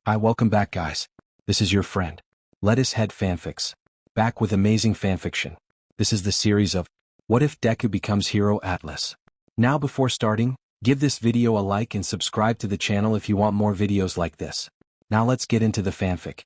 Hi, welcome back guys. This is your friend, Lettuce Head Fanfics, back with amazing fanfiction. This is the series of What If Deku Becomes Hero Atlas. Now before starting, give this video a like and subscribe to the channel if you want more videos like this. Now let's get into the fanfic.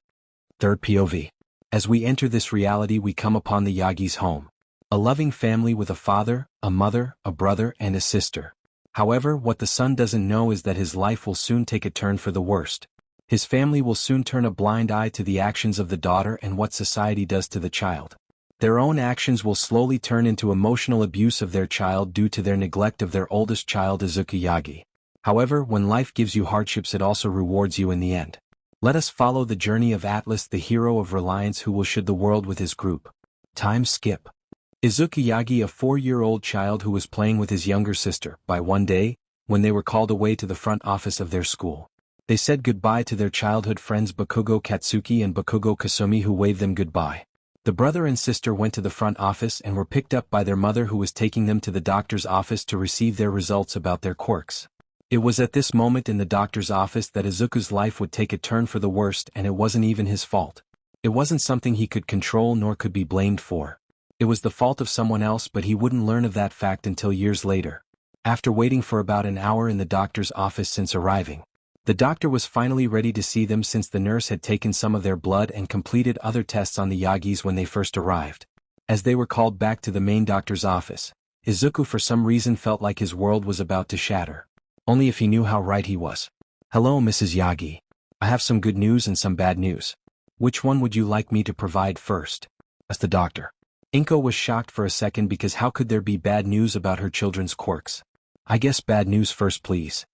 Third POV. As we enter this reality we come upon the Yagi's home. A loving family with a father, a mother, a brother, and a sister. However, what the son doesn't know is that his life will soon take a turn for the worst. His family will soon turn a blind eye to the actions of the daughter and what society does to the child. Their own actions will slowly turn into emotional abuse of their child due to their neglect of their oldest child Izuku Yagi. However, when life gives you hardships it also rewards you in the end. Let us follow the journey of Atlas, the hero of Reliance who will shed the world with his group. Time skip. Izuku Yagi, a 4-year-old child who was playing with his younger sister, by one day, when they were called away to the front office of their school. They said goodbye to their childhood friends Bakugo Katsuki and Bakugo Kasumi who waved them goodbye. The brother and sister went to the front office and were picked up by their mother who was taking them to the doctor's office to receive their results about their quirks. It was at this moment in the doctor's office that Izuku's life would take a turn for the worst, and it wasn't even his fault. It wasn't something he could control nor could be blamed for. It was the fault of someone else, but he wouldn't learn of that fact until years later. After waiting for about an hour in the doctor's office since arriving, the doctor was finally ready to see them since the nurse had taken some of their blood and completed other tests on the Yagis when they first arrived. As they were called back to the main doctor's office, Izuku for some reason felt like his world was about to shatter. Only if he knew how right he was. "Hello, Mrs. Yagi. I have some good news and some bad news. Which one would you like me to provide first?" asked the doctor. Inko was shocked for a second because how could there be bad news about her children's quirks? "I guess bad news first please,"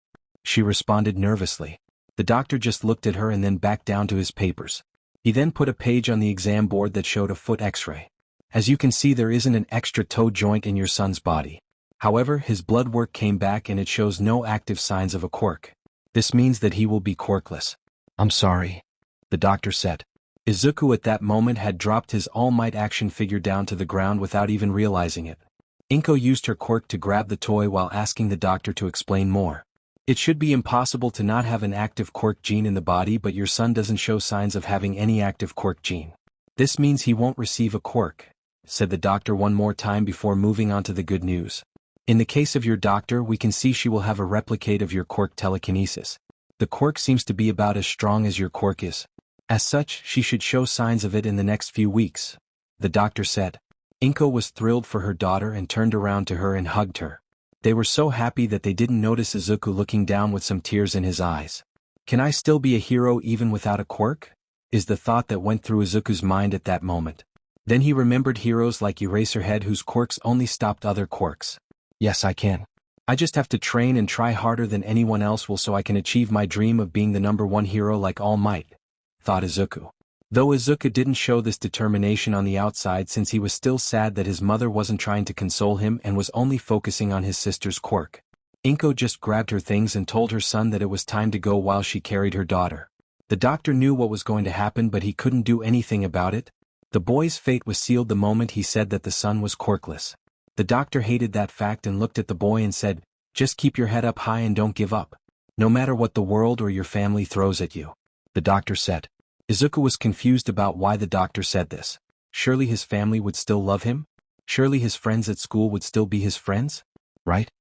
she responded nervously. The doctor just looked at her and then backed down to his papers. He then put a page on the exam board that showed a foot x-ray. "As you can see, there isn't an extra toe joint in your son's body. However, his blood work came back and it shows no active signs of a quirk. This means that he will be quirkless." "I'm sorry," the doctor said. Izuku at that moment had dropped his All Might action figure down to the ground without even realizing it. Inko used her quirk to grab the toy while asking the doctor to explain more. "It should be impossible to not have an active quirk gene in the body, but your son doesn't show signs of having any active quirk gene. This means he won't receive a quirk," said the doctor one more time before moving on to the good news. "In the case of your doctor, we can see she will have a replicate of your quirk telekinesis. The quirk seems to be about as strong as your quirk is. As such, she should show signs of it in the next few weeks," the doctor said. Inko was thrilled for her daughter and turned around to her and hugged her. They were so happy that they didn't notice Izuku looking down with some tears in his eyes. "Can I still be a hero even without a quirk?" is the thought that went through Izuku's mind at that moment. Then he remembered heroes like Eraserhead whose quirks only stopped other quirks. "Yes, I can. I just have to train and try harder than anyone else will so I can achieve my dream of being the #1 hero like All Might," thought Izuku. Though Izuku didn't show this determination on the outside since he was still sad that his mother wasn't trying to console him and was only focusing on his sister's quirk. Inko just grabbed her things and told her son that it was time to go while she carried her daughter. The doctor knew what was going to happen but he couldn't do anything about it. The boy's fate was sealed the moment he said that the son was quirkless. The doctor hated that fact and looked at the boy and said, "Just keep your head up high and don't give up. No matter what the world or your family throws at you," the doctor said. Izuku was confused about why the doctor said this. Surely his family would still love him? Surely his friends at school would still be his friends? Right?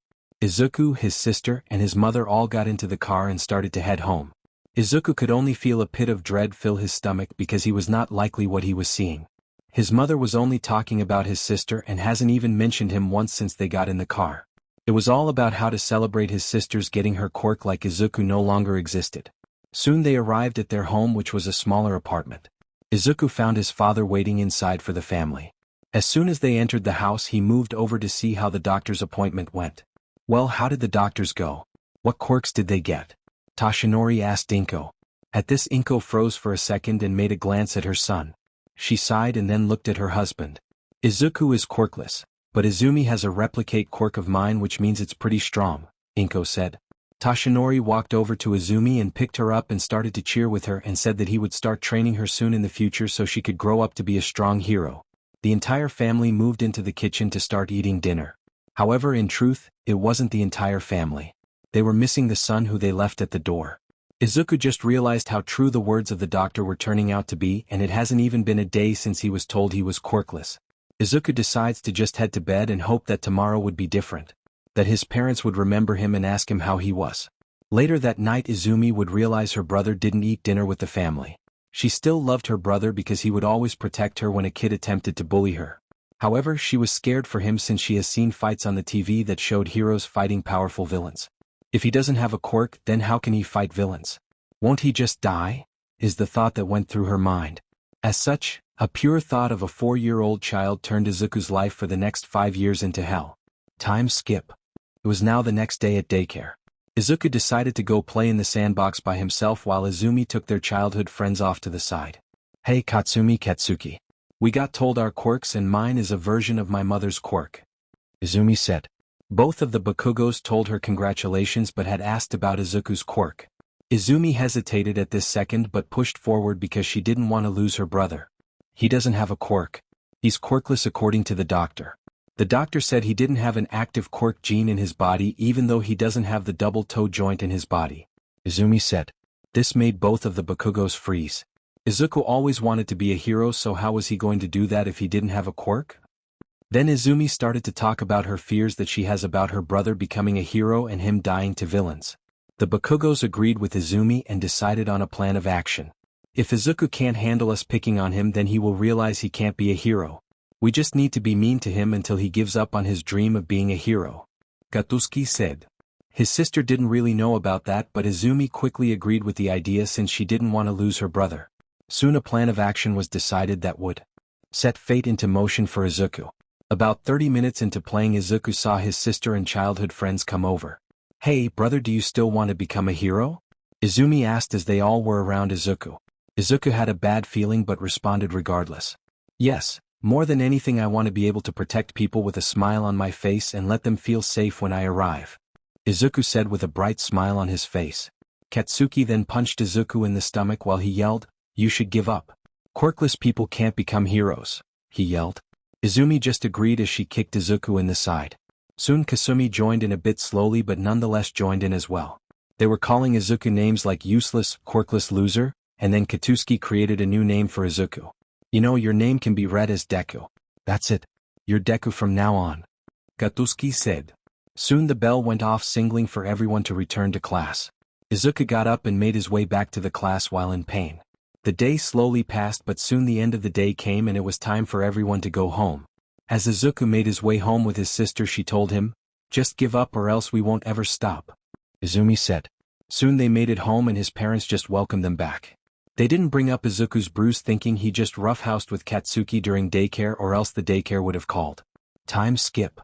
Izuku, his sister, and his mother all got into the car and started to head home. Izuku could only feel a pit of dread fill his stomach because he was not likely what he was seeing. His mother was only talking about his sister and hasn't even mentioned him once since they got in the car. It was all about how to celebrate his sister's getting her quirk like Izuku no longer existed. Soon they arrived at their home, which was a smaller apartment. Izuku found his father waiting inside for the family. As soon as they entered the house he moved over to see how the doctor's appointment went. "Well, how did the doctors go? What quirks did they get?" Toshinori asked Inko. At this Inko froze for a second and made a glance at her son. She sighed and then looked at her husband. "Izuku is quirkless, but Izumi has a replicate quirk of mine which means it's pretty strong," Inko said. Toshinori walked over to Izumi and picked her up and started to cheer with her and said that he would start training her soon in the future so she could grow up to be a strong hero. The entire family moved into the kitchen to start eating dinner. However, in truth, it wasn't the entire family. They were missing the son who they left at the door. Izuku just realized how true the words of the doctor were turning out to be, and it hasn't even been a day since he was told he was quirkless. Izuku decides to just head to bed and hope that tomorrow would be different, that his parents would remember him and ask him how he was. Later that night Izumi would realize her brother didn't eat dinner with the family. She still loved her brother because he would always protect her when a kid attempted to bully her. However, she was scared for him since she has seen fights on the TV that showed heroes fighting powerful villains. If he doesn't have a quirk, then how can he fight villains? Won't he just die? Is the thought that went through her mind. As such, a pure thought of a 4-year-old child turned Izuku's life for the next 5 years into hell. Time skip. It was now the next day at daycare. Izuku decided to go play in the sandbox by himself while Izumi took their childhood friends off to the side. Hey Katsumi Katsuki. We got told our quirks and mine is a version of my mother's quirk. Izumi said. Both of the Bakugos told her congratulations but had asked about Izuku's quirk. Izumi hesitated at this second but pushed forward because she didn't want to lose her brother. He doesn't have a quirk. He's quirkless according to the doctor. The doctor said he didn't have an active quirk gene in his body even though he doesn't have the double toe joint in his body. Izumi said. This made both of the Bakugos freeze. Izuku always wanted to be a hero, so how was he going to do that if he didn't have a quirk? Then Izumi started to talk about her fears that she has about her brother becoming a hero and him dying to villains. The Bakugos agreed with Izumi and decided on a plan of action. If Izuku can't handle us picking on him, then he will realize he can't be a hero. We just need to be mean to him until he gives up on his dream of being a hero. Katsuki said. His sister didn't really know about that, but Izumi quickly agreed with the idea since she didn't want to lose her brother. Soon a plan of action was decided that would set fate into motion for Izuku. About 30 minutes into playing, Izuku saw his sister and childhood friends come over. Hey brother, do you still want to become a hero? Izumi asked as they all were around Izuku. Izuku had a bad feeling but responded regardless. Yes, more than anything I want to be able to protect people with a smile on my face and let them feel safe when I arrive. Izuku said with a bright smile on his face. Katsuki then punched Izuku in the stomach while he yelled, "You should give up. Quirkless people can't become heroes," he yelled. Izumi just agreed as she kicked Izuku in the side. Soon Kasumi joined in a bit slowly but nonetheless joined in as well. They were calling Izuku names like useless, quirkless loser, and then Katsuki created a new name for Izuku. You know, your name can be read as Deku. That's it. You're Deku from now on. Katsuki said. Soon the bell went off signaling for everyone to return to class. Izuku got up and made his way back to the class while in pain. The day slowly passed but soon the end of the day came and it was time for everyone to go home. As Izuku made his way home with his sister, she told him, "Just give up or else we won't ever stop," Izumi said. Soon they made it home and his parents just welcomed them back. They didn't bring up Izuku's bruise, thinking he just roughhoused with Katsuki during daycare or else the daycare would have called. Time skip.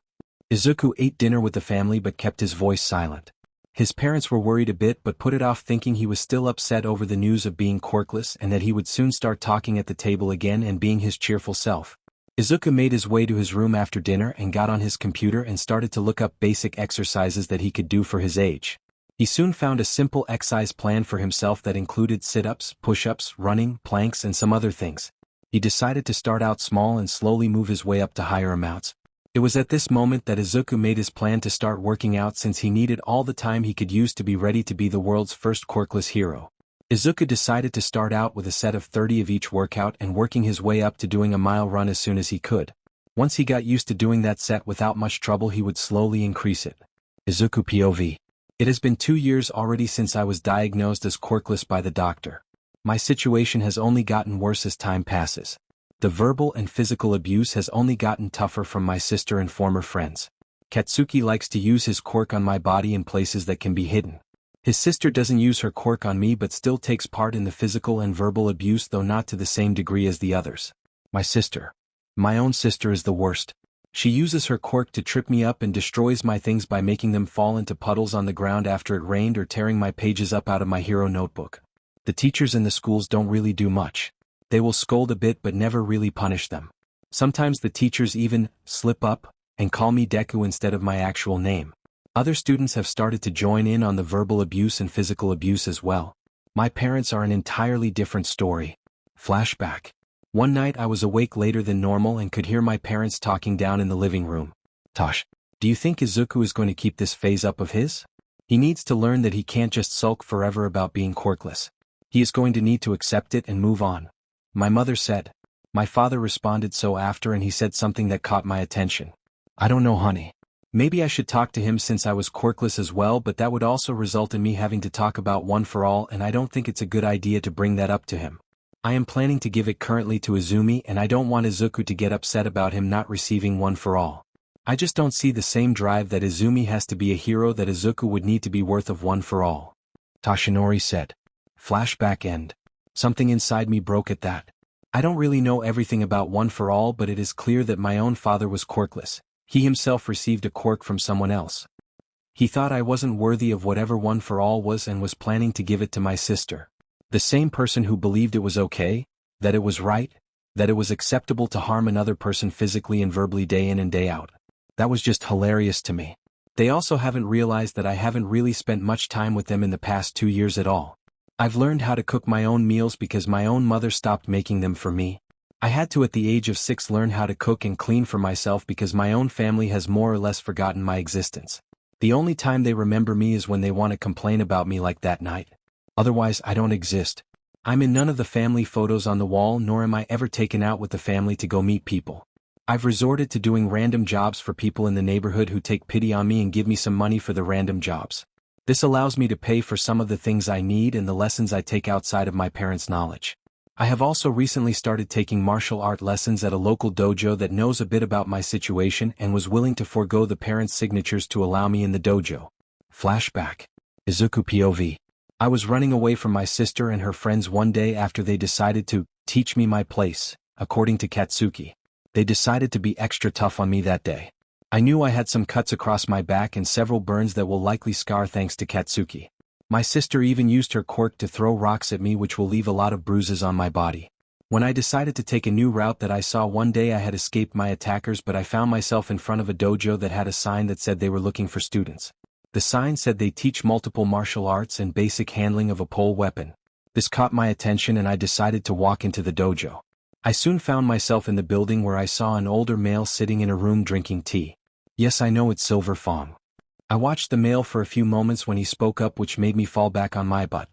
Izuku ate dinner with the family but kept his voice silent. His parents were worried a bit but put it off, thinking he was still upset over the news of being quirkless and that he would soon start talking at the table again and being his cheerful self. Izuku made his way to his room after dinner and got on his computer and started to look up basic exercises that he could do for his age. He soon found a simple exercise plan for himself that included sit-ups, push-ups, running, planks and some other things. He decided to start out small and slowly move his way up to higher amounts. It was at this moment that Izuku made his plan to start working out since he needed all the time he could use to be ready to be the world's first quirkless hero. Izuku decided to start out with a set of 30 of each workout and working his way up to doing a mile run as soon as he could. Once he got used to doing that set without much trouble, he would slowly increase it. Izuku POV. It has been 2 years already since I was diagnosed as quirkless by the doctor. My situation has only gotten worse as time passes. The verbal and physical abuse has only gotten tougher from my sister and former friends. Katsuki likes to use his quirk on my body in places that can be hidden. His sister doesn't use her quirk on me but still takes part in the physical and verbal abuse, though not to the same degree as the others. My sister. My own sister is the worst. She uses her quirk to trip me up and destroys my things by making them fall into puddles on the ground after it rained or tearing my pages up out of my hero notebook. The teachers in the schools don't really do much. They will scold a bit but never really punish them. Sometimes the teachers even slip up and call me Deku instead of my actual name. Other students have started to join in on the verbal abuse and physical abuse as well. My parents are an entirely different story. Flashback. One night I was awake later than normal and could hear my parents talking down in the living room. Tosh, do you think Izuku is going to keep this phase up of his? He needs to learn that he can't just sulk forever about being quirkless. He is going to need to accept it and move on. My mother said. My father responded so after, and he said something that caught my attention. I don't know, honey. Maybe I should talk to him since I was quirkless as well, but that would also result in me having to talk about one for all, and I don't think it's a good idea to bring that up to him. I am planning to give it currently to Izumi, and I don't want Izuku to get upset about him not receiving one for all. I just don't see the same drive that Izumi has to be a hero that Izuku would need to be worth of one for all. Toshinori said. Flashback end. Something inside me broke at that. I don't really know everything about one for all, but it is clear that my own father was quirkless. He himself received a quirk from someone else. He thought I wasn't worthy of whatever one for all was and was planning to give it to my sister. The same person who believed it was okay, that it was right, that it was acceptable to harm another person physically and verbally day in and day out. That was just hilarious to me. They also haven't realized that I haven't really spent much time with them in the past 2 years at all. I've learned how to cook my own meals because my own mother stopped making them for me. I had to at the age of 6 learn how to cook and clean for myself because my own family has more or less forgotten my existence. The only time they remember me is when they want to complain about me like that night. Otherwise I don't exist. I'm in none of the family photos on the wall, nor am I ever taken out with the family to go meet people. I've resorted to doing random jobs for people in the neighborhood who take pity on me and give me some money for the random jobs. This allows me to pay for some of the things I need and the lessons I take outside of my parents' knowledge. I have also recently started taking martial art lessons at a local dojo that knows a bit about my situation and was willing to forego the parents' signatures to allow me in the dojo. Flashback. Izuku POV. I was running away from my sister and her friends one day after they decided to teach me my place, according to Katsuki. They decided to be extra tough on me that day. I knew I had some cuts across my back and several burns that will likely scar thanks to Katsuki. My sister even used her quirk to throw rocks at me, which will leave a lot of bruises on my body. When I decided to take a new route that I saw one day, I had escaped my attackers, but I found myself in front of a dojo that had a sign that said they were looking for students. The sign said they teach multiple martial arts and basic handling of a pole weapon. This caught my attention and I decided to walk into the dojo. I soon found myself in the building where I saw an older male sitting in a room drinking tea. Yes, I know it's Silver Fong. I watched the male for a few moments when he spoke up, which made me fall back on my butt.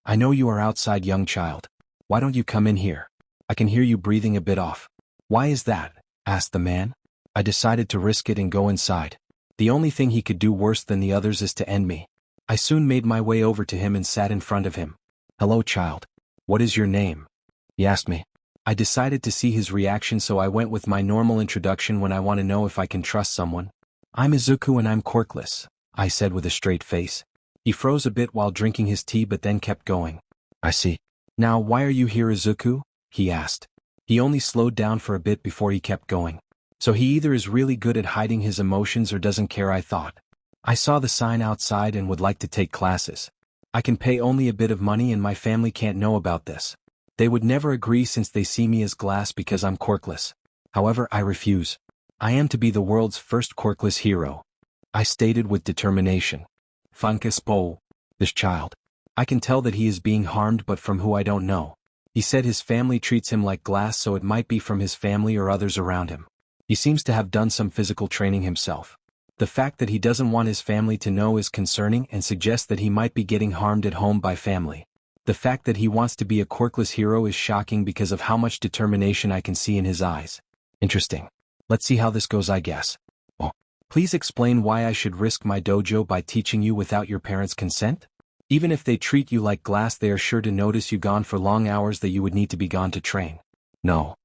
I know you are outside, young child. Why don't you come in here? I can hear you breathing a bit off. Why is that? Asked the man. I decided to risk it and go inside. The only thing he could do worse than the others is to end me. I soon made my way over to him and sat in front of him. Hello, child. What is your name? He asked me. I decided to see his reaction, so I went with my normal introduction when I want to know if I can trust someone. I'm Izuku and I'm quirkless, I said with a straight face. He froze a bit while drinking his tea but then kept going. I see. Now why are you here, Izuku? He asked. He only slowed down for a bit before he kept going. So he either is really good at hiding his emotions or doesn't care, I thought. I saw the sign outside and would like to take classes. I can pay only a bit of money and my family can't know about this. They would never agree since they see me as glass because I'm quirkless. However, I refuse. I am to be the world's first quirkless hero, I stated with determination. Funkispo, this child. I can tell that he is being harmed, but from who I don't know. He said his family treats him like glass, so it might be from his family or others around him. He seems to have done some physical training himself. The fact that he doesn't want his family to know is concerning and suggests that he might be getting harmed at home by family. The fact that he wants to be a quirkless hero is shocking because of how much determination I can see in his eyes. Interesting. Let's see how this goes, I guess. Oh, please explain why I should risk my dojo by teaching you without your parents' consent? Even if they treat you like glass, they are sure to notice you gone for long hours that you would need to be gone to train. No.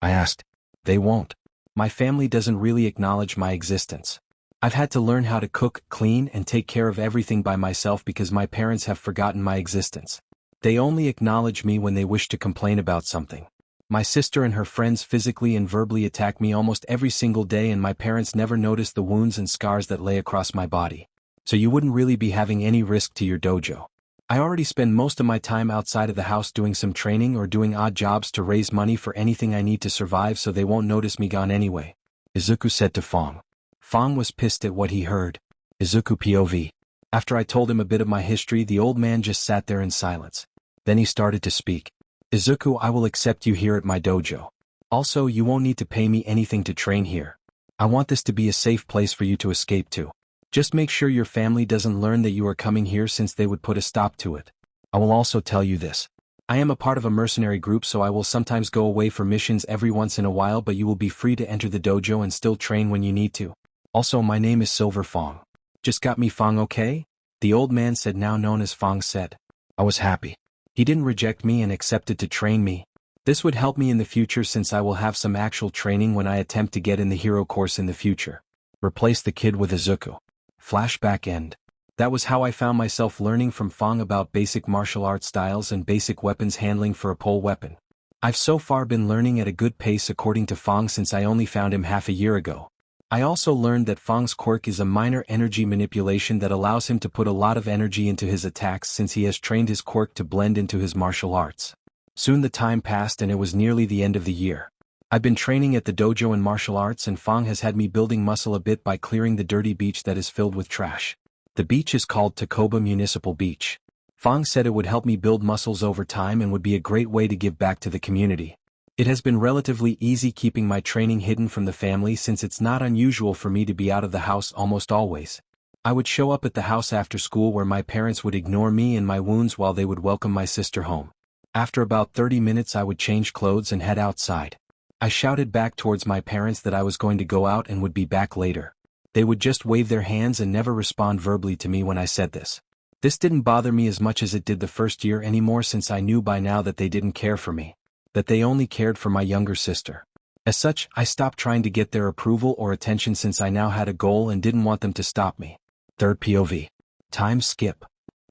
I asked. They won't. My family doesn't really acknowledge my existence. I've had to learn how to cook, clean, and take care of everything by myself because my parents have forgotten my existence. They only acknowledge me when they wish to complain about something. My sister and her friends physically and verbally attack me almost every single day, and my parents never notice the wounds and scars that lay across my body. So you wouldn't really be having any risk to your dojo. I already spend most of my time outside of the house doing some training or doing odd jobs to raise money for anything I need to survive, so they won't notice me gone anyway, Izuku said to Fong. Fong was pissed at what he heard. Izuku POV. After I told him a bit of my history, the old man just sat there in silence. Then he started to speak. Izuku, I will accept you here at my dojo. Also, you won't need to pay me anything to train here. I want this to be a safe place for you to escape to. Just make sure your family doesn't learn that you are coming here since they would put a stop to it. I will also tell you this. I am a part of a mercenary group, so I will sometimes go away for missions every once in a while, but you will be free to enter the dojo and still train when you need to. Also, my name is Silver Fong. Just got me Fong, okay? The old man said, now known as Fong, said. I was happy. He didn't reject me and accepted to train me. This would help me in the future since I will have some actual training when I attempt to get in the hero course in the future. Replace the kid with Izuku. Flashback end. That was how I found myself learning from Fong about basic martial arts styles and basic weapons handling for a pole weapon. I've so far been learning at a good pace according to Fong since I only found him half a year ago. I also learned that Fong's quirk is a minor energy manipulation that allows him to put a lot of energy into his attacks since he has trained his quirk to blend into his martial arts. Soon the time passed and it was nearly the end of the year. I've been training at the dojo in martial arts and Fong has had me building muscle a bit by clearing the dirty beach that is filled with trash. The beach is called Takoba Municipal Beach. Fong said it would help me build muscles over time and would be a great way to give back to the community. It has been relatively easy keeping my training hidden from the family since it's not unusual for me to be out of the house almost always. I would show up at the house after school where my parents would ignore me and my wounds while they would welcome my sister home. After about 30 minutes I would change clothes and head outside. I shouted back towards my parents that I was going to go out and would be back later. They would just wave their hands and never respond verbally to me when I said this. This didn't bother me as much as it did the first year anymore since I knew by now that they didn't care for me, that they only cared for my younger sister. As such, I stopped trying to get their approval or attention since I now had a goal and didn't want them to stop me. Third POV. Time skip.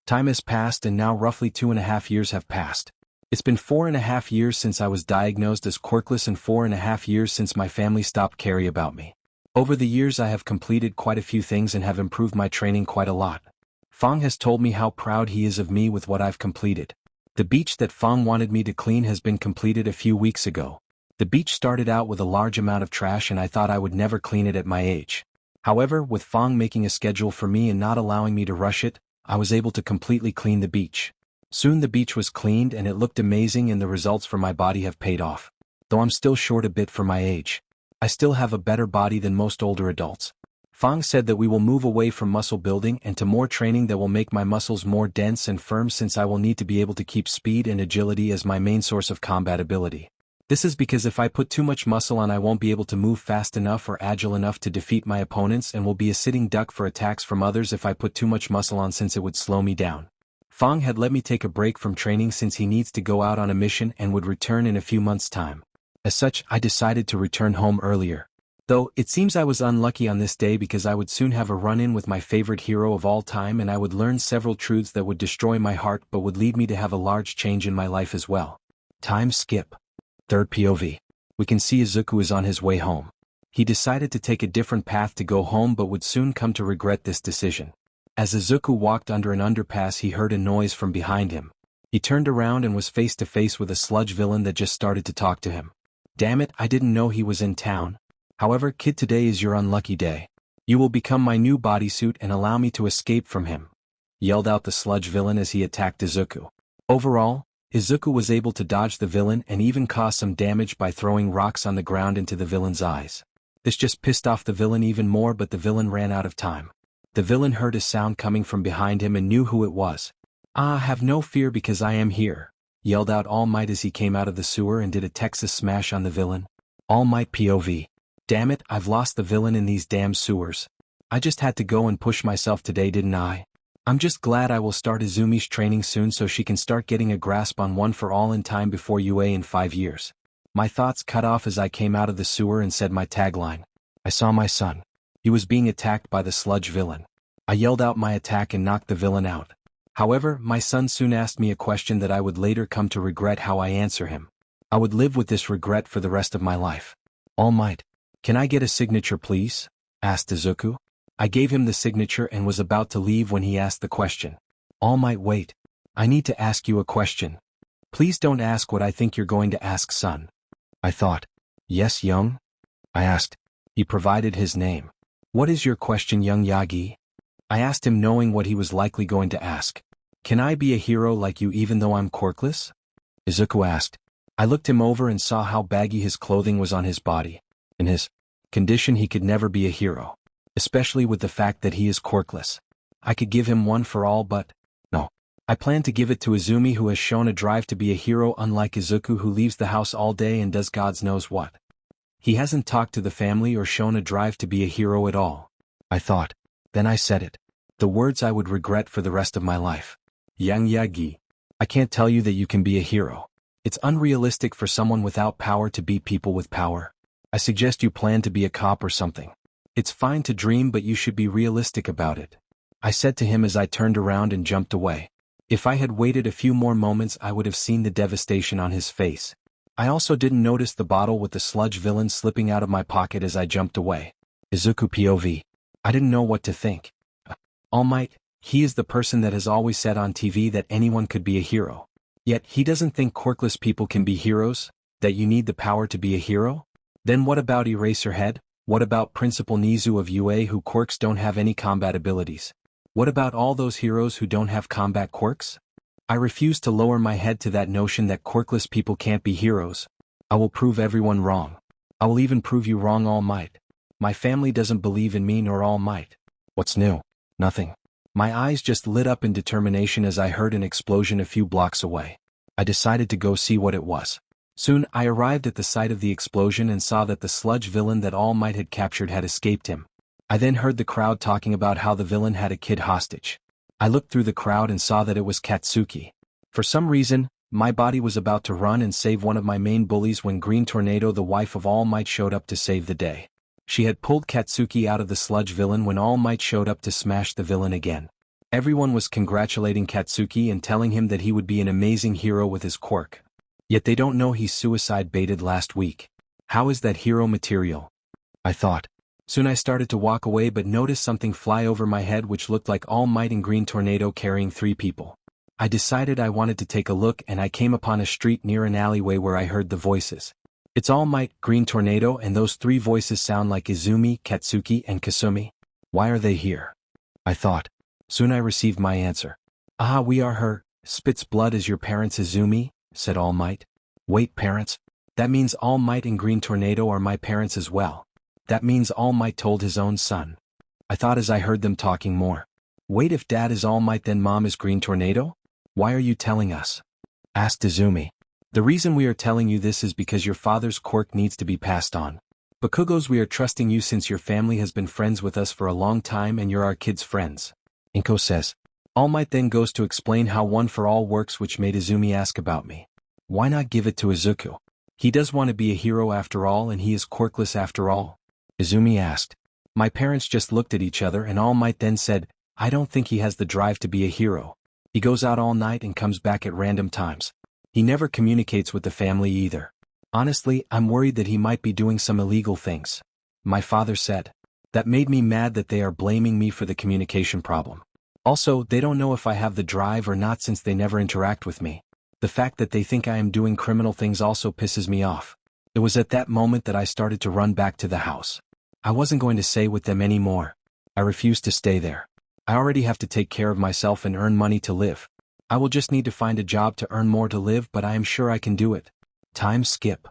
Time has passed and now roughly 2.5 years have passed. It's been 4.5 years since I was diagnosed as quirkless and 4.5 years since my family stopped caring about me. Over the years I have completed quite a few things and have improved my training quite a lot. Fong has told me how proud he is of me with what I've completed. The beach that Fong wanted me to clean has been completed a few weeks ago. The beach started out with a large amount of trash and I thought I would never clean it at my age. However, with Fong making a schedule for me and not allowing me to rush it, I was able to completely clean the beach. Soon the beach was cleaned and it looked amazing and the results for my body have paid off. Though I'm still short a bit for my age. I still have a better body than most older adults. Fong said that we will move away from muscle building and to more training that will make my muscles more dense and firm since I will need to be able to keep speed and agility as my main source of combat ability. This is because if I put too much muscle on I won't be able to move fast enough or agile enough to defeat my opponents and will be a sitting duck for attacks from others if I put too much muscle on since it would slow me down. Fong had let me take a break from training since he needs to go out on a mission and would return in a few months' time. As such, I decided to return home earlier. Though, it seems I was unlucky on this day because I would soon have a run-in with my favorite hero of all time and I would learn several truths that would destroy my heart but would lead me to have a large change in my life as well. Time skip. Third POV. We can see Izuku is on his way home. He decided to take a different path to go home but would soon come to regret this decision. As Izuku walked under an underpass he heard a noise from behind him. He turned around and was face to face with a sludge villain that just started to talk to him. Damn it, I didn't know he was in town. However, kid, today is your unlucky day. You will become my new bodysuit and allow me to escape from him, yelled out the sludge villain as he attacked Izuku. Overall, Izuku was able to dodge the villain and even cause some damage by throwing rocks on the ground into the villain's eyes. This just pissed off the villain even more but the villain ran out of time. The villain heard a sound coming from behind him and knew who it was. Ah, have no fear because I am here, yelled out All Might as he came out of the sewer and did a Texas smash on the villain. All Might POV. Damn it, I've lost the villain in these damn sewers. I just had to go and push myself today, didn't I? I'm just glad I will start Izumi's training soon so she can start getting a grasp on One for All in time before UA in 5 years. My thoughts cut off as I came out of the sewer and said my tagline. I saw my son. He was being attacked by the sludge villain. I yelled out my attack and knocked the villain out. However, my son soon asked me a question that I would later come to regret how I answer him. I would live with this regret for the rest of my life. All Might, can I get a signature please? Asked Izuku. I gave him the signature and was about to leave when he asked the question. All Might, wait. I need to ask you a question. Please don't ask what I think you're going to ask, son. I thought. Yes, young? I asked. He provided his name. What is your question, young Yagi? I asked him knowing what he was likely going to ask. Can I be a hero like you even though I'm quirkless? Izuku asked. I looked him over and saw how baggy his clothing was on his body. In his condition he could never be a hero. especially with the fact that he is quirkless. I could give him one for all, but no. I plan to give it to Izumi, who has shown a drive to be a hero, unlike Izuku, who leaves the house all day and does God knows what. He hasn't talked to the family or shown a drive to be a hero at all. I thought. Then I said it. The words I would regret for the rest of my life. Young Yagi. I can't tell you that you can be a hero. It's unrealistic for someone without power to beat people with power. I suggest you plan to be a cop or something. It's fine to dream, but you should be realistic about it. I said to him as I turned around and jumped away. If I had waited a few more moments, I would have seen the devastation on his face. I also didn't notice the bottle with the sludge villain slipping out of my pocket as I jumped away. Izuku POV. I didn't know what to think. All Might, he is the person that has always said on TV that anyone could be a hero. Yet he doesn't think quirkless people can be heroes, that you need the power to be a hero? Then what about Eraserhead? What about Principal Nizu of UA, who quirks don't have any combat abilities? What about all those heroes who don't have combat quirks? I refuse to lower my head to that notion that quirkless people can't be heroes. I will prove everyone wrong. I will even prove you wrong, All Might. My family doesn't believe in me nor All Might. What's new? Nothing. My eyes just lit up in determination as I heard an explosion a few blocks away. I decided to go see what it was. Soon I arrived at the site of the explosion and saw that the sludge villain that All Might had captured had escaped him. I then heard the crowd talking about how the villain had a kid hostage. I looked through the crowd and saw that it was Katsuki. For some reason, my body was about to run and save one of my main bullies when Green Tornado, the wife of All Might, showed up to save the day. She had pulled Katsuki out of the sludge villain when All Might showed up to smash the villain again. Everyone was congratulating Katsuki and telling him that he would be an amazing hero with his quirk. Yet they don't know he suicide baited last week. How is that hero material? I thought. Soon I started to walk away but noticed something fly over my head which looked like All Might and Green Tornado carrying 3 people. I decided I wanted to take a look and I came upon a street near an alleyway where I heard the voices. It's All Might, Green Tornado, and those 3 voices sound like Izumi, Katsuki, and Kasumi. Why are they here? I thought. Soon I received my answer. Ah, we are her. Spits blood as your parents, Izumi, said All Might. Wait, parents? That means All Might and Green Tornado are my parents as well. That means All Might told his own son. I thought as I heard them talking more. Wait, if dad is All Might then mom is Green Tornado? Why are you telling us? Asked Izumi. The reason we are telling you this is because your father's quirk needs to be passed on. Bakugos, we are trusting you since your family has been friends with us for a long time and you're our kids' friends. Inko says. All Might then goes to explain how One for All works, which made Izumi ask about me. Why not give it to Izuku? He does want to be a hero after all and he is quirkless after all. Izumi asked. My parents just looked at each other and All Might then said, I don't think he has the drive to be a hero. He goes out all night and comes back at random times. He never communicates with the family either. Honestly, I'm worried that he might be doing some illegal things. My father said. That made me mad that they are blaming me for the communication problem. Also, they don't know if I have the drive or not since they never interact with me. The fact that they think I am doing criminal things also pisses me off. It was at that moment that I started to run back to the house. I wasn't going to stay with them anymore. I refused to stay there. I already have to take care of myself and earn money to live. I will just need to find a job to earn more to live, but I am sure I can do it. Time skip.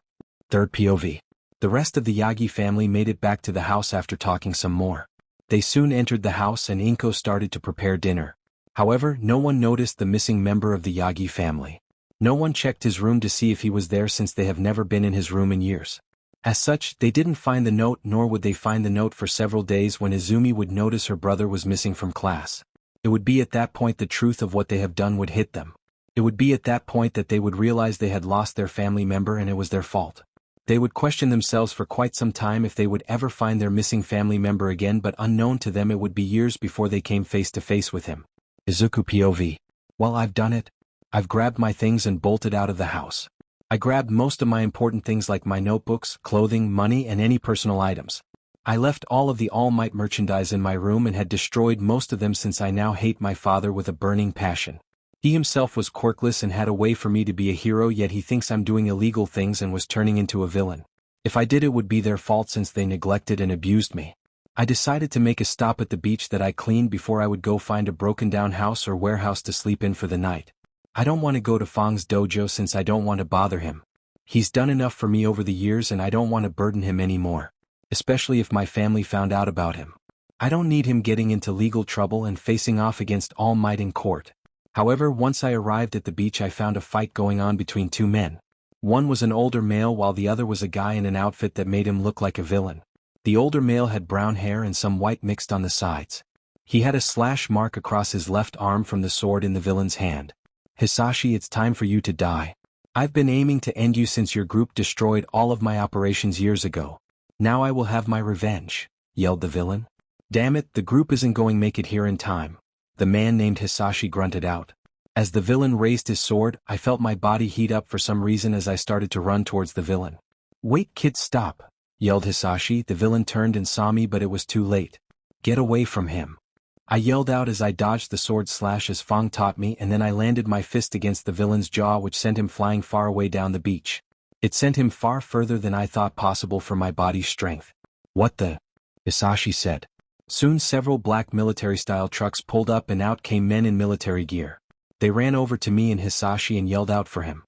Third POV. The rest of the Yagi family made it back to the house after talking some more. They soon entered the house and Inko started to prepare dinner. However, no one noticed the missing member of the Yagi family. No one checked his room to see if he was there since they have never been in his room in years. As such, they didn't find the note, nor would they find the note for several days when Izumi would notice her brother was missing from class. It would be at that point the truth of what they have done would hit them. It would be at that point that they would realize they had lost their family member and it was their fault. They would question themselves for quite some time if they would ever find their missing family member again, but unknown to them it would be years before they came face to face with him. Izuku POV. Well, I've done it. I've grabbed my things and bolted out of the house. I grabbed most of my important things like my notebooks, clothing, money, and any personal items. I left all of the All Might merchandise in my room and had destroyed most of them since I now hate my father with a burning passion. He himself was quirkless and had a way for me to be a hero, yet he thinks I'm doing illegal things and was turning into a villain. If I did, it would be their fault since they neglected and abused me. I decided to make a stop at the beach that I cleaned before I would go find a broken down house or warehouse to sleep in for the night. I don't want to go to Fong's dojo since I don't want to bother him. He's done enough for me over the years and I don't want to burden him anymore. Especially if my family found out about him. I don't need him getting into legal trouble and facing off against All Might in court. However, once I arrived at the beach I found a fight going on between two men. One was an older male while the other was a guy in an outfit that made him look like a villain. The older male had brown hair and some white mixed on the sides. He had a slash mark across his left arm from the sword in the villain's hand. Hisashi, it's time for you to die. I've been aiming to end you since your group destroyed all of my operations years ago. Now I will have my revenge, yelled the villain. Damn it, the group isn't going to make it here in time. The man named Hisashi grunted out. As the villain raised his sword, I felt my body heat up for some reason as I started to run towards the villain. Wait kid, stop, yelled Hisashi. The villain turned and saw me, but it was too late. Get away from him. I yelled out as I dodged the sword slash as Fong taught me, and then I landed my fist against the villain's jaw, which sent him flying far away down the beach. It sent him far further than I thought possible for my body's strength. What the? Hisashi said. Soon several black military-style trucks pulled up and out came men in military gear. They ran over to me and Hisashi and yelled out for him.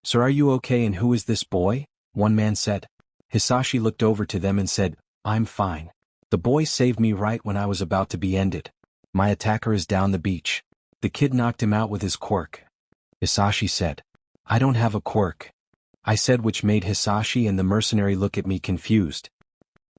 Sir, are you okay, and who is this boy? One man said. Hisashi looked over to them and said, I'm fine. The boy saved me right when I was about to be ended. My attacker is down the beach. The kid knocked him out with his quirk. Hisashi said. I don't have a quirk. I said, which made Hisashi and the mercenary look at me confused.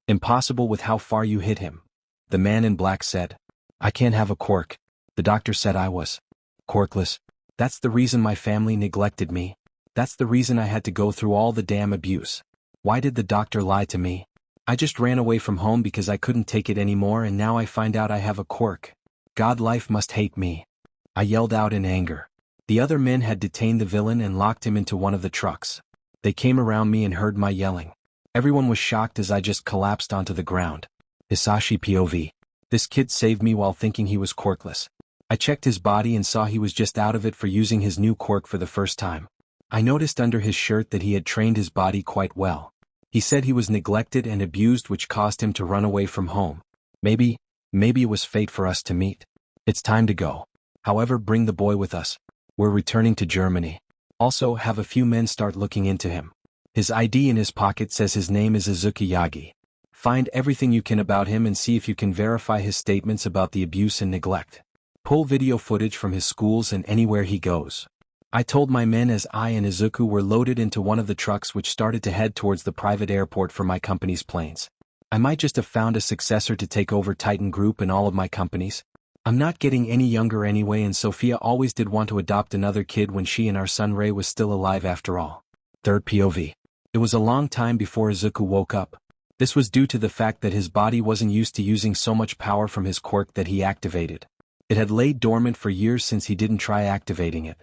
Impossible with how far you hit him. The man in black said. I can't have a quirk. The doctor said I was quirkless. That's the reason my family neglected me. That's the reason I had to go through all the damn abuse. Why did the doctor lie to me? I just ran away from home because I couldn't take it anymore, and now I find out I have a quirk. God, life must hate me. I yelled out in anger. The other men had detained the villain and locked him into one of the trucks. They came around me and heard my yelling. Everyone was shocked as I just collapsed onto the ground. Hisashi POV. This kid saved me while thinking he was quirkless. I checked his body and saw he was just out of it for using his new quirk for the first time. I noticed under his shirt that he had trained his body quite well. He said he was neglected and abused, which caused him to run away from home. Maybe it was fate for us to meet. It's time to go. However, bring the boy with us. We're returning to Germany. Also, have a few men start looking into him. His ID in his pocket says his name is Izuku Yagi. Find everything you can about him and see if you can verify his statements about the abuse and neglect. Pull video footage from his schools and anywhere he goes. I told my men as I and Izuku were loaded into one of the trucks which started to head towards the private airport for my company's planes. I might just have found a successor to take over Titan Group and all of my companies. I'm not getting any younger anyway, and Sophia always did want to adopt another kid when she and our son Ray was still alive after all. Third POV. It was a long time before Izuku woke up. This was due to the fact that his body wasn't used to using so much power from his quirk that he activated. It had laid dormant for years since he didn't try activating it.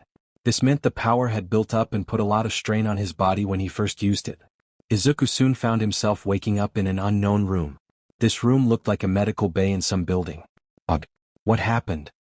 This meant the power had built up and put a lot of strain on his body when he first used it. Izuku soon found himself waking up in an unknown room. This room looked like a medical bay in some building. Ugh. What happened?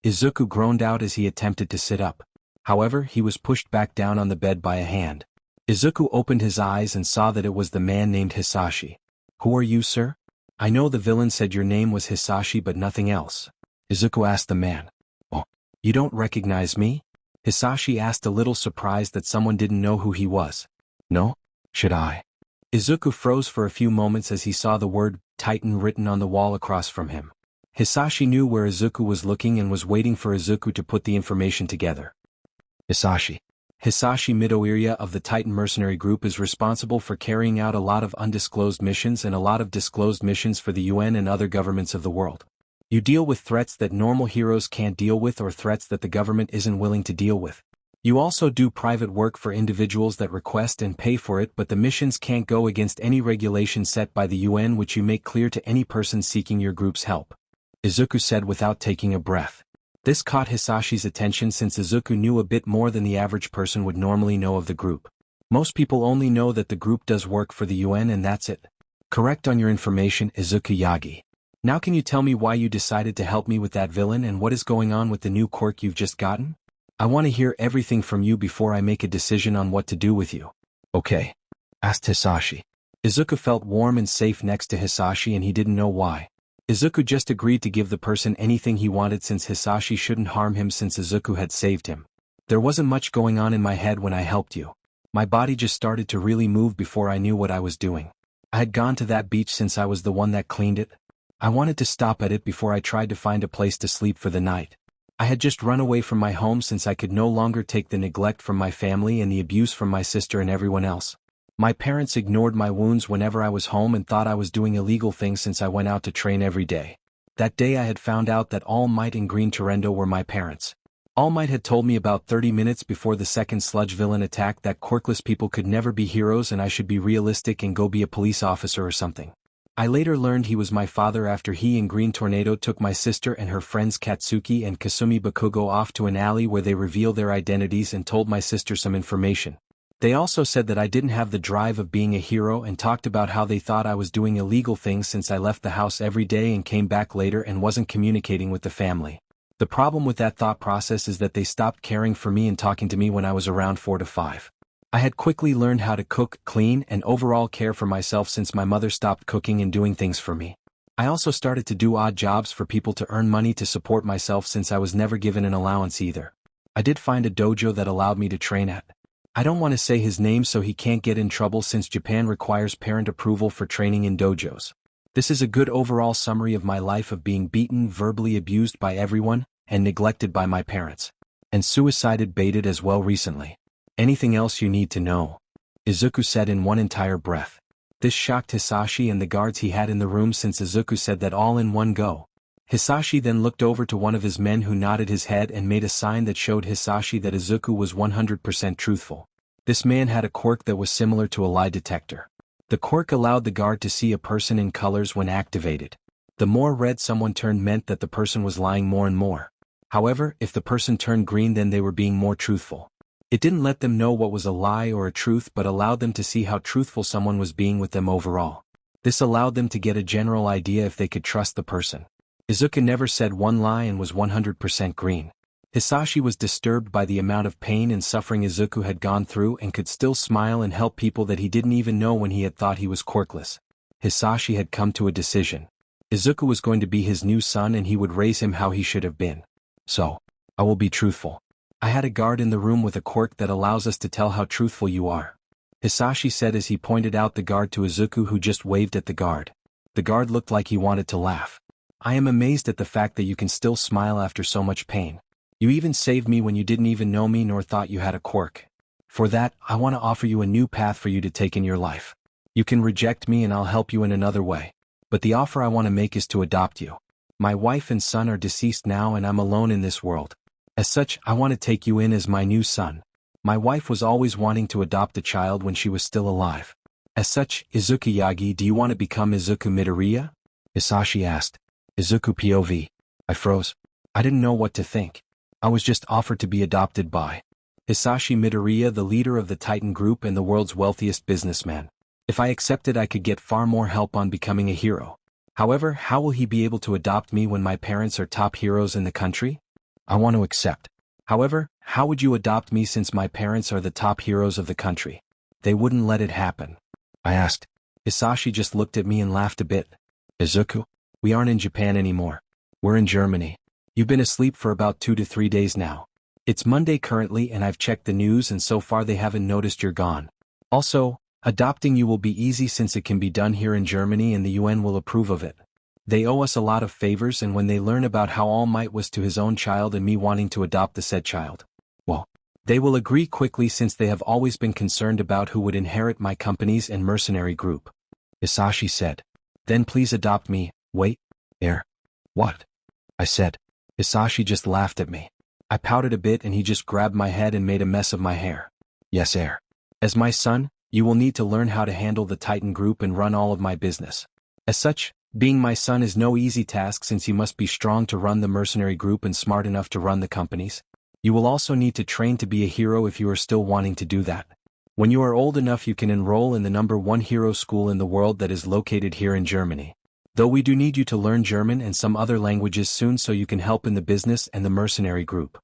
Izuku groaned out as he attempted to sit up. However, he was pushed back down on the bed by a hand. Izuku opened his eyes and saw that it was the man named Hisashi. Who are you, sir? I know the villain said your name was Hisashi but nothing else. Izuku asked the man. Oh, you don't recognize me? Hisashi asked, a little surprised that someone didn't know who he was. No? Should I? Izuku froze for a few moments as he saw the word Titan written on the wall across from him. Hisashi knew where Izuku was looking and was waiting for Izuku to put the information together. Hisashi. Hisashi Midoriya of the Titan Mercenary Group is responsible for carrying out a lot of undisclosed missions and a lot of disclosed missions for the UN and other governments of the world. You deal with threats that normal heroes can't deal with or threats that the government isn't willing to deal with. You also do private work for individuals that request and pay for it, but the missions can't go against any regulation set by the UN, which you make clear to any person seeking your group's help. Izuku said without taking a breath. This caught Hisashi's attention since Izuku knew a bit more than the average person would normally know of the group. Most people only know that the group does work for the UN and that's it. Correct on your information, Izuku Yagi. Now can you tell me why you decided to help me with that villain and what is going on with the new quirk you've just gotten? I want to hear everything from you before I make a decision on what to do with you. Okay? Asked Hisashi. Izuku felt warm and safe next to Hisashi and he didn't know why. Izuku just agreed to give the person anything he wanted since Hisashi shouldn't harm him since Izuku had saved him. There wasn't much going on in my head when I helped you. My body just started to really move before I knew what I was doing. I had gone to that beach since I was the one that cleaned it. I wanted to stop at it before I tried to find a place to sleep for the night. I had just run away from my home since I could no longer take the neglect from my family and the abuse from my sister and everyone else. My parents ignored my wounds whenever I was home and thought I was doing illegal things since I went out to train every day. That day I had found out that All Might and Green Torrendo were my parents. All Might had told me about 30 minutes before the second sludge villain attack that quirkless people could never be heroes and I should be realistic and go be a police officer or something. I later learned he was my father after he and Green Tornado took my sister and her friends Katsuki and Kasumi Bakugo off to an alley where they revealed their identities and told my sister some information. They also said that I didn't have the drive of being a hero and talked about how they thought I was doing illegal things since I left the house every day and came back later and wasn't communicating with the family. The problem with that thought process is that they stopped caring for me and talking to me when I was around 4 to 5. I had quickly learned how to cook, clean, and overall care for myself since my mother stopped cooking and doing things for me. I also started to do odd jobs for people to earn money to support myself since I was never given an allowance either. I did find a dojo that allowed me to train at. I don't want to say his name so he can't get in trouble since Japan requires parent approval for training in dojos. This is a good overall summary of my life of being beaten, verbally abused by everyone, and neglected by my parents. And suicided baited as well recently. Anything else you need to know? Izuku said in one entire breath. This shocked Hisashi and the guards he had in the room since Izuku said that all in one go. Hisashi then looked over to one of his men who nodded his head and made a sign that showed Hisashi that Izuku was 100% truthful. This man had a quirk that was similar to a lie detector. The quirk allowed the guard to see a person in colors when activated. The more red someone turned meant that the person was lying more and more. However, if the person turned green then they were being more truthful. It didn't let them know what was a lie or a truth but allowed them to see how truthful someone was being with them overall. This allowed them to get a general idea if they could trust the person. Izuku never said one lie and was 100% green. Hisashi was disturbed by the amount of pain and suffering Izuku had gone through and could still smile and help people that he didn't even know when he had thought he was quirkless. Hisashi had come to a decision. Izuku was going to be his new son and he would raise him how he should have been. So, I will be truthful. I had a guard in the room with a quirk that allows us to tell how truthful you are. Hisashi said as he pointed out the guard to Izuku who just waved at the guard. The guard looked like he wanted to laugh. I am amazed at the fact that you can still smile after so much pain. You even saved me when you didn't even know me nor thought you had a quirk. For that, I want to offer you a new path for you to take in your life. You can reject me and I'll help you in another way. But the offer I want to make is to adopt you. My wife and son are deceased now and I'm alone in this world. As such, I want to take you in as my new son. My wife was always wanting to adopt a child when she was still alive. As such, Izuku Yagi, do you want to become Izuku Midoriya? Hisashi asked. Izuku POV. I froze. I didn't know what to think. I was just offered to be adopted by Hisashi Midoriya, the leader of the Titan Group and the world's wealthiest businessman. If I accepted, I could get far more help on becoming a hero. However, how will he be able to adopt me when my parents are top heroes in the country? I want to accept. However, how would you adopt me since my parents are the top heroes of the country? They wouldn't let it happen. I asked. Hisashi just looked at me and laughed a bit. Izuku, we aren't in Japan anymore. We're in Germany. You've been asleep for about 2 to 3 days now. It's Monday currently and I've checked the news and so far they haven't noticed you're gone. Also, adopting you will be easy since it can be done here in Germany and the UN will approve of it. They owe us a lot of favors and when they learn about how All Might was to his own child and me wanting to adopt the said child, well, they will agree quickly since they have always been concerned about who would inherit my companies and mercenary group. Hisashi said. Then please adopt me. Wait. What? I said. Hisashi just laughed at me. I pouted a bit and he just grabbed my head and made a mess of my hair. Yes, As my son, you will need to learn how to handle the Titan Group and run all of my business. As such, being my son is no easy task since you must be strong to run the mercenary group and smart enough to run the companies. You will also need to train to be a hero if you are still wanting to do that. When you are old enough you can enroll in the #1 hero school in the world that is located here in Germany. Though we do need you to learn German and some other languages soon so you can help in the business and the mercenary group.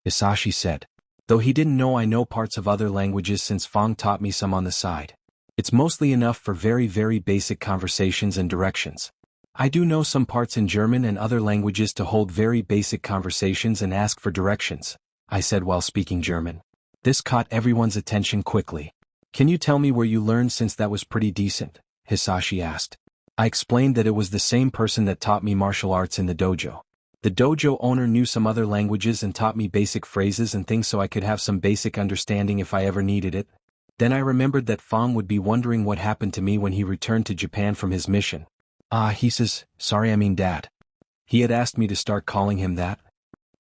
Hisashi said. Though he didn't know I know parts of other languages since Fong taught me some on the side. It's mostly enough for very basic conversations and directions. I do know some parts in German and other languages to hold very basic conversations and ask for directions, I said while speaking German. This caught everyone's attention quickly. Can you tell me where you learned since that was pretty decent? Hisashi asked. I explained that it was the same person that taught me martial arts in the dojo. The dojo owner knew some other languages and taught me basic phrases and things so I could have some basic understanding if I ever needed it. Then I remembered that Fong would be wondering what happened to me when he returned to Japan from his mission. He says, sorry, I mean Dad. He had asked me to start calling him that.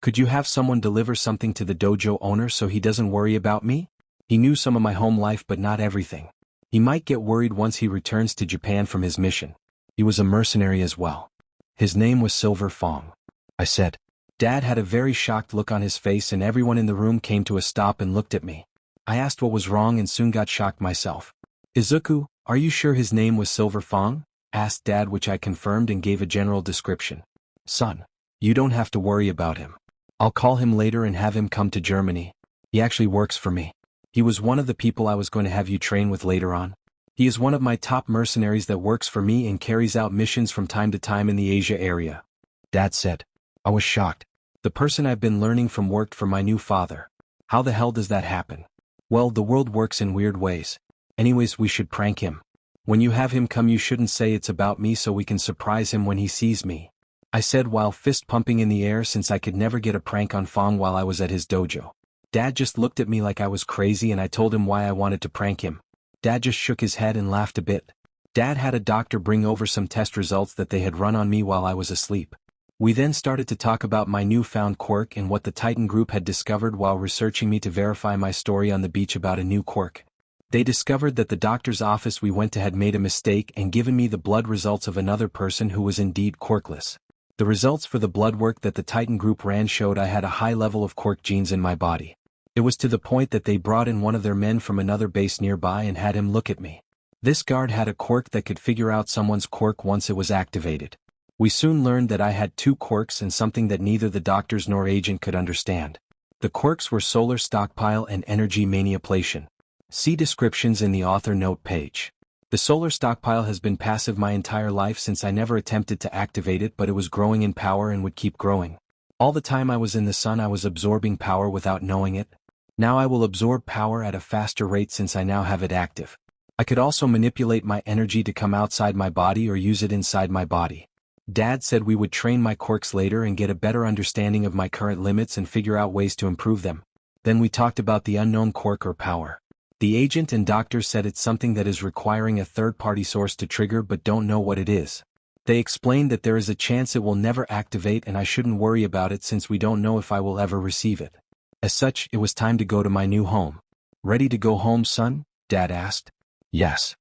Could you have someone deliver something to the dojo owner so he doesn't worry about me? He knew some of my home life but not everything. He might get worried once he returns to Japan from his mission. He was a mercenary as well. His name was Silver Fong. I said. Dad had a very shocked look on his face and everyone in the room came to a stop and looked at me. I asked what was wrong and soon got shocked myself. Izuku, are you sure his name was Silver Fong? Asked Dad, which I confirmed and gave a general description. Son, you don't have to worry about him. I'll call him later and have him come to Germany. He actually works for me. He was one of the people I was going to have you train with later on. He is one of my top mercenaries that works for me and carries out missions from time to time in the Asia area. Dad said. I was shocked. The person I've been learning from worked for my new father. How the hell does that happen? Well, the world works in weird ways. Anyways, we should prank him. When you have him come, you shouldn't say it's about me so we can surprise him when he sees me. I said while fist pumping in the air since I could never get a prank on Fong while I was at his dojo. Dad just looked at me like I was crazy and I told him why I wanted to prank him. Dad just shook his head and laughed a bit. Dad had a doctor bring over some test results that they had run on me while I was asleep. We then started to talk about my newfound quirk and what the Titan group had discovered while researching me to verify my story on the beach about a new quirk. They discovered that the doctor's office we went to had made a mistake and given me the blood results of another person who was indeed quirkless. The results for the blood work that the Titan group ran showed I had a high level of quirk genes in my body. It was to the point that they brought in one of their men from another base nearby and had him look at me. This guard had a quirk that could figure out someone's quirk once it was activated. We soon learned that I had two quirks and something that neither the doctors nor agent could understand. The quirks were solar stockpile and energy manipulation. See descriptions in the author note page. The solar stockpile has been passive my entire life since I never attempted to activate it, but it was growing in power and would keep growing. All the time I was in the sun I was absorbing power without knowing it. Now I will absorb power at a faster rate since I now have it active. I could also manipulate my energy to come outside my body or use it inside my body. Dad said we would train my quirks later and get a better understanding of my current limits and figure out ways to improve them. Then we talked about the unknown quirk or power. The agent and doctor said it's something that is requiring a third-party source to trigger but don't know what it is. They explained that there is a chance it will never activate and I shouldn't worry about it since we don't know if I will ever receive it. As such, it was time to go to my new home. Ready to go home, son? Dad asked. Yes.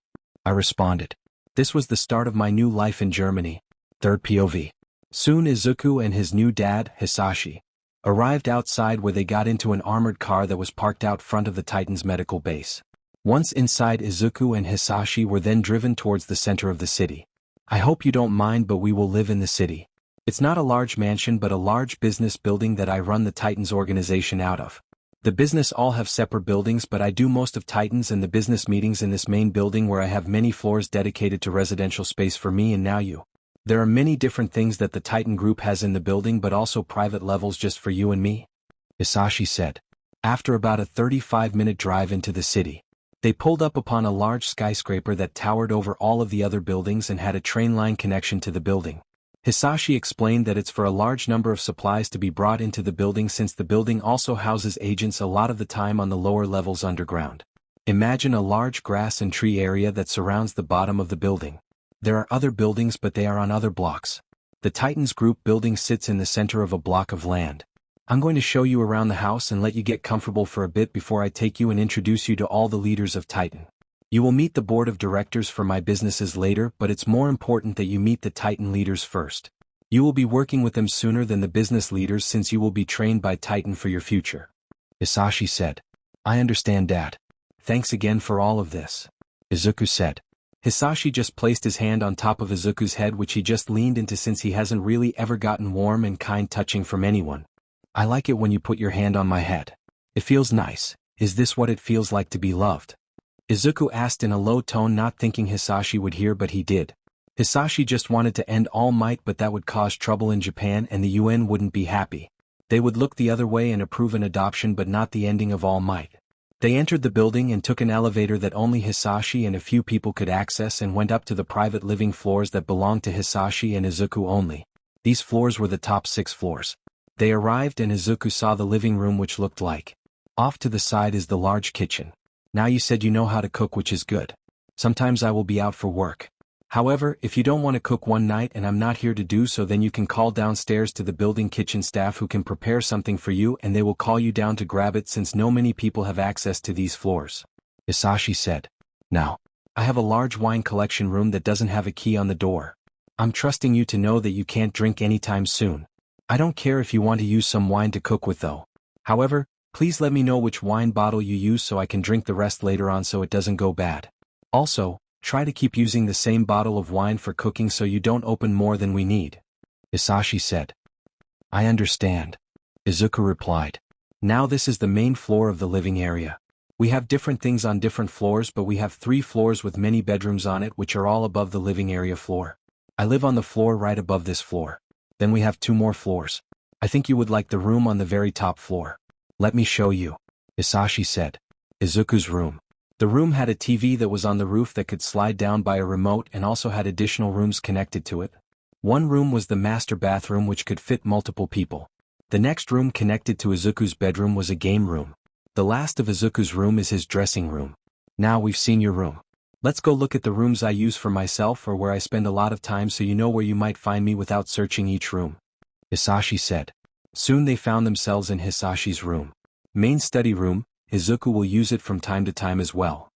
I responded. This was the start of my new life in Germany. Third POV. Soon Izuku and his new dad, Hisashi, arrived outside where they got into an armored car that was parked out front of the Titan's medical base. Once inside, Izuku and Hisashi were then driven towards the center of the city. I hope you don't mind, but we will live in the city. It's not a large mansion but a large business building that I run the Titans organization out of. The business all have separate buildings but I do most of Titans and the business meetings in this main building where I have many floors dedicated to residential space for me and now you. There are many different things that the Titan group has in the building but also private levels just for you and me, Hisashi said. After about a 35-minute drive into the city, they pulled up upon a large skyscraper that towered over all of the other buildings and had a train line connection to the building. Hisashi explained that it's for a large number of supplies to be brought into the building since the building also houses agents a lot of the time on the lower levels underground. Imagine a large grass and tree area that surrounds the bottom of the building. There are other buildings but they are on other blocks. The Titans group building sits in the center of a block of land. I'm going to show you around the house and let you get comfortable for a bit before I take you and introduce you to all the leaders of Titan. You will meet the board of directors for my businesses later, but it's more important that you meet the Titan leaders first. You will be working with them sooner than the business leaders since you will be trained by Titan for your future, Hisashi said. I understand, Dad. Thanks again for all of this, Izuku said. Hisashi just placed his hand on top of Izuku's head, which he just leaned into since he hasn't really ever gotten warm and kind touching from anyone. I like it when you put your hand on my head. It feels nice. Is this what it feels like to be loved? Izuku asked in a low tone, not thinking Hisashi would hear, but he did. Hisashi just wanted to end All Might, but that would cause trouble in Japan and the UN wouldn't be happy. They would look the other way and approve an adoption but not the ending of All Might. They entered the building and took an elevator that only Hisashi and a few people could access and went up to the private living floors that belonged to Hisashi and Izuku only. These floors were the top 6 floors. They arrived and Izuku saw the living room, which looked like. Off to the side is the large kitchen. Now you said you know how to cook, which is good. Sometimes I will be out for work. However, if you don't want to cook one night and I'm not here to do so, then you can call downstairs to the building kitchen staff who can prepare something for you and they will call you down to grab it since no many people have access to these floors. Hisashi said. Now, I have a large wine collection room that doesn't have a key on the door. I'm trusting you to know that you can't drink anytime soon. I don't care if you want to use some wine to cook with though. However, please let me know which wine bottle you use so I can drink the rest later on so it doesn't go bad. Also, try to keep using the same bottle of wine for cooking so you don't open more than we need. Hisashi said. I understand. Izuku replied. Now this is the main floor of the living area. We have different things on different floors, but we have 3 floors with many bedrooms on it which are all above the living area floor. I live on the floor right above this floor. Then we have 2 more floors. I think you would like the room on the very top floor. Let me show you. Hisashi said. Izuku's room. The room had a TV that was on the roof that could slide down by a remote and also had additional rooms connected to it. One room was the master bathroom which could fit multiple people. The next room connected to Izuku's bedroom was a game room. The last of Izuku's room is his dressing room. Now we've seen your room. Let's go look at the rooms I use for myself or where I spend a lot of time so you know where you might find me without searching each room. Hisashi said. Soon they found themselves in Hisashi's room. Main study room. Izuku will use it from time to time as well.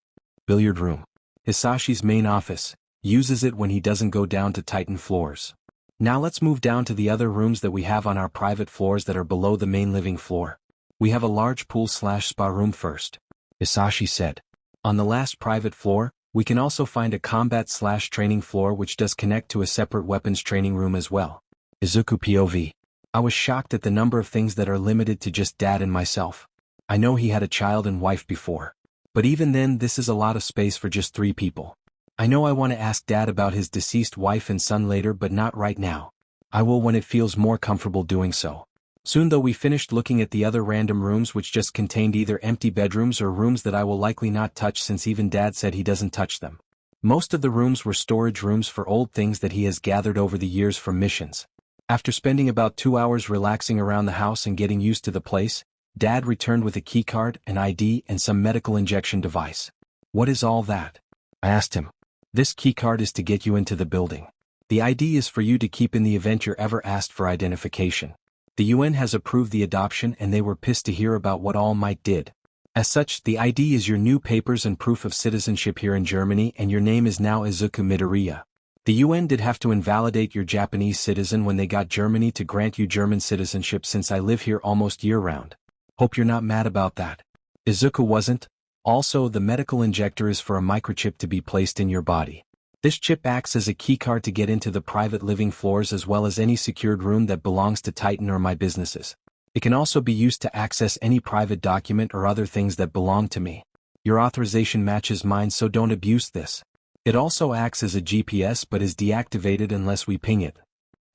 Billiard room. Hisashi's main office. Uses it when he doesn't go down to Titan floors. Now let's move down to the other rooms that we have on our private floors that are below the main living floor. We have a large pool/spa room first. Hisashi said. On the last private floor, we can also find a combat/training floor which does connect to a separate weapons training room as well. Izuku POV. I was shocked at the number of things that are limited to just dad and myself. I know he had a child and wife before. But even then this is a lot of space for just 3 people. I know I want to ask dad about his deceased wife and son later but not right now. I will when it feels more comfortable doing so. Soon though we finished looking at the other random rooms which just contained either empty bedrooms or rooms that I will likely not touch since even dad said he doesn't touch them. Most of the rooms were storage rooms for old things that he has gathered over the years from missions. After spending about 2 hours relaxing around the house and getting used to the place, Dad returned with a keycard, an ID, and some medical injection device. What is all that? I asked him. This keycard is to get you into the building. The ID is for you to keep in the event you're ever asked for identification. The UN has approved the adoption and they were pissed to hear about what All Might did. As such, the ID is your new papers and proof of citizenship here in Germany and your name is now Izuku Midoriya. The UN did have to invalidate your Japanese citizen when they got Germany to grant you German citizenship since I live here almost year-round. Hope you're not mad about that. Izuku wasn't. Also, the medical injector is for a microchip to be placed in your body. This chip acts as a keycard to get into the private living floors as well as any secured room that belongs to Titan or my businesses. It can also be used to access any private document or other things that belong to me. Your authorization matches mine, so don't abuse this. It also acts as a GPS but is deactivated unless we ping it.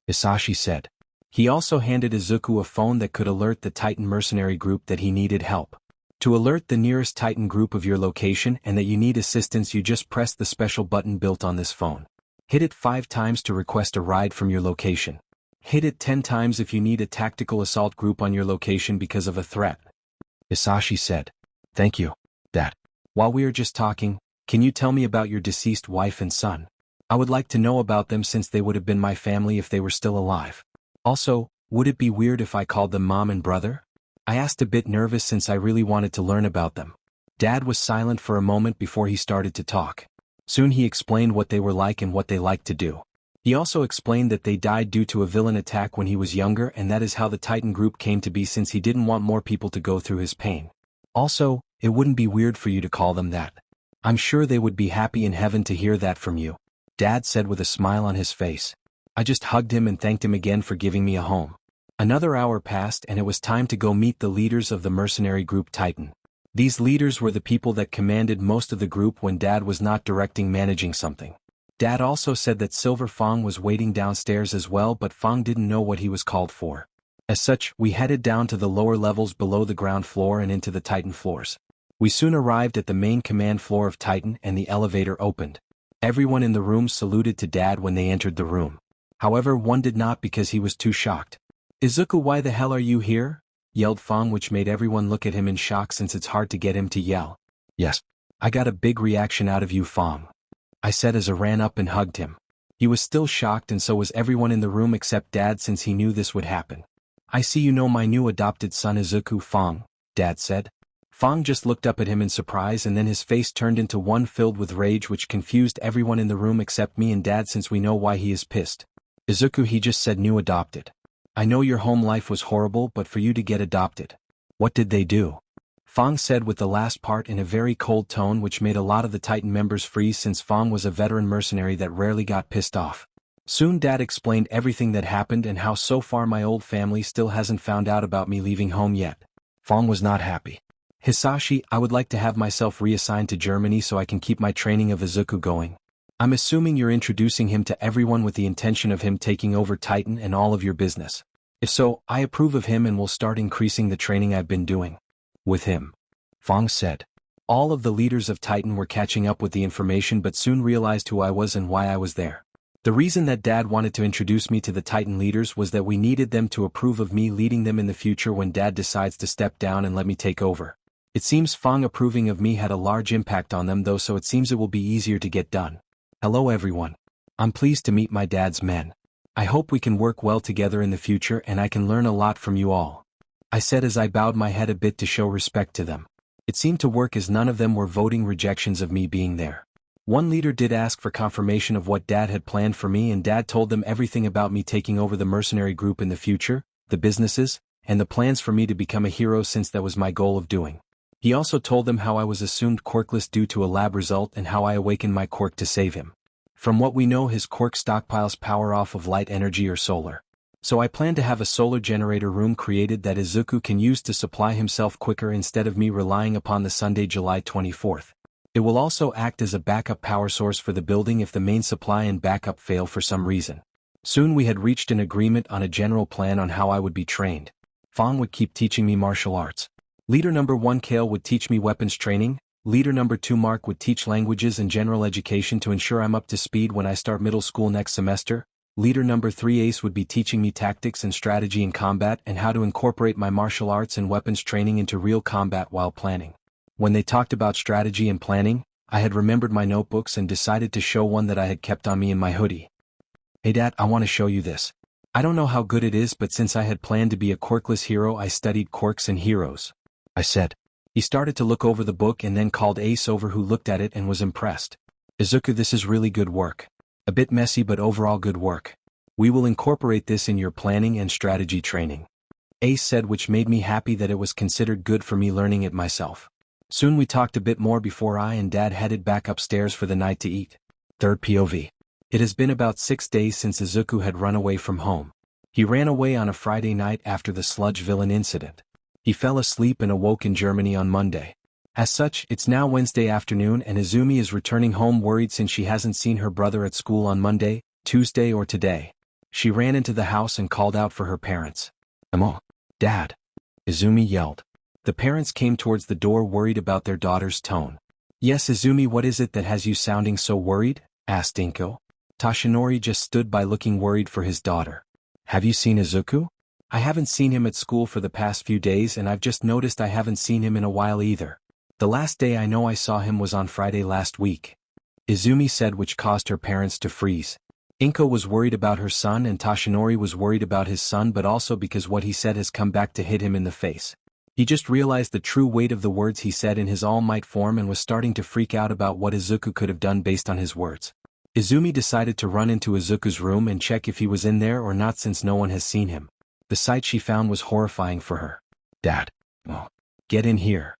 Hisashi said. He also handed Izuku a phone that could alert the Titan mercenary group that he needed help. To alert the nearest Titan group of your location and that you need assistance, you just press the special button built on this phone. Hit it 5 times to request a ride from your location. Hit it 10 times if you need a tactical assault group on your location because of a threat. Hisashi said. Thank you, Dad. While we are just talking, can you tell me about your deceased wife and son? I would like to know about them since they would have been my family if they were still alive. Also, would it be weird if I called them mom and brother? I asked a bit nervous since I really wanted to learn about them. Dad was silent for a moment before he started to talk. Soon he explained what they were like and what they liked to do. He also explained that they died due to a villain attack when he was younger and that is how the Titan group came to be since he didn't want more people to go through his pain. Also, it wouldn't be weird for you to call them that. I'm sure they would be happy in heaven to hear that from you, Dad said with a smile on his face. I just hugged him and thanked him again for giving me a home. Another hour passed and it was time to go meet the leaders of the mercenary group Titan. These leaders were the people that commanded most of the group when Dad was not directing managing something. Dad also said that Silver Fong was waiting downstairs as well, but Fong didn't know what he was called for. As such, we headed down to the lower levels below the ground floor and into the Titan floors. We soon arrived at the main command floor of Titan and the elevator opened. Everyone in the room saluted to Dad when they entered the room. However, one did not because he was too shocked. "Izuku, why the hell are you here?" yelled Fong, which made everyone look at him in shock since it's hard to get him to yell. "Yes. I got a big reaction out of you, Fong," I said as I ran up and hugged him. He was still shocked and so was everyone in the room except Dad since he knew this would happen. "I see you know my new adopted son Izuku, Fong," Dad said. Fong just looked up at him in surprise and then his face turned into one filled with rage which confused everyone in the room except me and Dad since we know why he is pissed. "Izuku, he just said new adopted. I know your home life was horrible but for you to get adopted. What did they do?" Fong said with the last part in a very cold tone which made a lot of the Titan members freeze since Fong was a veteran mercenary that rarely got pissed off. Soon Dad explained everything that happened and how so far my old family still hasn't found out about me leaving home yet. Fong was not happy. "Hisashi, I would like to have myself reassigned to Germany so I can keep my training of Izuku going. I'm assuming you're introducing him to everyone with the intention of him taking over Titan and all of your business. If so, I approve of him and will start increasing the training I've been doing with him," Fong said. All of the leaders of Titan were catching up with the information but soon realized who I was and why I was there. The reason that Dad wanted to introduce me to the Titan leaders was that we needed them to approve of me leading them in the future when Dad decides to step down and let me take over. It seems Fong approving of me had a large impact on them though, so it seems it will be easier to get done. "Hello everyone. I'm pleased to meet my dad's men. I hope we can work well together in the future and I can learn a lot from you all," I said as I bowed my head a bit to show respect to them. It seemed to work as none of them were voting rejections of me being there. One leader did ask for confirmation of what Dad had planned for me and Dad told them everything about me taking over the mercenary group in the future, the businesses, and the plans for me to become a hero since that was my goal of doing. He also told them how I was assumed quirkless due to a lab result and how I awakened my quirk to save him. From what we know, his quirk stockpiles power off of light energy or solar. So I plan to have a solar generator room created that Izuku can use to supply himself quicker instead of me relying upon the Sunday, July 24th. It will also act as a backup power source for the building if the main supply and backup fail for some reason. Soon we had reached an agreement on a general plan on how I would be trained. Fong would keep teaching me martial arts. Leader number 1 Kale would teach me weapons training. Leader number 2 Mark would teach languages and general education to ensure I'm up to speed when I start middle school next semester. Leader number 3 Ace would be teaching me tactics and strategy in combat and how to incorporate my martial arts and weapons training into real combat while planning. When they talked about strategy and planning, I had remembered my notebooks and decided to show one that I had kept on me in my hoodie. "Hey Dad, I want to show you this. I don't know how good it is but since I had planned to be a quirkless hero I studied quirks and heroes," I said. He started to look over the book and then called Ace over who looked at it and was impressed. "Izuku, this is really good work. A bit messy but overall good work. We will incorporate this in your planning and strategy training," Ace said, which made me happy that it was considered good for me learning it myself. Soon we talked a bit more before I and Dad headed back upstairs for the night to eat. Third POV. It has been about 6 days since Izuku had run away from home. He ran away on a Friday night after the sludge villain incident. He fell asleep and awoke in Germany on Monday. As such, it's now Wednesday afternoon and Izumi is returning home worried since she hasn't seen her brother at school on Monday, Tuesday or today. She ran into the house and called out for her parents. "Amo, Dad," Izumi yelled. The parents came towards the door worried about their daughter's tone. "Yes Izumi, what is it that has you sounding so worried?" asked Inko. Toshinori just stood by looking worried for his daughter. "Have you seen Izuku? I haven't seen him at school for the past few days and I've just noticed I haven't seen him in a while either. The last day I know I saw him was on Friday last week," Izumi said, which caused her parents to freeze. Inko was worried about her son and Toshinori was worried about his son but also because what he said has come back to hit him in the face. He just realized the true weight of the words he said in his all-might form and was starting to freak out about what Izuku could have done based on his words. Izumi decided to run into Izuku's room and check if he was in there or not since no one has seen him. The sight she found was horrifying for her. "Dad, oh, get in here,"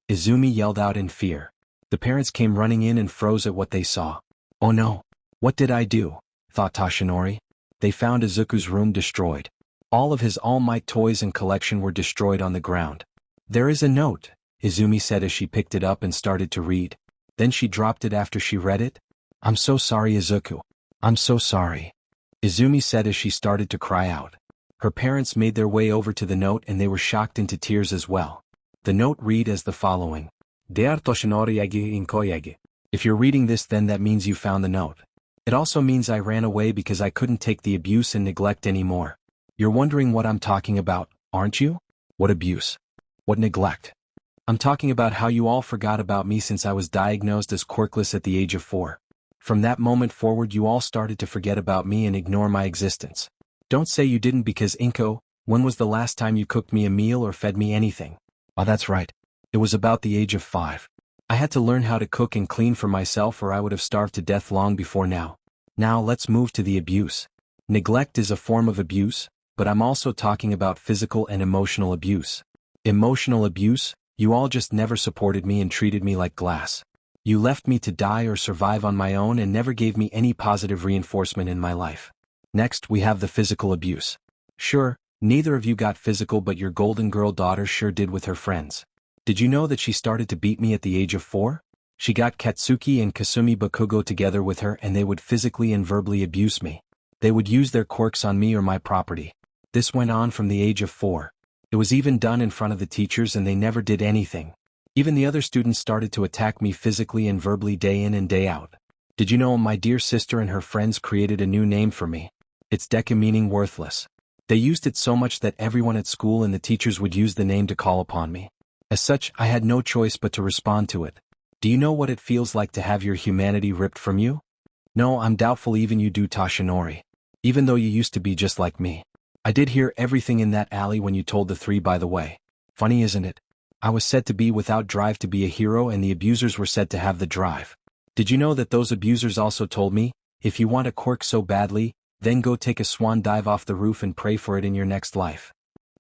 Izumi yelled out in fear. The parents came running in and froze at what they saw. "Oh no, what did I do?" thought Toshinori. They found Izuku's room destroyed. All of his all-might toys and collection were destroyed on the ground. "There is a note," Izumi said as she picked it up and started to read. Then she dropped it after she read it. "I'm so sorry Izuku. I'm so sorry," Izumi said as she started to cry out. Her parents made their way over to the note and they were shocked into tears as well. The note read as the following. Dear Toshinori Yagi Inko Yagi. If you're reading this, then that means you found the note. It also means I ran away because I couldn't take the abuse and neglect anymore. You're wondering what I'm talking about, aren't you? What abuse? What neglect? I'm talking about how you all forgot about me since I was diagnosed as quirkless at the age of 4. From that moment forward, you all started to forget about me and ignore my existence. Don't say you didn't, because Inko, when was the last time you cooked me a meal or fed me anything? Oh, that's right. It was about the age of 5. I had to learn how to cook and clean for myself, or I would have starved to death long before now. Now let's move to the abuse. Neglect is a form of abuse, but I'm also talking about physical and emotional abuse. Emotional abuse, you all just never supported me and treated me like glass. You left me to die or survive on my own and never gave me any positive reinforcement in my life. Next, we have the physical abuse. Sure, neither of you got physical, but your golden girl daughter sure did with her friends. Did you know that she started to beat me at the age of 4? She got Katsuki and Kasumi Bakugo together with her, and they would physically and verbally abuse me. They would use their quirks on me or my property. This went on from the age of 4. It was even done in front of the teachers, and they never did anything. Even the other students started to attack me physically and verbally day in and day out. Did you know my dear sister and her friends created a new name for me? It's Deku, meaning worthless. They used it so much that everyone at school and the teachers would use the name to call upon me. As such, I had no choice but to respond to it. Do you know what it feels like to have your humanity ripped from you? No, I'm doubtful even you do, Toshinori. Even though you used to be just like me. I did hear everything in that alley when you told the 3, by the way. Funny, isn't it? I was said to be without drive to be a hero, and the abusers were said to have the drive. Did you know that those abusers also told me, if you want a quirk so badly, then go take a swan dive off the roof and pray for it in your next life?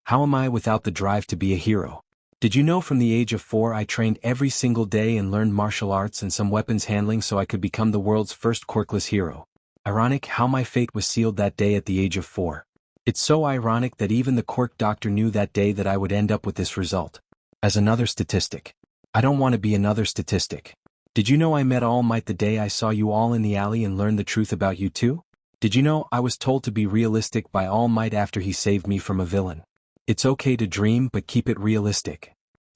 How am I without the drive to be a hero? Did you know from the age of 4 I trained every single day and learned martial arts and some weapons handling so I could become the world's first quirkless hero? Ironic how my fate was sealed that day at the age of 4. It's so ironic that even the quirk doctor knew that day that I would end up with this result. As another statistic. I don't want to be another statistic. Did you know I met All Might the day I saw you all in the alley and learned the truth about you too? Did you know I was told to be realistic by All Might after he saved me from a villain? It's okay to dream, but keep it realistic.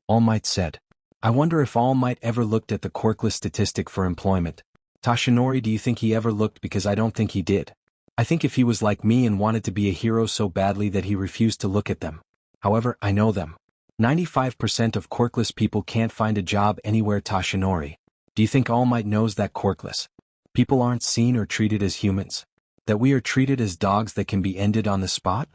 All Might said. I wonder if All Might ever looked at the quirkless statistic for employment. Toshinori, do you think he ever looked? Because I don't think he did. I think if he was like me and wanted to be a hero so badly that he refused to look at them. However, I know them. 95% of quirkless people can't find a job anywhere, Toshinori. Do you think All Might knows that quirkless people aren't seen or treated as humans? That we are treated as dogs that can be ended on the spot?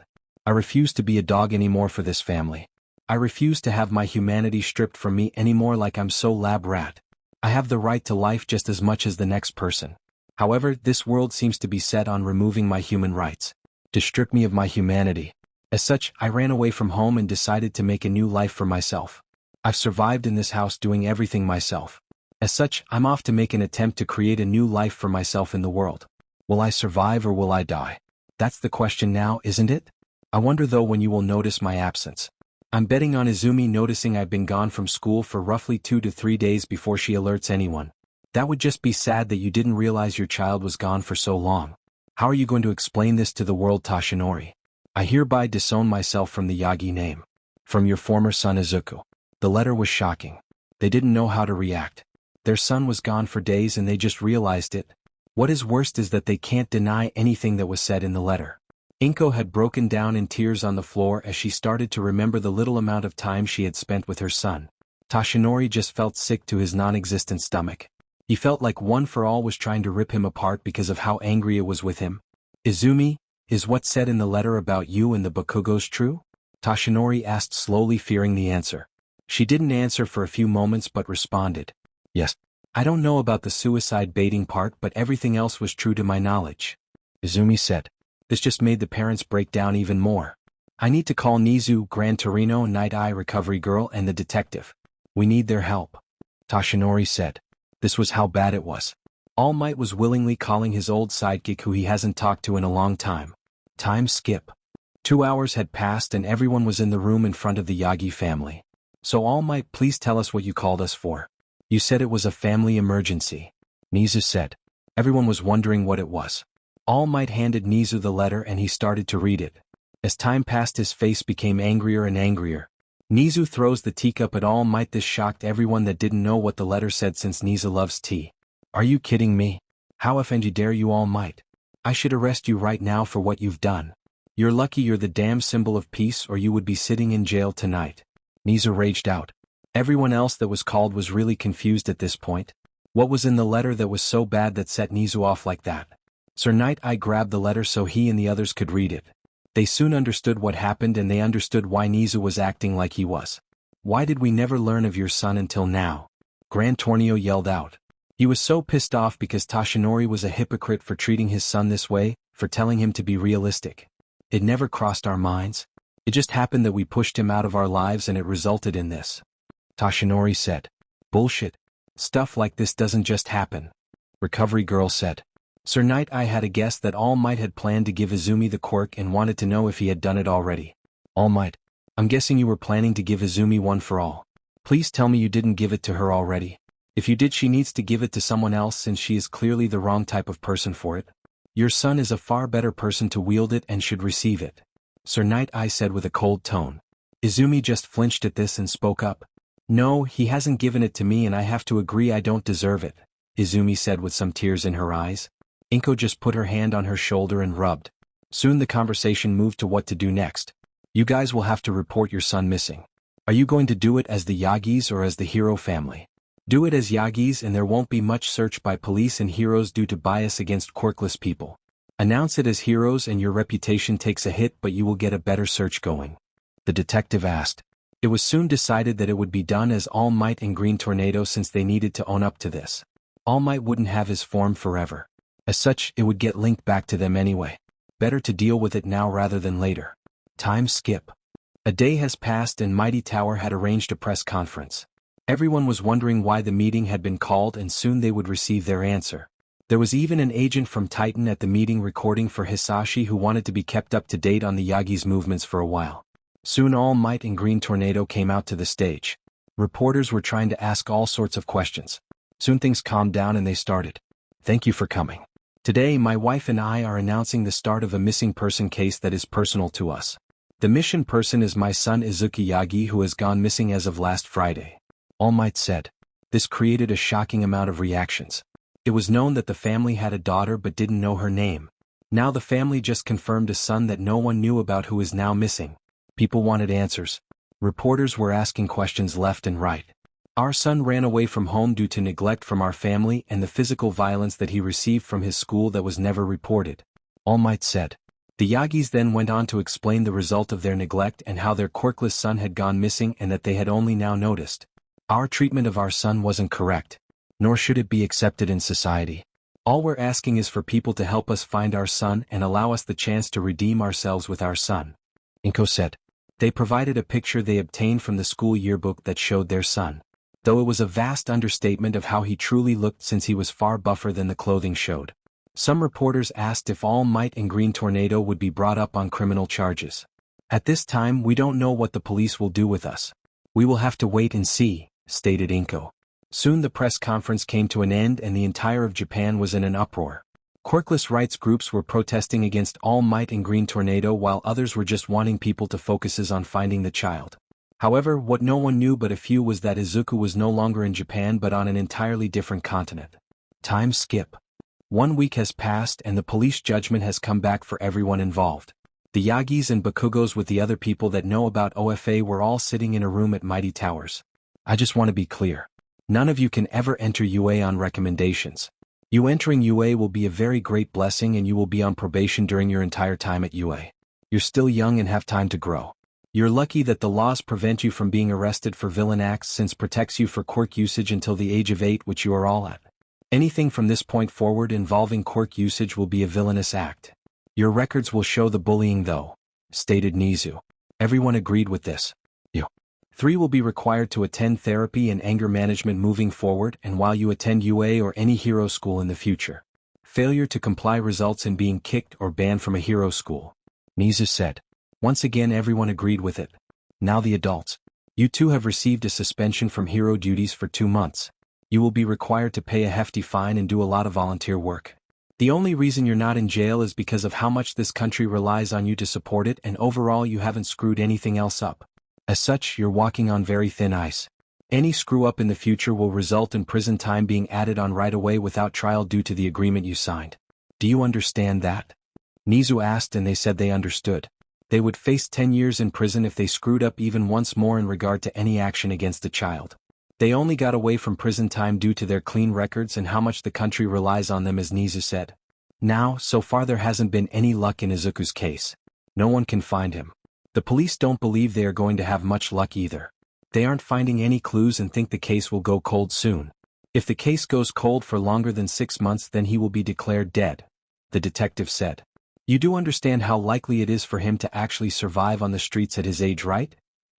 I refuse to be a dog anymore for this family. I refuse to have my humanity stripped from me anymore like I'm so lab rat. I have the right to life just as much as the next person. However, this world seems to be set on removing my human rights, to strip me of my humanity. As such, I ran away from home and decided to make a new life for myself. I've survived in this house doing everything myself. As such, I'm off to make an attempt to create a new life for myself in the world. Will I survive or will I die? That's the question now, isn't it? I wonder though when you will notice my absence. I'm betting on Izumi noticing I've been gone from school for roughly 2 to 3 days before she alerts anyone. That would just be sad that you didn't realize your child was gone for so long. How are you going to explain this to the world, Toshinori? I hereby disown myself from the Yagi name. From your former son Izuku. The letter was shocking. They didn't know how to react. Their son was gone for days and they just realized it. What is worst is that they can't deny anything that was said in the letter. Inko had broken down in tears on the floor as she started to remember the little amount of time she had spent with her son. Toshinori just felt sick to his non-existent stomach. He felt like One for All was trying to rip him apart because of how angry it was with him. Izumi, is what said in the letter about you and the Bakugos true? Toshinori asked slowly, fearing the answer. She didn't answer for a few moments but responded. Yes. I don't know about the suicide baiting part, but everything else was true to my knowledge. Izumi said. This just made the parents break down even more. I need to call Nizu, Gran Torino, Night Eye Recovery Girl, and the detective. We need their help. Toshinori said. This was how bad it was. All Might was willingly calling his old sidekick who he hasn't talked to in a long time. Time skip. 2 hours had passed and everyone was in the room in front of the Yagi family. So All Might, please tell us what you called us for. You said it was a family emergency. Nizu said. Everyone was wondering what it was. All Might handed Nizu the letter and he started to read it. As time passed his face became angrier and angrier. Nizu throws the teacup at All Might. This shocked everyone that didn't know what the letter said since Nizu loves tea. Are you kidding me? How offend you dare you All Might? I should arrest you right now for what you've done. You're lucky you're the damn symbol of peace or you would be sitting in jail tonight. Nizu raged out. Everyone else that was called was really confused at this point. What was in the letter that was so bad that set Nizu off like that? Sir Night Eye grabbed the letter so he and the others could read it. They soon understood what happened and they understood why Nizu was acting like he was. Why did we never learn of your son until now? Grand Tornio yelled out. He was so pissed off because Toshinori was a hypocrite for treating his son this way, for telling him to be realistic. It never crossed our minds. It just happened that we pushed him out of our lives and it resulted in this. Toshinori said. Bullshit. Stuff like this doesn't just happen. Recovery Girl said. Sir Night Eye had a guess that All Might had planned to give Izumi the quirk and wanted to know if he had done it already. All Might. I'm guessing you were planning to give Izumi one for all. Please tell me you didn't give it to her already. If you did, she needs to give it to someone else since she is clearly the wrong type of person for it. Your son is a far better person to wield it and should receive it. Sir Night Eye said with a cold tone. Izumi just flinched at this and spoke up. No, he hasn't given it to me and I have to agree I don't deserve it, Izumi said with some tears in her eyes. Inko just put her hand on her shoulder and rubbed. Soon the conversation moved to what to do next. You guys will have to report your son missing. Are you going to do it as the Yagis or as the Hero family? Do it as Yagis and there won't be much search by police and heroes due to bias against quirkless people. Announce it as heroes and your reputation takes a hit but you will get a better search going. The detective asked. It was soon decided that it would be done as All Might and Green Tornado since they needed to own up to this. All Might wouldn't have his form forever. As such, it would get linked back to them anyway. Better to deal with it now rather than later. Time skip. A day has passed and Mighty Tower had arranged a press conference. Everyone was wondering why the meeting had been called and soon they would receive their answer. There was even an agent from Titan at the meeting recording for Hisashi who wanted to be kept up to date on the Yagi's movements for a while. Soon All Might and Green Tornado came out to the stage. Reporters were trying to ask all sorts of questions. Soon things calmed down and they started. Thank you for coming. Today my wife and I are announcing the start of a missing person case that is personal to us. The missing person is my son Izuku Yagi who has gone missing as of last Friday. All Might said. This created a shocking amount of reactions. It was known that the family had a daughter but didn't know her name. Now the family just confirmed a son that no one knew about who is now missing. People wanted answers. Reporters were asking questions left and right. Our son ran away from home due to neglect from our family and the physical violence that he received from his school that was never reported. All Might said. The Yagis then went on to explain the result of their neglect and how their quirkless son had gone missing and that they had only now noticed. Our treatment of our son wasn't correct, nor should it be accepted in society. All we're asking is for people to help us find our son and allow us the chance to redeem ourselves with our son. Inko said. They provided a picture they obtained from the school yearbook that showed their son. Though it was a vast understatement of how he truly looked since he was far buffer than the clothing showed. Some reporters asked if All Might and Green Tornado would be brought up on criminal charges. At this time we don't know what the police will do with us. We will have to wait and see, stated Inko. Soon the press conference came to an end and the entire of Japan was in an uproar. Quirkless rights groups were protesting against All Might and Green Tornado while others were just wanting people to focus on finding the child. However, what no one knew but a few was that Izuku was no longer in Japan but on an entirely different continent. Time skip. 1 week has passed and the police judgment has come back for everyone involved. The Yagis and Bakugos with the other people that know about OFA were all sitting in a room at Mighty Towers. I just want to be clear. None of you can ever enter UA on recommendations. You entering UA will be a very great blessing and you will be on probation during your entire time at UA. You're still young and have time to grow. You're lucky that the laws prevent you from being arrested for villain acts since protects you for quirk usage until the age of 8 which you are all at. Anything from this point forward involving quirk usage will be a villainous act. Your records will show the bullying though, stated Nizu. Everyone agreed with this. You 3 will be required to attend therapy and anger management moving forward and while you attend UA or any hero school in the future. Failure to comply results in being kicked or banned from a hero school. Nizu said. Once again everyone agreed with it. Now the adults. You 2 have received a suspension from hero duties for 2 months. You will be required to pay a hefty fine and do a lot of volunteer work. The only reason you're not in jail is because of how much this country relies on you to support it and overall you haven't screwed anything else up. As such, you're walking on very thin ice. Any screw-up in the future will result in prison time being added on right away without trial due to the agreement you signed. Do you understand that? Nizu asked, and they said they understood. They would face 10 years in prison if they screwed up even once more in regard to any action against the child. They only got away from prison time due to their clean records and how much the country relies on them, as Nizu said. Now, so far there hasn't been any luck in Izuku's case. No one can find him. The police don't believe they are going to have much luck either. They aren't finding any clues and think the case will go cold soon. If the case goes cold for longer than 6 months, then he will be declared dead, the detective said. You do understand how likely it is for him to actually survive on the streets at his age, right?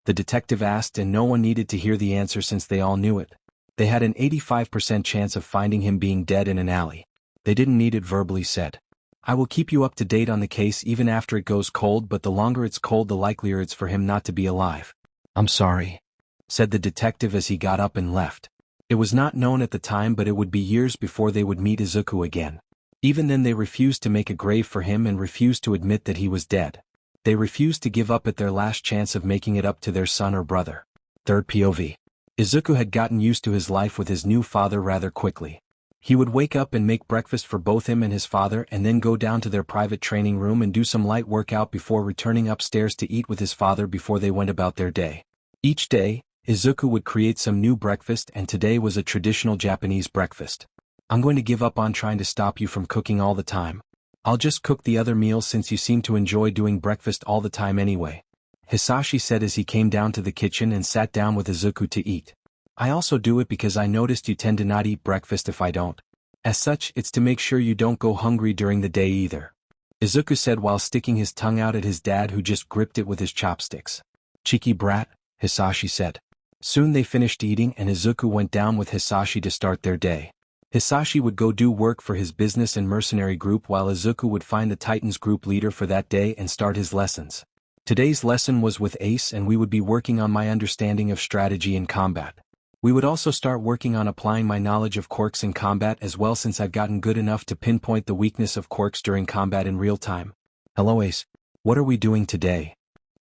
The detective asked, and no one needed to hear the answer since they all knew it. They had an 85% chance of finding him being dead in an alley. They didn't need it verbally said. I will keep you up to date on the case even after it goes cold, but the longer it's cold the likelier it's for him not to be alive. I'm sorry, said the detective as he got up and left. It was not known at the time, but it would be years before they would meet Izuku again. Even then they refused to make a grave for him and refused to admit that he was dead. They refused to give up at their last chance of making it up to their son or brother. Third POV. Izuku had gotten used to his life with his new father rather quickly. He would wake up and make breakfast for both him and his father and then go down to their private training room and do some light workout before returning upstairs to eat with his father before they went about their day. Each day, Izuku would create some new breakfast, and today was a traditional Japanese breakfast. I'm going to give up on trying to stop you from cooking all the time. I'll just cook the other meals since you seem to enjoy doing breakfast all the time anyway, Hisashi said as he came down to the kitchen and sat down with Izuku to eat. I also do it because I noticed you tend to not eat breakfast if I don't. As such, it's to make sure you don't go hungry during the day either, Izuku said while sticking his tongue out at his dad, who just gripped it with his chopsticks. Cheeky brat, Hisashi said. Soon they finished eating and Izuku went down with Hisashi to start their day. Hisashi would go do work for his business and mercenary group while Izuku would find the Titans group leader for that day and start his lessons. Today's lesson was with Ace, and we would be working on my understanding of strategy in combat. We would also start working on applying my knowledge of quirks in combat as well, since I've gotten good enough to pinpoint the weakness of quirks during combat in real time. Hello Ace. What are we doing today?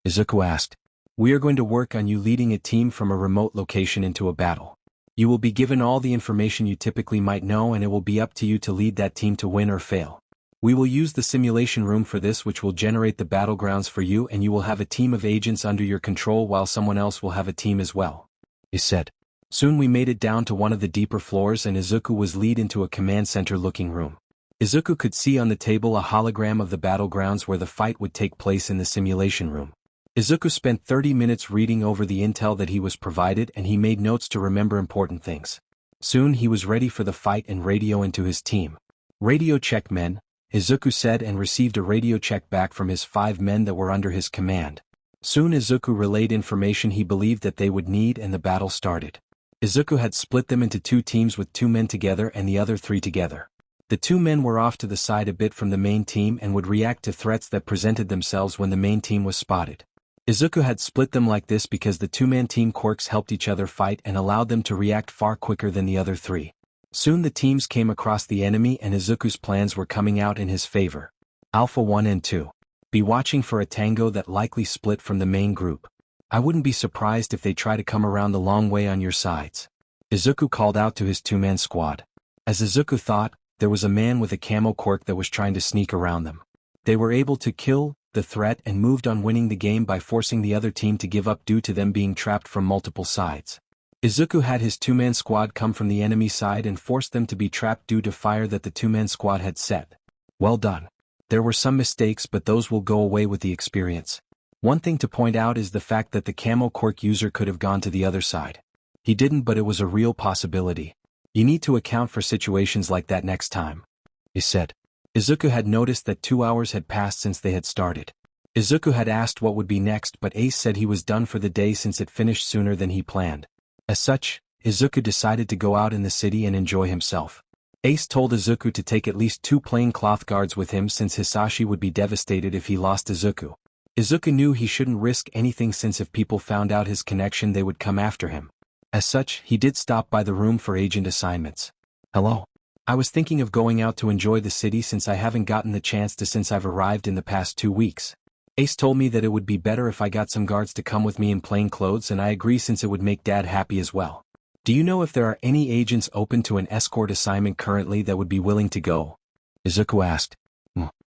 Izuku asked. We are going to work on you leading a team from a remote location into a battle. You will be given all the information you typically might know, and it will be up to you to lead that team to win or fail. We will use the simulation room for this, which will generate the battlegrounds for you, and you will have a team of agents under your control while someone else will have a team as well, he said. Soon we made it down to one of the deeper floors and Izuku was led into a command center looking room. Izuku could see on the table a hologram of the battlegrounds where the fight would take place in the simulation room. Izuku spent 30 minutes reading over the intel that he was provided, and he made notes to remember important things. Soon he was ready for the fight and radio into his team. Radio check men, Izuku said, and received a radio check back from his 5 men that were under his command. Soon Izuku relayed information he believed that they would need, and the battle started. Izuku had split them into 2 teams with 2 men together and the other 3 together. The 2 men were off to the side a bit from the main team and would react to threats that presented themselves when the main team was spotted. Izuku had split them like this because the 2-man team quirks helped each other fight and allowed them to react far quicker than the other 3. Soon the teams came across the enemy and Izuku's plans were coming out in his favor. Alpha 1 and 2. Be watching for a tango that likely split from the main group. I wouldn't be surprised if they try to come around the long way on your sides, Izuku called out to his 2-man squad. As Izuku thought, there was a man with a camo quirk that was trying to sneak around them. They were able to kill the threat and moved on, winning the game by forcing the other team to give up due to them being trapped from multiple sides. Izuku had his 2-man squad come from the enemy side and forced them to be trapped due to fire that the 2-man squad had set. Well done. There were some mistakes, but those will go away with the experience. One thing to point out is the fact that the camo quirk user could have gone to the other side. He didn't, but it was a real possibility. You need to account for situations like that next time, he said. Izuku had noticed that 2 hours had passed since they had started. Izuku had asked what would be next, but Ace said he was done for the day since it finished sooner than he planned. As such, Izuku decided to go out in the city and enjoy himself. Ace told Izuku to take at least 2 plain cloth guards with him since Hisashi would be devastated if he lost Izuku. Izuku knew he shouldn't risk anything since if people found out his connection they would come after him. As such, he did stop by the room for agent assignments. Hello. I was thinking of going out to enjoy the city since I haven't gotten the chance to since I've arrived in the past 2 weeks. Ace told me that it would be better if I got some guards to come with me in plain clothes, and I agree since it would make Dad happy as well. Do you know if there are any agents open to an escort assignment currently that would be willing to go? Izuku asked.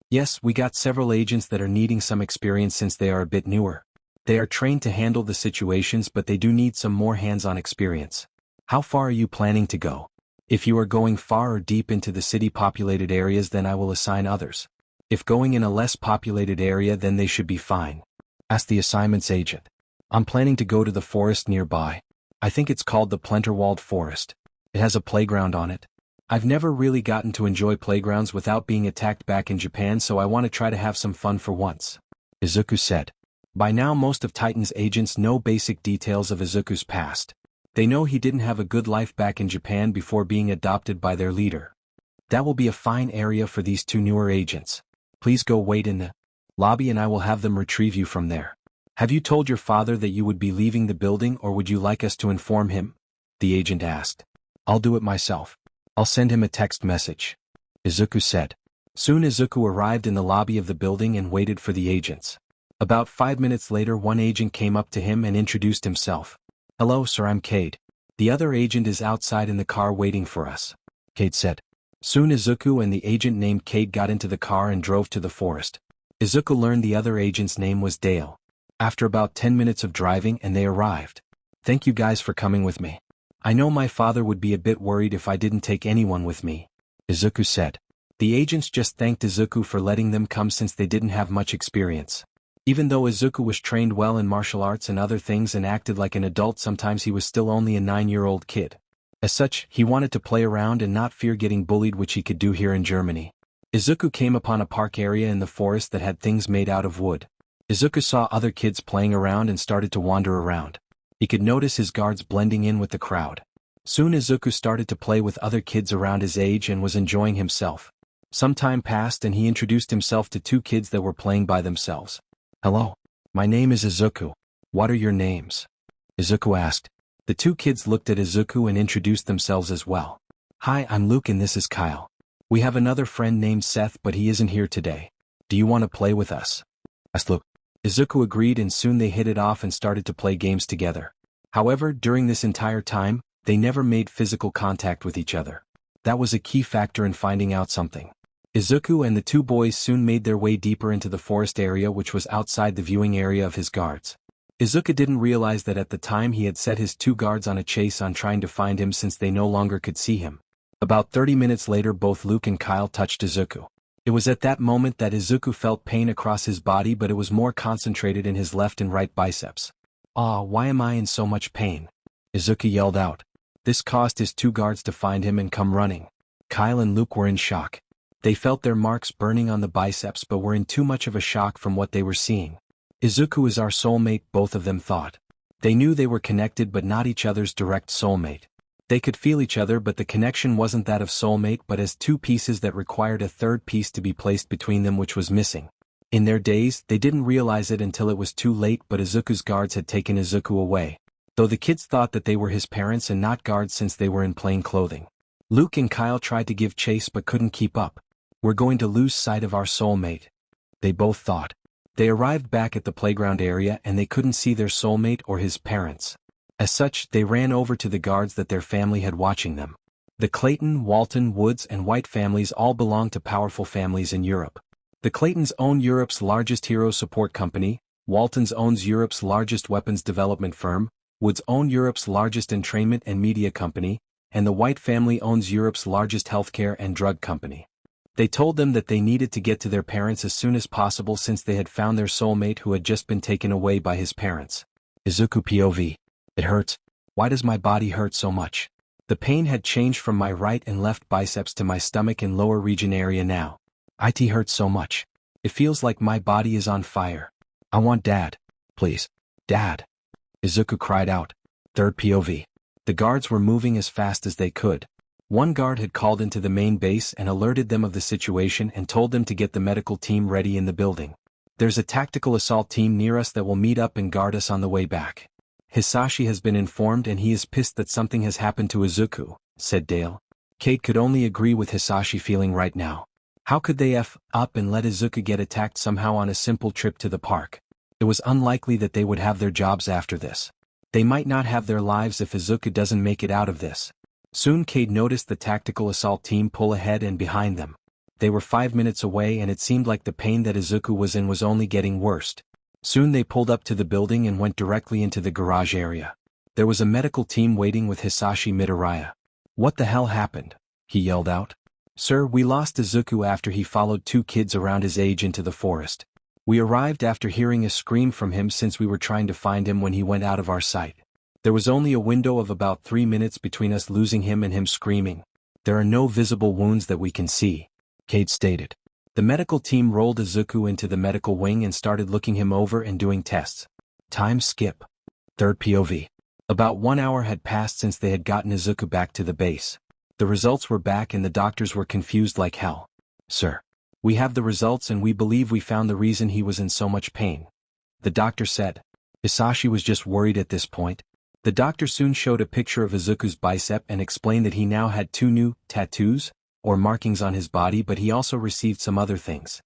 Yes, we got several agents that are needing some experience since they are a bit newer. They are trained to handle the situations, but they do need some more hands-on experience. How far are you planning to go? If you are going far or deep into the city-populated areas, then I will assign others. If going in a less populated area, then they should be fine. Asked the assignment's agent. I'm planning to go to the forest nearby. I think it's called the Plenterwald Forest. It has a playground on it. I've never really gotten to enjoy playgrounds without being attacked back in Japan, so I want to try to have some fun for once. Izuku said. By now most of Titan's agents know basic details of Izuku's past. They know he didn't have a good life back in Japan before being adopted by their leader. That will be a fine area for these two newer agents. Please go wait in the lobby and I will have them retrieve you from there. Have you told your father that you would be leaving the building, or would you like us to inform him? The agent asked. I'll do it myself. I'll send him a text message. Izuku said. Soon Izuku arrived in the lobby of the building and waited for the agents. About 5 minutes later, one agent came up to him and introduced himself. Hello sir, I'm Cade. The other agent is outside in the car waiting for us, Cade said. Soon Izuku and the agent named Cade got into the car and drove to the forest. Izuku learned the other agent's name was Dale. After about 10 minutes of driving and they arrived. Thank you guys for coming with me. I know my father would be a bit worried if I didn't take anyone with me, Izuku said. The agents just thanked Izuku for letting them come since they didn't have much experience. Even though Izuku was trained well in martial arts and other things and acted like an adult, sometimes he was still only a 9-year-old kid. As such, he wanted to play around and not fear getting bullied, which he could do here in Germany. Izuku came upon a park area in the forest that had things made out of wood. Izuku saw other kids playing around and started to wander around. He could notice his guards blending in with the crowd. Soon Izuku started to play with other kids around his age and was enjoying himself. Some time passed and he introduced himself to two kids that were playing by themselves. Hello. My name is Izuku. What are your names? Izuku asked. The two kids looked at Izuku and introduced themselves as well. Hi, I'm Luke and this is Kyle. We have another friend named Seth, but he isn't here today. Do you want to play with us? Asked Luke. Izuku agreed and soon they hit it off and started to play games together. However, during this entire time, they never made physical contact with each other. That was a key factor in finding out something. Izuku and the two boys soon made their way deeper into the forest area, which was outside the viewing area of his guards. Izuku didn't realize that at the time he had set his two guards on a chase on trying to find him since they no longer could see him. About 30 minutes later, both Luke and Kyle touched Izuku. It was at that moment that Izuku felt pain across his body, but it was more concentrated in his left and right biceps. Ah, why am I in so much pain? Izuku yelled out. This caused his two guards to find him and come running. Kyle and Luke were in shock. They felt their marks burning on the biceps but were in too much of a shock from what they were seeing. Izuku is our soulmate, both of them thought. They knew they were connected but not each other's direct soulmate. They could feel each other, but the connection wasn't that of soulmate but as two pieces that required a third piece to be placed between them, which was missing. In their days, they didn't realize it until it was too late, but Izuku's guards had taken Izuku away. Though the kids thought that they were his parents and not guards since they were in plain clothing. Luke and Kyle tried to give chase but couldn't keep up. We're going to lose sight of our soulmate, they both thought. They arrived back at the playground area and they couldn't see their soulmate or his parents. As such, they ran over to the guards that their family had watching them. The Clayton, Walton, Woods, and White families all belong to powerful families in Europe. The Claytons own Europe's largest hero support company, Walton's owns Europe's largest weapons development firm, Woods own Europe's largest entrainment and media company, and the White family owns Europe's largest healthcare and drug company. They told them that they needed to get to their parents as soon as possible since they had found their soulmate who had just been taken away by his parents. Izuku POV. It hurts. Why does my body hurt so much? The pain had changed from my right and left biceps to my stomach and lower region area now. It hurts so much. It feels like my body is on fire. I want Dad. Please. Dad. Izuku cried out. Third POV. The guards were moving as fast as they could. One guard had called into the main base and alerted them of the situation and told them to get the medical team ready in the building. There's a tactical assault team near us that will meet up and guard us on the way back. Hisashi has been informed and he is pissed that something has happened to Izuku, said Dale. Kate could only agree with Hisashi feeling right now. How could they f up and let Izuku get attacked somehow on a simple trip to the park? It was unlikely that they would have their jobs after this. They might not have their lives if Izuku doesn't make it out of this. Soon Cade noticed the tactical assault team pull ahead and behind them. They were 5 minutes away and it seemed like the pain that Izuku was in was only getting worse. Soon they pulled up to the building and went directly into the garage area. There was a medical team waiting with Hisashi Midoriya. "What the hell happened?" he yelled out. "Sir, we lost Izuku after he followed 2 kids around his age into the forest. We arrived after hearing a scream from him since we were trying to find him when he went out of our sight. There was only a window of about 3 minutes between us losing him and him screaming. There are no visible wounds that we can see," Cade stated. The medical team rolled Izuku into the medical wing and started looking him over and doing tests. Time skip. Third POV. About 1 hour had passed since they had gotten Izuku back to the base. The results were back and the doctors were confused like hell. "Sir, we have the results and we believe we found the reason he was in so much pain," the doctor said. Hisashi was just worried at this point. The doctor soon showed a picture of Izuku's bicep and explained that he now had 2 new tattoos, or markings on his body, but he also received some other things.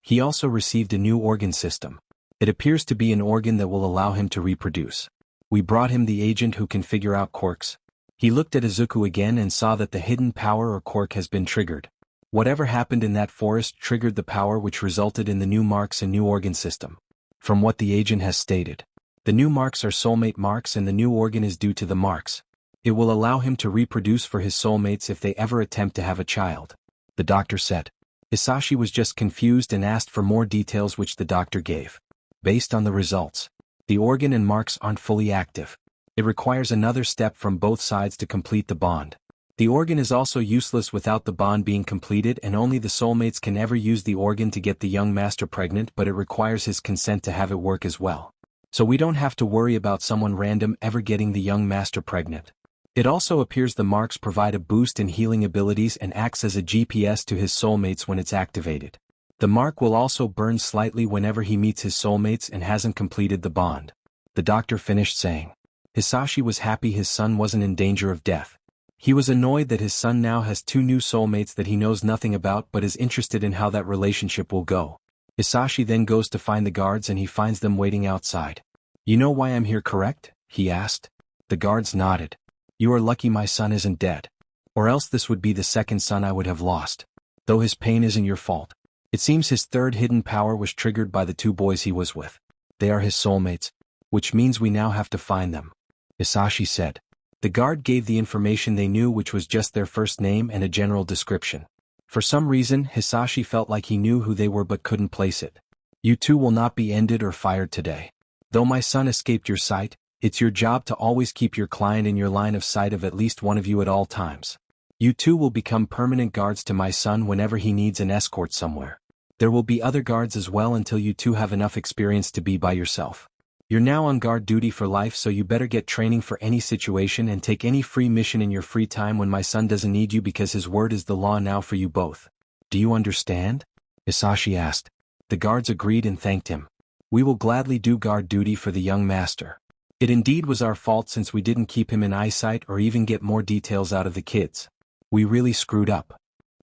He also received a new organ system. It appears to be an organ that will allow him to reproduce. "We brought him the agent who can figure out quirks." He looked at Izuku again and saw that the hidden power or quirk has been triggered. Whatever happened in that forest triggered the power which resulted in the new marks and new organ system. From what the agent has stated, the new marks are soulmate marks and the new organ is due to the marks. It will allow him to reproduce for his soulmates if they ever attempt to have a child, the doctor said. Hisashi was just confused and asked for more details which the doctor gave. Based on the results, the organ and marks aren't fully active. It requires another step from both sides to complete the bond. The organ is also useless without the bond being completed and only the soulmates can ever use the organ to get the young master pregnant, but it requires his consent to have it work as well. So we don't have to worry about someone random ever getting the young master pregnant. It also appears the marks provide a boost in healing abilities and acts as a GPS to his soulmates when it's activated. The mark will also burn slightly whenever he meets his soulmates and hasn't completed the bond, the doctor finished saying. Hisashi was happy his son wasn't in danger of death. He was annoyed that his son now has 2 new soulmates that he knows nothing about but is interested in how that relationship will go. Hisashi then goes to find the guards and he finds them waiting outside. "You know why I'm here, correct?" he asked. The guards nodded. "You are lucky my son isn't dead. Or else this would be the second son I would have lost. Though his pain isn't your fault. It seems his third hidden power was triggered by the 2 boys he was with. They are his soulmates, which means we now have to find them," Hisashi said. The guard gave the information they knew, which was just their first name and a general description. For some reason, Hisashi felt like he knew who they were but couldn't place it. "You 2 will not be ended or fired today. Though my son escaped your sight, it's your job to always keep your client in your line of sight of at least one of you at all times. You 2 will become permanent guards to my son whenever he needs an escort somewhere. There will be other guards as well until you 2 have enough experience to be by yourself. You're now on guard duty for life, so you better get training for any situation and take any free mission in your free time when my son doesn't need you, because his word is the law now for you both. Do you understand?" Hisashi asked. The guards agreed and thanked him. "We will gladly do guard duty for the young master. It indeed was our fault since we didn't keep him in eyesight or even get more details out of the kids. We really screwed up,"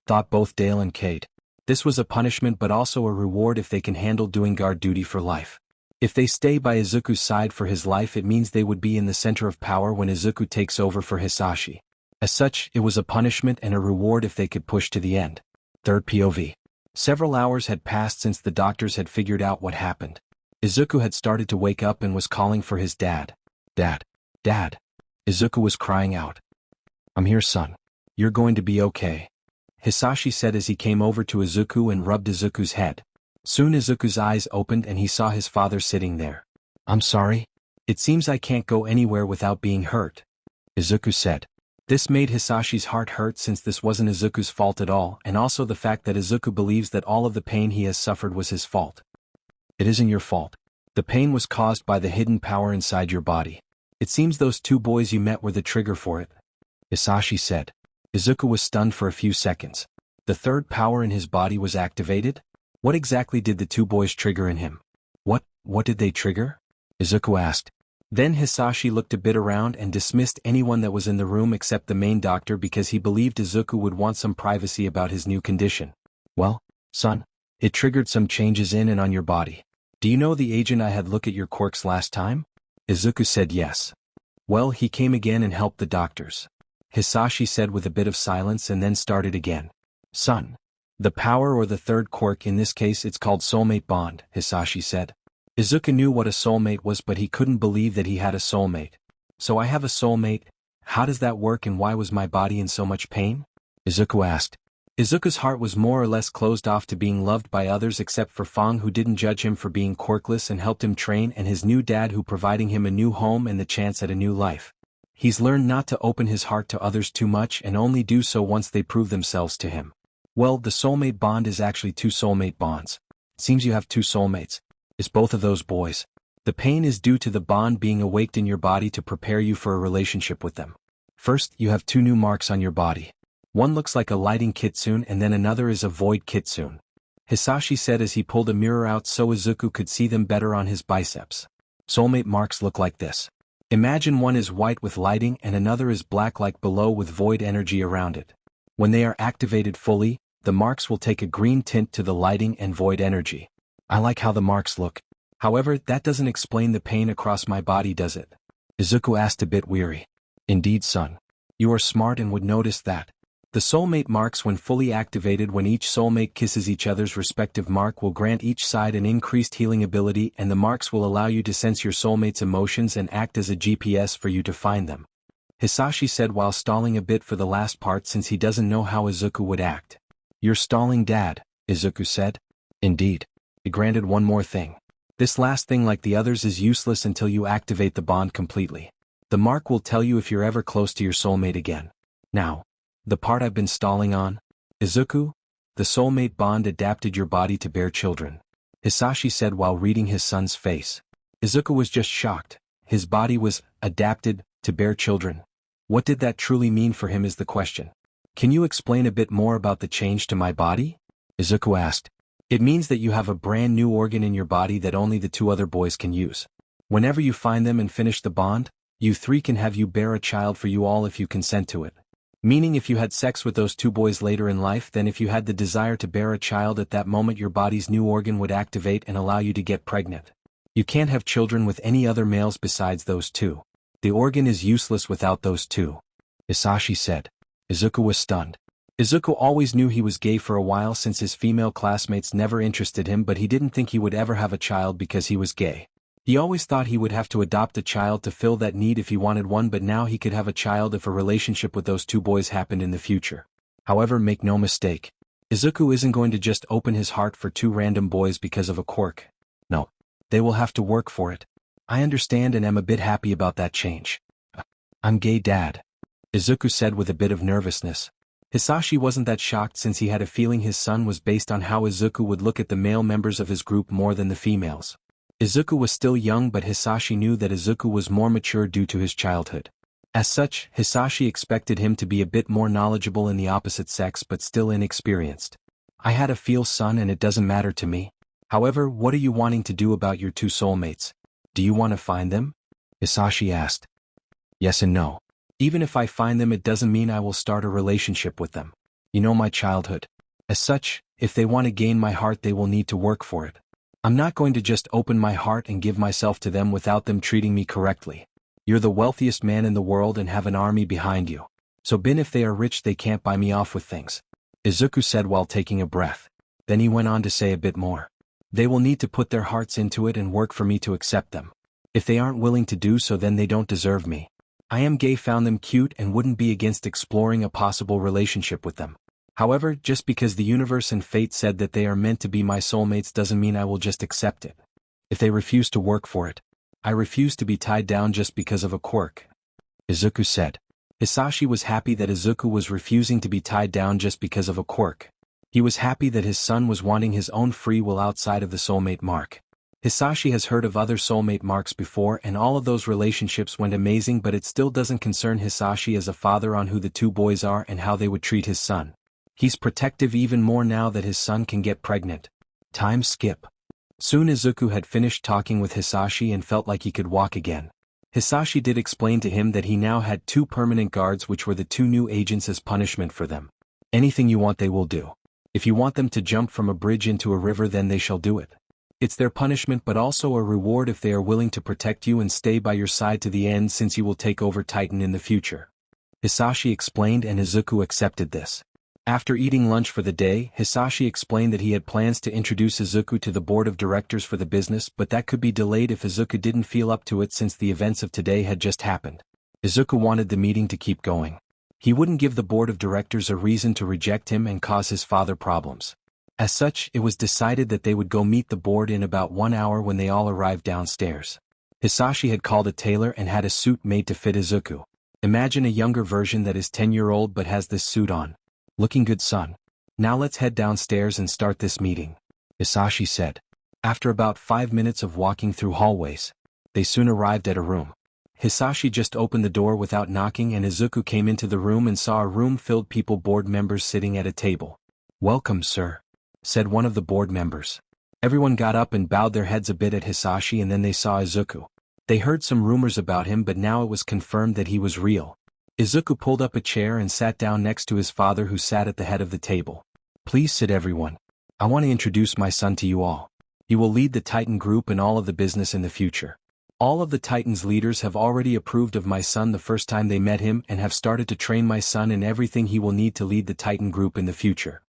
thought both Dale and Cade. This was a punishment but also a reward if they can handle doing guard duty for life. If they stay by Izuku's side for his life, it means they would be in the center of power when Izuku takes over for Hisashi. As such, it was a punishment and a reward if they could push to the end. Third POV. Several hours had passed since the doctors had figured out what happened. Izuku had started to wake up and was calling for his dad. "Dad. Dad." Izuku was crying out. "I'm here, son. You're going to be okay," Hisashi said as he came over to Izuku and rubbed Izuku's head. Soon Izuku's eyes opened and he saw his father sitting there. "I'm sorry. It seems I can't go anywhere without being hurt," Izuku said. This made Hisashi's heart hurt since this wasn't Izuku's fault at all, and also the fact that Izuku believes that all of the pain he has suffered was his fault. "It isn't your fault. The pain was caused by the hidden power inside your body. It seems those 2 boys you met were the trigger for it," Hisashi said. Izuku was stunned for a few seconds. The third power in his body was activated? What exactly did the 2 boys trigger in him? What did they trigger?" Izuku asked. Then Hisashi looked a bit around and dismissed anyone that was in the room except the main doctor because he believed Izuku would want some privacy about his new condition. Well, son, it triggered some changes in and on your body. Do you know the agent I had look at your quirks last time? Izuku said yes. Well, he came again and helped the doctors. Hisashi said with a bit of silence and then started again. Son. The power or the third quirk, in this case it's called soulmate bond, Hisashi said. Izuku knew what a soulmate was, but he couldn't believe that he had a soulmate. So I have a soulmate, how does that work and why was my body in so much pain? Izuku asked. Izuku's heart was more or less closed off to being loved by others except for Fong, who didn't judge him for being quirkless and helped him train, and his new dad, who providing him a new home and the chance at a new life. He's learned not to open his heart to others too much and only do so once they prove themselves to him. Well, the soulmate bond is actually two soulmate bonds. Seems you have two soulmates. It's both of those boys. The pain is due to the bond being awaked in your body to prepare you for a relationship with them. First, you have two new marks on your body. One looks like a lighting kitsune and then another is a void kitsune. Hisashi said as he pulled a mirror out so Izuku could see them better on his biceps. Soulmate marks look like this. Imagine one is white with lighting and another is black like below with void energy around it. When they are activated fully, the marks will take a green tint to the lighting and void energy. I like how the marks look. However, that doesn't explain the pain across my body, does it? Izuku asked a bit weary. Indeed, son. You are smart and would notice that. The soulmate marks, when fully activated, when each soulmate kisses each other's respective mark, will grant each side an increased healing ability, and the marks will allow you to sense your soulmate's emotions and act as a GPS for you to find them. Hisashi said while stalling a bit for the last part since he doesn't know how Izuku would act. You're stalling, Dad, Izuku said. Indeed. It granted one more thing. This last thing, like the others, is useless until you activate the bond completely. The mark will tell you if you're ever close to your soulmate again. Now, the part I've been stalling on? Izuku, the soulmate bond adapted your body to bear children, Hisashi said while reading his son's face. Izuku was just shocked. His body was adapted to bear children. What did that truly mean for him is the question. Can you explain a bit more about the change to my body? Izuku asked. It means that you have a brand new organ in your body that only the two other boys can use. Whenever you find them and finish the bond, you three can have you bear a child for you all if you consent to it. Meaning if you had sex with those two boys later in life, then if you had the desire to bear a child at that moment, your body's new organ would activate and allow you to get pregnant. You can't have children with any other males besides those two. The organ is useless without those two, Hisashi said. Izuku was stunned. Izuku always knew he was gay for a while since his female classmates never interested him, but he didn't think he would ever have a child because he was gay. He always thought he would have to adopt a child to fill that need if he wanted one, but now he could have a child if a relationship with those two boys happened in the future. However, make no mistake, Izuku isn't going to just open his heart for two random boys because of a quirk. No. They will have to work for it. I understand and am a bit happy about that change. I'm gay, Dad, Izuku said with a bit of nervousness. Hisashi wasn't that shocked since he had a feeling his son was based on how Izuku would look at the male members of his group more than the females. Izuku was still young, but Hisashi knew that Izuku was more mature due to his childhood. As such, Hisashi expected him to be a bit more knowledgeable in the opposite sex but still inexperienced. I had a feel, son, and it doesn't matter to me. However, what are you wanting to do about your two soulmates? Do you want to find them? Hisashi asked. Yes and no. Even if I find them, it doesn't mean I will start a relationship with them. You know my childhood. As such, if they want to gain my heart, they will need to work for it. I'm not going to just open my heart and give myself to them without them treating me correctly. You're the wealthiest man in the world and have an army behind you. So if they are rich, they can't buy me off with things, Izuku said while taking a breath. Then he went on to say a bit more. They will need to put their hearts into it and work for me to accept them. If they aren't willing to do so, then they don't deserve me. I am gay, found them cute and wouldn't be against exploring a possible relationship with them. However, just because the universe and fate said that they are meant to be my soulmates doesn't mean I will just accept it. If they refuse to work for it, I refuse to be tied down just because of a quirk, Izuku said. Hisashi was happy that Izuku was refusing to be tied down just because of a quirk. He was happy that his son was wanting his own free will outside of the soulmate mark. Hisashi has heard of other soulmate marks before and all of those relationships went amazing, but it still doesn't concern Hisashi as a father on who the two boys are and how they would treat his son. He's protective even more now that his son can get pregnant. Time skip. Soon Izuku had finished talking with Hisashi and felt like he could walk again. Hisashi did explain to him that he now had two permanent guards, which were the two new agents, as punishment for them. Anything you want they will do. If you want them to jump from a bridge into a river, then they shall do it. It's their punishment but also a reward if they are willing to protect you and stay by your side to the end, since you will take over Titan in the future. Hisashi explained, and Izuku accepted this. After eating lunch for the day, Hisashi explained that he had plans to introduce Izuku to the board of directors for the business, but that could be delayed if Izuku didn't feel up to it since the events of today had just happened. Izuku wanted the meeting to keep going. He wouldn't give the board of directors a reason to reject him and cause his father problems. As such, it was decided that they would go meet the board in about 1 hour. When they all arrived downstairs, Hisashi had called a tailor and had a suit made to fit Izuku. Imagine a younger version that is 10-year-old but has this suit on. Looking good, son. Now let's head downstairs and start this meeting, Hisashi said. After about 5 minutes of walking through hallways, they soon arrived at a room. Hisashi just opened the door without knocking, and Izuku came into the room and saw a room filled people, board members sitting at a table. "Welcome, sir," said one of the board members. Everyone got up and bowed their heads a bit at Hisashi, and then they saw Izuku. They heard some rumors about him, but now it was confirmed that he was real. Izuku pulled up a chair and sat down next to his father, who sat at the head of the table. "Please sit, everyone. I want to introduce my son to you all. He will lead the Titan group and all of the business in the future. All of the Titans leaders have already approved of my son the first time they met him and have started to train my son in everything he will need to lead the Titan group in the future,"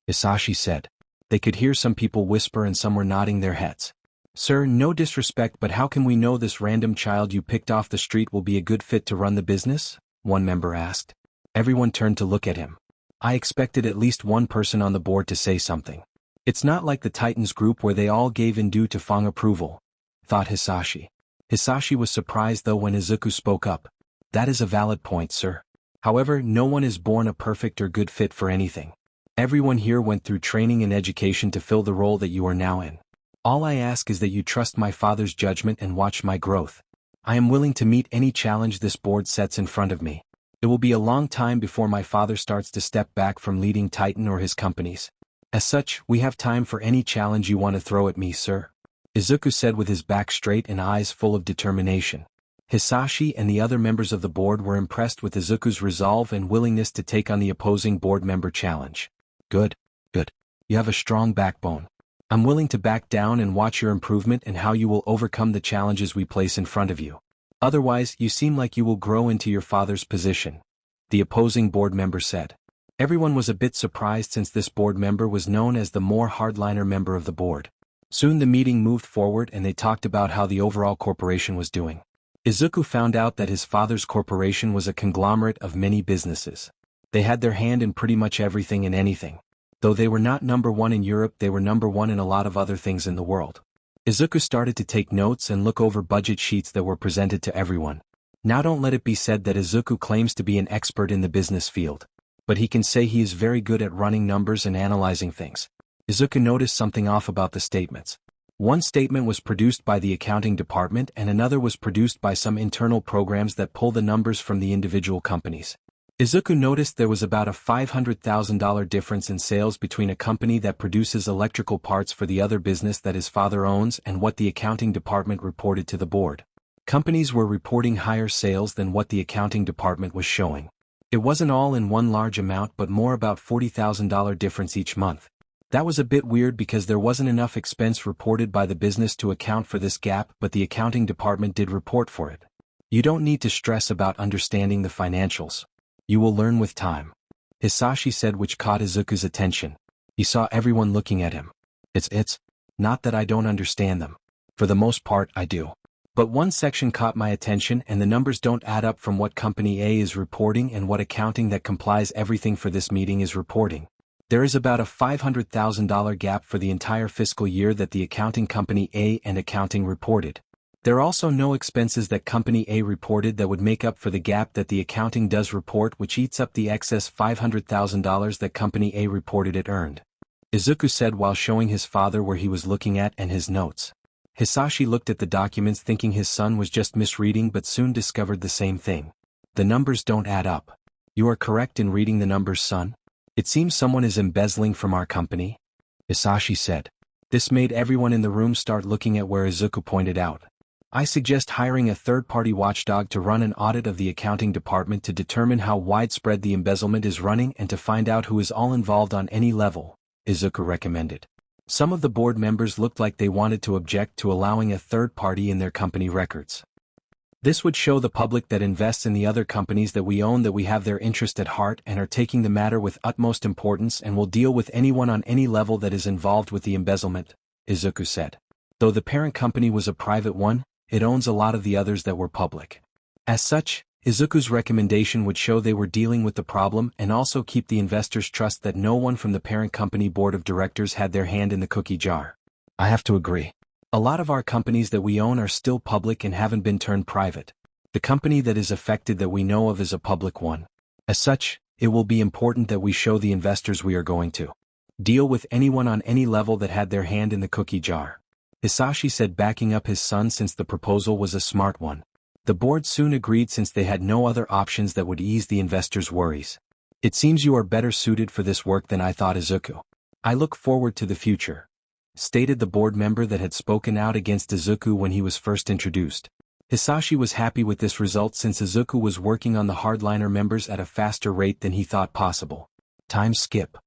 Hisashi said. They could hear some people whisper and some were nodding their heads. "Sir, no disrespect, but how can we know this random child you picked off the street will be a good fit to run the business?" one member asked. Everyone turned to look at him. I expected at least one person on the board to say something. It's not like the Titans group where they all gave in due to Fong approval, thought Hisashi. Hisashi was surprised though when Izuku spoke up. "That is a valid point, sir. However, no one is born a perfect or good fit for anything. Everyone here went through training and education to fill the role that you are now in. All I ask is that you trust my father's judgment and watch my growth. I am willing to meet any challenge this board sets in front of me. It will be a long time before my father starts to step back from leading Titan or his companies. As such, we have time for any challenge you want to throw at me, sir," Izuku said with his back straight and eyes full of determination. Hisashi and the other members of the board were impressed with Izuku's resolve and willingness to take on the opposing board member challenge. Good. You have a strong backbone. I'm willing to back down and watch your improvement and how you will overcome the challenges we place in front of you. Otherwise, you seem like you will grow into your father's position," the opposing board member said. Everyone was a bit surprised since this board member was known as the more hardliner member of the board. Soon the meeting moved forward and they talked about how the overall corporation was doing. Izuku found out that his father's corporation was a conglomerate of many businesses. They had their hand in pretty much everything and anything. Though they were not number one in Europe, they were number one in a lot of other things in the world. Izuku started to take notes and look over budget sheets that were presented to everyone. Now don't let it be said that Izuku claims to be an expert in the business field, but he can say he is very good at running numbers and analyzing things. Izuku noticed something off about the statements. One statement was produced by the accounting department and another was produced by some internal programs that pull the numbers from the individual companies. Izuku noticed there was about a $500,000 difference in sales between a company that produces electrical parts for the other business that his father owns and what the accounting department reported to the board. Companies were reporting higher sales than what the accounting department was showing. It wasn't all in one large amount but more about $40,000 difference each month. That was a bit weird because there wasn't enough expense reported by the business to account for this gap, but the accounting department did report for it. You don't need to stress about understanding the financials. You will learn with time, Hisashi said, which caught Izuku's attention. He saw everyone looking at him. It's not that I don't understand them. For the most part, I do. But one section caught my attention and the numbers don't add up from what Company A is reporting and what accounting that complies everything for this meeting is reporting. There is about a $500,000 gap for the entire fiscal year that the accounting Company A and accounting reported. There are also no expenses that Company A reported that would make up for the gap that the accounting does report, which eats up the excess $500,000 that Company A reported it earned, Izuku said while showing his father where he was looking at and his notes. Hisashi looked at the documents thinking his son was just misreading but soon discovered the same thing. The numbers don't add up. You are correct in reading the numbers, son. It seems someone is embezzling from our company, Hisashi said. This made everyone in the room start looking at where Izuku pointed out. I suggest hiring a third-party watchdog to run an audit of the accounting department to determine how widespread the embezzlement is running and to find out who is all involved on any level, Izuku recommended. Some of the board members looked like they wanted to object to allowing a third party in their company records. This would show the public that invests in the other companies that we own that we have their interest at heart and are taking the matter with utmost importance and will deal with anyone on any level that is involved with the embezzlement, Izuku said. Though the parent company was a private one, it owns a lot of the others that were public. As such, Izuku's recommendation would show they were dealing with the problem and also keep the investors' trust that no one from the parent company board of directors had their hand in the cookie jar. I have to agree. A lot of our companies that we own are still public and haven't been turned private. The company that is affected that we know of is a public one. As such, it will be important that we show the investors we are going to deal with anyone on any level that had their hand in the cookie jar. Hisashi said, backing up his son since the proposal was a smart one. The board soon agreed since they had no other options that would ease the investors' worries. It seems you are better suited for this work than I thought, Izuku. I look forward to the future, stated the board member that had spoken out against Izuku when he was first introduced. Hisashi was happy with this result since Izuku was working on the hardliner members at a faster rate than he thought possible. Time skip.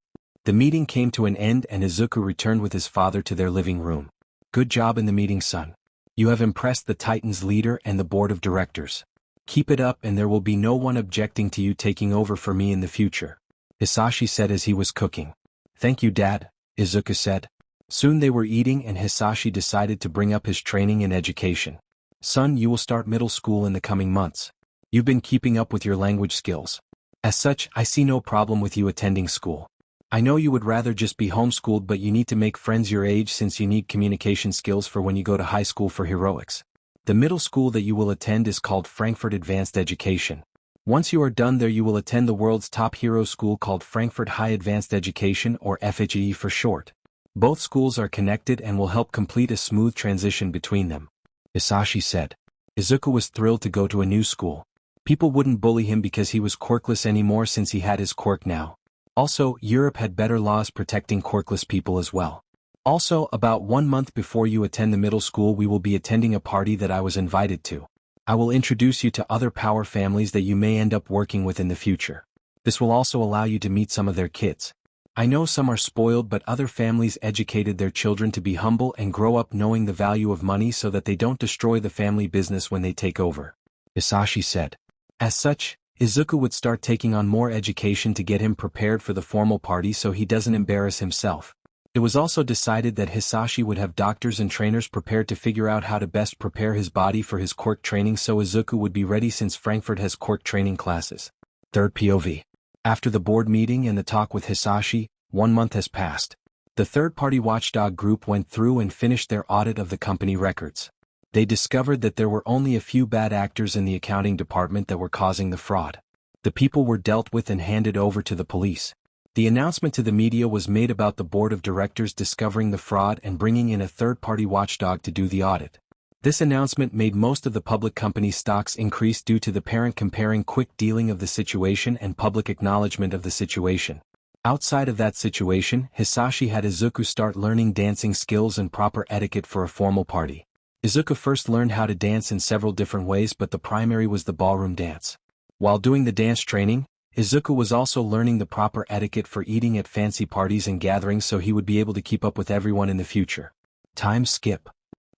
The meeting came to an end and Izuku returned with his father to their living room. Good job in the meeting, son. You have impressed the Titans leader and the board of directors. Keep it up and there will be no one objecting to you taking over for me in the future, Hisashi said as he was cooking. Thank you, Dad, Izuku said. Soon they were eating and Hisashi decided to bring up his training and education. Son, you will start middle school in the coming months. You've been keeping up with your language skills. As such, I see no problem with you attending school. I know you would rather just be homeschooled, but you need to make friends your age since you need communication skills for when you go to high school for heroics. The middle school that you will attend is called Frankfurt Advanced Education. Once you are done there you will attend the world's top hero school called Frankfurt High Advanced Education, or FHE for short. Both schools are connected and will help complete a smooth transition between them, Hisashi said. Izuku was thrilled to go to a new school. People wouldn't bully him because he was quirkless anymore since he had his quirk now. Also, Europe had better laws protecting quirkless people as well. Also, about 1 month before you attend the middle school we will be attending a party that I was invited to. I will introduce you to other power families that you may end up working with in the future. This will also allow you to meet some of their kids. I know some are spoiled, but other families educated their children to be humble and grow up knowing the value of money so that they don't destroy the family business when they take over, Hisashi said. As such, Izuku would start taking on more education to get him prepared for the formal party so he doesn't embarrass himself. It was also decided that Hisashi would have doctors and trainers prepared to figure out how to best prepare his body for his quirk training so Izuku would be ready since Frankfurt has quirk training classes. Third POV. After the board meeting and the talk with Hisashi, 1 month has passed. The third-party watchdog group went through and finished their audit of the company records. They discovered that there were only a few bad actors in the accounting department that were causing the fraud. The people were dealt with and handed over to the police. The announcement to the media was made about the board of directors discovering the fraud and bringing in a third-party watchdog to do the audit. This announcement made most of the public company stocks increase due to the parent comparing quick dealing of the situation and public acknowledgement of the situation. Outside of that situation, Hisashi had Izuku start learning dancing skills and proper etiquette for a formal party. Izuku first learned how to dance in several different ways, but the primary was the ballroom dance. While doing the dance training, Izuku was also learning the proper etiquette for eating at fancy parties and gatherings so he would be able to keep up with everyone in the future. Time skip.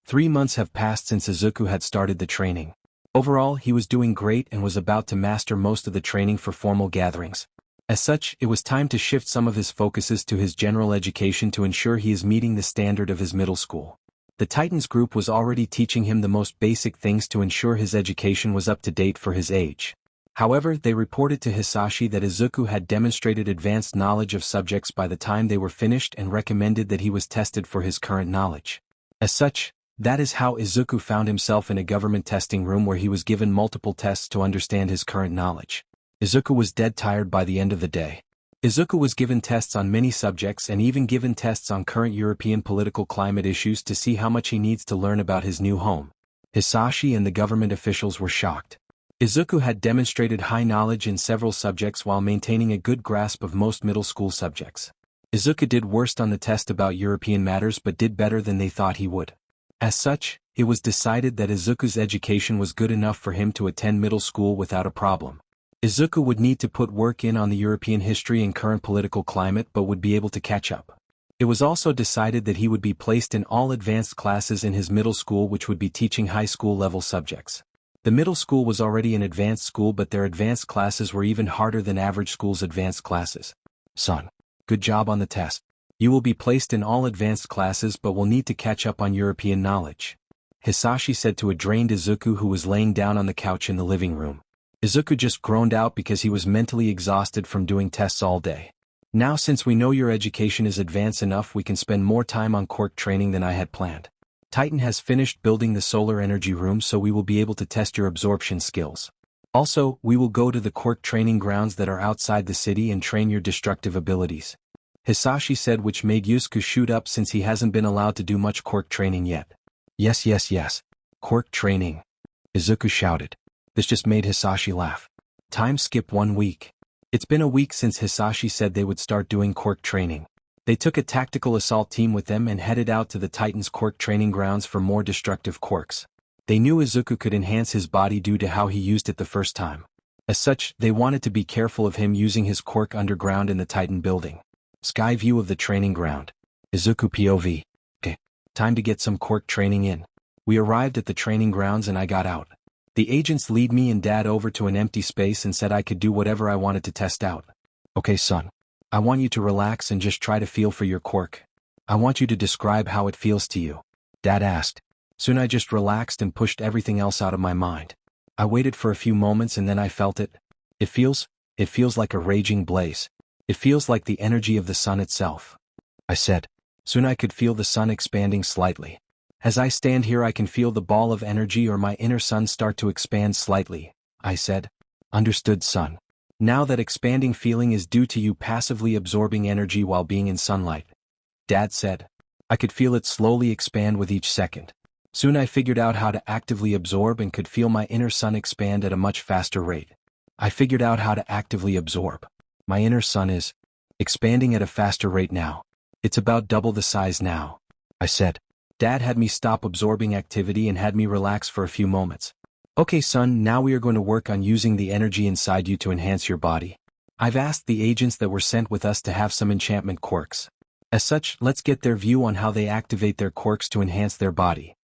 3 months have passed since Izuku had started the training. Overall, he was doing great and was about to master most of the training for formal gatherings. As such, it was time to shift some of his focuses to his general education to ensure he is meeting the standard of his middle school. The Titans group was already teaching him the most basic things to ensure his education was up to date for his age. However, they reported to Hisashi that Izuku had demonstrated advanced knowledge of subjects by the time they were finished and recommended that he was tested for his current knowledge. As such, that is how Izuku found himself in a government testing room where he was given multiple tests to understand his current knowledge. Izuku was dead tired by the end of the day. Izuku was given tests on many subjects and even given tests on current European political climate issues to see how much he needs to learn about his new home. Hisashi and the government officials were shocked. Izuku had demonstrated high knowledge in several subjects while maintaining a good grasp of most middle school subjects. Izuku did worst on the test about European matters but did better than they thought he would. As such, it was decided that Izuku's education was good enough for him to attend middle school without a problem. Izuku would need to put work in on the European history and current political climate but would be able to catch up. It was also decided that he would be placed in all advanced classes in his middle school, which would be teaching high school level subjects. The middle school was already an advanced school, but their advanced classes were even harder than average school's advanced classes. Son, good job on the test. You will be placed in all advanced classes but will need to catch up on European knowledge, Hisashi said to a drained Izuku who was laying down on the couch in the living room. Izuku just groaned out because he was mentally exhausted from doing tests all day. Now, since we know your education is advanced enough, we can spend more time on Quirk training than I had planned. Titan has finished building the solar energy room, so we will be able to test your absorption skills. Also, we will go to the Quirk training grounds that are outside the city and train your destructive abilities, Hisashi said, which made Yusuke shoot up since he hasn't been allowed to do much Quirk training yet. Yes. Quirk training, Izuku shouted. This just made Hisashi laugh. Time skip 1 week. It's been a week since Hisashi said they would start doing Quirk training. They took a tactical assault team with them and headed out to the Titan's Quirk training grounds for more destructive quirks. They knew Izuku could enhance his body due to how he used it the first time. As such, they wanted to be careful of him using his quirk underground in the Titan building. Sky view of the training ground. Izuku POV. Time to get some Quirk training in. We arrived at the training grounds and I got out. The agents lead me and Dad over to an empty space and said I could do whatever I wanted to test out. Okay, son. I want you to relax and just try to feel for your quirk. I want you to describe how it feels to you, Dad asked. Soon I just relaxed and pushed everything else out of my mind. I waited for a few moments and then I felt it. It feels like a raging blaze. It feels like the energy of the sun itself, I said. Soon I could feel the sun expanding slightly. As I stand here, I can feel the ball of energy or my inner sun start to expand slightly, I said. Understood, son. Now that expanding feeling is due to you passively absorbing energy while being in sunlight, Dad said. I could feel it slowly expand with each second. Soon I figured out how to actively absorb and could feel my inner sun expand at a much faster rate. I figured out how to actively absorb. My inner sun is expanding at a faster rate now. It's about double the size now, I said. Dad had me stop absorbing activity and had me relax for a few moments. Okay, son, now we are going to work on using the energy inside you to enhance your body. I've asked the agents that were sent with us to have some enchantment quirks. As such, let's get their view on how they activate their quirks to enhance their body,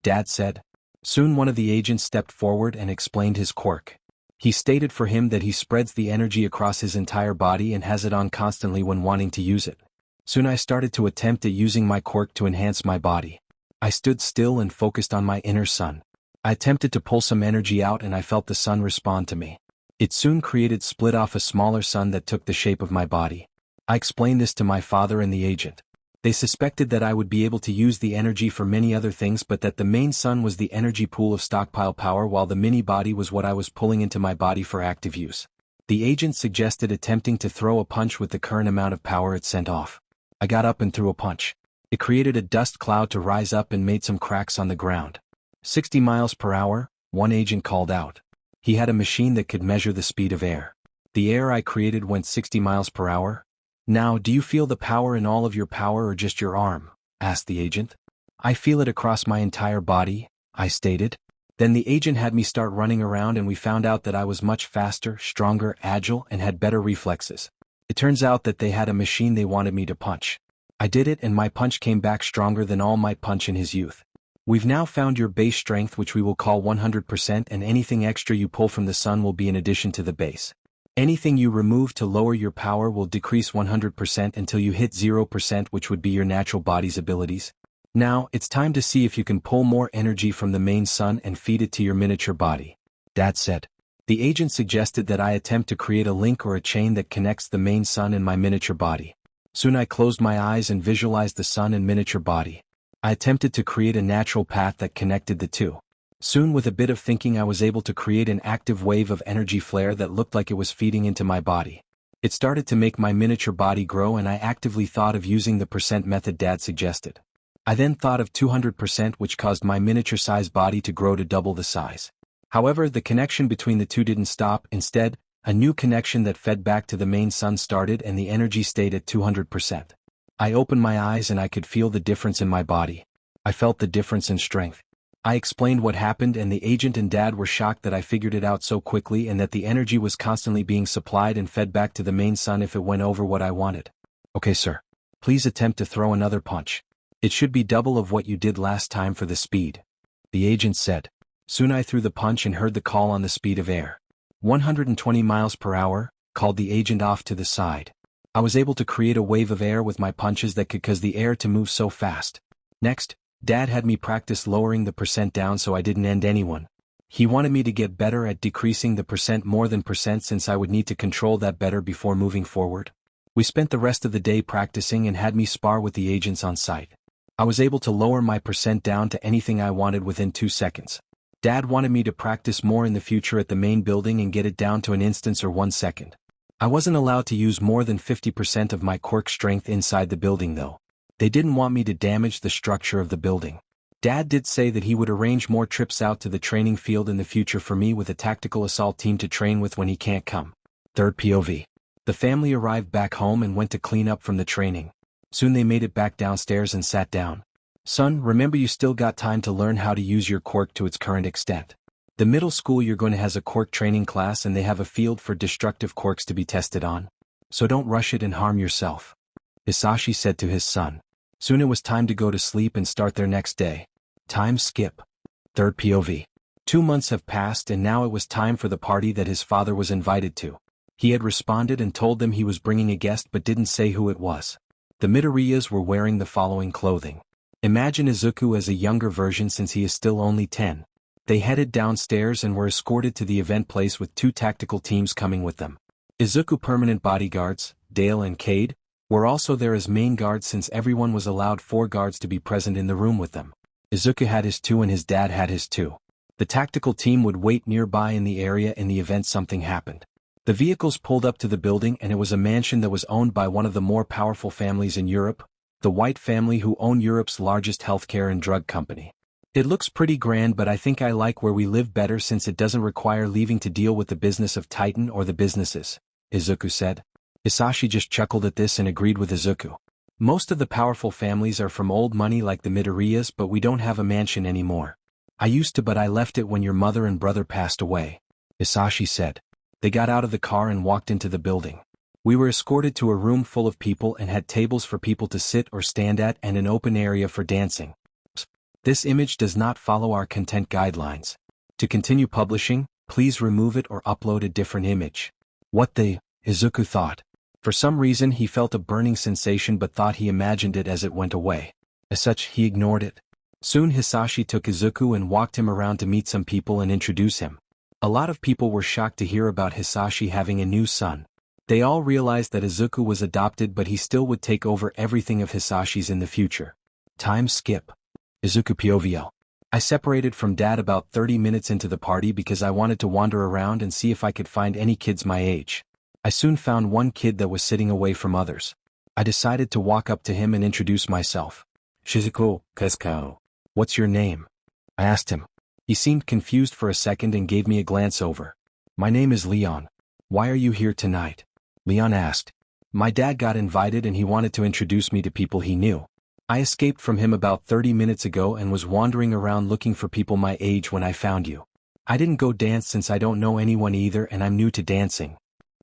Dad said. Soon one of the agents stepped forward and explained his quirk. He stated for him that he spreads the energy across his entire body and has it on constantly when wanting to use it. Soon I started to attempt at using my quirk to enhance my body. I stood still and focused on my inner sun. I attempted to pull some energy out and I felt the sun respond to me. It soon split off a smaller sun that took the shape of my body. I explained this to my father and the agent. They suspected that I would be able to use the energy for many other things, but that the main sun was the energy pool of stockpile power while the mini body was what I was pulling into my body for active use. The agent suggested attempting to throw a punch with the current amount of power it sent off. I got up and threw a punch. It created a dust cloud to rise up and made some cracks on the ground. 60 miles per hour, one agent called out. He had a machine that could measure the speed of air. The air I created went 60 miles per hour. Now, do you feel the power in all of your power or just your arm? Asked the agent. I feel it across my entire body, I stated. Then the agent had me start running around and we found out that I was much faster, stronger, agile, and had better reflexes. It turns out that they had a machine they wanted me to punch. I did it and my punch came back stronger than All Might punch in his youth. We've now found your base strength, which we will call 100%, and anything extra you pull from the sun will be in addition to the base. Anything you remove to lower your power will decrease 100% until you hit 0%, which would be your natural body's abilities. Now, it's time to see if you can pull more energy from the main sun and feed it to your miniature body, Dad said. The agent suggested that I attempt to create a link or a chain that connects the main sun and my miniature body. Soon I closed my eyes and visualized the sun and miniature body. I attempted to create a natural path that connected the two. Soon, with a bit of thinking, I was able to create an active wave of energy flare that looked like it was feeding into my body. It started to make my miniature body grow and I actively thought of using the percent method Dad suggested. I then thought of 200%, which caused my miniature-sized body to grow to double the size. However, the connection between the two didn't stop. Instead, a new connection that fed back to the main sun started and the energy stayed at 200%. I opened my eyes and I could feel the difference in my body. I felt the difference in strength. I explained what happened and the agent and Dad were shocked that I figured it out so quickly and that the energy was constantly being supplied and fed back to the main sun if it went over what I wanted. Okay, sir. Please attempt to throw another punch. It should be double of what you did last time for the speed. The agent said. Soon I threw the punch and heard the call on the speed of air. 120 miles per hour, called the agent off to the side. I was able to create a wave of air with my punches that could cause the air to move so fast. Next, Dad had me practice lowering the percent down so I didn't end anyone. He wanted me to get better at decreasing the percent more than percent since I would need to control that better before moving forward. We spent the rest of the day practicing and had me spar with the agents on site. I was able to lower my percent down to anything I wanted within 2 seconds. Dad wanted me to practice more in the future at the main building and get it down to an instance or 1 second. I wasn't allowed to use more than 50% of my quirk strength inside the building though. They didn't want me to damage the structure of the building. Dad did say that he would arrange more trips out to the training field in the future for me with a tactical assault team to train with when he can't come. Third POV. The family arrived back home and went to clean up from the training. Soon they made it back downstairs and sat down. Son, remember you still got time to learn how to use your quirk to its current extent. The middle school you're going to has a quirk training class and they have a field for destructive quirks to be tested on. So don't rush it and harm yourself. Hisashi said to his son. Soon it was time to go to sleep and start their next day. Time skip. Third POV. 2 months have passed and now it was time for the party that his father was invited to. He had responded and told them he was bringing a guest but didn't say who it was. The Midoriyas were wearing the following clothing. Imagine Izuku as a younger version since he is still only 10. They headed downstairs and were escorted to the event place with 2 tactical teams coming with them. Izuku permanent bodyguards, Dale and Cade, were also there as main guards since everyone was allowed 4 guards to be present in the room with them. Izuku had his 2 and his dad had his 2. The tactical team would wait nearby in the area in the event something happened. The vehicles pulled up to the building and it was a mansion that was owned by one of the more powerful families in Europe, the White family who own Europe's largest healthcare and drug company. It looks pretty grand but I think I like where we live better since it doesn't require leaving to deal with the business of Titan or the businesses, Izuku said. Hisashi just chuckled at this and agreed with Izuku. Most of the powerful families are from old money like the Midoriyas but we don't have a mansion anymore. I used to but I left it when your mother and brother passed away, Hisashi said. They got out of the car and walked into the building. We were escorted to a room full of people and had tables for people to sit or stand at and an open area for dancing. This image does not follow our content guidelines. To continue publishing, please remove it or upload a different image. What the, Izuku thought. For some reason he felt a burning sensation but thought he imagined it as it went away. As such, he ignored it. Soon Hisashi took Izuku and walked him around to meet some people and introduce him. A lot of people were shocked to hear about Hisashi having a new son. They all realized that Izuku was adopted but he still would take over everything of Hisashi's in the future. Time skip. Izuku POVL. I separated from Dad about 30 minutes into the party because I wanted to wander around and see if I could find any kids my age. I soon found one kid that was sitting away from others. I decided to walk up to him and introduce myself. Shizuku, Kesko. What's your name? I asked him. He seemed confused for a second and gave me a glance over. My name is Leon. Why are you here tonight? Leon asked. My dad got invited and he wanted to introduce me to people he knew. I escaped from him about 30 minutes ago and was wandering around looking for people my age when I found you. I didn't go dance since I don't know anyone either and I'm new to dancing.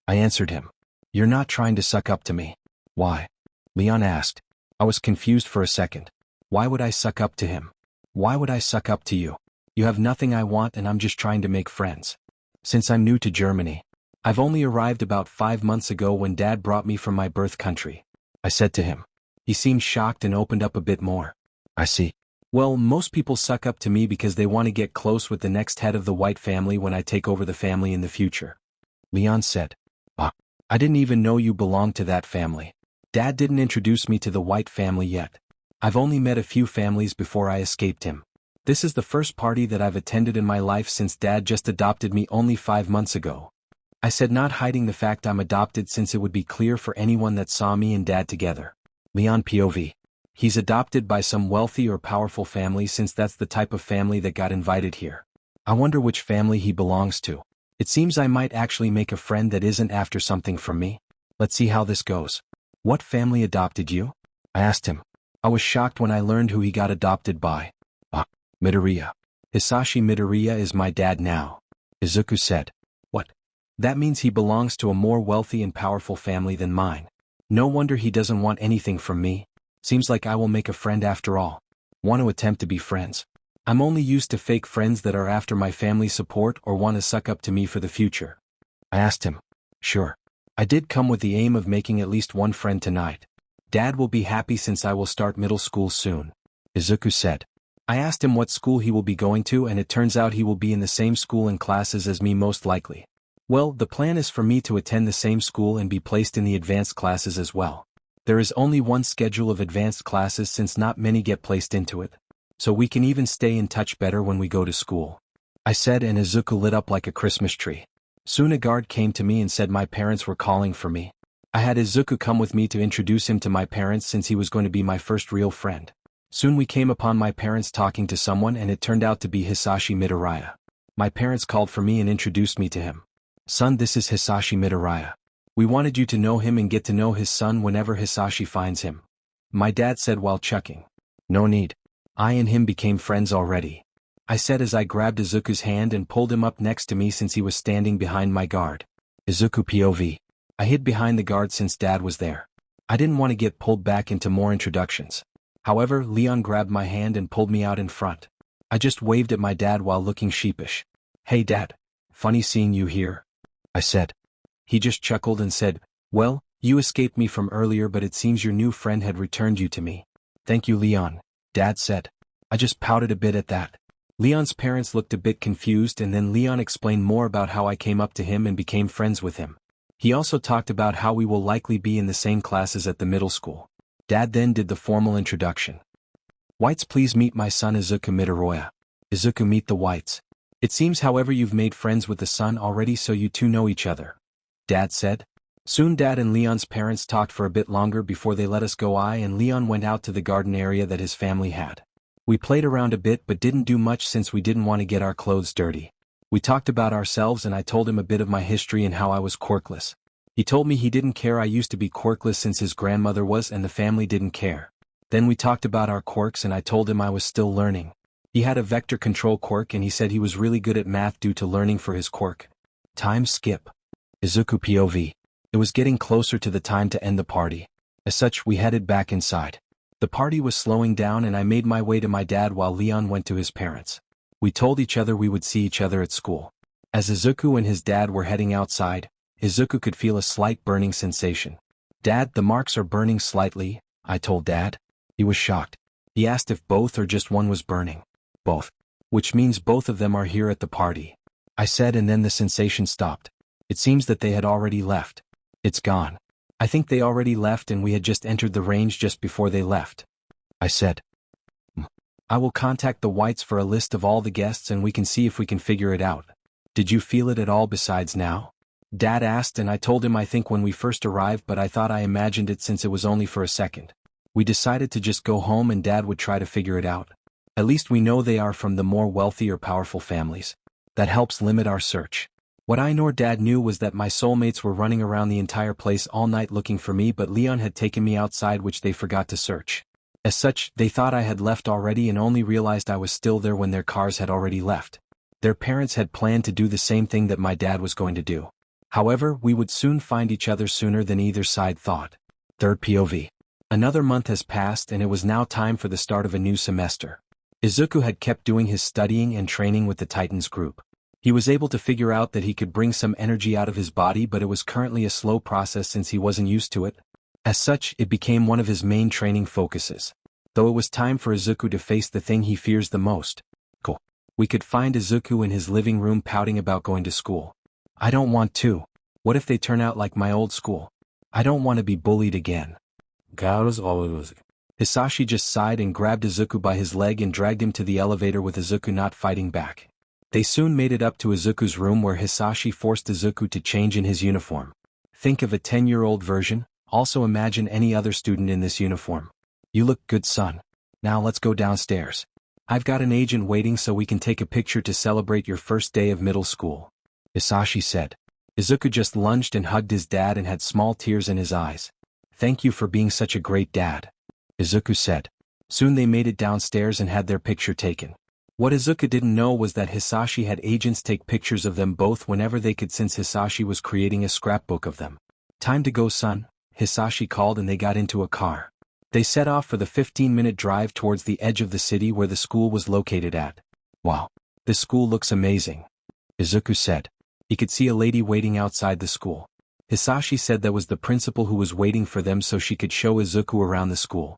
I answered him. You're not trying to suck up to me. Why? Leon asked. I was confused for a second. Why would I suck up to him? Why would I suck up to you? You have nothing I want and I'm just trying to make friends. Since I'm new to Germany. I've only arrived about 5 months ago when Dad brought me from my birth country. I said to him. He seemed shocked and opened up a bit more. I see. Well, most people suck up to me because they want to get close with the next head of the White family when I take over the family in the future. Leon said. I didn't even know you belonged to that family. Dad didn't introduce me to the White family yet. I've only met a few families before I escaped him. This is the first party that I've attended in my life since Dad just adopted me only 5 months ago. I said not hiding the fact I'm adopted since it would be clear for anyone that saw me and Dad together. Leon POV. He's adopted by some wealthy or powerful family since that's the type of family that got invited here. I wonder which family he belongs to. It seems I might actually make a friend that isn't after something from me. Let's see how this goes. What family adopted you? I asked him. I was shocked when I learned who he got adopted by. Midoriya. Hisashi Midoriya is my dad now. Izuku said. What? That means he belongs to a more wealthy and powerful family than mine. No wonder he doesn't want anything from me. Seems like I will make a friend after all. Want to attempt to be friends. I'm only used to fake friends that are after my family support or want to suck up to me for the future. I asked him. Sure. I did come with the aim of making at least one friend tonight. Dad will be happy since I will start middle school soon. Izuku said. I asked him what school he will be going to, and it turns out he will be in the same school and classes as me most likely. Well, the plan is for me to attend the same school and be placed in the advanced classes as well. There is only one schedule of advanced classes since not many get placed into it. So we can even stay in touch better when we go to school. I said, and Izuku lit up like a Christmas tree. Soon a guard came to me and said my parents were calling for me. I had Izuku come with me to introduce him to my parents since he was going to be my first real friend. Soon we came upon my parents talking to someone, and it turned out to be Hisashi Midoriya. My parents called for me and introduced me to him. Son, this is Hisashi Midoriya. We wanted you to know him and get to know his son whenever Hisashi finds him. My dad said while chuckling. No need. I and him became friends already. I said as I grabbed Izuku's hand and pulled him up next to me since he was standing behind my guard. Izuku POV. I hid behind the guard since Dad was there. I didn't want to get pulled back into more introductions. However, Leon grabbed my hand and pulled me out in front. I just waved at my dad while looking sheepish. Hey Dad. Funny seeing you here. I said. He just chuckled and said, well, you escaped me from earlier, but it seems your new friend had returned you to me. Thank you, Leon, Dad said. I just pouted a bit at that. Leon's parents looked a bit confused, and then Leon explained more about how I came up to him and became friends with him. He also talked about how we will likely be in the same classes at the middle school. Dad then did the formal introduction. Whites, please meet my son Izuku Midoriya. Izuku, meet the Whites. It seems, however, you've made friends with the son already, so you two know each other. Dad said. Soon Dad and Leon's parents talked for a bit longer before they let us go. I and Leon went out to the garden area that his family had. We played around a bit but didn't do much since we didn't want to get our clothes dirty. We talked about ourselves and I told him a bit of my history and how I was quirkless. He told me he didn't care I used to be quirkless since his grandmother was and the family didn't care. Then we talked about our quirks and I told him I was still learning. He had a vector control quirk and he said he was really good at math due to learning for his quirk. Time skip. Izuku POV. It was getting closer to the time to end the party. As such, we headed back inside. The party was slowing down and I made my way to my dad while Leon went to his parents. We told each other we would see each other at school. As Izuku and his dad were heading outside, Izuku could feel a slight burning sensation. Dad, the marks are burning slightly, I told Dad. He was shocked. He asked if both or just one was burning. Both. Which means both of them are here at the party. I said, and then the sensation stopped. It seems that they had already left. It's gone. I think they already left and we had just entered the range just before they left. I said. I will contact the Whites for a list of all the guests and we can see if we can figure it out. Did you feel it at all besides now? Dad asked, and I told him I think when we first arrived, but I thought I imagined it since it was only for a second. We decided to just go home and Dad would try to figure it out. At least we know they are from the more wealthy or powerful families. That helps limit our search. What I nor Dad knew was that my soulmates were running around the entire place all night looking for me, but Leon had taken me outside, which they forgot to search. As such, they thought I had left already and only realized I was still there when their cars had already left. Their parents had planned to do the same thing that my dad was going to do. However, we would soon find each other sooner than either side thought. Third POV. Another month has passed and it was now time for the start of a new semester. Izuku had kept doing his studying and training with the Titans group. He was able to figure out that he could bring some energy out of his body, but it was currently a slow process since he wasn't used to it. As such, it became one of his main training focuses. Though it was time for Izuku to face the thing he fears the most. Cool. We could find Izuku in his living room pouting about going to school. I don't want to. What if they turn out like my old school? I don't want to be bullied again. Hisashi just sighed and grabbed Izuku by his leg and dragged him to the elevator with Izuku not fighting back. They soon made it up to Izuku's room where Hisashi forced Izuku to change in his uniform. Think of a 10-year-old version, also imagine any other student in this uniform. You look good, son. Now let's go downstairs. I've got an agent waiting so we can take a picture to celebrate your first day of middle school. Hisashi said. Izuku just lunged and hugged his dad and had small tears in his eyes. Thank you for being such a great dad. Izuku said. Soon they made it downstairs and had their picture taken. What Izuku didn't know was that Hisashi had agents take pictures of them both whenever they could, since Hisashi was creating a scrapbook of them. Time to go, son. Hisashi called and they got into a car. They set off for the 15-minute drive towards the edge of the city where the school was located at. Wow. This school looks amazing, Izuku said. He could see a lady waiting outside the school. Hisashi said that was the principal who was waiting for them so she could show Izuku around the school.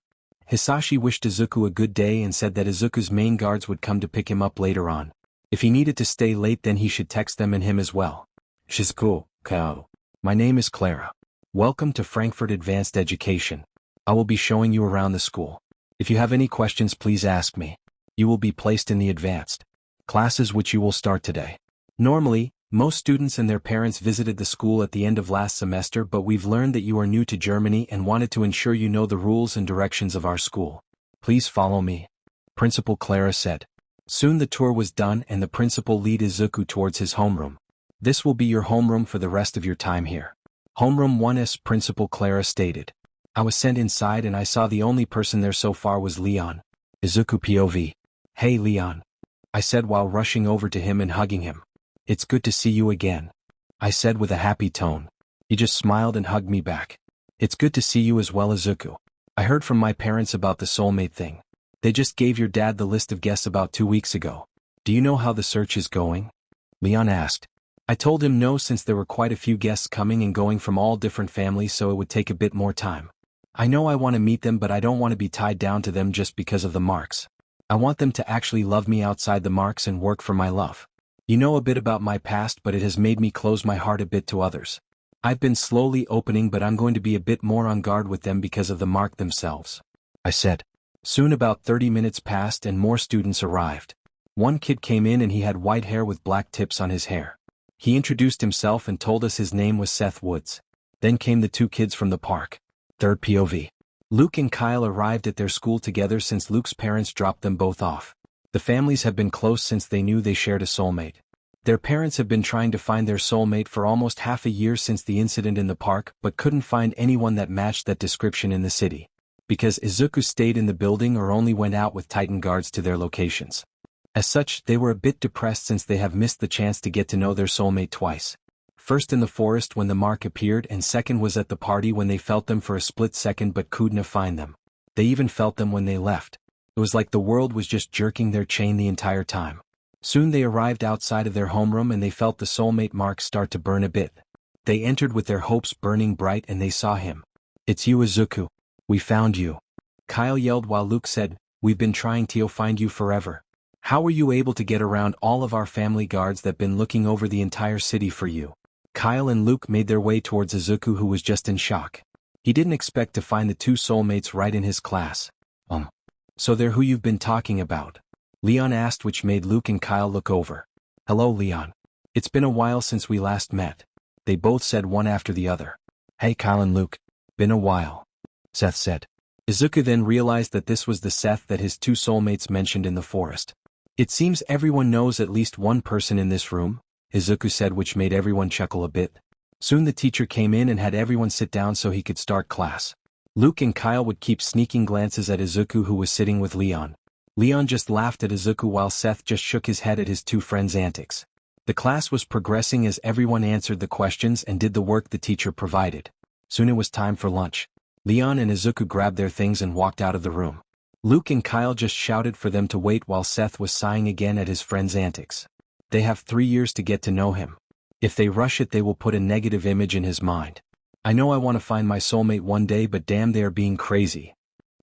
Hisashi wished Izuku a good day and said that Izuku's main guards would come to pick him up later on. If he needed to stay late then he should text them and him as well. Shizuku, Kao. My name is Clara. Welcome to Frankfurt Advanced Education. I will be showing you around the school. If you have any questions please ask me. You will be placed in the advanced classes which you will start today. Normally, most students and their parents visited the school at the end of last semester, but we've learned that you are new to Germany and wanted to ensure you know the rules and directions of our school. Please follow me, Principal Clara said. Soon the tour was done and the principal led Izuku towards his homeroom. This will be your homeroom for the rest of your time here. Homeroom 1S, Principal Clara stated. I was sent inside and I saw the only person there so far was Leon. Izuku POV. Hey Leon, I said while rushing over to him and hugging him. It's good to see you again, I said with a happy tone. He just smiled and hugged me back. It's good to see you as well, Izuku. I heard from my parents about the Soulmate thing. They just gave your dad the list of guests about 2 weeks ago. Do you know how the search is going? Leon asked. I told him no since there were quite a few guests coming and going from all different families so it would take a bit more time. I know I want to meet them but I don't want to be tied down to them just because of the marks. I want them to actually love me outside the marks and work for my love. You know a bit about my past but it has made me close my heart a bit to others. I've been slowly opening but I'm going to be a bit more on guard with them because of the mark themselves, I said. Soon about 30 minutes passed and more students arrived. One kid came in and he had white hair with black tips on his hair. He introduced himself and told us his name was Seth Woods. Then came the 2 kids from the park. Third POV. Luke and Kyle arrived at their school together since Luke's parents dropped them both off. The families have been close since they knew they shared a soulmate. Their parents have been trying to find their soulmate for almost half a year since the incident in the park but couldn't find anyone that matched that description in the city. Because Izuku stayed in the building or only went out with Titan guards to their locations. As such, they were a bit depressed since they have missed the chance to get to know their soulmate twice. First in the forest when the mark appeared and second was at the party when they felt them for a split second but couldn't find them. They even felt them when they left. It was like the world was just jerking their chain the entire time. Soon they arrived outside of their homeroom and they felt the soulmate mark start to burn a bit. They entered with their hopes burning bright and they saw him. It's you, Izuku. We found you. Kyle yelled while Luke said, We've been trying to find you forever. How were you able to get around all of our family guards that been looking over the entire city for you? Kyle and Luke made their way towards Izuku who was just in shock. He didn't expect to find the 2 soulmates right in his class. So they're who you've been talking about? Leon asked, which made Luke and Kyle look over. Hello Leon. It's been a while since we last met. They both said one after the other. Hey Kyle and Luke. Been a while, Seth said. Izuku then realized that this was the Seth that his 2 soulmates mentioned in the forest. It seems everyone knows at least one person in this room, Izuku said, which made everyone chuckle a bit. Soon the teacher came in and had everyone sit down so he could start class. Luke and Kyle would keep sneaking glances at Izuku who was sitting with Leon. Leon just laughed at Izuku while Seth just shook his head at his 2 friends' antics. The class was progressing as everyone answered the questions and did the work the teacher provided. Soon it was time for lunch. Leon and Izuku grabbed their things and walked out of the room. Luke and Kyle just shouted for them to wait while Seth was sighing again at his friend's antics. They have 3 years to get to know him. If they rush it they will put a negative image in his mind. I know I want to find my soulmate one day but damn they are being crazy,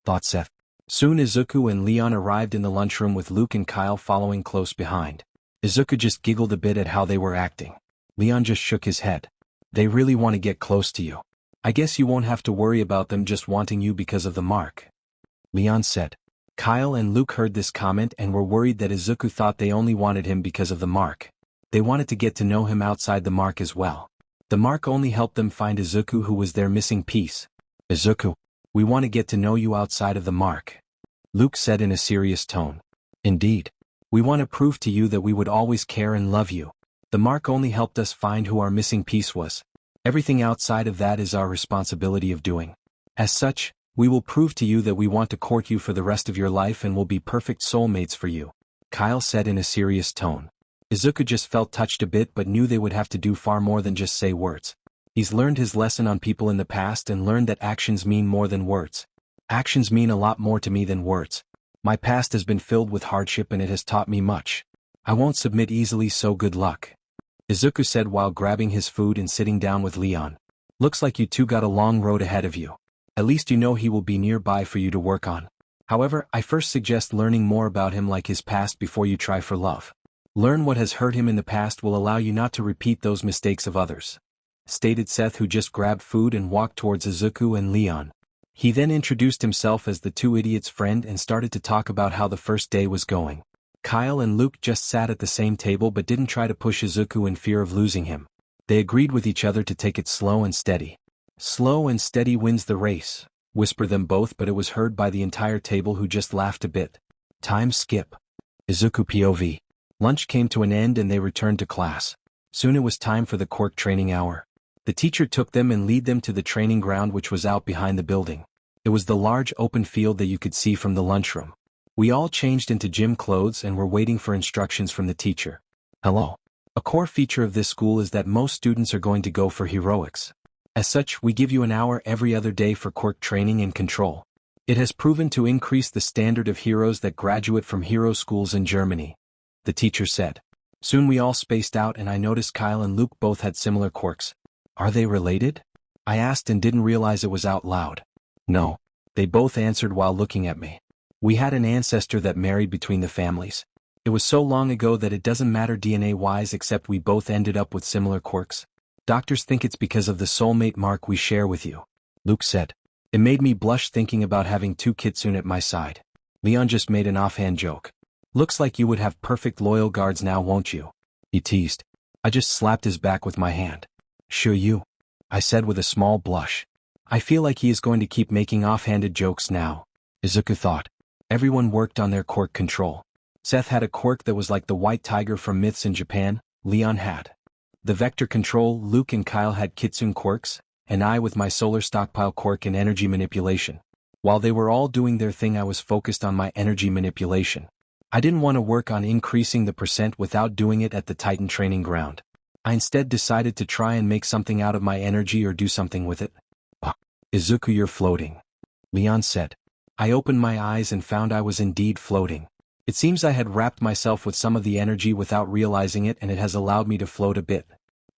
thought Seth. Soon Izuku and Leon arrived in the lunchroom with Luke and Kyle following close behind. Izuku just giggled a bit at how they were acting. Leon just shook his head. They really want to get close to you. I guess you won't have to worry about them just wanting you because of the mark, Leon said. Kyle and Luke heard this comment and were worried that Izuku thought they only wanted him because of the mark. They wanted to get to know him outside the mark as well. The mark only helped them find Izuku who was their missing piece. Izuku, we want to get to know you outside of the mark, Luke said in a serious tone. Indeed. We want to prove to you that we would always care and love you. The mark only helped us find who our missing piece was. Everything outside of that is our responsibility of doing. As such, we will prove to you that we want to court you for the rest of your life and will be perfect soulmates for you, Kyle said in a serious tone. Izuku just felt touched a bit but knew they would have to do far more than just say words. He's learned his lesson on people in the past and learned that actions mean more than words. Actions mean a lot more to me than words. My past has been filled with hardship and it has taught me much. I won't submit easily, so good luck. Izuku said while grabbing his food and sitting down with Leon. Looks like you two got a long road ahead of you. At least you know he will be nearby for you to work on. However, I first suggest learning more about him, like his past, before you try for love. Learn what has hurt him in the past will allow you not to repeat those mistakes of others," stated Seth, who just grabbed food and walked towards Izuku and Leon. He then introduced himself as the two idiots' friend and started to talk about how the first day was going. Kyle and Luke just sat at the same table but didn't try to push Izuku in fear of losing him. They agreed with each other to take it slow and steady. "Slow and steady wins the race," whispered them both, but it was heard by the entire table, who just laughed a bit. Time skip. Izuku POV. Lunch came to an end and they returned to class. Soon it was time for the Quirk training hour. The teacher took them and led them to the training ground, which was out behind the building. It was the large open field that you could see from the lunchroom. We all changed into gym clothes and were waiting for instructions from the teacher. Hello. A core feature of this school is that most students are going to go for heroics. As such, we give you an hour every other day for Quirk training and control. It has proven to increase the standard of heroes that graduate from hero schools in Germany," the teacher said. Soon we all spaced out and I noticed Kyle and Luke both had similar quirks. "Are they related?" I asked and didn't realize it was out loud. "No," they both answered while looking at me. "We had an ancestor that married between the families. It was so long ago that it doesn't matter DNA-wise, except we both ended up with similar quirks. Doctors think it's because of the soulmate mark we share with you," Luke said. It made me blush thinking about having two kitsune at my side. Leon just made an offhand joke. "Looks like you would have perfect loyal guards now, won't you?" he teased. I just slapped his back with my hand. "Sure you," I said with a small blush. I feel like he is going to keep making offhanded jokes now, Izuku thought. Everyone worked on their quirk control. Seth had a quirk that was like the white tiger from myths in Japan. Leon had the vector control. Luke and Kyle had kitsune quirks, and I with my solar stockpile quirk and energy manipulation. While they were all doing their thing, I was focused on my energy manipulation. I didn't want to work on increasing the percent without doing it at the Titan training ground. I instead decided to try and make something out of my energy or do something with it. "Izuku, you're floating," Leon said. I opened my eyes and found I was indeed floating. It seems I had wrapped myself with some of the energy without realizing it, and it has allowed me to float a bit.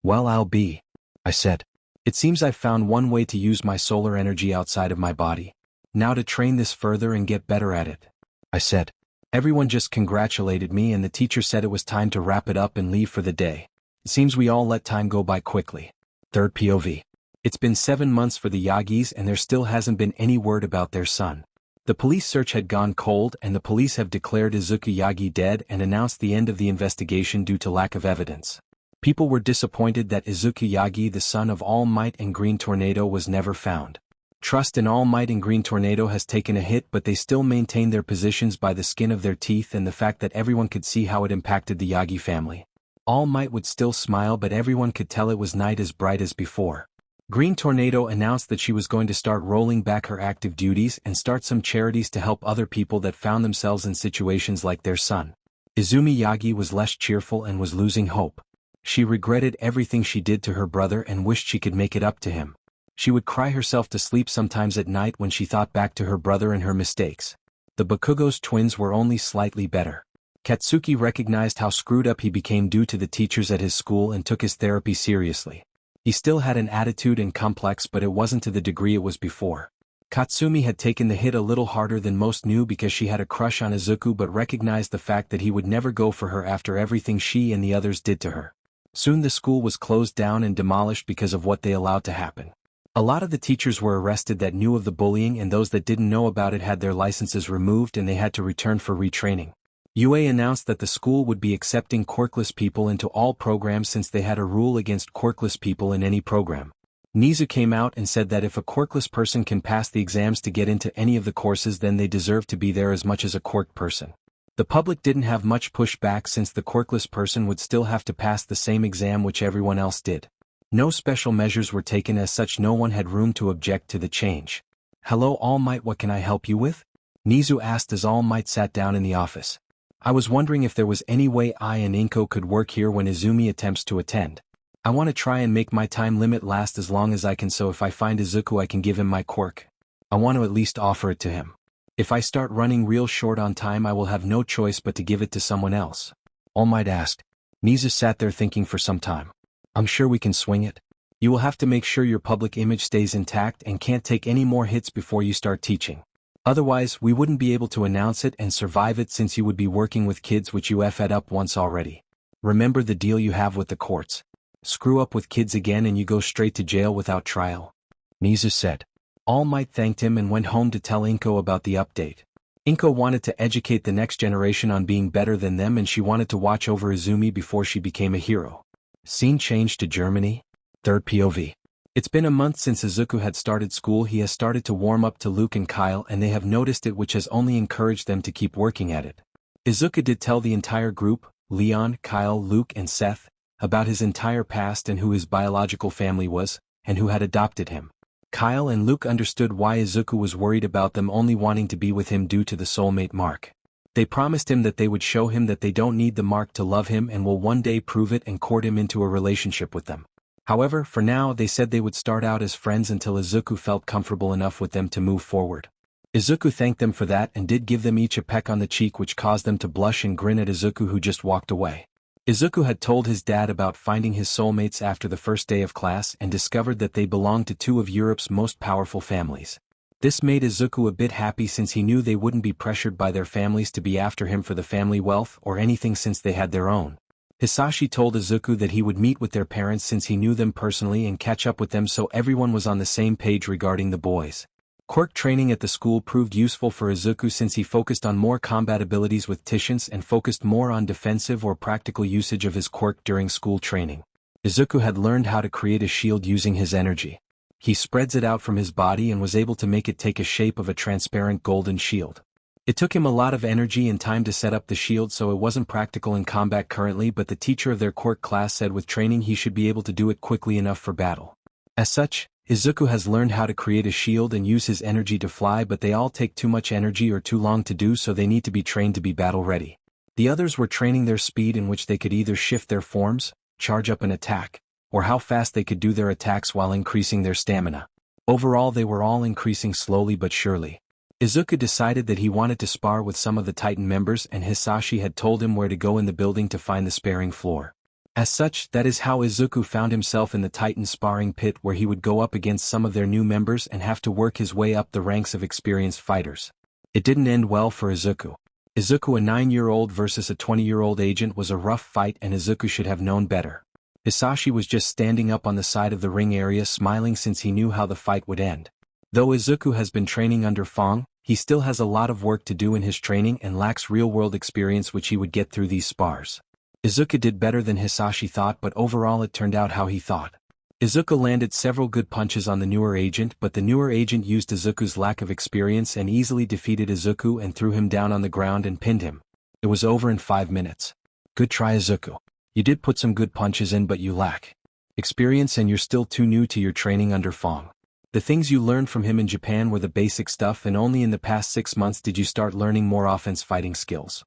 "Well, I'll be," I said. "It seems I've found one way to use my solar energy outside of my body. Now to train this further and get better at it," I said. Everyone just congratulated me and the teacher said it was time to wrap it up and leave for the day. It seems we all let time go by quickly. Third POV. It's been 7 months for the Yagis and there still hasn't been any word about their son. The police search had gone cold and the police have declared Izuku Yagi dead and announced the end of the investigation due to lack of evidence. People were disappointed that Izuku Yagi, the son of All Might and Green Tornado, was never found. Trust in All Might and Green Tornado has taken a hit, but they still maintain their positions by the skin of their teeth and the fact that everyone could see how it impacted the Yagi family. All Might would still smile, but everyone could tell it was not as bright as before. Green Tornado announced that she was going to start rolling back her active duties and start some charities to help other people that found themselves in situations like their son. Izumi Yagi was less cheerful and was losing hope. She regretted everything she did to her brother and wished she could make it up to him. She would cry herself to sleep sometimes at night when she thought back to her brother and her mistakes. The Bakugo's twins were only slightly better. Katsuki recognized how screwed up he became due to the teachers at his school and took his therapy seriously. He still had an attitude and complex, but it wasn't to the degree it was before. Katsumi had taken the hit a little harder than most knew because she had a crush on Izuku but recognized the fact that he would never go for her after everything she and the others did to her. Soon the school was closed down and demolished because of what they allowed to happen. A lot of the teachers were arrested that knew of the bullying, and those that didn't know about it had their licenses removed and they had to return for retraining. UA announced that the school would be accepting quirkless people into all programs since they had a rule against quirkless people in any program. Nizu came out and said that if a quirkless person can pass the exams to get into any of the courses, then they deserve to be there as much as a quirked person. The public didn't have much pushback since the quirkless person would still have to pass the same exam which everyone else did. No special measures were taken, as such no one had room to object to the change. "Hello All Might, what can I help you with?" Nizu asked as All Might sat down in the office. "I was wondering if there was any way I and Inko could work here when Izumi attempts to attend." I want to try and make my time limit last as long as I can, so if I find Izuku I can give him my quirk. I want to at least offer it to him. If I start running real short on time I will have no choice but to give it to someone else. All Might asked. Nizu sat there thinking for some time. I'm sure we can swing it. You will have to make sure your public image stays intact and can't take any more hits before you start teaching. Otherwise, we wouldn't be able to announce it and survive it, since you would be working with kids which you effed up once already. Remember the deal you have with the courts. Screw up with kids again and you go straight to jail without trial. Nizu said. All Might thanked him and went home to tell Inko about the update. Inko wanted to educate the next generation on being better than them, and she wanted to watch over Izumi before she became a hero. Scene changed to Germany. Third POV. It's been a month since Izuku had started school. He has started to warm up to Luke and Kyle, and they have noticed it, which has only encouraged them to keep working at it. Izuku did tell the entire group, Leon, Kyle, Luke and Seth, about his entire past and who his biological family was, and who had adopted him. Kyle and Luke understood why Izuku was worried about them only wanting to be with him due to the soulmate mark. They promised him that they would show him that they don't need the mark to love him and will one day prove it and court him into a relationship with them. However, for now they said they would start out as friends until Izuku felt comfortable enough with them to move forward. Izuku thanked them for that and did give them each a peck on the cheek, which caused them to blush and grin at Izuku, who just walked away. Izuku had told his dad about finding his soulmates after the first day of class and discovered that they belonged to two of Europe's most powerful families. This made Izuku a bit happy, since he knew they wouldn't be pressured by their families to be after him for the family wealth or anything, since they had their own. Hisashi told Izuku that he would meet with their parents since he knew them personally and catch up with them, so everyone was on the same page regarding the boys. Quirk training at the school proved useful for Izuku, since he focused on more combat abilities with Titians and focused more on defensive or practical usage of his quirk during school training. Izuku had learned how to create a shield using his energy. He spreads it out from his body and was able to make it take a shape of a transparent golden shield. It took him a lot of energy and time to set up the shield, so it wasn't practical in combat currently, but the teacher of their quirk class said with training he should be able to do it quickly enough for battle. As such, Izuku has learned how to create a shield and use his energy to fly, but they all take too much energy or too long to do, so they need to be trained to be battle ready. The others were training their speed, in which they could either shift their forms, charge up an attack, or how fast they could do their attacks while increasing their stamina. Overall they were all increasing slowly but surely. Izuku decided that he wanted to spar with some of the Titan members, and Hisashi had told him where to go in the building to find the sparring floor. As such, that is how Izuku found himself in the Titan sparring pit, where he would go up against some of their new members and have to work his way up the ranks of experienced fighters. It didn't end well for Izuku. A 9-year-old versus a 20-year-old agent was a rough fight, and Izuku should have known better. Hisashi was just standing up on the side of the ring area smiling, since he knew how the fight would end. Though Izuku has been training under Fong, he still has a lot of work to do in his training and lacks real-world experience, which he would get through these spars. Izuku did better than Hisashi thought, but overall it turned out how he thought. Izuku landed several good punches on the newer agent, but the newer agent used Izuku's lack of experience and easily defeated Izuku and threw him down on the ground and pinned him. It was over in 5 minutes. Good try, Izuku. You did put some good punches in, but you lack experience and you're still too new to your training under Fong. The things you learned from him in Japan were the basic stuff, and only in the past 6 months did you start learning more offense fighting skills.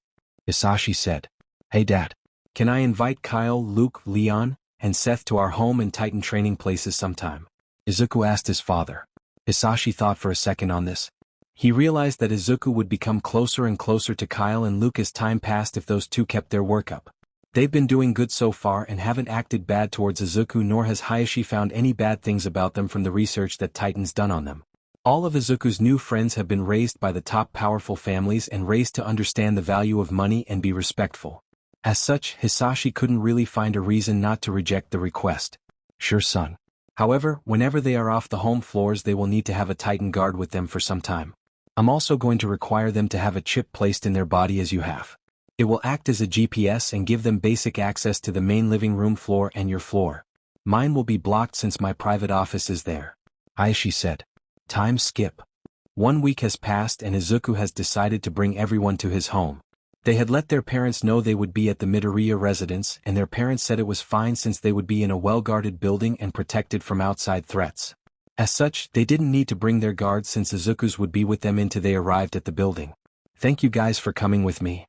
Hisashi said. Hey Dad. Can I invite Kyle, Luke, Leon, and Seth to our home and Titan training places sometime? Izuku asked his father. Hisashi thought for a second on this. He realized that Izuku would become closer and closer to Kyle and Luke as time passed if those two kept their work up. They've been doing good so far and haven't acted bad towards Izuku, nor has Hayashi found any bad things about them from the research that Titan's done on them. All of Izuku's new friends have been raised by the top powerful families and raised to understand the value of money and be respectful. As such, Hisashi couldn't really find a reason not to reject the request. Sure, son. However, whenever they are off the home floors they will need to have a Titan guard with them for some time. I'm also going to require them to have a chip placed in their body as you have. It will act as a GPS and give them basic access to the main living room floor and your floor. Mine will be blocked since my private office is there. Aishi said. Time skip. 1 week has passed and Izuku has decided to bring everyone to his home. They had let their parents know they would be at the Midoriya residence, and their parents said it was fine since they would be in a well-guarded building and protected from outside threats. As such, they didn't need to bring their guards since Izuku's would be with them until they arrived at the building. Thank you guys for coming with me.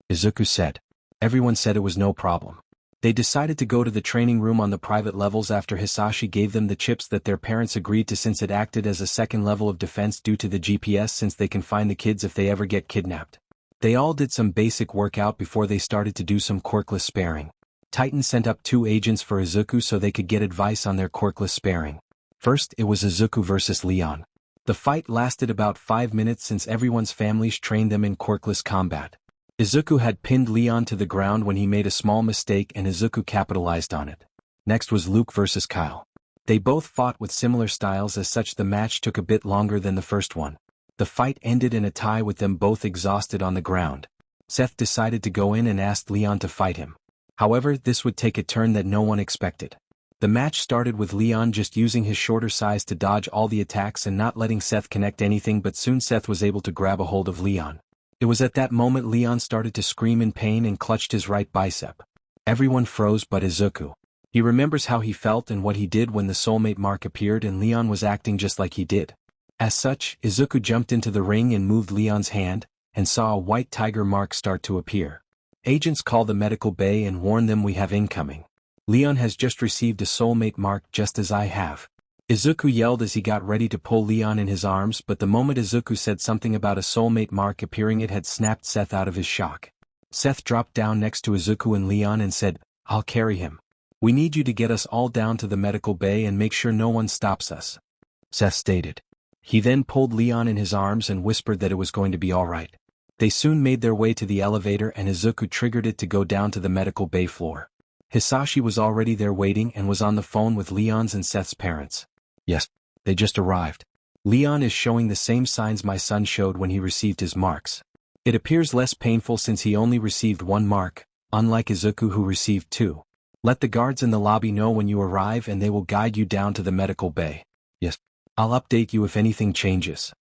Izuku said. Everyone said it was no problem. They decided to go to the training room on the private levels after Hisashi gave them the chips that their parents agreed to since it acted as a second level of defense due to the GPS since they can find the kids if they ever get kidnapped. They all did some basic workout before they started to do some quirkless sparring. Titan sent up 2 agents for Izuku so they could get advice on their quirkless sparring. First, it was Izuku versus Leon. The fight lasted about 5 minutes since everyone's families trained them in quirkless combat. Izuku had pinned Leon to the ground when he made a small mistake and Izuku capitalized on it. Next was Luke versus Kyle. They both fought with similar styles, as such the match took a bit longer than the first one. The fight ended in a tie with them both exhausted on the ground. Seth decided to go in and asked Leon to fight him. However, this would take a turn that no one expected. The match started with Leon just using his shorter size to dodge all the attacks and not letting Seth connect anything, but soon Seth was able to grab a hold of Leon. It was at that moment Leon started to scream in pain and clutched his right bicep. Everyone froze but Izuku. He remembers how he felt and what he did when the Soulmate mark appeared, and Leon was acting just like he did. As such, Izuku jumped into the ring and moved Leon's hand, and saw a white tiger mark start to appear. Agents call the medical bay and warn them we have incoming. Leon has just received a Soulmate mark just as I have. Izuku yelled as he got ready to pull Leon in his arms, but the moment Izuku said something about a Soulmate mark appearing, it had snapped Seth out of his shock. Seth dropped down next to Izuku and Leon and said, "I'll carry him. We need you to get us all down to the medical bay and make sure no one stops us," Seth stated. He then pulled Leon in his arms and whispered that it was going to be alright. They soon made their way to the elevator and Izuku triggered it to go down to the medical bay floor. Hisashi was already there waiting and was on the phone with Leon's and Seth's parents. "Yes, they just arrived. Leon is showing the same signs my son showed when he received his marks. It appears less painful since he only received 1 mark, unlike Izuku who received 2. Let the guards in the lobby know when you arrive and they will guide you down to the medical bay." "Yes, I'll update you if anything changes,"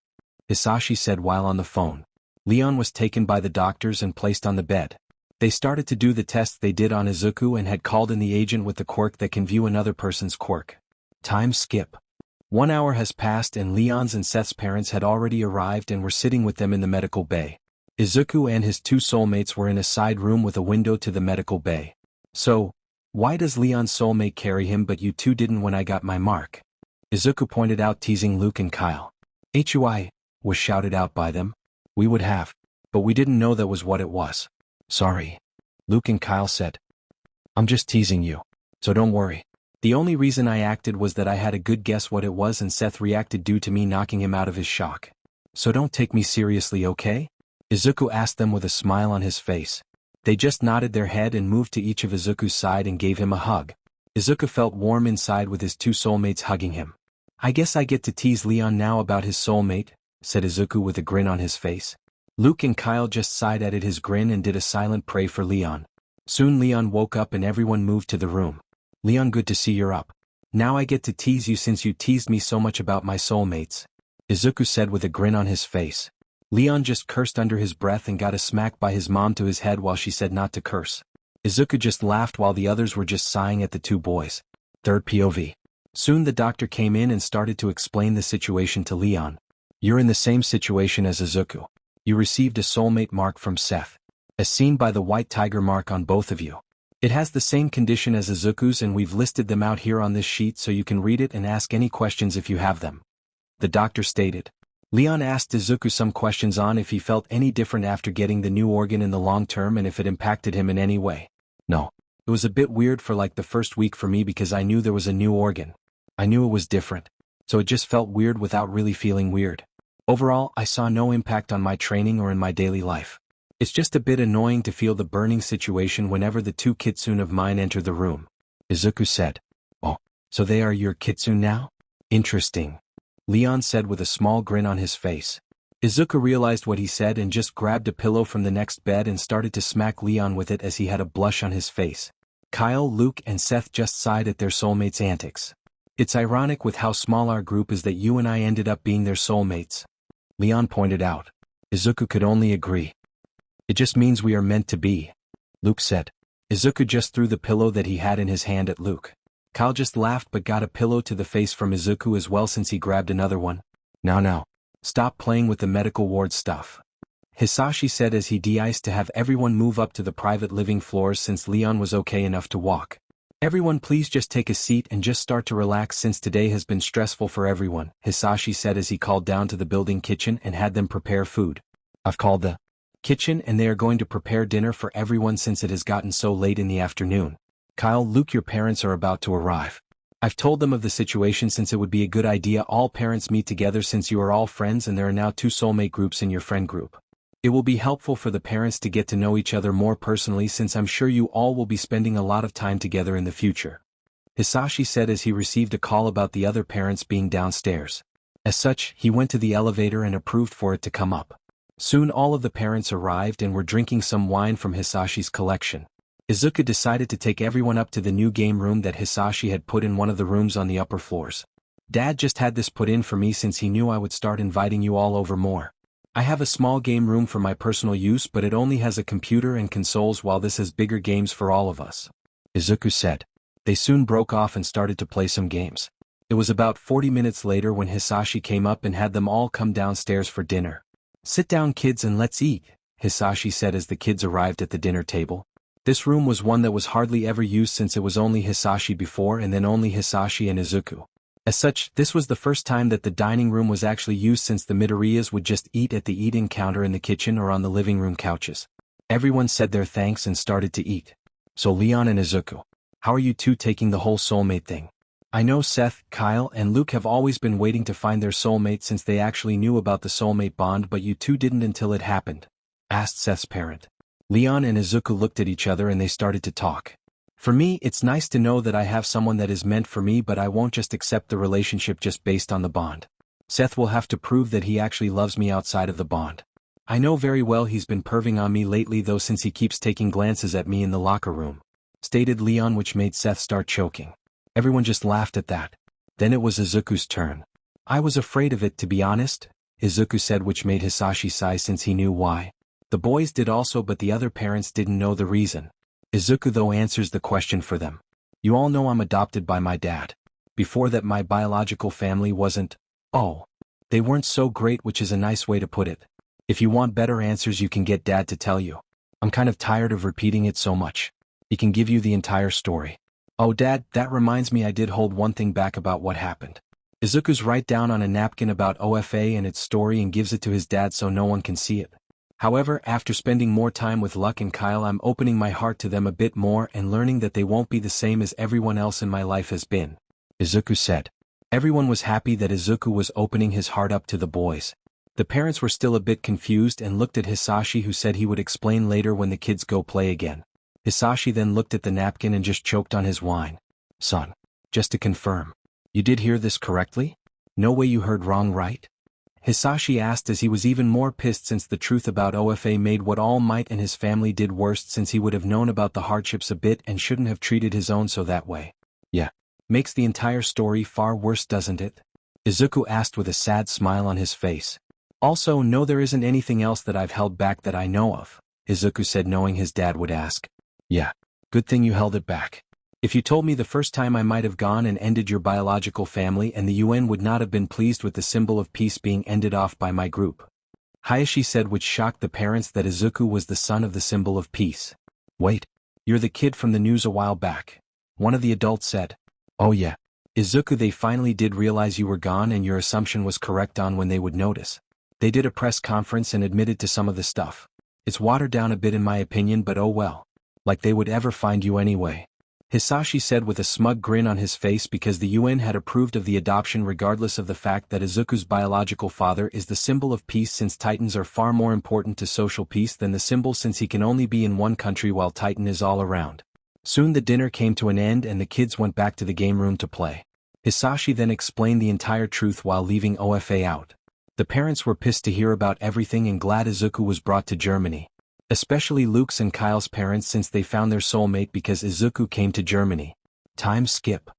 Hisashi said while on the phone. Leon was taken by the doctors and placed on the bed. They started to do the tests they did on Izuku and had called in the agent with the quirk that can view another person's quirk. Time skip. 1 hour has passed and Leon's and Seth's parents had already arrived and were sitting with them in the medical bay. Izuku and his 2 soulmates were in a side room with a window to the medical bay. "So, why does Leon's soulmate carry him but you 2 didn't when I got my mark?" Izuku pointed out, teasing Luke and Kyle. "Hui," was shouted out by them. "We would have, but we didn't know that was what it was." "Sorry," Luke and Kyle said. "I'm just teasing you, so don't worry. The only reason I acted was that I had a good guess what it was and Seth reacted due to me knocking him out of his shock. So don't take me seriously, okay?" Izuku asked them with a smile on his face. They just nodded their head and moved to each of Izuku's side and gave him a hug. Izuku felt warm inside with his 2 soulmates hugging him. "I guess I get to tease Leon now about his soulmate," said Izuku with a grin on his face. Luke and Kyle just sighed at his grin and did a silent pray for Leon. Soon Leon woke up and everyone moved to the room. "Leon, good to see you're up. Now I get to tease you since you teased me so much about my soulmates," Izuku said with a grin on his face. Leon just cursed under his breath and got a smack by his mom to his head while she said not to curse. Izuku just laughed while the others were just sighing at the 2 boys. Third POV. Soon the doctor came in and started to explain the situation to Leon. "You're in the same situation as Izuku. You received a soulmate mark from Seth, as seen by the white tiger mark on both of you. It has the same condition as Izuku's and we've listed them out here on this sheet so you can read it and ask any questions if you have them," the doctor stated. Leon asked Izuku some questions on if he felt any different after getting the new organ in the long term and if it impacted him in any way. "No. It was a bit weird for like the first week for me because I knew there was a new organ. I knew it was different, so it just felt weird without really feeling weird. Overall, I saw no impact on my training or in my daily life. It's just a bit annoying to feel the burning situation whenever the 2 kitsune of mine enter the room," Izuku said. "Oh, so they are your kitsune now? Interesting," Leon said with a small grin on his face. Izuku realized what he said and just grabbed a pillow from the next bed and started to smack Leon with it as he had a blush on his face. Kyle, Luke, and Seth just sighed at their soulmates' antics. "It's ironic with how small our group is that you and I ended up being their soulmates," Leon pointed out. Izuku could only agree. "It just means we are meant to be," Luke said. Izuku just threw the pillow that he had in his hand at Luke. Kyle just laughed but got a pillow to the face from Izuku as well since he grabbed another one. Now, stop playing with the medical ward stuff," Hisashi said as he de-iced to have everyone move up to the private living floors since Leon was okay enough to walk. Everyone please just take a seat and just start to relax since today has been stressful for everyone, Hisashi said as he called down to the building kitchen and had them prepare food. I've called the kitchen and they are going to prepare dinner for everyone since it has gotten so late in the afternoon. Kyle, Luke, your parents are about to arrive. I've told them of the situation since it would be a good idea all parents meet together since you are all friends and there are now 2 soulmate groups in your friend group. It will be helpful for the parents to get to know each other more personally since I'm sure you all will be spending a lot of time together in the future. Hisashi said as he received a call about the other parents being downstairs. As such, he went to the elevator and approved for it to come up. Soon all of the parents arrived and were drinking some wine from Hisashi's collection. Izuku decided to take everyone up to the new game room that Hisashi had put in one of the rooms on the upper floors. Dad just had this put in for me since he knew I would start inviting you all over more. I have a small game room for my personal use but it only has a computer and consoles while this has bigger games for all of us. Izuku said. They soon broke off and started to play some games. It was about 40 minutes later when Hisashi came up and had them all come downstairs for dinner. Sit down kids and let's eat, Hisashi said as the kids arrived at the dinner table. This room was one that was hardly ever used since it was only Hisashi before and then only Hisashi and Izuku. As such, this was the first time that the dining room was actually used since the Midoriyas would just eat at the eat-in counter in the kitchen or on the living room couches. Everyone said their thanks and started to eat. So Leon and Izuku, how are you two taking the whole soulmate thing? I know Seth, Kyle, and Luke have always been waiting to find their soulmate since they actually knew about the soulmate bond but you two didn't until it happened, asked Seth's parent. Leon and Izuku looked at each other and they started to talk. For me, it's nice to know that I have someone that is meant for me but I won't just accept the relationship just based on the bond. Seth will have to prove that he actually loves me outside of the bond. I know very well he's been perving on me lately though since he keeps taking glances at me in the locker room, stated Leon which made Seth start choking. Everyone just laughed at that. Then it was Izuku's turn. I was afraid of it to be honest, Izuku said which made Hisashi sigh since he knew why. The boys did also but the other parents didn't know the reason. Izuku though answers the question for them. You all know I'm adopted by my dad. Before that my biological family wasn't, they weren't so great which is a nice way to put it. If you want better answers you can get dad to tell you. I'm kind of tired of repeating it so much. He can give you the entire story. Oh dad, that reminds me I did hold one thing back about what happened. Izuku's write down on a napkin about OFA and its story and gives it to his dad so no one can see it. However, after spending more time with Luck and Kyle I'm opening my heart to them a bit more and learning that they won't be the same as everyone else in my life has been, Izuku said. Everyone was happy that Izuku was opening his heart up to the boys. The parents were still a bit confused and looked at Hisashi who said he would explain later when the kids go play again. Hisashi then looked at the napkin and just choked on his wine. Son, just to confirm, you did hear this correctly? No way you heard wrong, right? Hisashi asked as he was even more pissed since the truth about OFA made what All Might and his family did worst since he would have known about the hardships a bit and shouldn't have treated his own so that way. Yeah. Makes the entire story far worse doesn't it? Izuku asked with a sad smile on his face. Also no there isn't anything else that I've held back that I know of, Izuku said knowing his dad would ask. Yeah. Good thing you held it back. If you told me the first time I might have gone and ended your biological family and the UN would not have been pleased with the symbol of peace being ended off by my group. Hayashi said which shocked the parents that Izuku was the son of the symbol of peace. Wait, you're the kid from the news a while back. One of the adults said. Oh yeah. Izuku they finally did realize you were gone and your assumption was correct on when they would notice. They did a press conference and admitted to some of the stuff. It's watered down a bit in my opinion but oh well. Like they would ever find you anyway. Hisashi said with a smug grin on his face because the UN had approved of the adoption regardless of the fact that Izuku's biological father is the symbol of peace since Titans are far more important to social peace than the symbol since he can only be in one country while Titan is all around. Soon the dinner came to an end and the kids went back to the game room to play. Hisashi then explained the entire truth while leaving OFA out. The parents were pissed to hear about everything and glad Izuku was brought to Germany. Especially Luke's and Kyle's parents since they found their soulmate because Izuku came to Germany. Time skip.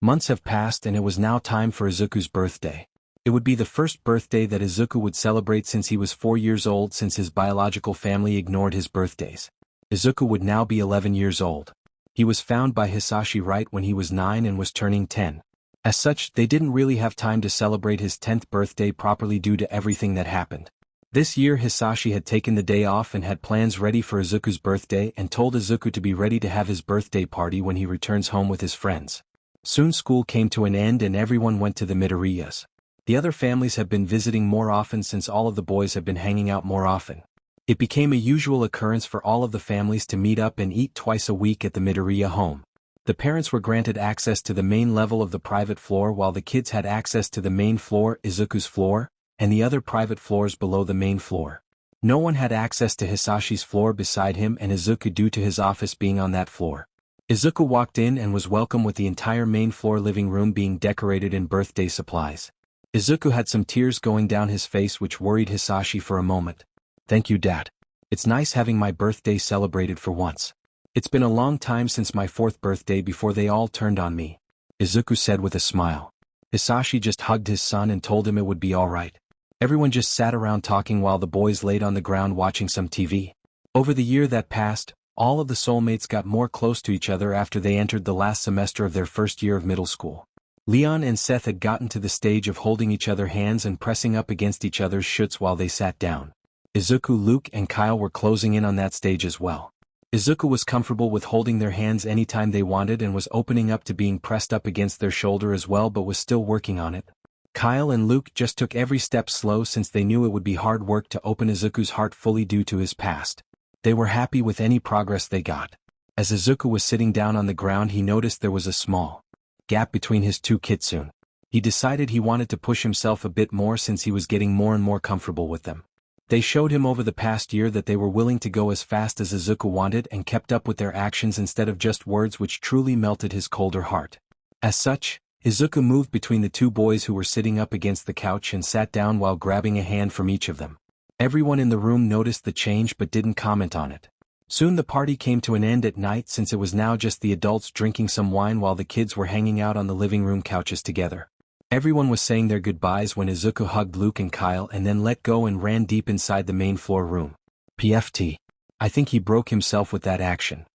Months have passed and it was now time for Izuku's birthday. It would be the first birthday that Izuku would celebrate since he was 4 years old since his biological family ignored his birthdays. Izuku would now be 11 years old. He was found by Hisashi right when he was 9 and was turning 10. As such, they didn't really have time to celebrate his 10th birthday properly due to everything that happened. This year Hisashi had taken the day off and had plans ready for Izuku's birthday and told Izuku to be ready to have his birthday party when he returns home with his friends. Soon school came to an end and everyone went to the Midoriyas. The other families have been visiting more often since all of the boys have been hanging out more often. It became a usual occurrence for all of the families to meet up and eat twice a week at the Midoriya home. The parents were granted access to the main level of the private floor while the kids had access to the main floor, Izuku's floor, and the other private floors below the main floor. No one had access to Hisashi's floor beside him and Izuku due to his office being on that floor. Izuku walked in and was welcomed with the entire main floor living room being decorated in birthday supplies. Izuku had some tears going down his face which worried Hisashi for a moment. "Thank you, Dad. It's nice having my birthday celebrated for once. It's been a long time since my 4th birthday before they all turned on me," Izuku said with a smile. Hisashi just hugged his son and told him it would be alright. Everyone just sat around talking while the boys laid on the ground watching some TV. Over the year that passed, all of the soulmates got more close to each other after they entered the last semester of their first year of middle school. Leon and Seth had gotten to the stage of holding each other's hands and pressing up against each other's shirts while they sat down. Izuku, Luke, and Kyle were closing in on that stage as well. Izuku was comfortable with holding their hands anytime they wanted and was opening up to being pressed up against their shoulder as well but was still working on it. Kyle and Luke just took every step slow since they knew it would be hard work to open Izuku's heart fully due to his past. They were happy with any progress they got. As Izuku was sitting down on the ground he noticed there was a small gap between his two kitsune. He decided he wanted to push himself a bit more since he was getting more and more comfortable with them. They showed him over the past year that they were willing to go as fast as Izuku wanted and kept up with their actions instead of just words which truly melted his colder heart. As such, Izuku moved between the two boys who were sitting up against the couch and sat down while grabbing a hand from each of them. Everyone in the room noticed the change but didn't comment on it. Soon the party came to an end at night since it was now just the adults drinking some wine while the kids were hanging out on the living room couches together. Everyone was saying their goodbyes when Izuku hugged Luke and Kyle and then let go and ran deep inside the main floor room. "PFT. I think he broke himself with that action,"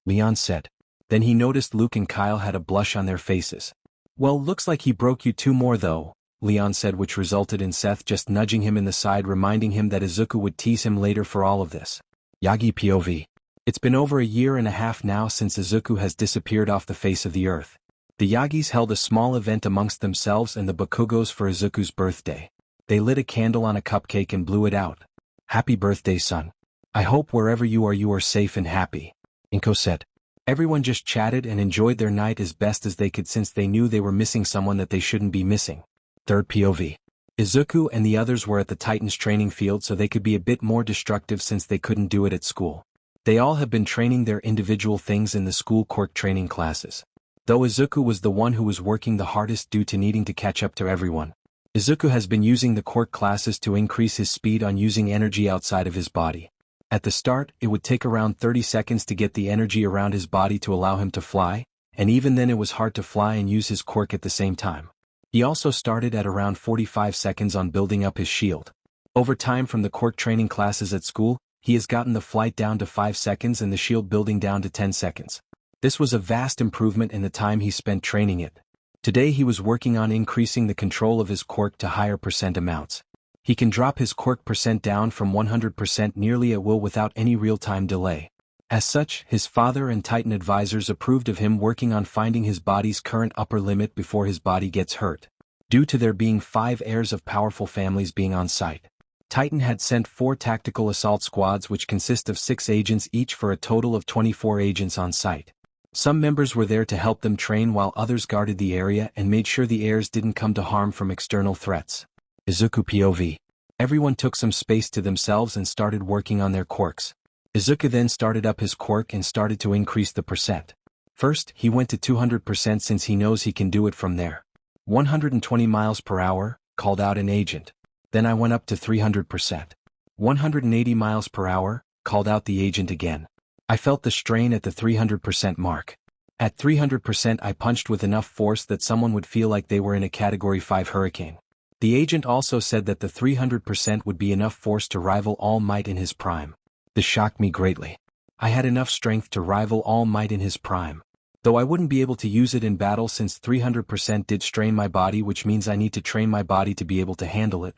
Leon said. Then he noticed Luke and Kyle had a blush on their faces. "Well, looks like he broke you two more though," Leon said, which resulted in Seth just nudging him in the side, reminding him that Izuku would tease him later for all of this. Yagi POV. It's been over a year and a half now since Izuku has disappeared off the face of the earth. The Yagis held a small event amongst themselves and the Bakugos for Izuku's birthday. They lit a candle on a cupcake and blew it out. "Happy birthday, son. I hope wherever you are safe and happy," Inko said. Everyone just chatted and enjoyed their night as best as they could since they knew they were missing someone that they shouldn't be missing. 3rd POV. Izuku and the others were at the Titans training field so they could be a bit more destructive since they couldn't do it at school. They all have been training their individual things in the school quirk training classes. Though Izuku was the one who was working the hardest due to needing to catch up to everyone. Izuku has been using the quirk classes to increase his speed on using energy outside of his body. At the start, it would take around 30 seconds to get the energy around his body to allow him to fly, and even then it was hard to fly and use his quirk at the same time. He also started at around 45 seconds on building up his shield. Over time from the quirk training classes at school, he has gotten the flight down to 5 seconds and the shield building down to 10 seconds. This was a vast improvement in the time he spent training it. Today he was working on increasing the control of his quirk to higher percent amounts. He can drop his quirk percent down from 100% nearly at will without any real-time delay. As such, his father and Titan advisors approved of him working on finding his body's current upper limit before his body gets hurt. Due to there being 5 heirs of powerful families being on site, Titan had sent 4 tactical assault squads which consist of 6 agents each for a total of 24 agents on site. Some members were there to help them train while others guarded the area and made sure the heirs didn't come to harm from external threats. Izuku POV. Everyone took some space to themselves and started working on their quirks. Izuku then started up his quirk and started to increase the percent. First, he went to 200% since he knows he can do it from there. 120 miles per hour, called out an agent. Then I went up to 300%. 180 miles per hour, called out the agent again. I felt the strain at the 300% mark. At 300% I punched with enough force that someone would feel like they were in a Category 5 hurricane. The agent also said that the 300% would be enough force to rival All Might in his prime. This shocked me greatly. I had enough strength to rival All Might in his prime. Though I wouldn't be able to use it in battle since 300% did strain my body, which means I need to train my body to be able to handle it.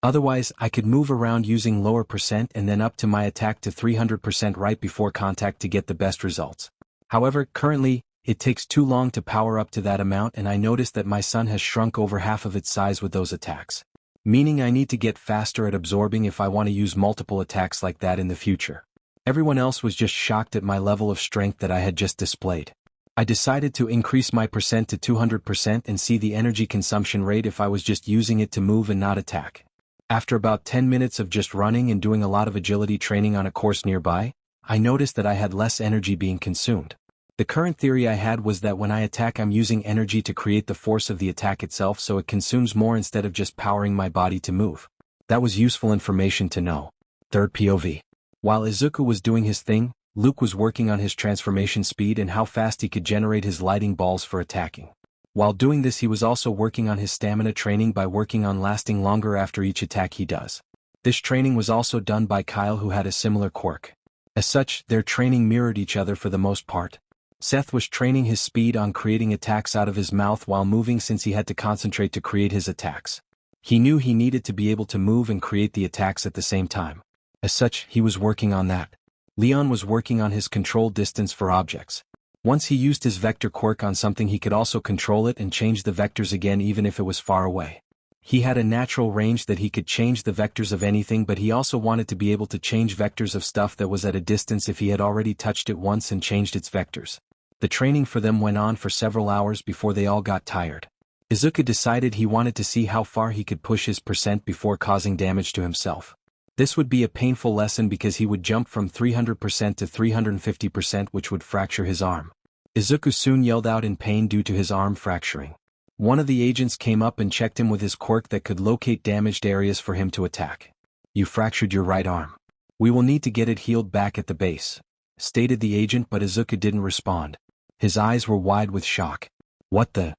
Otherwise, I could move around using lower percent and then up to my attack to 300% right before contact to get the best results. However, currently, it takes too long to power up to that amount, and I noticed that my sun has shrunk over half of its size with those attacks. Meaning I need to get faster at absorbing if I want to use multiple attacks like that in the future. Everyone else was just shocked at my level of strength that I had just displayed. I decided to increase my percent to 200% and see the energy consumption rate if I was just using it to move and not attack. After about 10 minutes of just running and doing a lot of agility training on a course nearby, I noticed that I had less energy being consumed. The current theory I had was that when I attack I'm using energy to create the force of the attack itself, so it consumes more instead of just powering my body to move. That was useful information to know. Third POV. While Izuku was doing his thing, Luke was working on his transformation speed and how fast he could generate his lighting balls for attacking. While doing this, he was also working on his stamina training by working on lasting longer after each attack he does. This training was also done by Kyle, who had a similar quirk. As such, their training mirrored each other for the most part. Seth was training his speed on creating attacks out of his mouth while moving, since he had to concentrate to create his attacks. He knew he needed to be able to move and create the attacks at the same time. As such, he was working on that. Leon was working on his control distance for objects. Once he used his vector quirk on something, he could also control it and change the vectors again even if it was far away. He had a natural range that he could change the vectors of anything, but he also wanted to be able to change vectors of stuff that was at a distance if he had already touched it once and changed its vectors. The training for them went on for several hours before they all got tired. Izuku decided he wanted to see how far he could push his percent before causing damage to himself. This would be a painful lesson because he would jump from 300% to 350%, which would fracture his arm. Izuku soon yelled out in pain due to his arm fracturing. One of the agents came up and checked him with his quirk that could locate damaged areas for him to attack. "You fractured your right arm. We will need to get it healed back at the base," stated the agent, but Izuku didn't respond. His eyes were wide with shock. "What the?"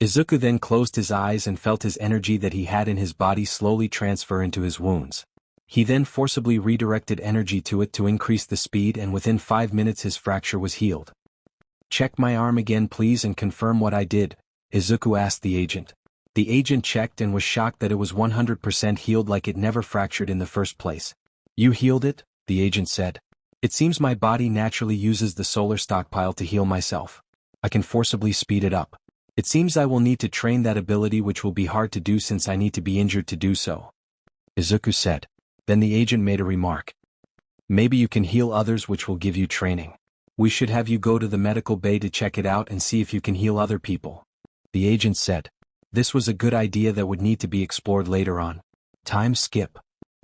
Izuku then closed his eyes and felt his energy that he had in his body slowly transfer into his wounds. He then forcibly redirected energy to it to increase the speed, and within 5 minutes his fracture was healed. "Check my arm again please and confirm what I did," Izuku asked the agent. The agent checked and was shocked that it was 100% healed, like it never fractured in the first place. "You healed it?" the agent said. "It seems my body naturally uses the solar stockpile to heal myself. I can forcibly speed it up. It seems I will need to train that ability, which will be hard to do since I need to be injured to do so," Izuku said. Then the agent made a remark. "Maybe you can heal others, which will give you training. We should have you go to the medical bay to check it out and see if you can heal other people," the agent said. This was a good idea that would need to be explored later on. Time skip.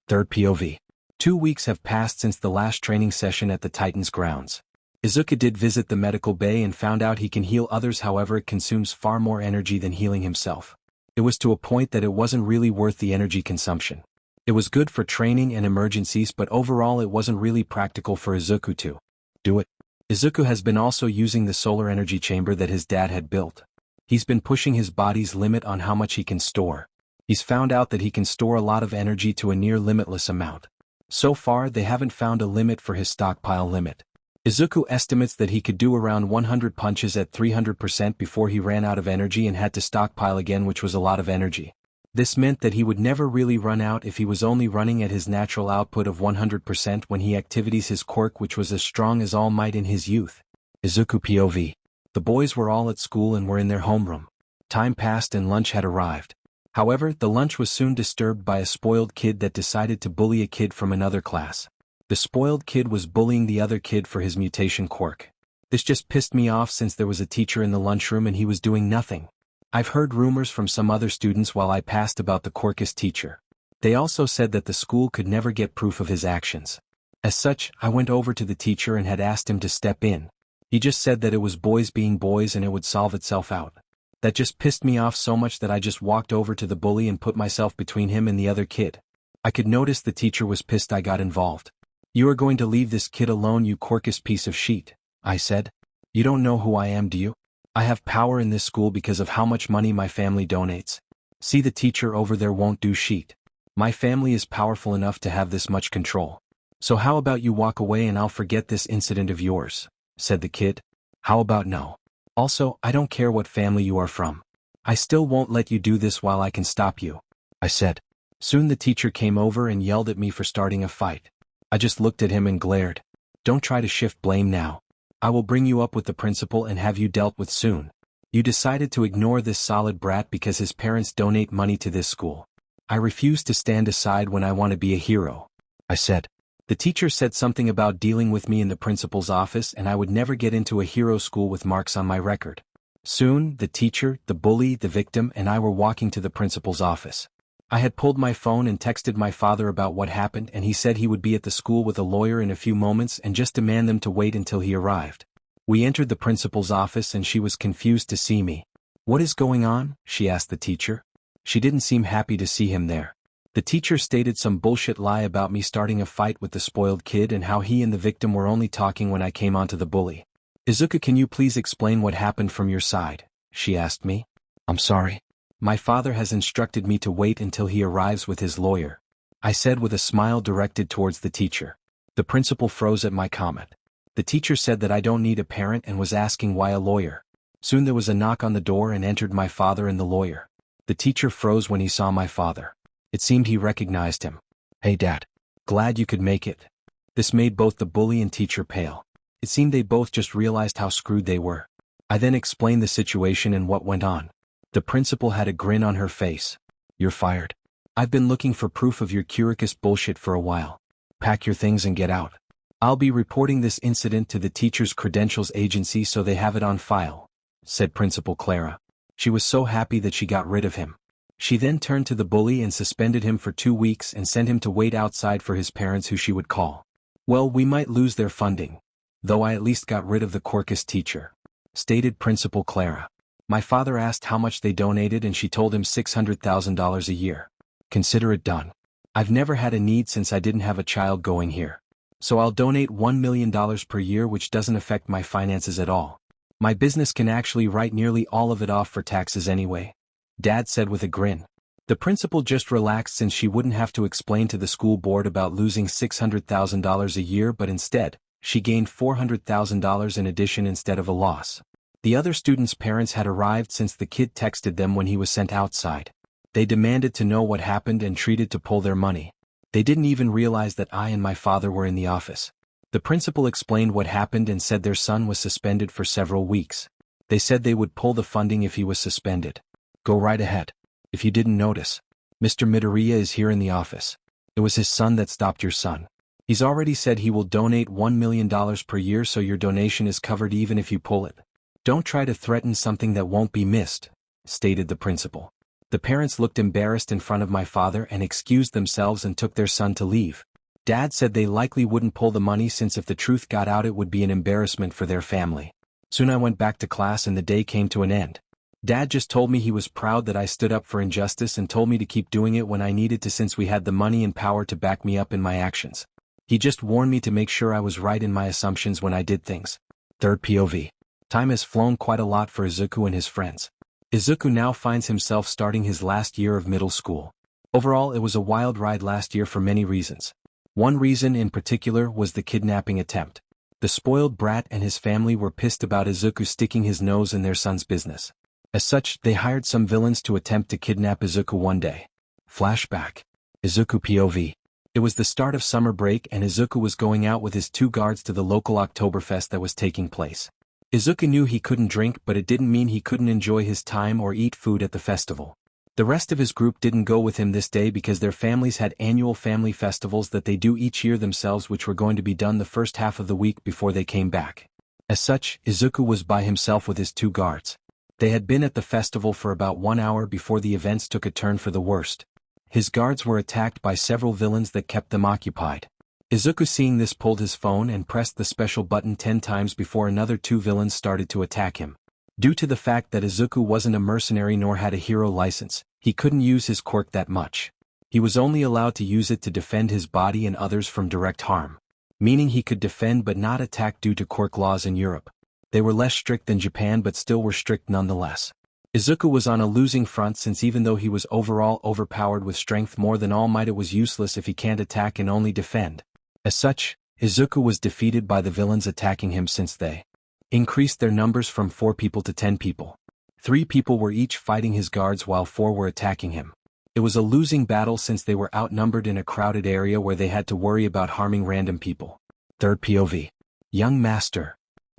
Third POV. 2 weeks have passed since the last training session at the Titan's grounds. Izuku did visit the medical bay and found out he can heal others, however it consumes far more energy than healing himself. It was to a point that it wasn't really worth the energy consumption. It was good for training and emergencies, but overall it wasn't really practical for Izuku to do it. Izuku has been also using the solar energy chamber that his dad had built. He's been pushing his body's limit on how much he can store. He's found out that he can store a lot of energy to a near limitless amount. So far they haven't found a limit for his stockpile limit. Izuku estimates that he could do around 100 punches at 300% before he ran out of energy and had to stockpile again, which was a lot of energy. This meant that he would never really run out if he was only running at his natural output of 100% when he activates his quirk, which was as strong as All Might in his youth. Izuku POV. The boys were all at school and were in their homeroom. Time passed and lunch had arrived. However, the lunch was soon disturbed by a spoiled kid that decided to bully a kid from another class. The spoiled kid was bullying the other kid for his mutation quirk. This just pissed me off since there was a teacher in the lunchroom and he was doing nothing. I've heard rumors from some other students while I passed about the quirkless teacher. They also said that the school could never get proof of his actions. As such, I went over to the teacher and had asked him to step in. He just said that it was boys being boys and it would solve itself out. That just pissed me off so much that I just walked over to the bully and put myself between him and the other kid. I could notice the teacher was pissed I got involved. "You are going to leave this kid alone, you quirkless piece of shit," I said. "You don't know who I am, do you? I have power in this school because of how much money my family donates. See, the teacher over there won't do shit. My family is powerful enough to have this much control. So how about you walk away and I'll forget this incident of yours," said the kid. "How about no? Also, I don't care what family you are from. I still won't let you do this while I can stop you," I said. Soon the teacher came over and yelled at me for starting a fight. I just looked at him and glared. Don't try to shift blame now. I will bring you up with the principal and have you dealt with soon. You decided to ignore this solid brat because his parents donate money to this school. I refuse to stand aside when I want to be a hero, I said. The teacher said something about dealing with me in the principal's office and I would never get into a hero school with marks on my record. Soon, the teacher, the bully, the victim, and I were walking to the principal's office. I had pulled my phone and texted my father about what happened and he said he would be at the school with a lawyer in a few moments and just demand them to wait until he arrived. We entered the principal's office and she was confused to see me. What is going on? She asked the teacher. She didn't seem happy to see him there. The teacher stated some bullshit lie about me starting a fight with the spoiled kid and how he and the victim were only talking when I came onto the bully. Izuku, can you please explain what happened from your side? She asked me. I'm sorry. My father has instructed me to wait until he arrives with his lawyer, I said with a smile directed towards the teacher. The principal froze at my comment. The teacher said that I don't need a parent and was asking why a lawyer. Soon there was a knock on the door and entered my father and the lawyer. The teacher froze when he saw my father. It seemed he recognized him. Hey Dad. Glad you could make it. This made both the bully and teacher pale. It seemed they both just realized how screwed they were. I then explained the situation and what went on. The principal had a grin on her face. You're fired. I've been looking for proof of your quirkless bullshit for a while. Pack your things and get out. I'll be reporting this incident to the teacher's credentials agency so they have it on file, said Principal Clara. She was so happy that she got rid of him. She then turned to the bully and suspended him for 2 weeks and sent him to wait outside for his parents who she would call. Well, we might lose their funding. Though I at least got rid of the quirkless teacher, stated Principal Clara. My father asked how much they donated and she told him $600,000 a year. Consider it done. I've never had a need since I didn't have a child going here. So I'll donate $1 million per year, which doesn't affect my finances at all. My business can actually write nearly all of it off for taxes anyway, Dad said with a grin. The principal just relaxed since she wouldn't have to explain to the school board about losing $600,000 a year, but instead, she gained $400,000 in addition instead of a loss. The other students' parents had arrived since the kid texted them when he was sent outside. They demanded to know what happened and treated to pull their money. They didn't even realize that I and my father were in the office. The principal explained what happened and said their son was suspended for several weeks. They said they would pull the funding if he was suspended. Go right ahead. If you didn't notice, Mr. Midoriya is here in the office. It was his son that stopped your son. He's already said he will donate $1 million per year, so your donation is covered even if you pull it. Don't try to threaten something that won't be missed, stated the principal. The parents looked embarrassed in front of my father and excused themselves and took their son to leave. Dad said they likely wouldn't pull the money since if the truth got out it would be an embarrassment for their family. Soon I went back to class and the day came to an end. Dad just told me he was proud that I stood up for injustice and told me to keep doing it when I needed to since we had the money and power to back me up in my actions. He just warned me to make sure I was right in my assumptions when I did things. Third POV. Time has flown quite a lot for Izuku and his friends. Izuku now finds himself starting his last year of middle school. Overall, it was a wild ride last year for many reasons. One reason in particular was the kidnapping attempt. The spoiled brat and his family were pissed about Izuku sticking his nose in their son's business. As such, they hired some villains to attempt to kidnap Izuku one day. Flashback. Izuku POV. It was the start of summer break and Izuku was going out with his 2 guards to the local Oktoberfest that was taking place. Izuku knew he couldn't drink, but it didn't mean he couldn't enjoy his time or eat food at the festival. The rest of his group didn't go with him this day because their families had annual family festivals that they do each year themselves, which were going to be done the first half of the week before they came back. As such, Izuku was by himself with his 2 guards. They had been at the festival for about 1 hour before the events took a turn for the worst. His guards were attacked by several villains that kept them occupied. Izuku, seeing this, pulled his phone and pressed the special button 10 times before another 2 villains started to attack him. Due to the fact that Izuku wasn't a mercenary nor had a hero license, he couldn't use his quirk that much. He was only allowed to use it to defend his body and others from direct harm. Meaning he could defend but not attack due to quirk laws in Europe. They were less strict than Japan but still were strict nonetheless. Izuku was on a losing front since even though he was overall overpowered with strength more than All Might, it was useless if he can't attack and only defend. As such, Izuku was defeated by the villains attacking him since they increased their numbers from 4 people to 10 people. 3 people were each fighting his guards while 4 were attacking him. It was a losing battle since they were outnumbered in a crowded area where they had to worry about harming random people. Third POV. Young Master.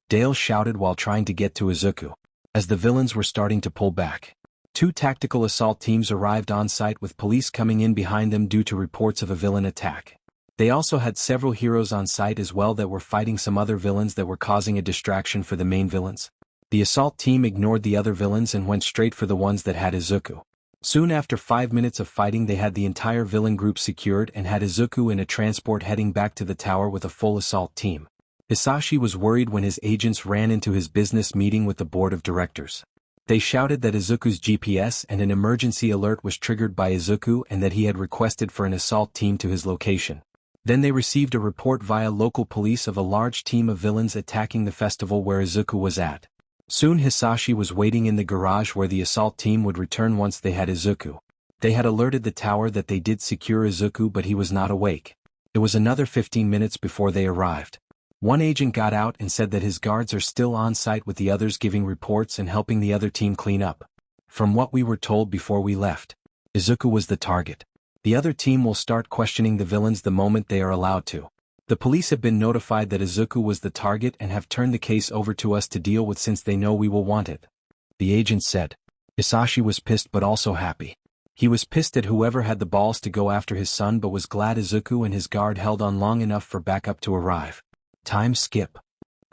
Dale shouted while trying to get to Izuku. As the villains were starting to pull back, 2 tactical assault teams arrived on site with police coming in behind them due to reports of a villain attack. They also had several heroes on site as well that were fighting some other villains that were causing a distraction for the main villains. The assault team ignored the other villains and went straight for the ones that had Izuku. Soon after 5 minutes of fighting, they had the entire villain group secured and had Izuku in a transport heading back to the tower with a full assault team. Hisashi was worried when his agents ran into his business meeting with the board of directors. They shouted that Izuku's GPS and an emergency alert was triggered by Izuku and that he had requested for an assault team to his location. Then they received a report via local police of a large team of villains attacking the festival where Izuku was at. Soon Hisashi was waiting in the garage where the assault team would return once they had Izuku. They had alerted the tower that they did secure Izuku, but he was not awake. It was another 15 minutes before they arrived. One agent got out and said that his guards are still on site with the others giving reports and helping the other team clean up. From what we were told before we left, Izuku was the target. The other team will start questioning the villains the moment they are allowed to. The police have been notified that Izuku was the target and have turned the case over to us to deal with since they know we will want it. The agent said. Hisashi was pissed but also happy. He was pissed at whoever had the balls to go after his son but was glad Izuku and his guard held on long enough for backup to arrive. Time skip.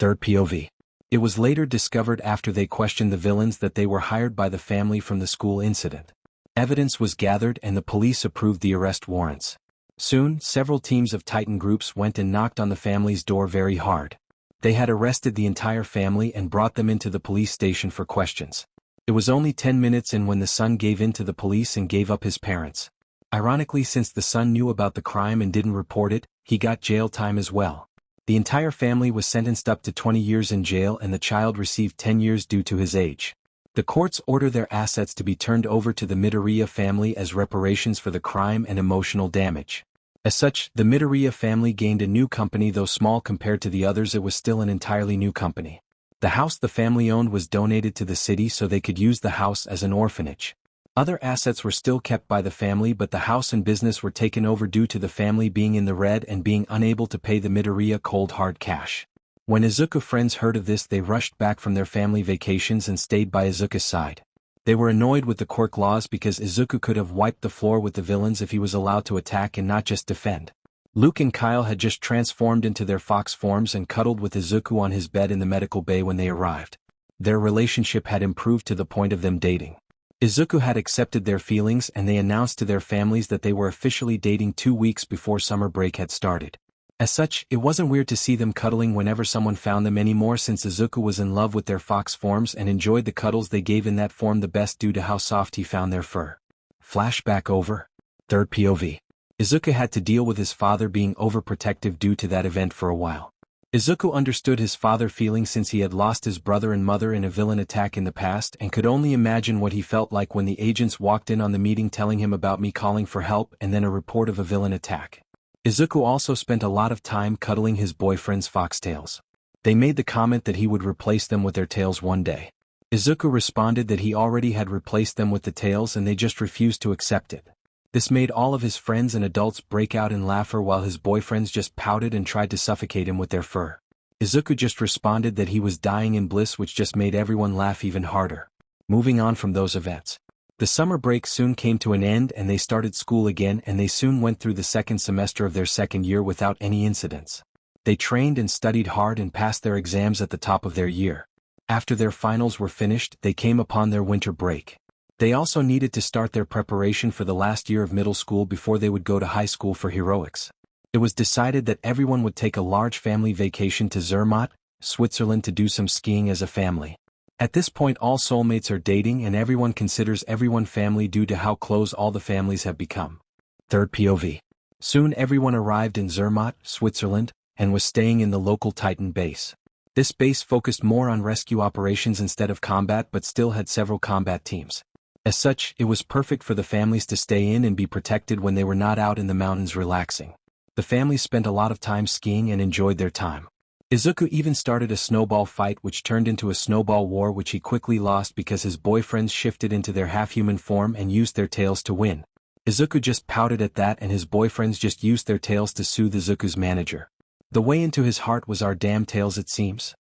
Third POV. It was later discovered after they questioned the villains that they were hired by the family from the school incident. Evidence was gathered and the police approved the arrest warrants. Soon, several teams of Titan groups went and knocked on the family's door very hard. They had arrested the entire family and brought them into the police station for questions. It was only 10 minutes in when the son gave in to the police and gave up his parents. Ironically, since the son knew about the crime and didn't report it, he got jail time as well. The entire family was sentenced up to 20 years in jail and the child received 10 years due to his age. The courts order their assets to be turned over to the Midoriya family as reparations for the crime and emotional damage. As such, the Midoriya family gained a new company. Though small compared to the others, it was still an entirely new company. The house the family owned was donated to the city so they could use the house as an orphanage. Other assets were still kept by the family, but the house and business were taken over due to the family being in the red and being unable to pay the Midoriya cold hard cash. When Izuku's friends heard of this, they rushed back from their family vacations and stayed by Izuku's side. They were annoyed with the Quirk laws because Izuku could have wiped the floor with the villains if he was allowed to attack and not just defend. Luke and Kyle had just transformed into their fox forms and cuddled with Izuku on his bed in the medical bay when they arrived. Their relationship had improved to the point of them dating. Izuku had accepted their feelings and they announced to their families that they were officially dating 2 weeks before summer break had started. As such, it wasn't weird to see them cuddling whenever someone found them anymore, since Izuku was in love with their fox forms and enjoyed the cuddles they gave in that form the best due to how soft he found their fur. Flashback over. Third POV. Izuku had to deal with his father being overprotective due to that event for a while. Izuku understood his father feeling since he had lost his brother and mother in a villain attack in the past and could only imagine what he felt like when the agents walked in on the meeting telling him about me calling for help and then a report of a villain attack. Izuku also spent a lot of time cuddling his boyfriend's foxtails. They made the comment that he would replace them with their tails one day. Izuku responded that he already had replaced them with the tails and they just refused to accept it. This made all of his friends and adults break out in laughter while his boyfriends just pouted and tried to suffocate him with their fur. Izuku just responded that he was dying in bliss, which just made everyone laugh even harder. Moving on from those events. The summer break soon came to an end and they started school again, and they soon went through the second semester of their second year without any incidents. They trained and studied hard and passed their exams at the top of their year. After their finals were finished, they came upon their winter break. They also needed to start their preparation for the last year of middle school before they would go to high school for heroics. It was decided that everyone would take a large family vacation to Zermatt, Switzerland to do some skiing as a family. At this point, all soulmates are dating and everyone considers everyone family due to how close all the families have become. Third POV. Soon everyone arrived in Zermatt, Switzerland, and was staying in the local Titan base. This base focused more on rescue operations instead of combat, but still had several combat teams. As such, it was perfect for the families to stay in and be protected when they were not out in the mountains relaxing. The families spent a lot of time skiing and enjoyed their time. Izuku even started a snowball fight which turned into a snowball war, which he quickly lost because his boyfriends shifted into their half-human form and used their tails to win. Izuku just pouted at that and his boyfriends just used their tails to soothe Izuku's manager. The way into his heart was our damn tails it seems.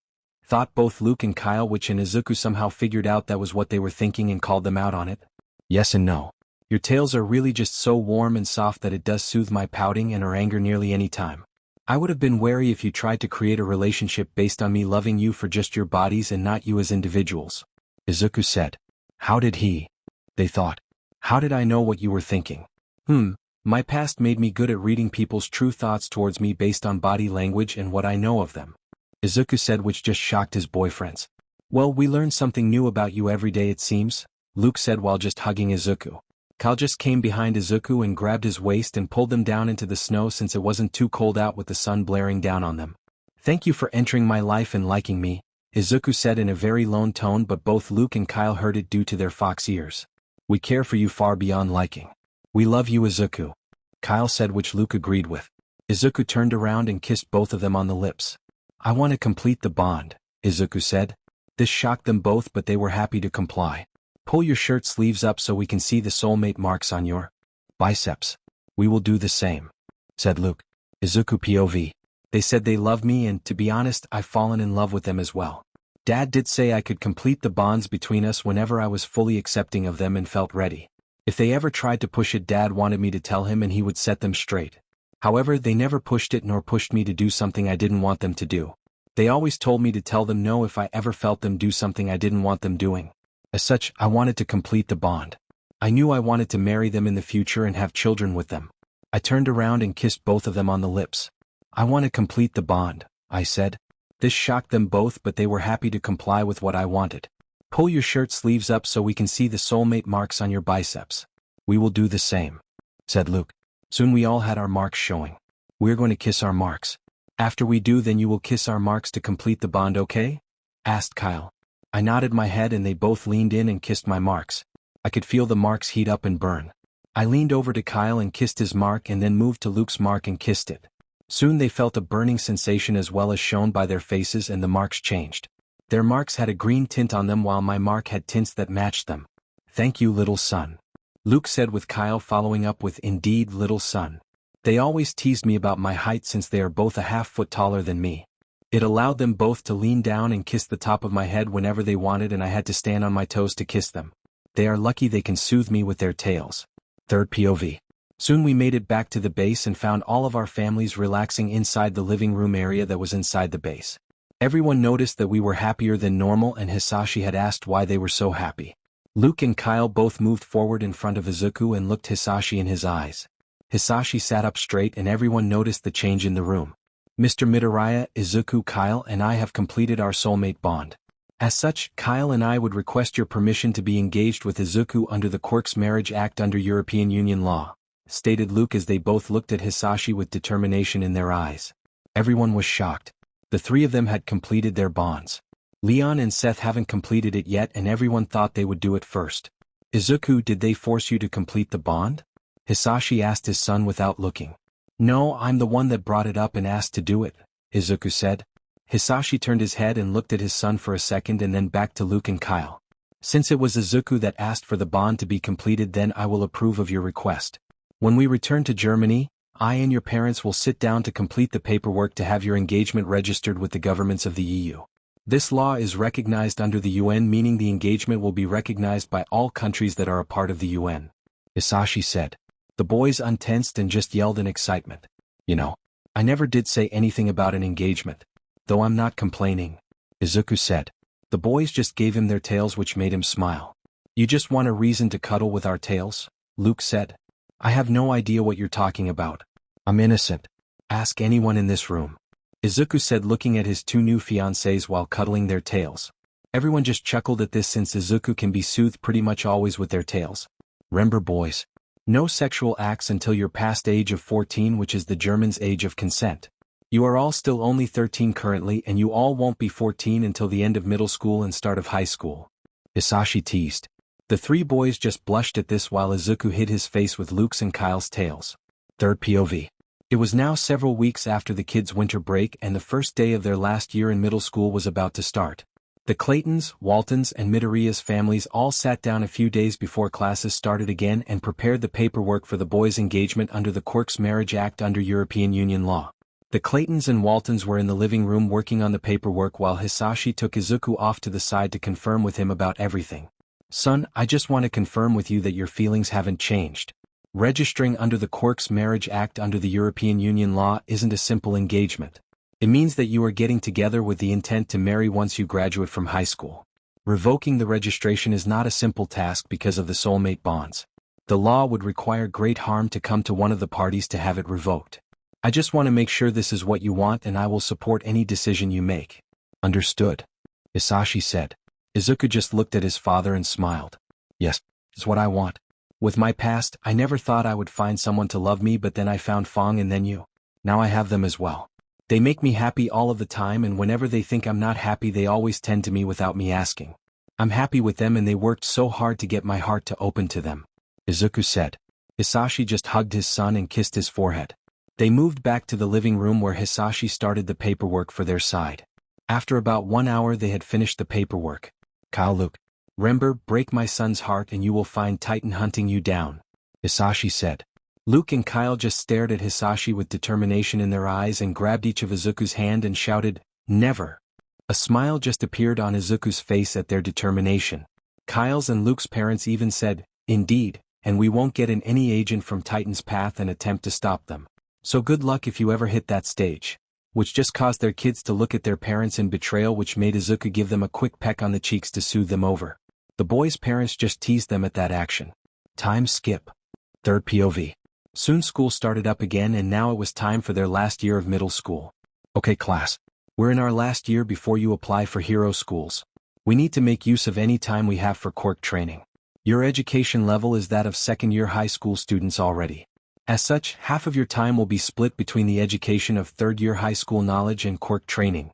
Thought both Luke and Kyle, which and Izuku somehow figured out that was what they were thinking and called them out on it. Yes and no. Your tails are really just so warm and soft that it does soothe my pouting and or anger nearly any time. I would have been wary if you tried to create a relationship based on me loving you for just your bodies and not you as individuals. Izuku said. How did he? They thought. How did I know what you were thinking? My past made me good at reading people's true thoughts towards me based on body language and what I know of them. Izuku said, which just shocked his boyfriends. Well, we learn something new about you every day it seems, Luke said while just hugging Izuku. Kyle just came behind Izuku and grabbed his waist and pulled them down into the snow since it wasn't too cold out with the sun blaring down on them. Thank you for entering my life and liking me, Izuku said in a very low tone, but both Luke and Kyle heard it due to their fox ears. We care for you far beyond liking. We love you, Izuku, Kyle said, which Luke agreed with. Izuku turned around and kissed both of them on the lips. I want to complete the bond, Izuku said. This shocked them both, but they were happy to comply. Pull your shirt sleeves up so we can see the soulmate marks on your biceps. We will do the same, said Luke. Izuku POV. They said they love me and, to be honest, I've fallen in love with them as well. Dad did say I could complete the bonds between us whenever I was fully accepting of them and felt ready. If they ever tried to push it, Dad wanted me to tell him and he would set them straight. However, they never pushed it nor pushed me to do something I didn't want them to do. They always told me to tell them no if I ever felt them do something I didn't want them doing. As such, I wanted to complete the bond. I knew I wanted to marry them in the future and have children with them. I turned around and kissed both of them on the lips. I want to complete the bond, I said. This shocked them both, but they were happy to comply with what I wanted. Pull your shirt sleeves up so we can see the soulmate marks on your biceps. We will do the same, said Luke. Soon we all had our marks showing. We're going to kiss our marks. After we do, then you will kiss our marks to complete the bond, okay? Asked Kyle. I nodded my head and they both leaned in and kissed my marks. I could feel the marks heat up and burn. I leaned over to Kyle and kissed his mark and then moved to Luke's mark and kissed it. Soon they felt a burning sensation as well as shown by their faces, and the marks changed. Their marks had a green tint on them while my mark had tints that matched them. Thank you, little son, Luke said, with Kyle following up with, indeed, little son. They always teased me about my height since they are both a half-foot taller than me. It allowed them both to lean down and kiss the top of my head whenever they wanted, and I had to stand on my toes to kiss them. They are lucky they can soothe me with their tails. Third POV. Soon we made it back to the base and found all of our families relaxing inside the living room area that was inside the base. Everyone noticed that we were happier than normal, and Hisashi had asked why they were so happy. Luke and Kyle both moved forward in front of Izuku and looked Hisashi in his eyes. Hisashi sat up straight and everyone noticed the change in the room. Mr. Midoriya, Izuku, Kyle, and I have completed our soulmate bond. As such, Kyle and I would request your permission to be engaged with Izuku under the Quirk's Marriage Act under European Union law, stated Luke as they both looked at Hisashi with determination in their eyes. Everyone was shocked. The three of them had completed their bonds. Leon and Seth haven't completed it yet, and everyone thought they would do it first. Izuku, did they force you to complete the bond? Hisashi asked his son without looking. No, I'm the one that brought it up and asked to do it, Izuku said. Hisashi turned his head and looked at his son for a second and then back to Luke and Kyle. Since it was Izuku that asked for the bond to be completed, then I will approve of your request. When we return to Germany, I and your parents will sit down to complete the paperwork to have your engagement registered with the governments of the EU. This law is recognized under the UN, meaning the engagement will be recognized by all countries that are a part of the UN, Hisashi said. The boys untensed and just yelled in excitement. You know, I never did say anything about an engagement. Though I'm not complaining, Izuku said. The boys just gave him their tails, which made him smile. You just want a reason to cuddle with our tails? Luke said. I have no idea what you're talking about. I'm innocent. Ask anyone in this room, Izuku said, looking at his two new fiancées while cuddling their tails. Everyone just chuckled at this since Izuku can be soothed pretty much always with their tails. Remember, boys, no sexual acts until you're past age of 14, which is the Germans' age of consent. You are all still only 13 currently, and you all won't be 14 until the end of middle school and start of high school, Hisashi teased. The three boys just blushed at this while Izuku hid his face with Luke's and Kyle's tails. Third POV. It was now several weeks after the kids' winter break and the first day of their last year in middle school was about to start. The Claytons, Waltons, and Midoriya's families all sat down a few days before classes started again and prepared the paperwork for the boys' engagement under the Quirk's Marriage Act under European Union law. The Claytons and Waltons were in the living room working on the paperwork while Hisashi took Izuku off to the side to confirm with him about everything. Son, I just want to confirm with you that your feelings haven't changed. Registering under the Quirk's Marriage Act under the European Union law isn't a simple engagement. It means that you are getting together with the intent to marry once you graduate from high school. Revoking the registration is not a simple task because of the soulmate bonds. The law would require great harm to come to one of the parties to have it revoked. I just want to make sure this is what you want and I will support any decision you make. Understood, Hisashi said. Izuku just looked at his father and smiled. Yes, it's what I want. With my past, I never thought I would find someone to love me, but then I found Fong and then you. Now I have them as well. They make me happy all of the time, and whenever they think I'm not happy they always tend to me without me asking. I'm happy with them and they worked so hard to get my heart to open to them, Izuku said. Hisashi just hugged his son and kissed his forehead. They moved back to the living room where Hisashi started the paperwork for their side. After about 1 hour they had finished the paperwork. Kyle Luke. Remember, break my son's heart and you will find Titan hunting you down, Hisashi said. Luke and Kyle just stared at Hisashi with determination in their eyes and grabbed each of Izuku's hand and shouted, "Never!" A smile just appeared on Izuku's face at their determination. Kyle's and Luke's parents even said, "Indeed, and we won't get in any agent from Titan's path and attempt to stop them. So good luck if you ever hit that stage." Which just caused their kids to look at their parents in betrayal, which made Izuku give them a quick peck on the cheeks to soothe them over. The boys' parents just teased them at that action. Time skip. Third POV. Soon school started up again and now it was time for their last year of middle school. Okay class. We're in our last year before you apply for hero schools. We need to make use of any time we have for Quirk training. Your education level is that of second-year high school students already. As such, half of your time will be split between the education of third-year high school knowledge and Quirk training,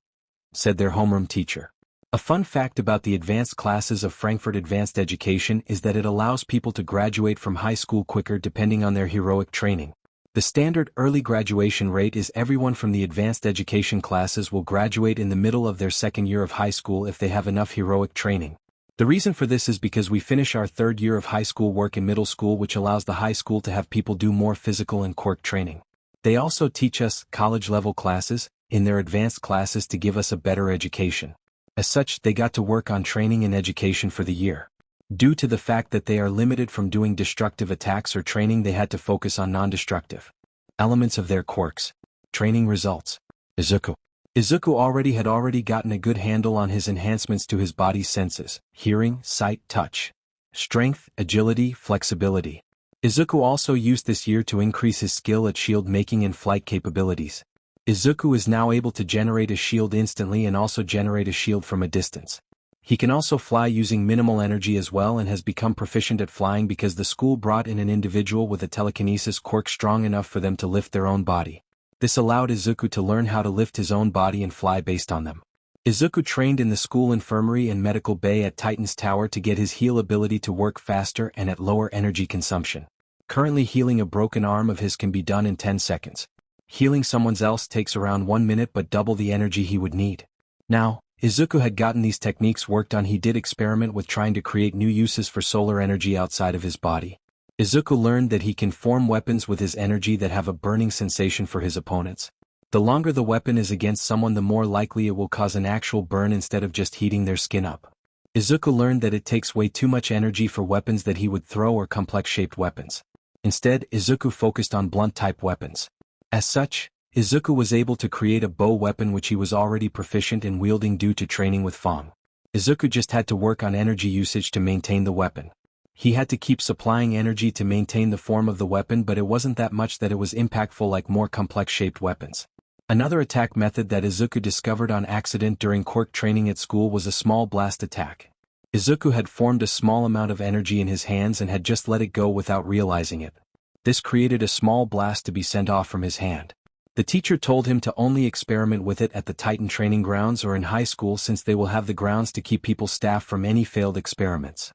said their homeroom teacher. A fun fact about the advanced classes of Frankfurt Advanced Education is that it allows people to graduate from high school quicker depending on their heroic training. The standard early graduation rate is everyone from the advanced education classes will graduate in the middle of their second year of high school if they have enough heroic training. The reason for this is because we finish our third year of high school work in middle school, which allows the high school to have people do more physical and Quirk training. They also teach us college-level classes in their advanced classes to give us a better education. As such, they got to work on training and education for the year. Due to the fact that they are limited from doing destructive attacks or training, they had to focus on non-destructive elements of their quirks. Training results. Izuku had already gotten a good handle on his enhancements to his body's senses: hearing, sight, touch, strength, agility, flexibility. Izuku also used this year to increase his skill at shield making and flight capabilities. Izuku is now able to generate a shield instantly and also generate a shield from a distance. He can also fly using minimal energy as well and has become proficient at flying because the school brought in an individual with a telekinesis quirk strong enough for them to lift their own body. This allowed Izuku to learn how to lift his own body and fly based on them. Izuku trained in the school infirmary and medical bay at Titan's Tower to get his heal ability to work faster and at lower energy consumption. Currently healing a broken arm of his can be done in 10 seconds. Healing someone else takes around 1 minute but double the energy he would need. Now, Izuku had gotten these techniques worked on. He did experiment with trying to create new uses for solar energy outside of his body. Izuku learned that he can form weapons with his energy that have a burning sensation for his opponents. The longer the weapon is against someone, the more likely it will cause an actual burn instead of just heating their skin up. Izuku learned that it takes way too much energy for weapons that he would throw or complex-shaped weapons. Instead, Izuku focused on blunt-type weapons. As such, Izuku was able to create a bow weapon which he was already proficient in wielding due to training with Fong. Izuku just had to work on energy usage to maintain the weapon. He had to keep supplying energy to maintain the form of the weapon, but it wasn't that much that it was impactful like more complex-shaped weapons. Another attack method that Izuku discovered on accident during Quirk training at school was a small blast attack. Izuku had formed a small amount of energy in his hands and had just let it go without realizing it. This created a small blast to be sent off from his hand. The teacher told him to only experiment with it at the Titan training grounds or in high school, since they will have the grounds to keep people staff from any failed experiments.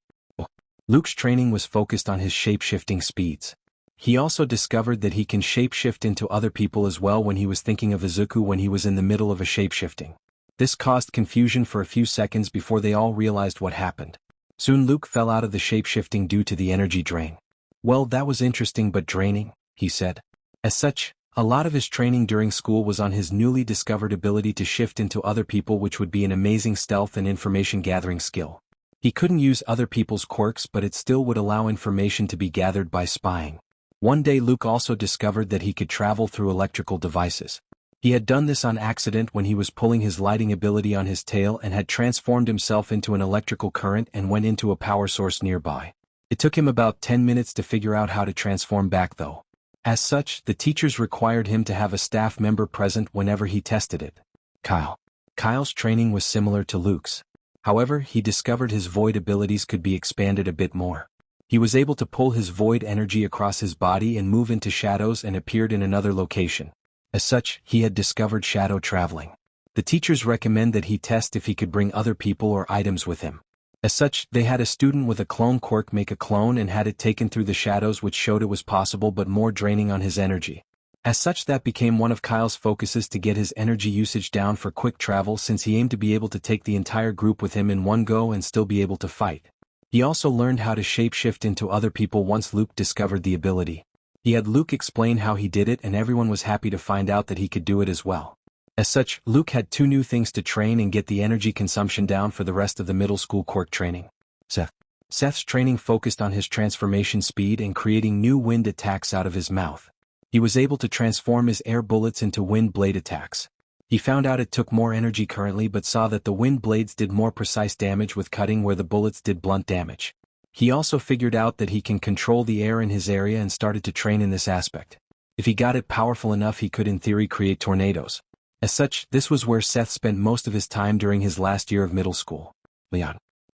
Luke's training was focused on his shape-shifting speeds. He also discovered that he can shape-shift into other people as well when he was thinking of Izuku when he was in the middle of a shape-shifting. This caused confusion for a few seconds before they all realized what happened. Soon Luke fell out of the shape-shifting due to the energy drain. Well, that was interesting but draining, he said. As such, a lot of his training during school was on his newly discovered ability to shift into other people, which would be an amazing stealth and information-gathering skill. He couldn't use other people's quirks, but it still would allow information to be gathered by spying. One day Luke also discovered that he could travel through electrical devices. He had done this on accident when he was pulling his lighting ability on his tail and had transformed himself into an electrical current and went into a power source nearby. It took him about 10 minutes to figure out how to transform back though. As such, the teachers required him to have a staff member present whenever he tested it. Kyle's training was similar to Luke's. However, he discovered his void abilities could be expanded a bit more. He was able to pull his void energy across his body and move into shadows and appeared in another location. As such, he had discovered shadow traveling. The teachers recommend that he test if he could bring other people or items with him. As such, they had a student with a clone quirk make a clone and had it taken through the shadows, which showed it was possible but more draining on his energy. As such, that became one of Kyle's focuses to get his energy usage down for quick travel, since he aimed to be able to take the entire group with him in one go and still be able to fight. He also learned how to shapeshift into other people once Luke discovered the ability. He had Luke explain how he did it and everyone was happy to find out that he could do it as well. As such, Luke had 2 new things to train and get the energy consumption down for the rest of the middle school quirk training. Seth's training focused on his transformation speed and creating new wind attacks out of his mouth. He was able to transform his air bullets into wind blade attacks. He found out it took more energy currently but saw that the wind blades did more precise damage with cutting where the bullets did blunt damage. He also figured out that he can control the air in his area and started to train in this aspect. If he got it powerful enough, he could in theory create tornadoes. As such, this was where Seth spent most of his time during his last year of middle school.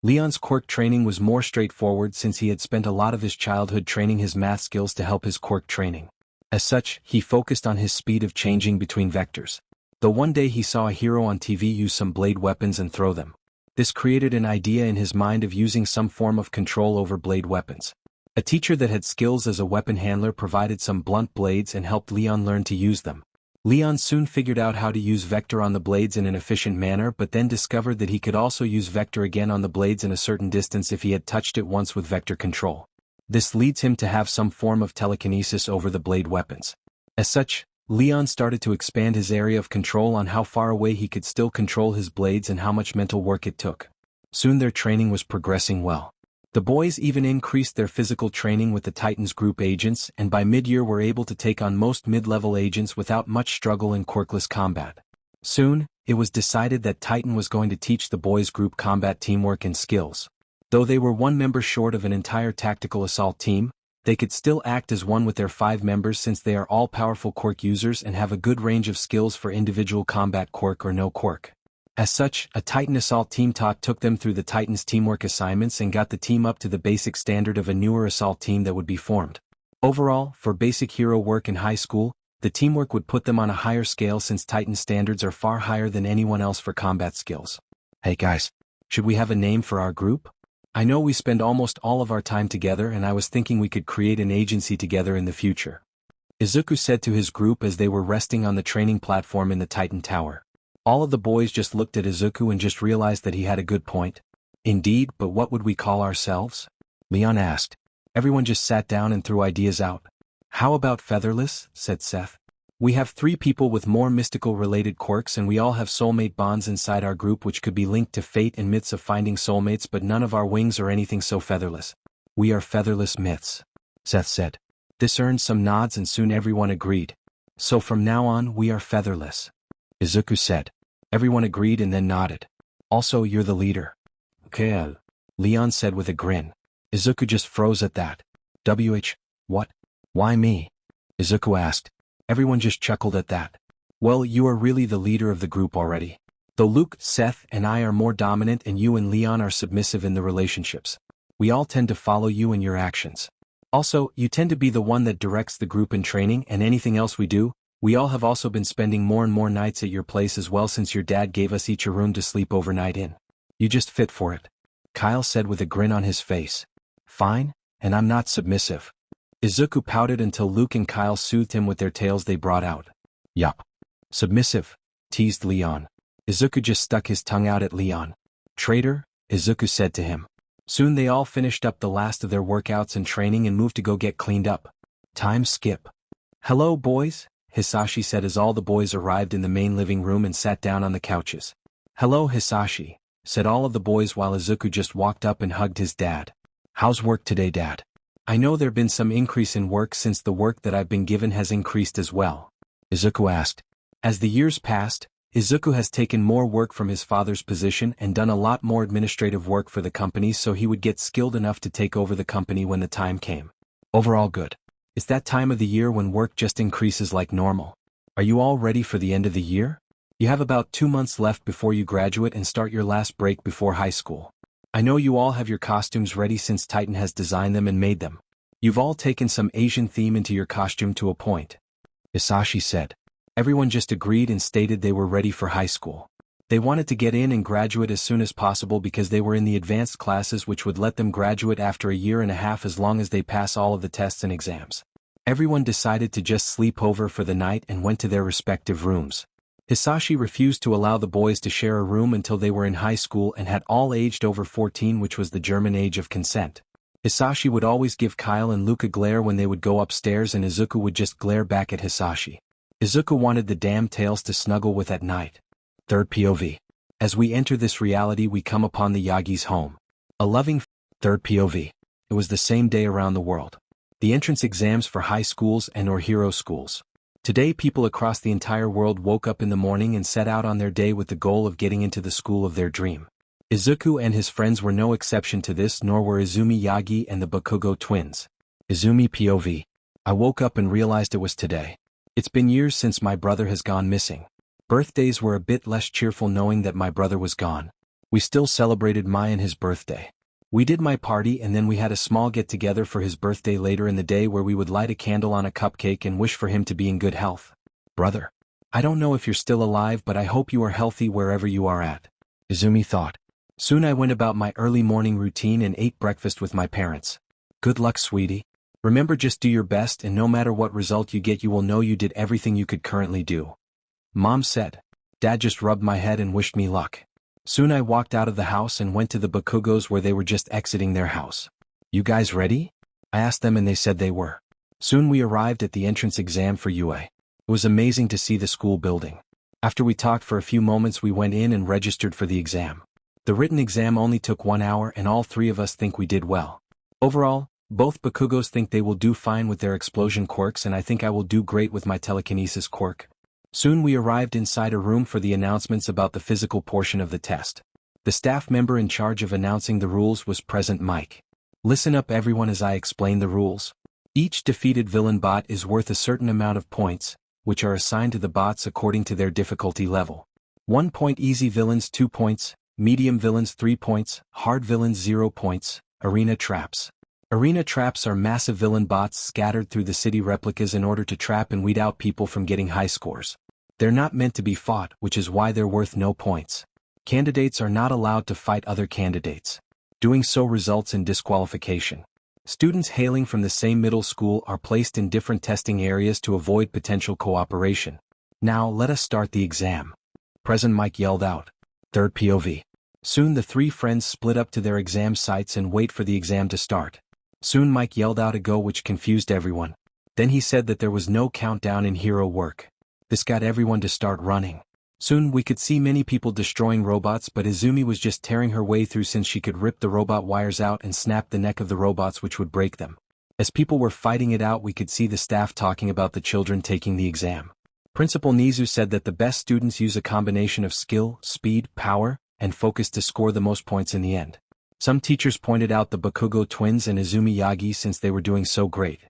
Leon's quirk training was more straightforward since he had spent a lot of his childhood training his math skills to help his quirk training. As such, he focused on his speed of changing between vectors. Though one day he saw a hero on TV use some blade weapons and throw them. This created an idea in his mind of using some form of control over blade weapons. A teacher that had skills as a weapon handler provided some blunt blades and helped Leon learn to use them. Leon soon figured out how to use vector on the blades in an efficient manner, but then discovered that he could also use vector again on the blades in a certain distance if he had touched it once with vector control. This leads him to have some form of telekinesis over the blade weapons. As such, Leon started to expand his area of control on how far away he could still control his blades and how much mental work it took. Soon their training was progressing well. The boys even increased their physical training with the Titans group agents, and by mid-year were able to take on most mid-level agents without much struggle in quirkless combat. Soon, it was decided that Titan was going to teach the boys group combat teamwork and skills. Though they were 1 member short of an entire tactical assault team, they could still act as one with their 5 members since they are all powerful quirk users and have a good range of skills for individual combat quirk or no quirk. As such, a Titan assault team took them through the Titans teamwork assignments and got the team up to the basic standard of a newer assault team that would be formed. Overall, for basic hero work in high school, the teamwork would put them on a higher scale since Titan standards are far higher than anyone else for combat skills. Hey guys, should we have a name for our group? I know we spend almost all of our time together and I was thinking we could create an agency together in the future. Izuku said to his group as they were resting on the training platform in the Titan Tower. All of the boys just looked at Izuku and just realized that he had a good point. Indeed, but what would we call ourselves? Leon asked. Everyone just sat down and threw ideas out. How about Featherless? Said Seth. We have 3 people with more mystical related quirks and we all have soulmate bonds inside our group which could be linked to fate and myths of finding soulmates, but none of our wings or anything so featherless. We are featherless myths, Seth said. This earned some nods and soon everyone agreed. So from now on we are featherless, Izuku said. Everyone agreed and then nodded. Also, you're the leader. Okay, Leon said with a grin. Izuku just froze at that. What? Why me? Izuku asked. Everyone just chuckled at that. Well, you are really the leader of the group already. Though Luke, Seth, and I are more dominant and you and Leon are submissive in the relationships. We all tend to follow you and your actions. Also, you tend to be the one that directs the group in training and anything else we do. We all have also been spending more and more nights at your place as well since your dad gave us each a room to sleep overnight in. You just fit for it, Kyle said with a grin on his face. Fine, and I'm not submissive. Izuku pouted until Luke and Kyle soothed him with their tales they brought out. Yup. Submissive, teased Leon. Izuku just stuck his tongue out at Leon. Traitor, Izuku said to him. Soon they all finished up the last of their workouts and training and moved to go get cleaned up. Time skip. Hello boys, Hisashi said as all the boys arrived in the main living room and sat down on the couches. Hello Hisashi, said all of the boys while Izuku just walked up and hugged his dad. How's work today, Dad? I know there's been some increase in work since the work that I've been given has increased as well, Izuku asked. As the years passed, Izuku has taken more work from his father's position and done a lot more administrative work for the company so he would get skilled enough to take over the company when the time came. Overall good. It's that time of the year when work just increases like normal. Are you all ready for the end of the year? You have about 2 months left before you graduate and start your last break before high school. I know you all have your costumes ready since Titan has designed them and made them. You've all taken some Asian theme into your costume to a point, Hisashi said. Everyone just agreed and stated they were ready for high school. They wanted to get in and graduate as soon as possible because they were in the advanced classes which would let them graduate after a year and a half as long as they pass all of the tests and exams. Everyone decided to just sleep over for the night and went to their respective rooms. Hisashi refused to allow the boys to share a room until they were in high school and had all aged over 14, which was the German age of consent. Hisashi would always give Kyle and Luca glare when they would go upstairs and Izuku would just glare back at Hisashi. Izuku wanted the damn tails to snuggle with at night. Third POV. As we enter this reality we come upon the Yagi's home. A loving Third POV. It was the same day around the world. The entrance exams for high schools and/or hero schools. Today people across the entire world woke up in the morning and set out on their day with the goal of getting into the school of their dream. Izuku and his friends were no exception to this, nor were Izumi Yagi and the Bakugo twins. Izumi POV. I woke up and realized it was today. It's been years since my brother has gone missing. Birthdays were a bit less cheerful knowing that my brother was gone. We still celebrated my and his birthday. We did my party and then we had a small get-together for his birthday later in the day where we would light a candle on a cupcake and wish for him to be in good health. Brother. I don't know if you're still alive but I hope you are healthy wherever you are at. Izumi thought. Soon I went about my early morning routine and ate breakfast with my parents. Good luck, sweetie. Remember, just do your best and no matter what result you get you will know you did everything you could currently do. Mom said. Dad just rubbed my head and wished me luck. Soon I walked out of the house and went to the Bakugos where they were just exiting their house. You guys ready? I asked them and they said they were. Soon we arrived at the entrance exam for UA. It was amazing to see the school building. After we talked for a few moments we went in and registered for the exam. The written exam only took 1 hour and all 3 of us think we did well. Overall, both Bakugos think they will do fine with their explosion quirks and I think I will do great with my telekinesis quirk. Soon we arrived inside a room for the announcements about the physical portion of the test. The staff member in charge of announcing the rules was present. Mike. Listen up everyone as I explain the rules. Each defeated villain bot is worth a certain amount of points, which are assigned to the bots according to their difficulty level. 1 point easy villains 2 points, medium villains 3 points, hard villains 0 points, arena traps. Arena traps are massive villain bots scattered through the city replicas in order to trap and weed out people from getting high scores. They're not meant to be fought, which is why they're worth no points. Candidates are not allowed to fight other candidates. Doing so results in disqualification. Students hailing from the same middle school are placed in different testing areas to avoid potential cooperation. Now let us start the exam. Present Mike yelled out. Third POV. Soon the 3 friends split up to their exam sites and wait for the exam to start. Soon Mike yelled out a go which confused everyone. Then he said that there was no countdown in hero work. This got everyone to start running. Soon we could see many people destroying robots but Izumi was just tearing her way through since she could rip the robot wires out and snap the neck of the robots which would break them. As people were fighting it out we could see the staff talking about the children taking the exam. Principal Nizu said that the best students use a combination of skill, speed, power, and focus to score the most points in the end. Some teachers pointed out the Bakugo twins and Izumi Yagi since they were doing so great.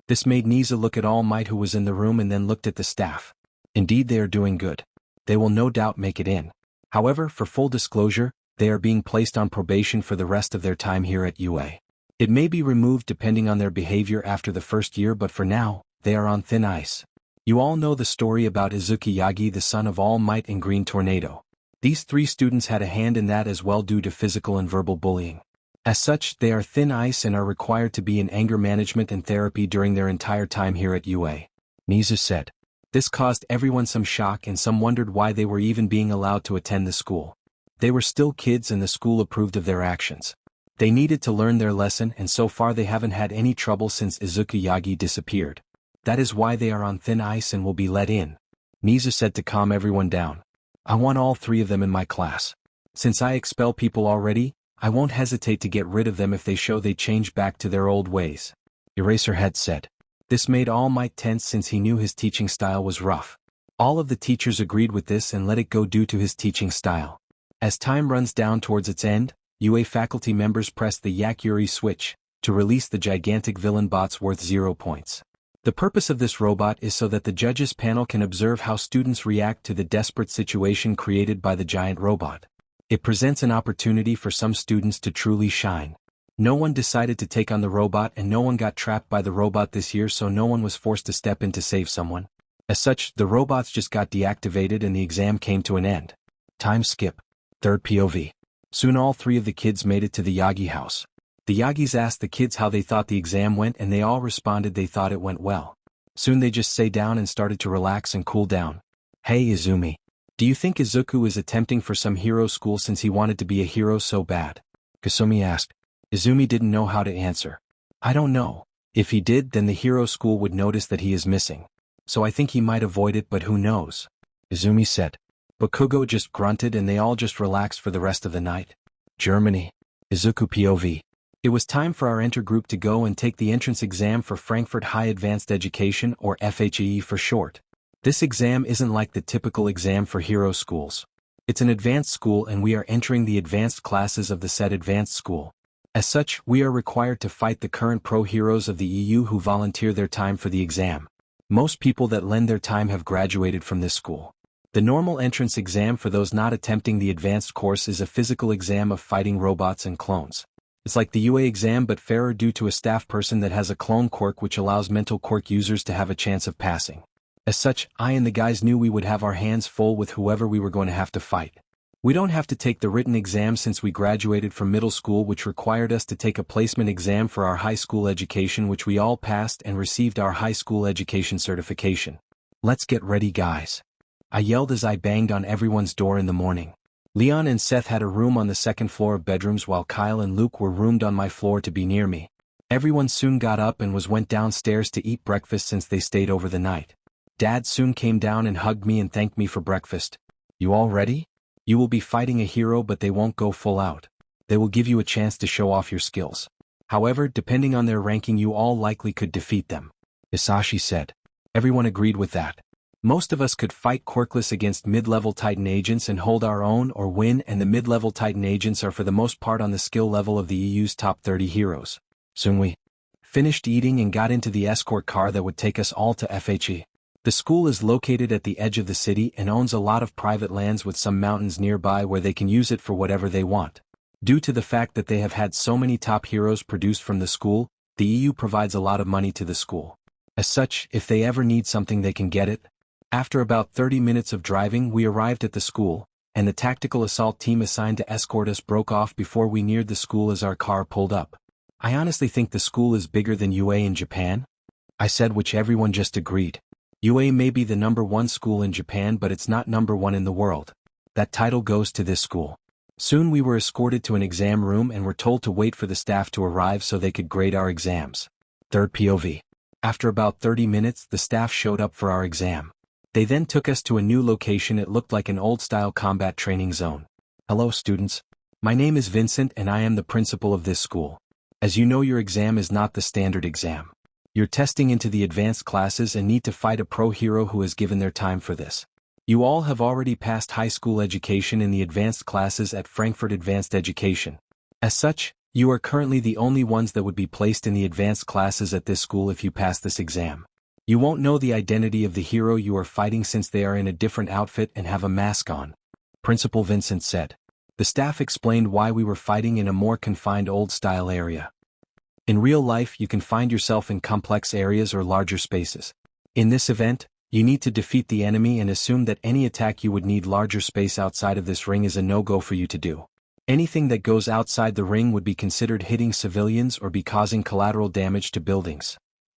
This made Nizu look at All Might who was in the room and then looked at the staff. Indeed they are doing good. They will no doubt make it in. However, for full disclosure, they are being placed on probation for the rest of their time here at UA. It may be removed depending on their behavior after the first year but for now, they are on thin ice. You all know the story about Izuku Yagi, the son of All Might and Green Tornado. These 3 students had a hand in that as well due to physical and verbal bullying. As such, they are thin ice and are required to be in anger management and therapy during their entire time here at UA. Nizu said. This caused everyone some shock and some wondered why they were even being allowed to attend the school. They were still kids and the school approved of their actions. They needed to learn their lesson and so far they haven't had any trouble since Izuku Yagi disappeared. That is why they are on thin ice and will be let in. Nizu said to calm everyone down. I want all 3 of them in my class. Since I expel people already, I won't hesitate to get rid of them if they show they change back to their old ways. Eraserhead said. This made All Might tense since he knew his teaching style was rough. All of the teachers agreed with this and let it go due to his teaching style. As time runs down towards its end, UA faculty members press the Yakuri switch to release the gigantic villain bots worth 0 points. The purpose of this robot is so that the judges panel can observe how students react to the desperate situation created by the giant robot. It presents an opportunity for some students to truly shine. No one decided to take on the robot and no one got trapped by the robot this year, so no one was forced to step in to save someone. As such, the robots just got deactivated and the exam came to an end. Time skip. Third POV. Soon all 3 of the kids made it to the Yagi house. The Yagis asked the kids how they thought the exam went and they all responded they thought it went well. Soon they just sat down and started to relax and cool down. Hey Izumi. Do you think Izuku is attempting for some hero school since he wanted to be a hero so bad? Kasumi asked. Izumi didn't know how to answer. I don't know. If he did, then the hero school would notice that he is missing. So I think he might avoid it, but who knows? Izumi said. Bakugo just grunted and they all just relaxed for the rest of the night. Germany. Izuku POV. It was time for our intergroup to go and take the entrance exam for Frankfurt High Advanced Education, or FHE for short. This exam isn't like the typical exam for hero schools. It's an advanced school and we are entering the advanced classes of the said advanced school. As such, we are required to fight the current pro-heroes of the EU who volunteer their time for the exam. Most people that lend their time have graduated from this school. The normal entrance exam for those not attempting the advanced course is a physical exam of fighting robots and clones. It's like the UA exam but fairer due to a staff person that has a clone quirk which allows mental quirk users to have a chance of passing. As such, I and the guys knew we would have our hands full with whoever we were going to have to fight. We don't have to take the written exam since we graduated from middle school, which required us to take a placement exam for our high school education, which we all passed and received our high school education certification. Let's get ready, guys. I yelled as I banged on everyone's door in the morning. Leon and Seth had a room on the 2nd floor of bedrooms while Kyle and Luke were roomed on my floor to be near me. Everyone soon got up and went downstairs to eat breakfast since they stayed over the night. Dad soon came down and hugged me and thanked me for breakfast. You all ready? You will be fighting a hero, but they won't go full out. They will give you a chance to show off your skills. However, depending on their ranking, you all likely could defeat them. Isashi said. Everyone agreed with that. Most of us could fight quirkless against mid-level Titan agents and hold our own or win, and the mid-level Titan agents are for the most part on the skill level of the EU's top 30 heroes. Soon we finished eating and got into the escort car that would take us all to FHE. The school is located at the edge of the city and owns a lot of private lands with some mountains nearby where they can use it for whatever they want. Due to the fact that they have had so many top heroes produced from the school, the EU provides a lot of money to the school. As such, if they ever need something they can get it. After about 30 minutes of driving, we arrived at the school, and the tactical assault team assigned to escort us broke off before we neared the school as our car pulled up. I honestly think the school is bigger than UA in Japan, I said, which everyone just agreed. UA may be the #1 school in Japan, but it's not #1 in the world. That title goes to this school. Soon we were escorted to an exam room and were told to wait for the staff to arrive so they could grade our exams. Third POV. After about 30 minutes, the staff showed up for our exam. They then took us to a new location. It looked like an old-style combat training zone. Hello, students. My name is Vincent and I am the principal of this school. As you know, your exam is not the standard exam. You're testing into the advanced classes and need to fight a pro hero who has given their time for this. You all have already passed high school education in the advanced classes at Frankfurt Advanced Education. As such, you are currently the only ones that would be placed in the advanced classes at this school if you pass this exam. You won't know the identity of the hero you are fighting since they are in a different outfit and have a mask on. Principal Vincent said. The staff explained why we were fighting in a more confined old-style area. In real life, you can find yourself in complex areas or larger spaces. In this event, you need to defeat the enemy and assume that any attack you would need larger space outside of this ring is a no-go for you to do. Anything that goes outside the ring would be considered hitting civilians or be causing collateral damage to buildings.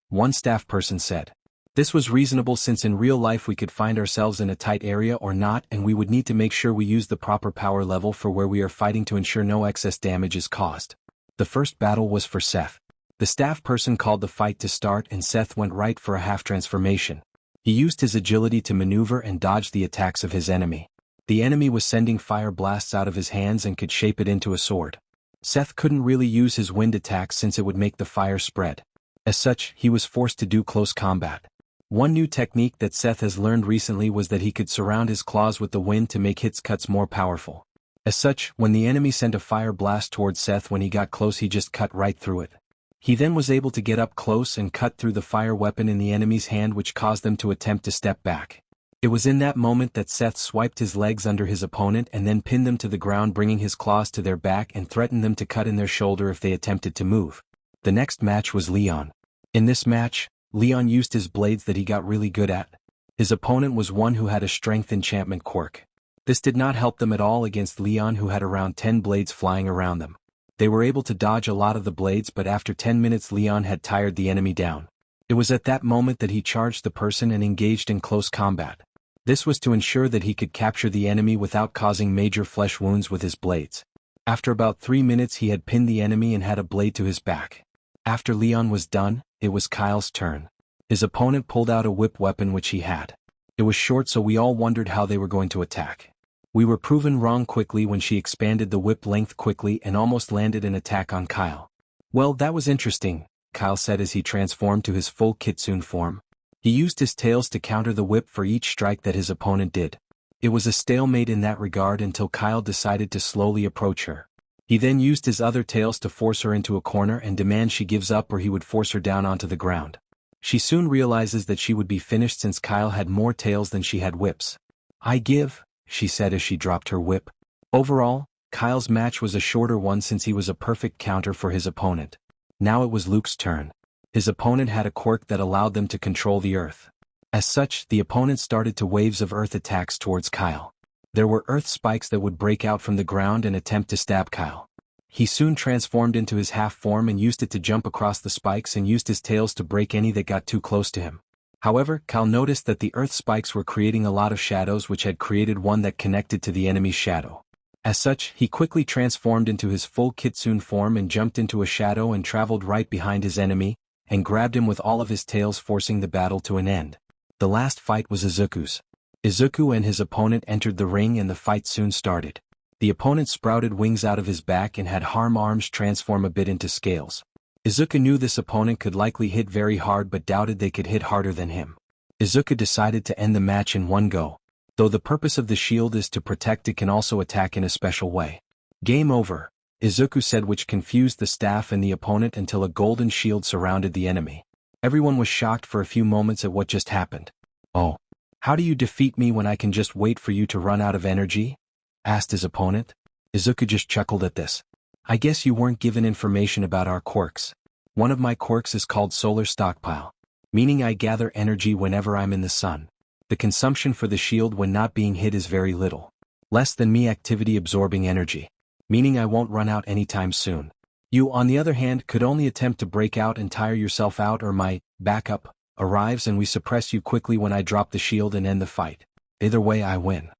One staff person said. This was reasonable since in real life we could find ourselves in a tight area or not, and we would need to make sure we use the proper power level for where we are fighting to ensure no excess damage is caused. The first battle was for Seth. The staff person called the fight to start and Seth went right for a half transformation. He used his agility to maneuver and dodge the attacks of his enemy. The enemy was sending fire blasts out of his hands and could shape it into a sword. Seth couldn't really use his wind attacks since it would make the fire spread. As such, he was forced to do close combat. One new technique that Seth has learned recently was that he could surround his claws with the wind to make his cuts more powerful. As such, when the enemy sent a fire blast towards Seth when he got close, he just cut right through it. He then was able to get up close and cut through the fire weapon in the enemy's hand, which caused them to attempt to step back. It was in that moment that Seth swiped his legs under his opponent and then pinned them to the ground, bringing his claws to their back and threatened them to cut in their shoulder if they attempted to move. The next match was Leon. In this match, Leon used his blades that he got really good at. His opponent was one who had a strength enchantment quirk. This did not help them at all against Leon, who had around 10 blades flying around them. They were able to dodge a lot of the blades, but after 10 minutes Leon had tired the enemy down. It was at that moment that he charged the person and engaged in close combat. This was to ensure that he could capture the enemy without causing major flesh wounds with his blades. After about 3 minutes he had pinned the enemy and had a blade to his back. After Leon was done, it was Kyle's turn. His opponent pulled out a whip weapon which he had. It was short, so we all wondered how they were going to attack. We were proven wrong quickly when she expanded the whip length quickly and almost landed an attack on Kyle. "Well, that was interesting," Kyle said as he transformed to his full kitsune form. He used his tails to counter the whip for each strike that his opponent did. It was a stalemate in that regard until Kyle decided to slowly approach her. He then used his other tails to force her into a corner and demand she gives up, or he would force her down onto the ground. She soon realizes that she would be finished since Kyle had more tails than she had whips. "I give," she said as she dropped her whip. Overall, Kyle's match was a shorter one since he was a perfect counter for his opponent. Now it was Luke's turn. His opponent had a quirk that allowed them to control the earth. As such, the opponent started to waves of earth attacks towards Kyle. There were earth spikes that would break out from the ground and attempt to stab Kyle. He soon transformed into his half form and used it to jump across the spikes and used his tails to break any that got too close to him. However, Kyle noticed that the earth spikes were creating a lot of shadows, which had created one that connected to the enemy's shadow. As such, he quickly transformed into his full kitsune form and jumped into a shadow and traveled right behind his enemy, and grabbed him with all of his tails, forcing the battle to an end. The last fight was Izuku's. Izuku and his opponent entered the ring and the fight soon started. The opponent sprouted wings out of his back and had arms transform a bit into scales. Izuku knew this opponent could likely hit very hard but doubted they could hit harder than him. Izuku decided to end the match in one go. Though the purpose of the shield is to protect, it can also attack in a special way. "Game over," Izuku said, which confused the staff and the opponent until a golden shield surrounded the enemy. Everyone was shocked for a few moments at what just happened. "Oh, how do you defeat me when I can just wait for you to run out of energy?" asked his opponent. Izuku just chuckled at this. "I guess you weren't given information about our quirks. One of my quirks is called Solar Stockpile, meaning I gather energy whenever I'm in the sun. The consumption for the shield when not being hit is very little. Less than me activity absorbing energy, meaning I won't run out anytime soon. You, on the other hand, could only attempt to break out and tire yourself out, or my backup arrives and we suppress you quickly when I drop the shield and end the fight. Either way I win,"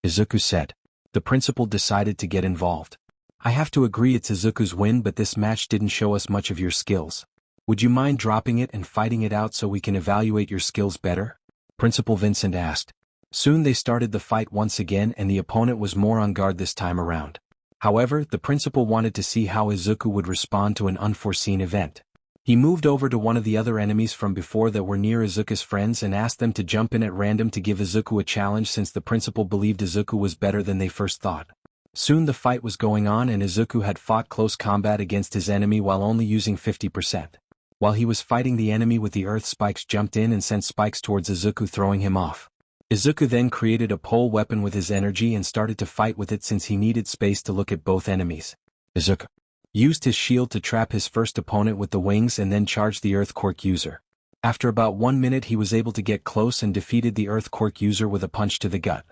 Izuku said. The principal decided to get involved. "I have to agree it's Izuku's win, but this match didn't show us much of your skills. Would you mind dropping it and fighting it out so we can evaluate your skills better?" Principal Vincent asked. Soon they started the fight once again and the opponent was more on guard this time around. However, the principal wanted to see how Izuku would respond to an unforeseen event. He moved over to one of the other enemies from before that were near Izuku's friends and asked them to jump in at random to give Izuku a challenge, since the principal believed Izuku was better than they first thought. Soon the fight was going on and Izuku had fought close combat against his enemy while only using 50%. While he was fighting, the enemy with the earth spikes jumped in and sent spikes towards Izuku, throwing him off. Izuku then created a pole weapon with his energy and started to fight with it since he needed space to look at both enemies. Izuku used his shield to trap his first opponent with the wings and then charged the earth quirk user. After about 1 minute he was able to get close and defeated the earth quirk user with a punch to the gut.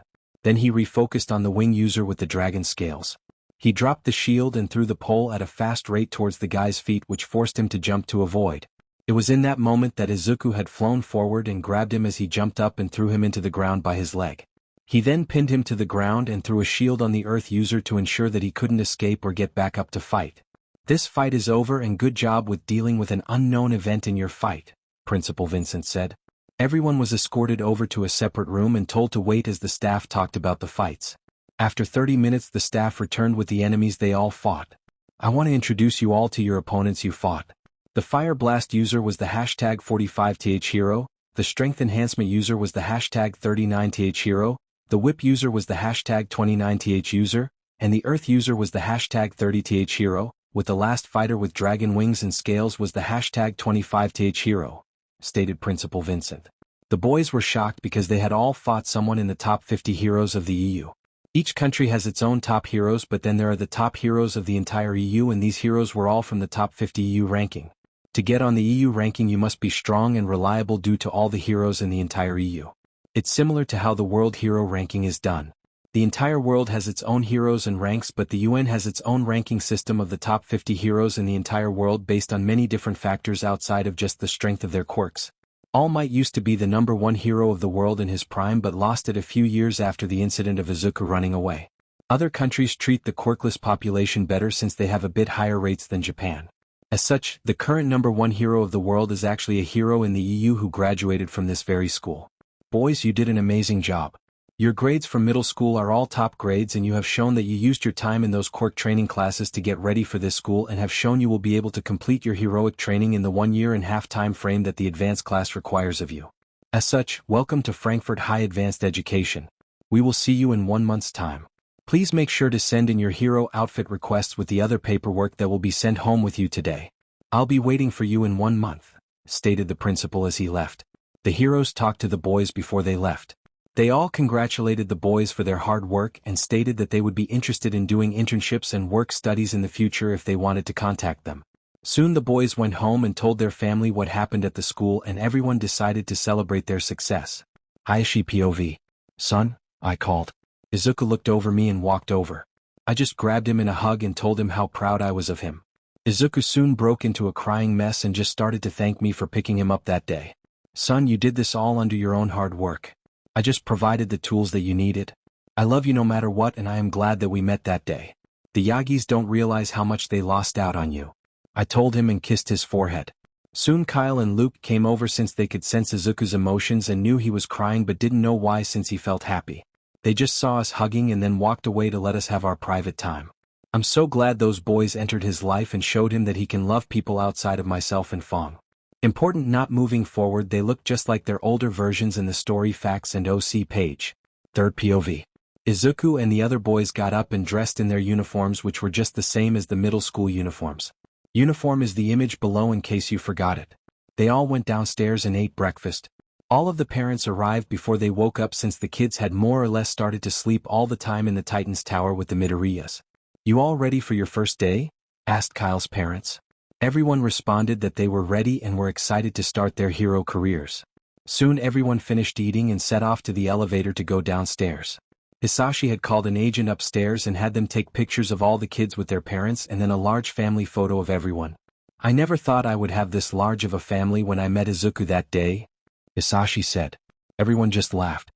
Then he refocused on the wing user with the dragon scales. He dropped the shield and threw the pole at a fast rate towards the guy's feet, which forced him to jump to avoid. It was in that moment that Izuku had flown forward and grabbed him as he jumped up and threw him into the ground by his leg. He then pinned him to the ground and threw a shield on the Earth user to ensure that he couldn't escape or get back up to fight. This fight is over and good job with dealing with an unknown event in your fight, Principal Vincent said. Everyone was escorted over to a separate room and told to wait as the staff talked about the fights. After 30 minutes the staff returned with the enemies they all fought. I want to introduce you all to your opponents you fought. The Fire Blast user was the hashtag 45th hero, the Strength Enhancement user was the hashtag 39th hero, the Whip user was the hashtag 29th user, and the Earth user was the hashtag 30th hero, with the last fighter with dragon wings and scales was the hashtag 25th hero, stated Principal Vincent. The boys were shocked because they had all fought someone in the top 50 heroes of the EU. Each country has its own top heroes, but then there are the top heroes of the entire EU, and these heroes were all from the top 50 EU ranking. To get on the EU ranking you must be strong and reliable due to all the heroes in the entire EU. It's similar to how the world hero ranking is done. The entire world has its own heroes and ranks, but the UN has its own ranking system of the top 50 heroes in the entire world based on many different factors outside of just the strength of their quirks. All Might used to be the #1 hero of the world in his prime but lost it a few years after the incident of Izuku running away. Other countries treat the quirkless population better since they have a bit higher rates than Japan. As such, the current #1 hero of the world is actually a hero in the EU who graduated from this very school. Boys, you did an amazing job. Your grades from middle school are all top grades, and you have shown that you used your time in those quirk training classes to get ready for this school and have shown you will be able to complete your heroic training in the 1.5 year time frame that the advanced class requires of you. As such, welcome to Frankfurt High Advanced Education. We will see you in 1 month's time. Please make sure to send in your hero outfit requests with the other paperwork that will be sent home with you today. I'll be waiting for you in 1 month, stated the principal as he left. The heroes talked to the boys before they left. They all congratulated the boys for their hard work and stated that they would be interested in doing internships and work studies in the future if they wanted to contact them. Soon the boys went home and told their family what happened at the school, and everyone decided to celebrate their success. Hayashi POV. Son, I called. Izuku looked over me and walked over. I just grabbed him in a hug and told him how proud I was of him. Izuku soon broke into a crying mess and just started to thank me for picking him up that day. Son, you did this all under your own hard work. I just provided the tools that you needed. I love you no matter what, and I am glad that we met that day. The Yagis don't realize how much they lost out on you. I told him and kissed his forehead. Soon Kyle and Luke came over since they could sense Izuku's emotions and knew he was crying but didn't know why since he felt happy. They just saw us hugging and then walked away to let us have our private time. I'm so glad those boys entered his life and showed him that he can love people outside of myself and Fong. Important not moving forward, they look just like their older versions in the story facts and OC page. Third POV. Izuku and the other boys got up and dressed in their uniforms, which were just the same as the middle school uniforms. Uniform is the image below in case you forgot it. They all went downstairs and ate breakfast. All of the parents arrived before they woke up since the kids had more or less started to sleep all the time in the Titan's Tower with the Midoriyas. You all ready for your first day? Asked Kyle's parents. Everyone responded that they were ready and were excited to start their hero careers. Soon everyone finished eating and set off to the elevator to go downstairs. Hisashi had called an agent upstairs and had them take pictures of all the kids with their parents and then a large family photo of everyone. I never thought I would have this large of a family when I met Izuku that day, Hisashi said. Everyone just laughed.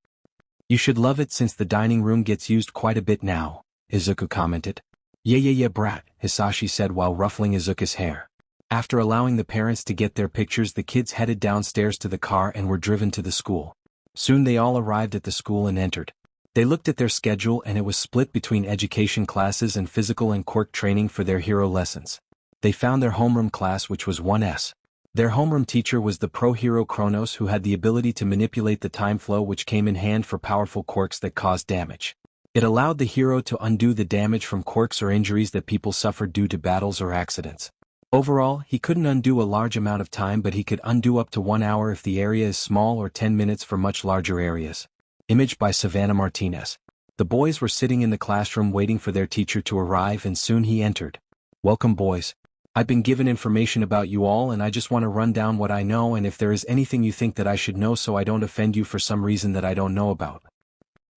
You should love it since the dining room gets used quite a bit now, Izuku commented. Yeah brat, Hisashi said while ruffling Izuku's hair. After allowing the parents to get their pictures, the kids headed downstairs to the car and were driven to the school. Soon they all arrived at the school and entered. They looked at their schedule and it was split between education classes and physical and quirk training for their hero lessons. They found their homeroom class, which was 1S. Their homeroom teacher was the pro hero Kronos, who had the ability to manipulate the time flow, which came in hand for powerful quirks that caused damage. It allowed the hero to undo the damage from quirks or injuries that people suffered due to battles or accidents. Overall, he couldn't undo a large amount of time, but he could undo up to 1 hour if the area is small or 10 minutes for much larger areas. Image by Savannah Martinez. The boys were sitting in the classroom waiting for their teacher to arrive, and soon he entered. Welcome, boys. I've been given information about you all and I just want to run down what I know and if there is anything you think that I should know so I don't offend you for some reason that I don't know about.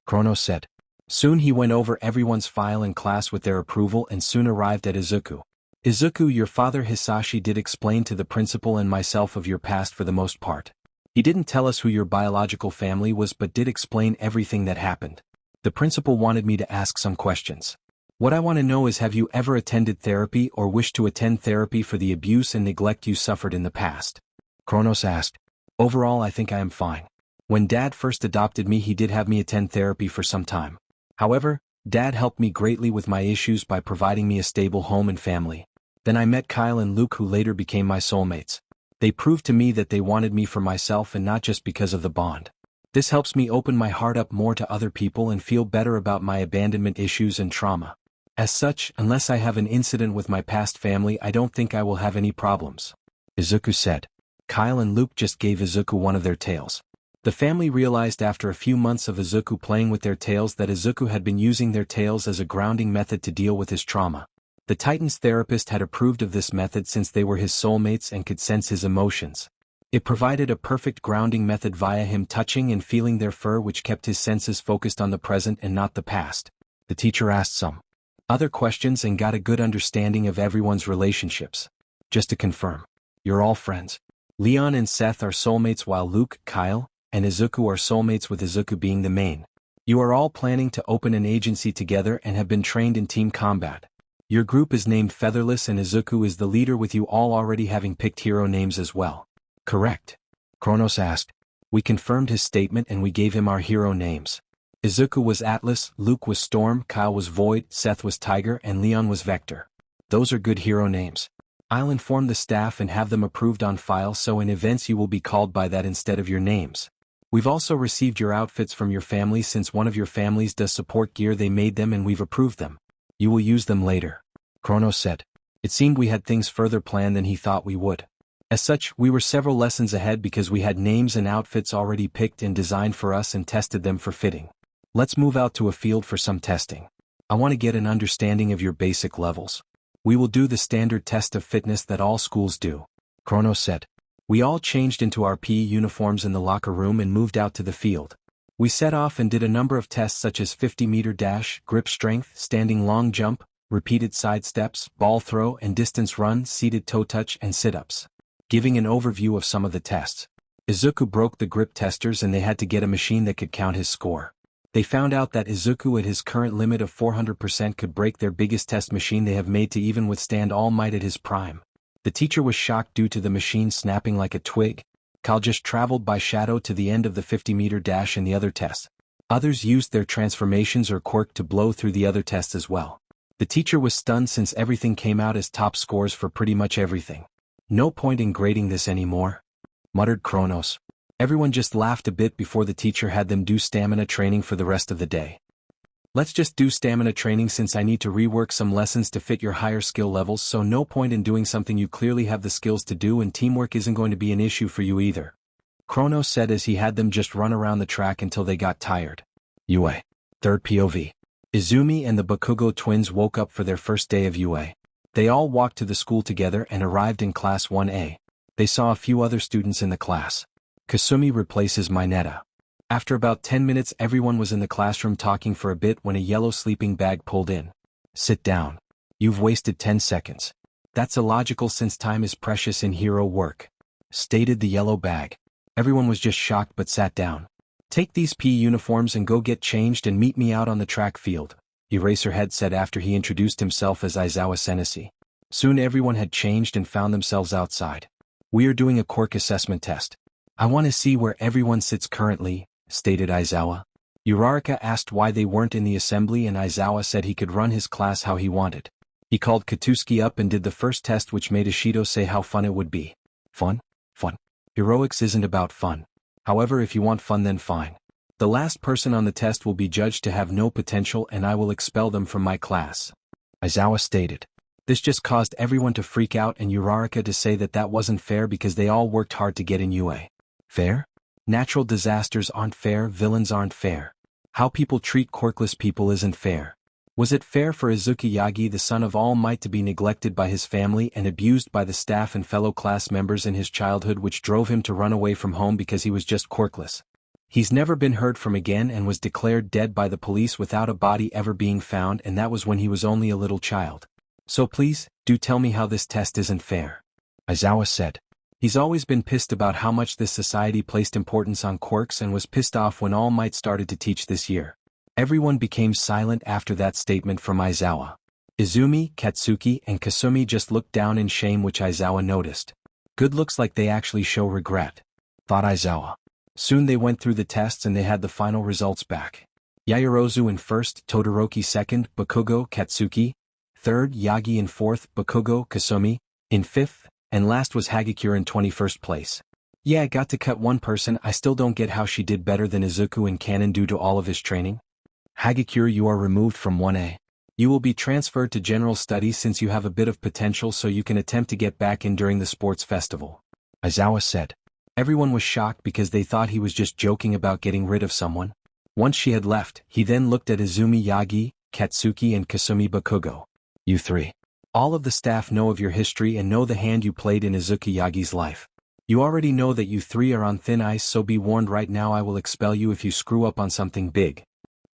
Kronos said. Soon he went over everyone's file in class with their approval and soon arrived at Izuku. Izuku, your father Hisashi did explain to the principal and myself of your past for the most part. He didn't tell us who your biological family was but did explain everything that happened. The principal wanted me to ask some questions. What I want to know is, have you ever attended therapy or wish to attend therapy for the abuse and neglect you suffered in the past? Kronos asked. Overall, I think I am fine. When Dad first adopted me, he did have me attend therapy for some time. However, Dad helped me greatly with my issues by providing me a stable home and family. Then I met Kyle and Luke, who later became my soulmates. They proved to me that they wanted me for myself and not just because of the bond. This helps me open my heart up more to other people and feel better about my abandonment issues and trauma. As such, unless I have an incident with my past family, I don't think I will have any problems. Izuku said. Kyle and Luke just gave Izuku one of their tails. The family realized after a few months of Izuku playing with their tails that Izuku had been using their tails as a grounding method to deal with his trauma. The Titan's therapist had approved of this method since they were his soulmates and could sense his emotions. It provided a perfect grounding method via him touching and feeling their fur, which kept his senses focused on the present and not the past. The teacher asked some other questions and got a good understanding of everyone's relationships. Just to confirm, you're all friends. Leon and Seth are soulmates while Luke, Kyle, and Izuku are soulmates, with Izuku being the main. You are all planning to open an agency together and have been trained in team combat. Your group is named Featherless and Izuku is the leader, with you all already having picked hero names as well. Correct? Kronos asked. We confirmed his statement and we gave him our hero names. Izuku was Atlas, Luke was Storm, Kyle was Void, Seth was Tiger, and Leon was Vector. Those are good hero names. I'll inform the staff and have them approved on file, so in events you will be called by that instead of your names. We've also received your outfits from your family, since one of your families does support gear. They made them and we've approved them. You will use them later. Kronos said. It seemed we had things further planned than he thought we would. As such, we were several lessons ahead because we had names and outfits already picked and designed for us and tested them for fitting. Let's move out to a field for some testing. I want to get an understanding of your basic levels. We will do the standard test of fitness that all schools do. Kronos said. We all changed into our PE uniforms in the locker room and moved out to the field. We set off and did a number of tests such as 50-meter dash, grip strength, standing long jump, repeated side steps, ball throw and distance run, seated toe touch and sit-ups. Giving an overview of some of the tests. Izuku broke the grip testers and they had to get a machine that could count his score. They found out that Izuku at his current limit of 400% could break their biggest test machine they have made to even withstand All Might at his prime. The teacher was shocked due to the machine snapping like a twig. Kyle just traveled by shadow to the end of the 50-meter dash in the other test. Others used their transformations or quirk to blow through the other tests as well. The teacher was stunned since everything came out as top scores for pretty much everything. No point in grading this anymore, muttered Kronos. Everyone just laughed a bit before the teacher had them do stamina training for the rest of the day. Let's just do stamina training since I need to rework some lessons to fit your higher skill levels, so no point in doing something you clearly have the skills to do, and teamwork isn't going to be an issue for you either. Kronos said as he had them just run around the track until they got tired. UA. Third POV. Izumi and the Bakugo twins woke up for their first day of UA. They all walked to the school together and arrived in Class 1A. They saw a few other students in the class. Kasumi replaces Mineta. After about 10 minutes everyone was in the classroom talking for a bit when a yellow sleeping bag pulled in. Sit down. You've wasted 10 seconds. That's illogical since time is precious in hero work, stated the yellow bag. Everyone was just shocked but sat down. Take these PE uniforms and go get changed and meet me out on the track field, Eraserhead said after he introduced himself as Aizawa Senesi. Soon everyone had changed and found themselves outside. We are doing a quirk assessment test. I want to see where everyone sits currently, stated Aizawa. Uraraka asked why they weren't in the assembly and Aizawa said he could run his class how he wanted. He called Katsuki up and did the first test, which made Ishido say how fun it would be. Fun? Fun. Heroics isn't about fun. However, if you want fun then fine. The last person on the test will be judged to have no potential and I will expel them from my class, Aizawa stated. This just caused everyone to freak out and Uraraka to say that that wasn't fair because they all worked hard to get in UA. Fair? Natural disasters aren't fair, villains aren't fair. How people treat quirkless people isn't fair. Was it fair for Izuku Yagi, the son of All Might, to be neglected by his family and abused by the staff and fellow class members in his childhood, which drove him to run away from home because he was just quirkless? He's never been heard from again and was declared dead by the police without a body ever being found, and that was when he was only a little child. So please, do tell me how this test isn't fair. Aizawa said. He's always been pissed about how much this society placed importance on quirks and was pissed off when All Might started to teach this year. Everyone became silent after that statement from Aizawa. Izumi, Katsuki, and Kasumi just looked down in shame, which Aizawa noticed. Good, looks like they actually show regret, thought Aizawa. Soon they went through the tests and they had the final results back. Yaoyorozu in first, Todoroki second, Bakugo, Katsuki, third, Yagi in fourth, Bakugo, Kasumi, in fifth, and last was Hagakure in 21st place. Yeah, I got to cut one person. I still don't get how she did better than Izuku in canon due to all of his training. Hagakure, you are removed from 1A. You will be transferred to general studies since you have a bit of potential, so you can attempt to get back in during the sports festival, Aizawa said. Everyone was shocked because they thought he was just joking about getting rid of someone. Once she had left, he then looked at Izumi Yagi, Katsuki and Kasumi Bakugo. You three. All of the staff know of your history and know the hand you played in Izuku Yagi's life. You already know that you three are on thin ice, so be warned right now, I will expel you if you screw up on something big,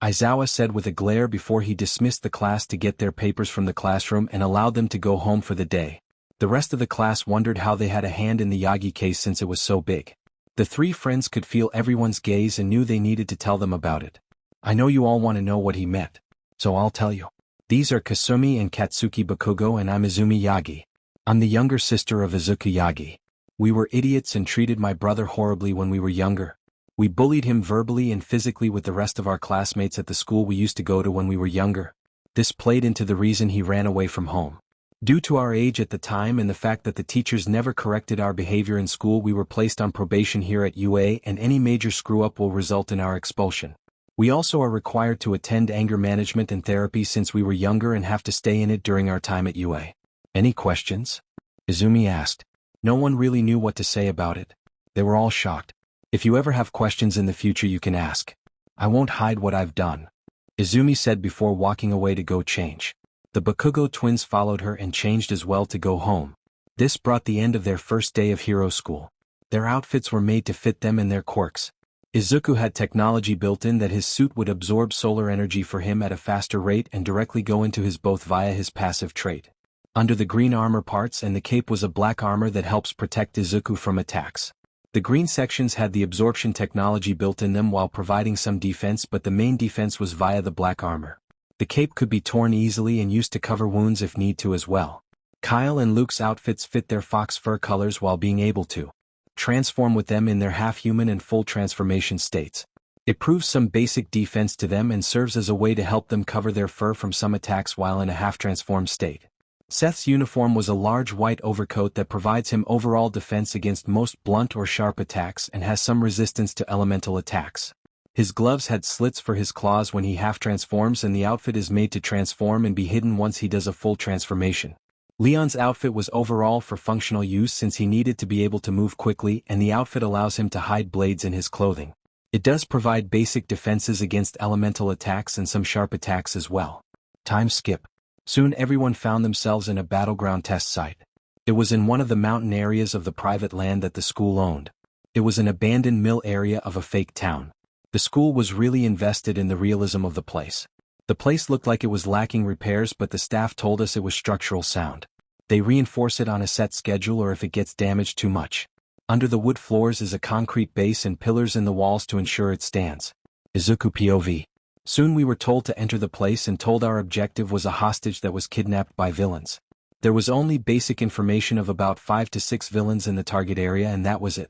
Aizawa said with a glare before he dismissed the class to get their papers from the classroom and allowed them to go home for the day. The rest of the class wondered how they had a hand in the Yagi case since it was so big. The three friends could feel everyone's gaze and knew they needed to tell them about it. I know you all want to know what he meant, so I'll tell you. These are Kasumi and Katsuki Bakugo and I'm Izumi Yagi. I'm the younger sister of Izuku Yagi. We were idiots and treated my brother horribly when we were younger. We bullied him verbally and physically with the rest of our classmates at the school we used to go to when we were younger. This played into the reason he ran away from home. Due to our age at the time and the fact that the teachers never corrected our behavior in school, we were placed on probation here at UA, and any major screw-up will result in our expulsion. We also are required to attend anger management and therapy since we were younger and have to stay in it during our time at UA. Any questions? Izumi asked. No one really knew what to say about it. They were all shocked. If you ever have questions in the future, you can ask. I won't hide what I've done, Izumi said before walking away to go change. The Bakugo twins followed her and changed as well to go home. This brought the end of their first day of hero school. Their outfits were made to fit them and their quirks. Izuku had technology built in that his suit would absorb solar energy for him at a faster rate and directly go into his both via his passive trait. Under the green armor parts and the cape was a black armor that helps protect Izuku from attacks. The green sections had the absorption technology built in them while providing some defense, but the main defense was via the black armor. The cape could be torn easily and used to cover wounds if need to as well. Kyle and Luke's outfits fit their fox fur colors while being able to transform with them in their half-human and full transformation states. It proves some basic defense to them and serves as a way to help them cover their fur from some attacks while in a half-transformed state. Seth's uniform was a large white overcoat that provides him overall defense against most blunt or sharp attacks and has some resistance to elemental attacks. His gloves had slits for his claws when he half-transforms, and the outfit is made to transform and be hidden once he does a full transformation. Leon's outfit was overall for functional use since he needed to be able to move quickly, and the outfit allows him to hide blades in his clothing. It does provide basic defenses against elemental attacks and some sharp attacks as well. Time skip. Soon everyone found themselves in a battleground test site. It was in one of the mountain areas of the private land that the school owned. It was an abandoned mill area of a fake town. The school was really invested in the realism of the place. The place looked like it was lacking repairs, but the staff told us it was structural sound. They reinforce it on a set schedule or if it gets damaged too much. Under the wood floors is a concrete base and pillars in the walls to ensure it stands. Izuku POV. Soon we were told to enter the place and told our objective was a hostage that was kidnapped by villains. There was only basic information of about 5 to 6 villains in the target area, and that was it.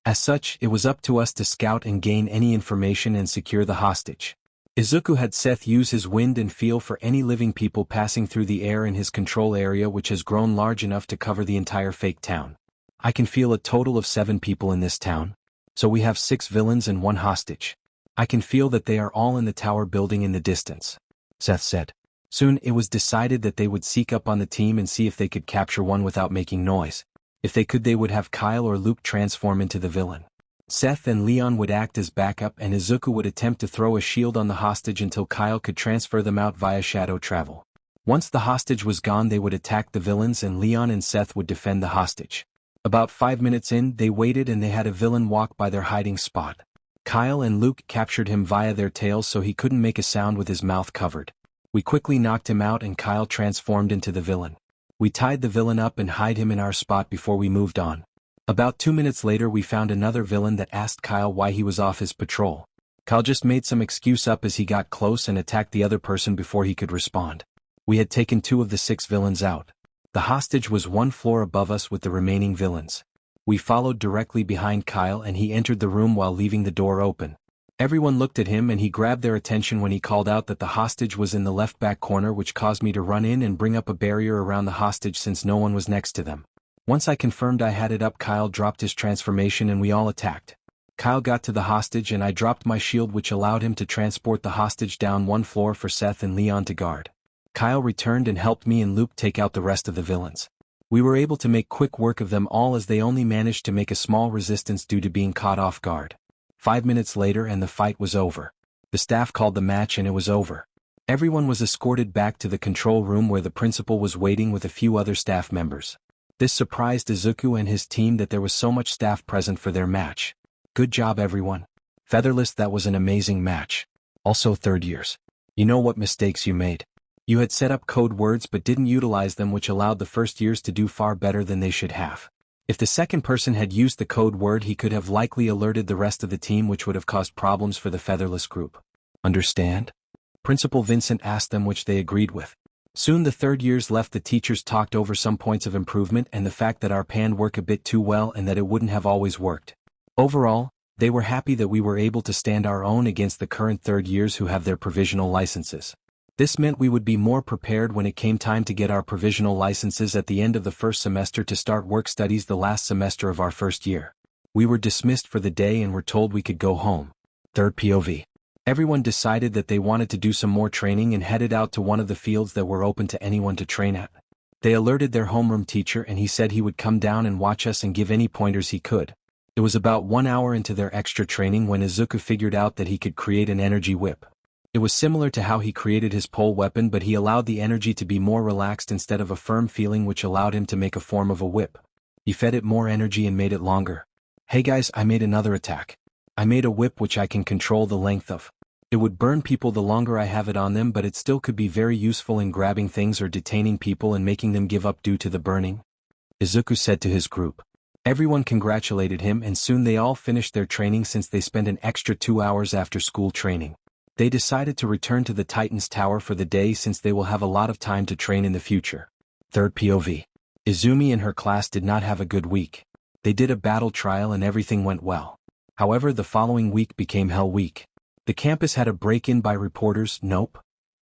As such, it was up to us to scout and gain any information and secure the hostage. Izuku had Seth use his wind and feel for any living people passing through the air in his control area, which has grown large enough to cover the entire fake town. I can feel a total of 7 people in this town. So we have 6 villains and 1 hostage. I can feel that they are all in the tower building in the distance, Seth said. Soon it was decided that they would seek up on the team and see if they could capture one without making noise. If they could, they would have Kyle or Luke transform into the villain. Seth and Leon would act as backup, and Izuku would attempt to throw a shield on the hostage until Kyle could transfer them out via shadow travel. Once the hostage was gone, they would attack the villains and Leon and Seth would defend the hostage. About 5 minutes in, they waited and they had a villain walk by their hiding spot. Kyle and Luke captured him via their tails so he couldn't make a sound with his mouth covered. We quickly knocked him out and Kyle transformed into the villain. We tied the villain up and hid him in our spot before we moved on. About 2 minutes later we found another villain that asked Kyle why he was off his patrol. Kyle just made some excuse up as he got close and attacked the other person before he could respond. We had taken 2 of the 6 villains out. The hostage was 1 floor above us with the remaining villains. We followed directly behind Kyle and he entered the room while leaving the door open. Everyone looked at him and he grabbed their attention when he called out that the hostage was in the left back corner, which caused me to run in and bring up a barrier around the hostage since no one was next to them. Once I confirmed I had it up, Kyle dropped his transformation and we all attacked. Kyle got to the hostage and I dropped my shield, which allowed him to transport the hostage down 1 floor for Seth and Leon to guard. Kyle returned and helped me and Luke take out the rest of the villains. We were able to make quick work of them all as they only managed to make a small resistance due to being caught off guard. 5 minutes later and the fight was over. The staff called the match and it was over. Everyone was escorted back to the control room where the principal was waiting with a few other staff members. This surprised Izuku and his team that there was so much staff present for their match. Good job everyone. Featherless, that was an amazing match. Also 3rd years. You know what mistakes you made? You had set up code words but didn't utilize them, which allowed the 1st years to do far better than they should have. If the second person had used the code word, he could have likely alerted the rest of the team, which would have caused problems for the Featherless group. Understand? Principal Vincent asked them, which they agreed with. Soon the 3rd years left. The teachers talked over some points of improvement and the fact that our plan worked a bit too well and that it wouldn't have always worked. Overall, they were happy that we were able to stand our own against the current 3rd years who have their provisional licenses. This meant we would be more prepared when it came time to get our provisional licenses at the end of the 1st semester to start work studies the last semester of our 1st year. We were dismissed for the day and were told we could go home. 3rd POV. Everyone decided that they wanted to do some more training and headed out to one of the fields that were open to anyone to train at. They alerted their homeroom teacher and he said he would come down and watch us and give any pointers he could. It was about 1 hour into their extra training when Izuku figured out that he could create an energy whip. It was similar to how he created his pole weapon, but he allowed the energy to be more relaxed instead of a firm feeling, which allowed him to make a form of a whip. He fed it more energy and made it longer. Hey guys, I made another attack. I made a whip which I can control the length of. It would burn people the longer I have it on them, but it still could be very useful in grabbing things or detaining people and making them give up due to the burning. Izuku said to his group. Everyone congratulated him and soon they all finished their training since they spent an extra 2 hours after school training. They decided to return to the Titan's Tower for the day since they will have a lot of time to train in the future. 3rd POV. Izumi and her class did not have a good week. They did a battle trial and everything went well. However, the following week became Hell Week. The campus had a break-in by reporters,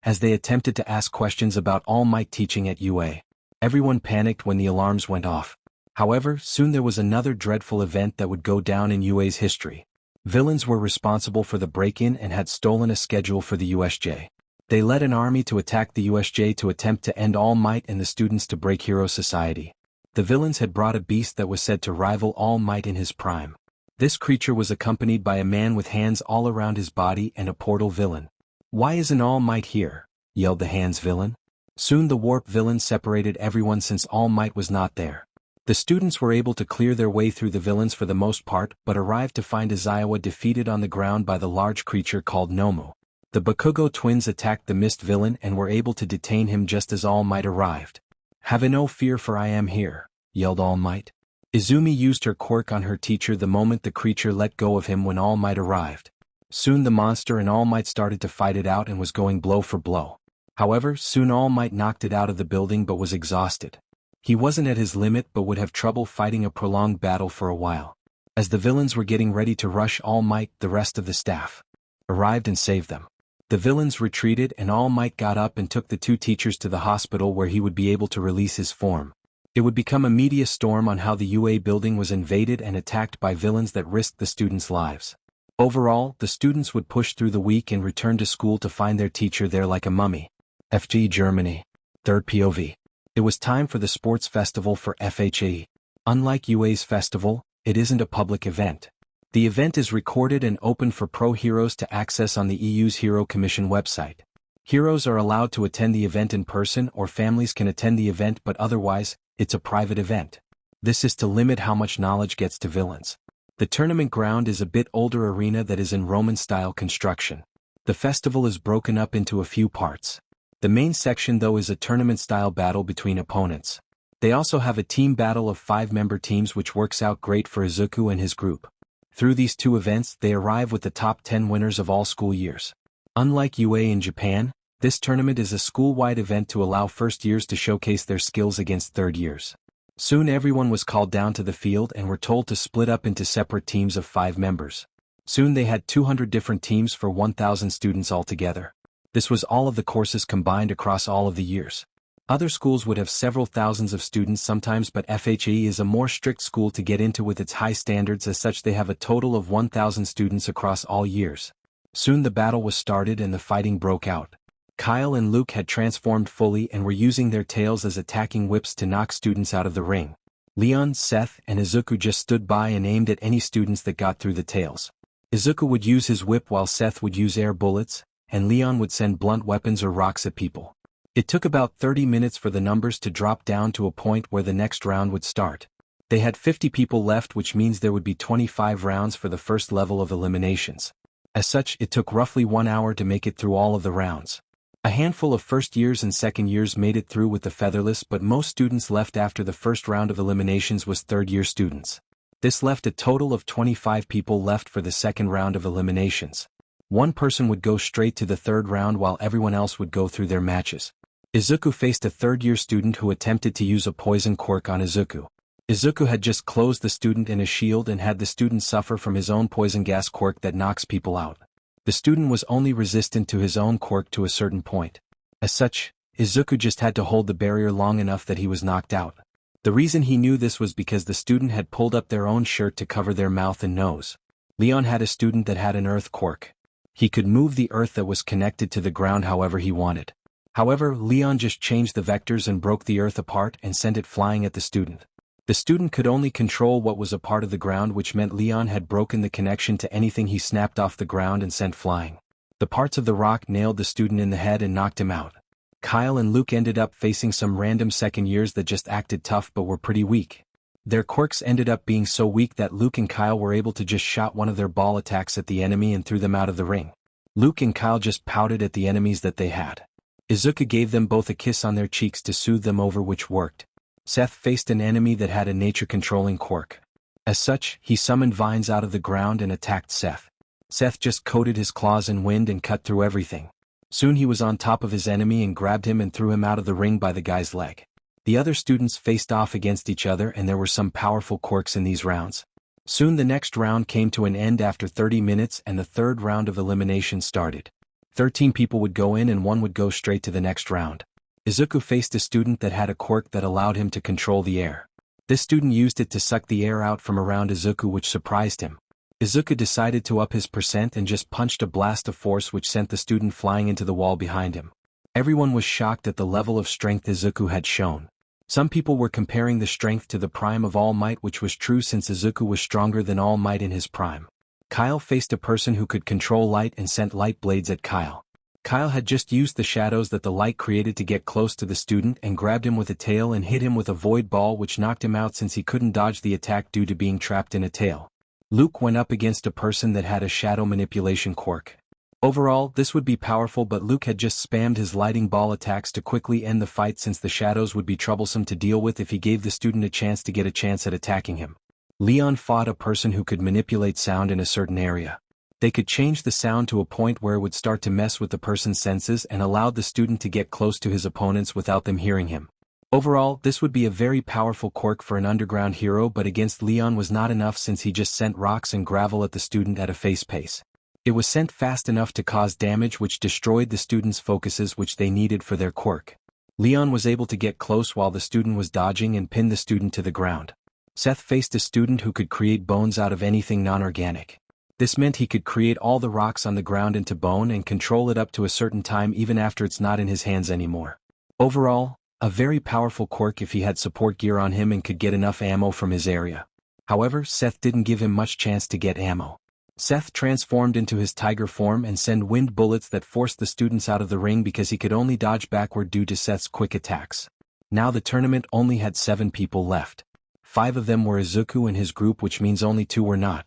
as they attempted to ask questions about All Might teaching at UA. Everyone panicked when the alarms went off. However, soon there was another dreadful event that would go down in UA's history. Villains were responsible for the break-in and had stolen a schedule for the USJ. They led an army to attack the USJ to attempt to end All Might and the students to break Hero Society. The villains had brought a beast that was said to rival All Might in his prime. This creature was accompanied by a man with hands all around his body and a portal villain. "Why isn't All Might here?" yelled the hands villain. Soon the warp villain separated everyone since All Might was not there. The students were able to clear their way through the villains for the most part, but arrived to find Izawa defeated on the ground by the large creature called Nomu. The Bakugo twins attacked the mist villain and were able to detain him just as All Might arrived. "Have no fear, for I am here," yelled All Might. Izumi used her quirk on her teacher the moment the creature let go of him when All Might arrived. Soon the monster and All Might started to fight it out and was going blow for blow. However, soon All Might knocked it out of the building but was exhausted. He wasn't at his limit but would have trouble fighting a prolonged battle for a while. As the villains were getting ready to rush All Might, the rest of the staff arrived and saved them. The villains retreated and All Might got up and took the 2 teachers to the hospital where he would be able to release his form. It would become a media storm on how the UA building was invaded and attacked by villains that risked the students' lives. Overall, the students would push through the week and return to school to find their teacher there like a mummy. FG Germany. 3rd POV. It was time for the sports festival for FHE. Unlike UA's festival, it isn't a public event. The event is recorded and open for pro heroes to access on the EU's Hero Commission website. Heroes are allowed to attend the event in person or families can attend the event, but otherwise, it's a private event. This is to limit how much knowledge gets to villains. The tournament ground is a bit older arena that is in Roman-style construction. The festival is broken up into a few parts. The main section though is a tournament-style battle between opponents. They also have a team battle of 5-member teams which works out great for Izuku and his group. Through these two events they arrive with the top 10 winners of all school years. Unlike UA in Japan, this tournament is a school-wide event to allow first years to showcase their skills against third years. Soon everyone was called down to the field and were told to split up into separate teams of 5 members. Soon they had 200 different teams for 1,000 students altogether. This was all of the courses combined across all of the years. Other schools would have several thousands of students sometimes, but FHE is a more strict school to get into with its high standards. As such, they have a total of 1,000 students across all years. Soon the battle was started and the fighting broke out. Kyle and Luke had transformed fully and were using their tails as attacking whips to knock students out of the ring. Leon, Seth, and Izuku just stood by and aimed at any students that got through the tails. Izuku would use his whip while Seth would use air bullets, and Leon would send blunt weapons or rocks at people. It took about 30 minutes for the numbers to drop down to a point where the next round would start. They had 50 people left, which means there would be 25 rounds for the first level of eliminations. As such, it took roughly 1 hour to make it through all of the rounds. A handful of first years and second years made it through with the featherless, but most students left after the first round of eliminations was third-year students. This left a total of 25 people left for the second round of eliminations. One person would go straight to the third round while everyone else would go through their matches. Izuku faced a third-year student who attempted to use a poison quirk on Izuku. Izuku had just closed the student in a shield and had the student suffer from his own poison gas quirk that knocks people out. The student was only resistant to his own quirk to a certain point. As such, Izuku just had to hold the barrier long enough that he was knocked out. The reason he knew this was because the student had pulled up their own shirt to cover their mouth and nose. Leon had a student that had an earth quirk. He could move the earth that was connected to the ground however he wanted. However, Leon just changed the vectors and broke the earth apart and sent it flying at the student. The student could only control what was a part of the ground, which meant Leon had broken the connection to anything he snapped off the ground and sent flying. The parts of the rock nailed the student in the head and knocked him out. Kyle and Luke ended up facing some random second years that just acted tough but were pretty weak. Their quirks ended up being so weak that Luke and Kyle were able to just shot one of their ball attacks at the enemy and threw them out of the ring. Luke and Kyle just pouted at the enemies that they had. Izuku gave them both a kiss on their cheeks to soothe them over, which worked. Seth faced an enemy that had a nature-controlling quirk. As such, he summoned vines out of the ground and attacked Seth. Seth just coated his claws in wind and cut through everything. Soon he was on top of his enemy and grabbed him and threw him out of the ring by the guy's leg. The other students faced off against each other and there were some powerful quirks in these rounds. Soon the next round came to an end after 30 minutes and the third round of elimination started. 13 people would go in and one would go straight to the next round. Izuku faced a student that had a quirk that allowed him to control the air. This student used it to suck the air out from around Izuku, which surprised him. Izuku decided to up his percent and just punched a blast of force which sent the student flying into the wall behind him. Everyone was shocked at the level of strength Izuku had shown. Some people were comparing the strength to the prime of All Might, which was true since Izuku was stronger than All Might in his prime. Kyle faced a person who could control light and sent light blades at Kyle. Kyle had just used the shadows that the light created to get close to the student and grabbed him with a tail and hit him with a void ball, which knocked him out since he couldn't dodge the attack due to being trapped in a tail. Luke went up against a person that had a shadow manipulation quirk. Overall, this would be powerful, but Luke had just spammed his lighting ball attacks to quickly end the fight since the shadows would be troublesome to deal with if he gave the student a chance to get a chance at attacking him. Leon fought a person who could manipulate sound in a certain area. They could change the sound to a point where it would start to mess with the person's senses and allowed the student to get close to his opponents without them hearing him. Overall, this would be a very powerful quirk for an underground hero, but against Leon was not enough since he just sent rocks and gravel at the student at a face pace. It was sent fast enough to cause damage which destroyed the student's focuses which they needed for their quirk. Leon was able to get close while the student was dodging and pinned the student to the ground. Seth faced a student who could create bones out of anything non-organic. This meant he could create all the rocks on the ground into bone and control it up to a certain time even after it's not in his hands anymore. Overall, a very powerful quirk if he had support gear on him and could get enough ammo from his area. However, Seth didn't give him much chance to get ammo. Seth transformed into his tiger form and sent wind bullets that forced the students out of the ring because he could only dodge backward due to Seth's quick attacks. Now the tournament only had 7 people left. 5 of them were Izuku and his group, which means only 2 were not.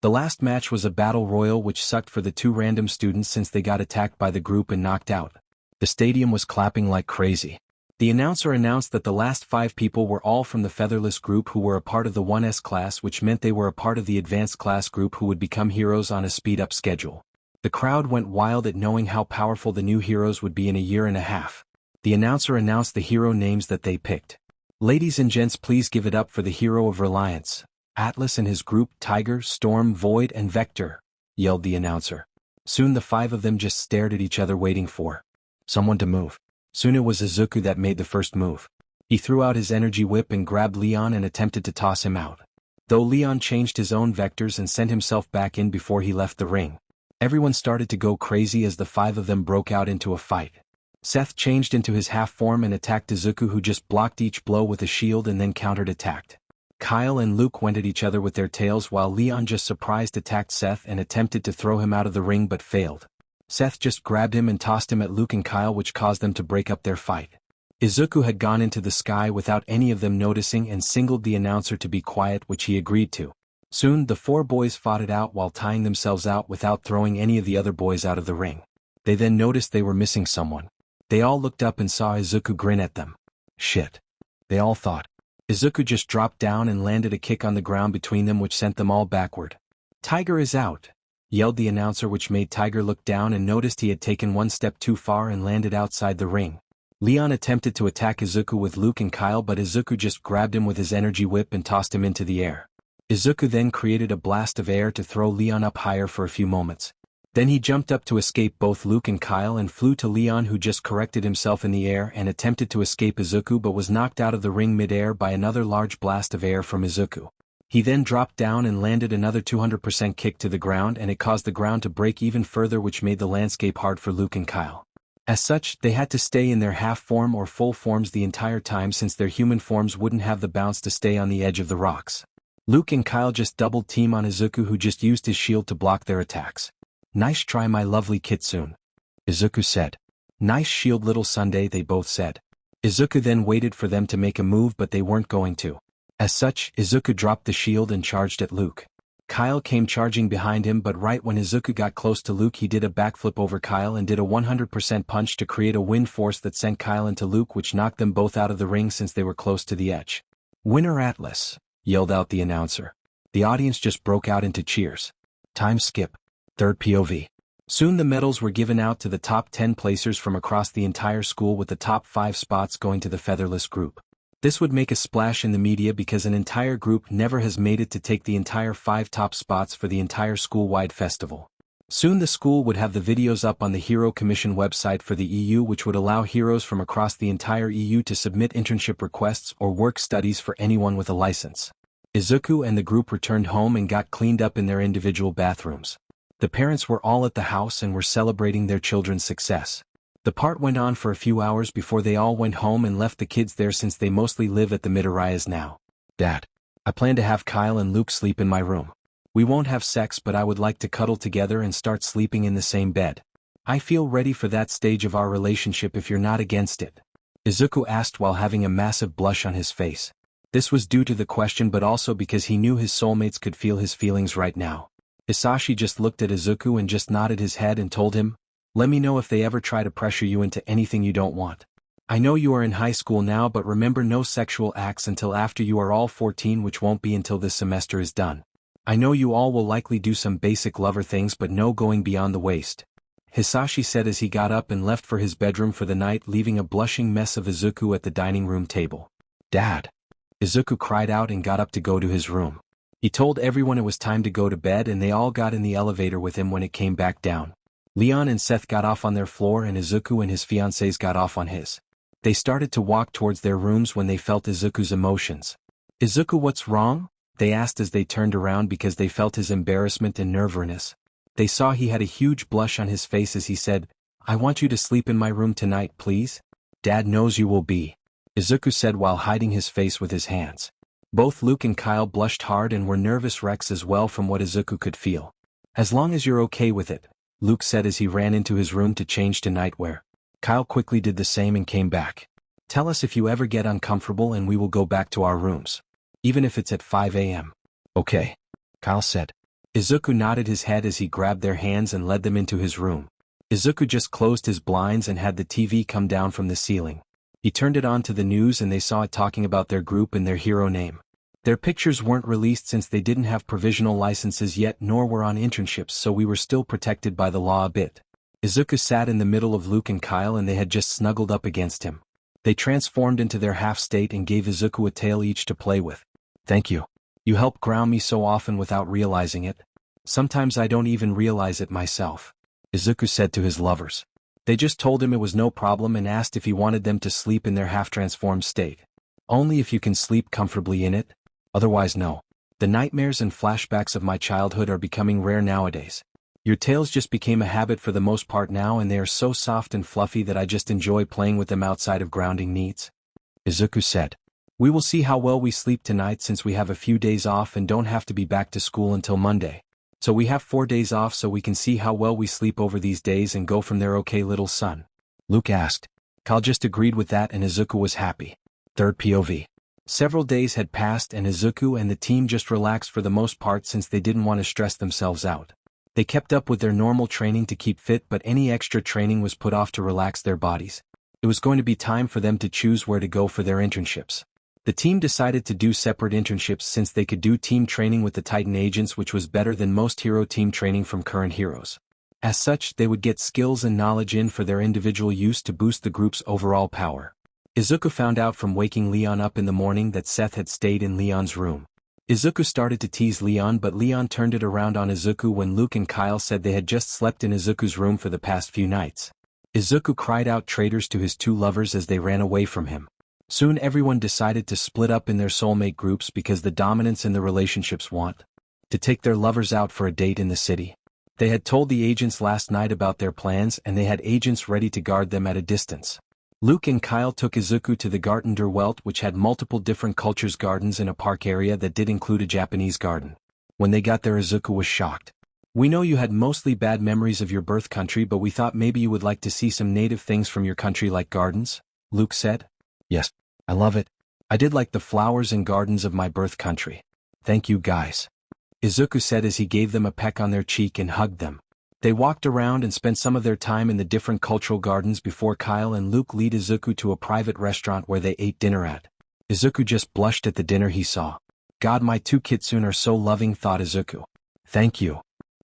The last match was a battle royal which sucked for the 2 random students since they got attacked by the group and knocked out. The stadium was clapping like crazy. The announcer announced that the last 5 people were all from the featherless group who were a part of the 1S class, which meant they were a part of the advanced class group who would become heroes on a speed-up schedule. The crowd went wild at knowing how powerful the new heroes would be in a year and a half. The announcer announced the hero names that they picked. "Ladies and gents, please give it up for the Hero of Reliance, Atlas and his group, Tiger, Storm, Void and Vector," yelled the announcer. Soon the 5 of them just stared at each other waiting for someone to move. Soon it was Izuku that made the first move. He threw out his energy whip and grabbed Leon and attempted to toss him out. Though Leon changed his own vectors and sent himself back in before he left the ring, everyone started to go crazy as the 5 of them broke out into a fight. Seth changed into his half form and attacked Izuku, who just blocked each blow with a shield and then countered-attacked. Kyle and Luke went at each other with their tails while Leon just surprised attacked Seth and attempted to throw him out of the ring but failed. Seth just grabbed him and tossed him at Luke and Kyle, which caused them to break up their fight. Izuku had gone into the sky without any of them noticing and signaled the announcer to be quiet, which he agreed to. Soon the 4 boys fought it out while tying themselves out without throwing any of the other boys out of the ring. They then noticed they were missing someone. They all looked up and saw Izuku grin at them. Shit, they all thought. Izuku just dropped down and landed a kick on the ground between them, which sent them all backward. "Tiger is out," yelled the announcer, which made Tiger look down and noticed he had taken one step too far and landed outside the ring. Leon attempted to attack Izuku with Luke and Kyle, but Izuku just grabbed him with his energy whip and tossed him into the air. Izuku then created a blast of air to throw Leon up higher for a few moments. Then he jumped up to escape both Luke and Kyle and flew to Leon, who just corrected himself in the air and attempted to escape Izuku but was knocked out of the ring mid-air by another large blast of air from Izuku. He then dropped down and landed another 200% kick to the ground, and it caused the ground to break even further, which made the landscape hard for Luke and Kyle. As such, they had to stay in their half form or full forms the entire time since their human forms wouldn't have the bounce to stay on the edge of the rocks. Luke and Kyle just doubled team on Izuku, who just used his shield to block their attacks. "Nice try, my lovely kitsune," Izuku said. "Nice shield, little Sunday," they both said. Izuku then waited for them to make a move, but they weren't going to. As such, Izuku dropped the shield and charged at Luke. Kyle came charging behind him, but right when Izuku got close to Luke, he did a backflip over Kyle and did a 100% punch to create a wind force that sent Kyle into Luke, which knocked them both out of the ring since they were close to the edge. "Winner Atlas," yelled out the announcer. The audience just broke out into cheers. Time skip. Third POV. Soon the medals were given out to the top 10 placers from across the entire school, with the top 5 spots going to the featherless group. This would make a splash in the media because an entire group never has made it to take the entire 5 top spots for the entire school-wide festival. Soon the school would have the videos up on the Hero Commission website for the EU, which would allow heroes from across the entire EU to submit internship requests or work studies for anyone with a license. Izuku and the group returned home and got cleaned up in their individual bathrooms. The parents were all at the house and were celebrating their children's success. The part went on for a few hours before they all went home and left the kids there since they mostly live at the Midoriyas now. "Dad, I plan to have Kyle and Luke sleep in my room. We won't have sex, but I would like to cuddle together and start sleeping in the same bed. I feel ready for that stage of our relationship if you're not against it," Izuku asked while having a massive blush on his face. This was due to the question, but also because he knew his soulmates could feel his feelings right now. Hisashi just looked at Izuku and just nodded his head and told him, "Let me know if they ever try to pressure you into anything you don't want. I know you are in high school now, but remember, no sexual acts until after you are all 14, which won't be until this semester is done. I know you all will likely do some basic lover things, but no going beyond the waist," Hisashi said as he got up and left for his bedroom for the night, leaving a blushing mess of Izuku at the dining room table. "Dad!" Izuku cried out and got up to go to his room. He told everyone it was time to go to bed, and they all got in the elevator with him when it came back down. Leon and Seth got off on their floor and Izuku and his fiancées got off on his. They started to walk towards their rooms when they felt Izuku's emotions. "Izuku, what's wrong?" they asked as they turned around because they felt his embarrassment and nervousness. They saw he had a huge blush on his face as he said, "I want you to sleep in my room tonight, please." "Dad knows you will be," Izuku said while hiding his face with his hands. Both Luke and Kyle blushed hard and were nervous wrecks as well from what Izuku could feel. "As long as you're okay with it," Luke said as he ran into his room to change to nightwear. Kyle quickly did the same and came back. "Tell us if you ever get uncomfortable and we will go back to our rooms. Even if it's at 5 a.m. "Okay," Kyle said. Izuku nodded his head as he grabbed their hands and led them into his room. Izuku just closed his blinds and had the TV come down from the ceiling. He turned it on to the news and they saw it talking about their group and their hero name. Their pictures weren't released since they didn't have provisional licenses yet nor were on internships, so we were still protected by the law a bit. Izuku sat in the middle of Luke and Kyle and they had just snuggled up against him. They transformed into their half-state and gave Izuku a tail each to play with. "Thank you. You help ground me so often without realizing it. Sometimes I don't even realize it myself," Izuku said to his lovers. They just told him it was no problem and asked if he wanted them to sleep in their half-transformed state. "Only if you can sleep comfortably in it. Otherwise no. The nightmares and flashbacks of my childhood are becoming rare nowadays. Your tails just became a habit for the most part now and they are so soft and fluffy that I just enjoy playing with them outside of grounding needs," Izuku said. "We will see how well we sleep tonight since we have a few days off and don't have to be back to school until Monday. So we have 4 days off so we can see how well we sleep over these days and go from there, okay little son?" Luke asked. Kyle just agreed with that and Izuku was happy. Third POV. Several days had passed and Izuku and the team just relaxed for the most part since they didn't want to stress themselves out. They kept up with their normal training to keep fit, but any extra training was put off to relax their bodies. It was going to be time for them to choose where to go for their internships. The team decided to do separate internships since they could do team training with the Titan agents, which was better than most hero team training from current heroes. As such, they would get skills and knowledge in for their individual use to boost the group's overall power. Izuku found out from waking Leon up in the morning that Seth had stayed in Leon's room. Izuku started to tease Leon, but Leon turned it around on Izuku when Luke and Kyle said they had just slept in Izuku's room for the past few nights. Izuku cried out traitors to his two lovers as they ran away from him. Soon everyone decided to split up in their soulmate groups because the dominants in the relationships want to take their lovers out for a date in the city. They had told the agents last night about their plans and they had agents ready to guard them at a distance. Luke and Kyle took Izuku to the Garten der Welt, which had multiple different cultures' gardens in a park area that did include a Japanese garden. When they got there, Izuku was shocked. "We know you had mostly bad memories of your birth country, but we thought maybe you would like to see some native things from your country like gardens," Luke said. "Yes, I love it. I did like the flowers and gardens of my birth country. Thank you guys," Izuku said as he gave them a peck on their cheek and hugged them. They walked around and spent some of their time in the different cultural gardens before Kyle and Luke lead Izuku to a private restaurant where they ate dinner at. Izuku just blushed at the dinner he saw. "God, my two kitsune are so loving," thought Izuku. "Thank you,"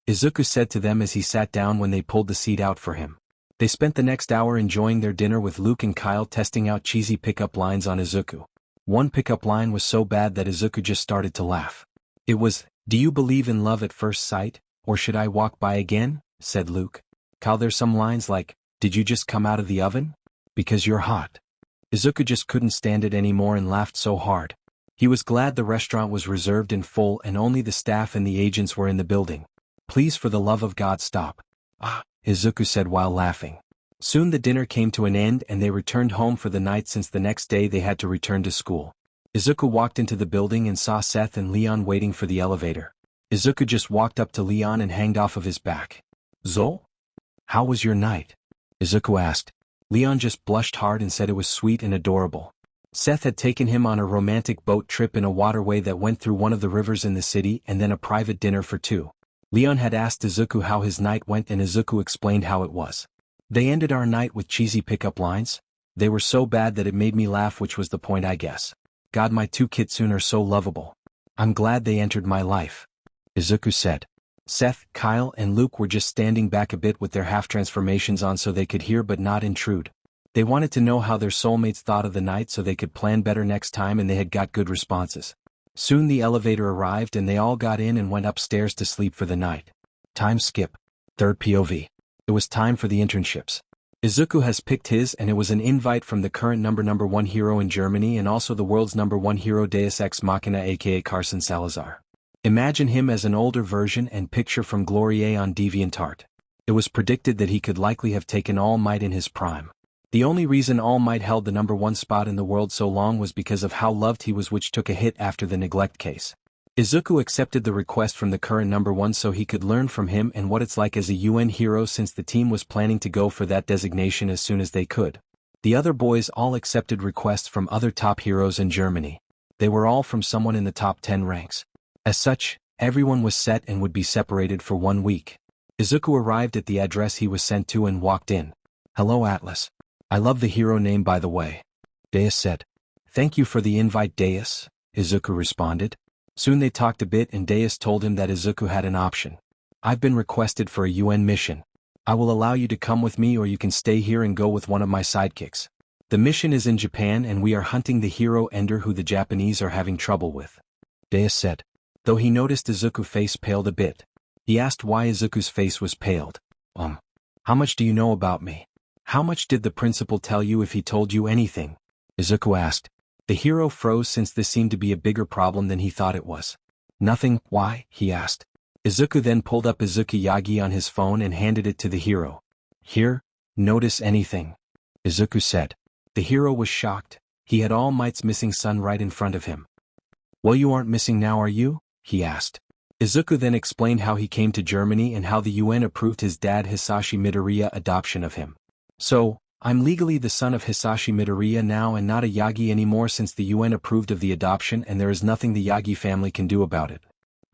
Izuku said to them as he sat down when they pulled the seat out for him. They spent the next hour enjoying their dinner with Luke and Kyle testing out cheesy pickup lines on Izuku. One pickup line was so bad that Izuku just started to laugh. It was, "Do you believe in love at first sight, or should I walk by again?" said Luke. "Kyle, there's some lines like, 'Did you just come out of the oven? Because you're hot.'" Izuku just couldn't stand it anymore and laughed so hard. He was glad the restaurant was reserved in full and only the staff and the agents were in the building. "Please, for the love of God, stop," Izuku said while laughing. Soon the dinner came to an end and they returned home for the night since the next day they had to return to school. Izuku walked into the building and saw Seth and Leon waiting for the elevator. Izuku just walked up to Leon and hanged off of his back. "Zo? How was your night?" Izuku asked. Leon just blushed hard and said it was sweet and adorable. Seth had taken him on a romantic boat trip in a waterway that went through one of the rivers in the city and then a private dinner for two. Leon had asked Izuku how his night went and Izuku explained how it was. "They ended our night with cheesy pickup lines. They were so bad that it made me laugh, which was the point, I guess. God, my two kitsune are so lovable. I'm glad they entered my life," Izuku said. Seth, Kyle, and Luke were just standing back a bit with their half-transformations on so they could hear but not intrude. They wanted to know how their soulmates thought of the night so they could plan better next time, and they had got good responses. Soon the elevator arrived and they all got in and went upstairs to sleep for the night. Time skip. Third POV. It was time for the internships. Izuku has picked his and it was an invite from the current number one hero in Germany and also the world's number one hero Deus Ex Machina aka Carson Salazar. Imagine him as an older version and picture from Gloria on DeviantArt. It was predicted that he could likely have taken All Might in his prime. The only reason All Might held the number one spot in the world so long was because of how loved he was, which took a hit after the neglect case. Izuku accepted the request from the current number one so he could learn from him and what it's like as a UN hero, since the team was planning to go for that designation as soon as they could. The other boys all accepted requests from other top heroes in Germany. They were all from someone in the top 10 ranks. As such, everyone was set and would be separated for 1 week. Izuku arrived at the address he was sent to and walked in. "Hello Atlas. I love the hero name by the way," Deus said. "Thank you for the invite Deus," Izuku responded. Soon they talked a bit and Deus told him that Izuku had an option. "I've been requested for a UN mission. I will allow you to come with me or you can stay here and go with one of my sidekicks. The mission is in Japan and we are hunting the hero Ender who the Japanese are having trouble with," Deus said. Though he noticed Izuku's face paled a bit. He asked why Izuku's face was paled. How much do you know about me? How much did the principal tell you if he told you anything?" Izuku asked. The hero froze since this seemed to be a bigger problem than he thought it was. "Nothing, why?" he asked. Izuku then pulled up Izuku Yagi on his phone and handed it to the hero. "Here, notice anything?" Izuku said. The hero was shocked. He had All Might's missing son right in front of him. "Well, you aren't missing now, are you?" he asked. Izuku then explained how he came to Germany and how the UN approved his dad Hisashi Midoriya adoption of him. "So, I'm legally the son of Hisashi Midoriya now and not a Yagi anymore since the UN approved of the adoption and there is nothing the Yagi family can do about it.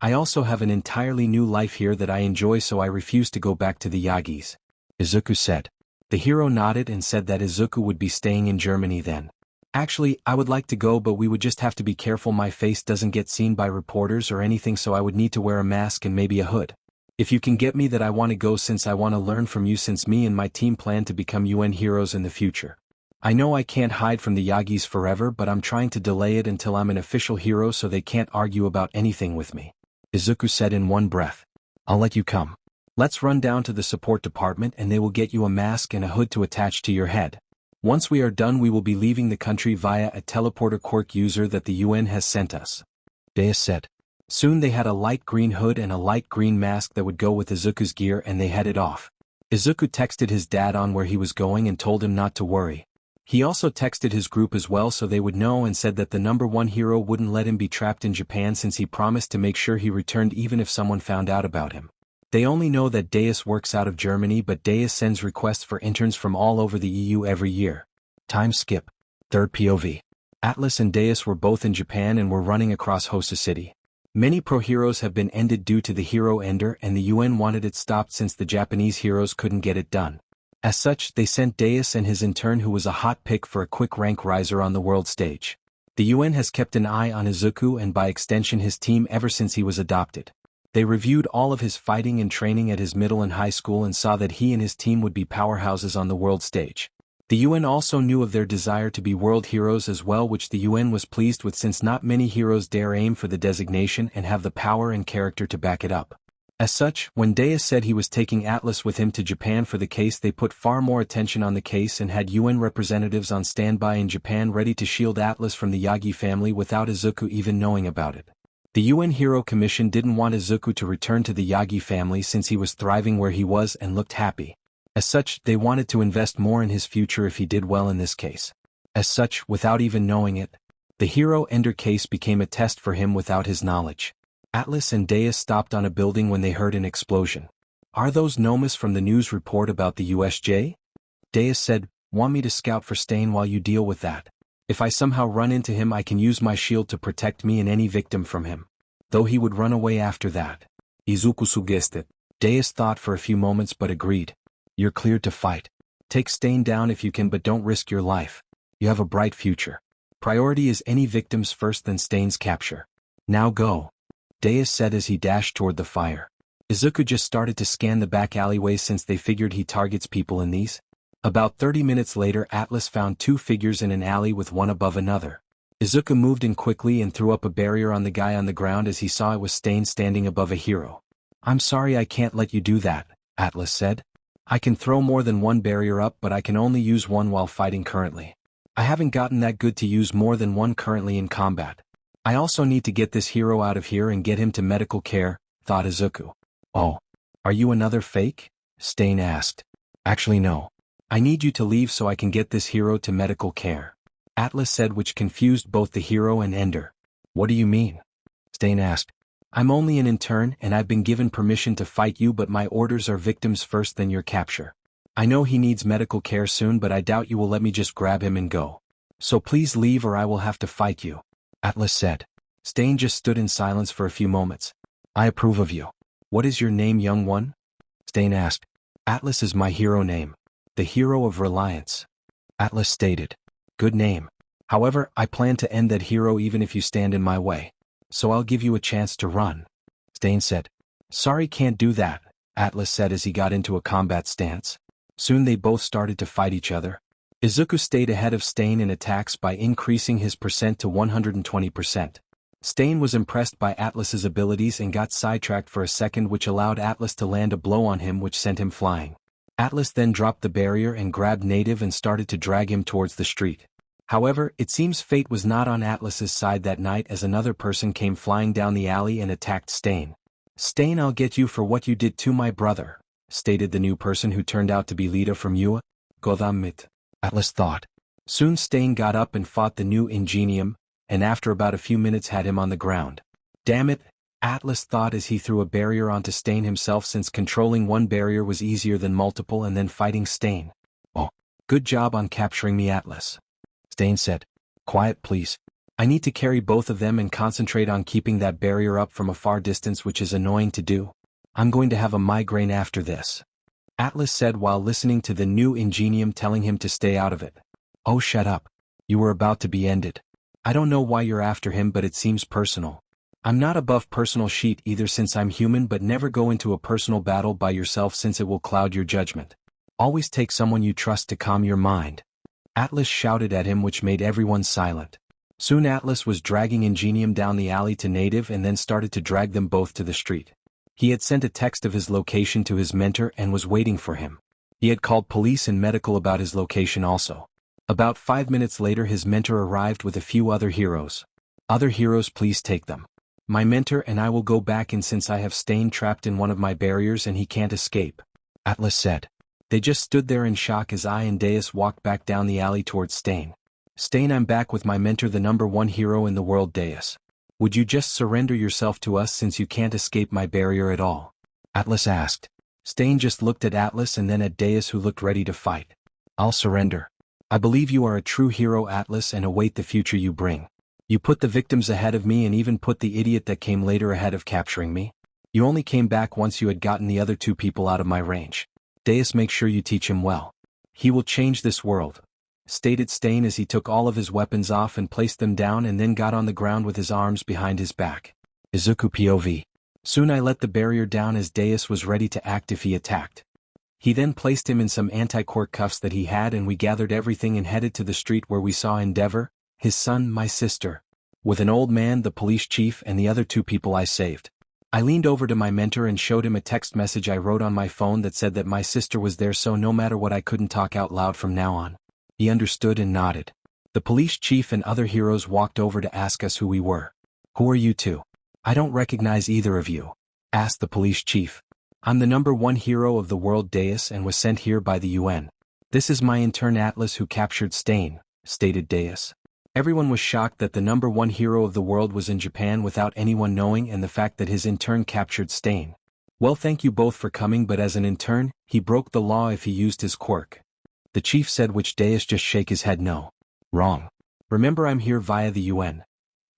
I also have an entirely new life here that I enjoy so I refuse to go back to the Yagis," Izuku said. The hero nodded and said that Izuku would be staying in Germany then. "Actually, I would like to go but we would just have to be careful my face doesn't get seen by reporters or anything so I would need to wear a mask and maybe a hood. If you can get me that I want to go since I want to learn from you since me and my team plan to become UN heroes in the future. I know I can't hide from the Yagis forever but I'm trying to delay it until I'm an official hero so they can't argue about anything with me," Izuku said in one breath. "I'll let you come. Let's run down to the support department and they will get you a mask and a hood to attach to your head. Once we are done we will be leaving the country via a teleporter Quirk user that the UN has sent us," Deus said. Soon they had a light green hood and a light green mask that would go with Izuku's gear and they headed off. Izuku texted his dad on where he was going and told him not to worry. He also texted his group as well so they would know and said that the #1 hero wouldn't let him be trapped in Japan since he promised to make sure he returned even if someone found out about him. They only know that Deus works out of Germany but Deus sends requests for interns from all over the EU every year. Time skip. Third POV. Atlas and Deus were both in Japan and were running across Hosa City. Many pro-heroes have been ended due to the hero Ender and the UN wanted it stopped since the Japanese heroes couldn't get it done. As such, they sent Deus and his intern who was a hot pick for a quick rank riser on the world stage. The UN has kept an eye on Izuku and by extension his team ever since he was adopted. They reviewed all of his fighting and training at his middle and high school and saw that he and his team would be powerhouses on the world stage. The UN also knew of their desire to be world heroes as well which the UN was pleased with since not many heroes dare aim for the designation and have the power and character to back it up. As such, when Deus said he was taking Atlas with him to Japan for the case they put far more attention on the case and had UN representatives on standby in Japan ready to shield Atlas from the Yagi family without Izuku even knowing about it. The UN Hero Commission didn't want Izuku to return to the Yagi family since he was thriving where he was and looked happy. As such, they wanted to invest more in his future if he did well in this case. As such, without even knowing it, the hero Ender case became a test for him without his knowledge. Atlas and Deus stopped on a building when they heard an explosion. "Are those Nomas from the news report about the USJ?" Deus said, "Want me to scout for Stain while you deal with that? If I somehow run into him I can use my shield to protect me and any victim from him. Though he would run away after that." Izuku suggested. Deus thought for a few moments but agreed. "You're cleared to fight. Take Stain down if you can but don't risk your life. You have a bright future. Priority is any victims first then Stain's capture. Now go," Deus said as he dashed toward the fire. Izuku just started to scan the back alleyways since they figured he targets people in these. About 30 minutes later Atlas found two figures in an alley with one above another. Izuku moved in quickly and threw up a barrier on the guy on the ground as he saw it was Stain standing above a hero. "I'm sorry I can't let you do that," Atlas said. "I can throw more than one barrier up but I can only use one while fighting currently. I haven't gotten that good to use more than one currently in combat. I also need to get this hero out of here and get him to medical care," thought Izuku. "Oh, are you another fake?" Stain asked. "Actually no. I need you to leave so I can get this hero to medical care," Atlas said, which confused both the hero and Ender. "What do you mean?" Stain asked. "I'm only an intern and I've been given permission to fight you but my orders are victims first then your capture. I know he needs medical care soon but I doubt you will let me just grab him and go. So please leave or I will have to fight you," Atlas said. Stain just stood in silence for a few moments. "I approve of you. What is your name, young one?" Stain asked. Atlas is my hero name. The Hero of Reliance. Atlas stated. Good name. However, I plan to end that hero even if you stand in my way. So I'll give you a chance to run. Stain said. Sorry, can't do that, Atlas said as he got into a combat stance. Soon they both started to fight each other. Izuku stayed ahead of Stain in attacks by increasing his percent to 120%. Stain was impressed by Atlas's abilities and got sidetracked for a second, which allowed Atlas to land a blow on him which sent him flying. Atlas then dropped the barrier and grabbed Native and started to drag him towards the street. However, it seems fate was not on Atlas's side that night as another person came flying down the alley and attacked Stain. Stain, I'll get you for what you did to my brother, stated the new person who turned out to be Lita from Ua. Goddammit, Atlas thought. Soon Stain got up and fought the new Ingenium, and after about a few minutes had him on the ground. Damn it, Atlas thought as he threw a barrier onto Stain himself, since controlling one barrier was easier than multiple and then fighting Stain. Oh, good job on capturing me, Atlas. Stain said. Quiet please. I need to carry both of them and concentrate on keeping that barrier up from a far distance, which is annoying to do. I'm going to have a migraine after this, Atlas said while listening to the new Ingenium telling him to stay out of it. Oh, shut up. You were about to be ended. I don't know why you're after him, but it seems personal. I'm not above personal sheet either, since I'm human, but never go into a personal battle by yourself since it will cloud your judgment. Always take someone you trust to calm your mind. Atlas shouted at him, which made everyone silent. Soon Atlas was dragging Ingenium down the alley to Native and then started to drag them both to the street. He had sent a text of his location to his mentor and was waiting for him. He had called police and medical about his location also. About 5 minutes later his mentor arrived with a few other heroes. Other heroes, please take them. My mentor and I will go back in since I have Stain trapped in one of my barriers and he can't escape, Atlas said. They just stood there in shock as I and Deus walked back down the alley towards Stain. Stain, I'm back with my mentor, the #1 hero in the world, Deus. Would you just surrender yourself to us since you can't escape my barrier at all? Atlas asked. Stain just looked at Atlas and then at Deus, who looked ready to fight. I'll surrender. I believe you are a true hero, Atlas, and await the future you bring. You put the victims ahead of me and even put the idiot that came later ahead of capturing me. You only came back once you had gotten the other two people out of my range. Deus, make sure you teach him well. He will change this world, stated Stain as he took all of his weapons off and placed them down and then got on the ground with his arms behind his back. Izuku POV. Soon I let the barrier down as Deus was ready to act if he attacked. He then placed him in some anti-Quirk cuffs that he had, and we gathered everything and headed to the street where we saw Endeavor, his son, my sister, with an old man, the police chief, and the other two people I saved. I leaned over to my mentor and showed him a text message I wrote on my phone that said that my sister was there, so no matter what I couldn't talk out loud from now on. He understood and nodded. The police chief and other heroes walked over to ask us who we were. Who are you two? I don't recognize either of you, asked the police chief. I'm the #1 hero of the world, Deus, and was sent here by the UN. This is my intern Atlas, who captured Stain, stated Deus. Everyone was shocked that the #1 hero of the world was in Japan without anyone knowing, and the fact that his intern captured Stain. Well, thank you both for coming, but as an intern, he broke the law if he used his quirk, the chief said, which Deus just shake his head no. Wrong. Remember, I'm here via the UN.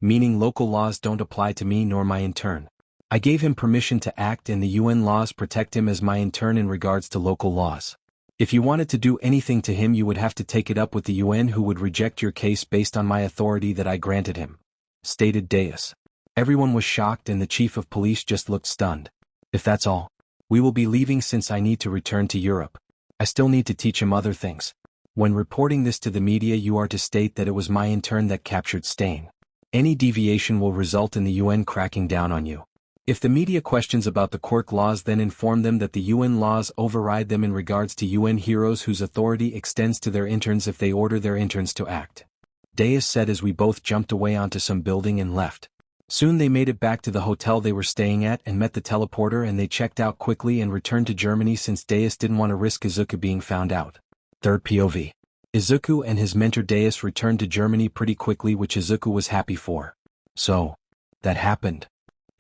Meaning local laws don't apply to me nor my intern. I gave him permission to act and the UN laws protect him as my intern in regards to local laws. If you wanted to do anything to him, you would have to take it up with the UN, who would reject your case based on my authority that I granted him, stated Deus. Everyone was shocked and the chief of police just looked stunned. If that's all, we will be leaving since I need to return to Europe. I still need to teach him other things. When reporting this to the media, you are to state that it was my intern that captured Stain. Any deviation will result in the UN cracking down on you. If the media questions about the Quirk laws, then inform them that the UN laws override them in regards to UN heroes whose authority extends to their interns if they order their interns to act, Deus said as we both jumped away onto some building and left. Soon they made it back to the hotel they were staying at and met the teleporter, and they checked out quickly and returned to Germany since Deus didn't want to risk Izuku being found out. Third POV. Izuku and his mentor Deus returned to Germany pretty quickly, which Izuku was happy for. So, that happened,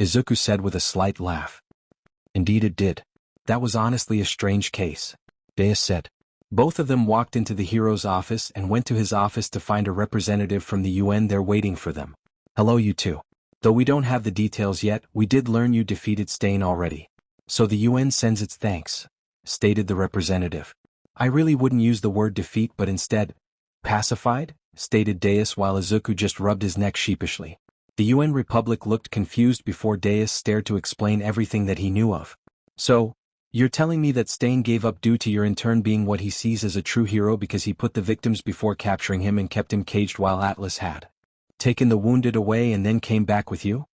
Izuku said with a slight laugh. Indeed it did. That was honestly a strange case, Deus said. Both of them walked into the hero's office and went to his office to find a representative from the UN there waiting for them. Hello, you two. Though we don't have the details yet, we did learn you defeated Stain already. So the UN sends its thanks, stated the representative. I really wouldn't use the word defeat but instead, pacified, stated Deus while Izuku just rubbed his neck sheepishly. The UN Republic looked confused before Deus stared to explain everything that he knew of. So, you're telling me that Stain gave up due to your in turn being what he sees as a true hero because he put the victims before capturing him and kept him caged while Atlas had taken the wounded away and then came back with you?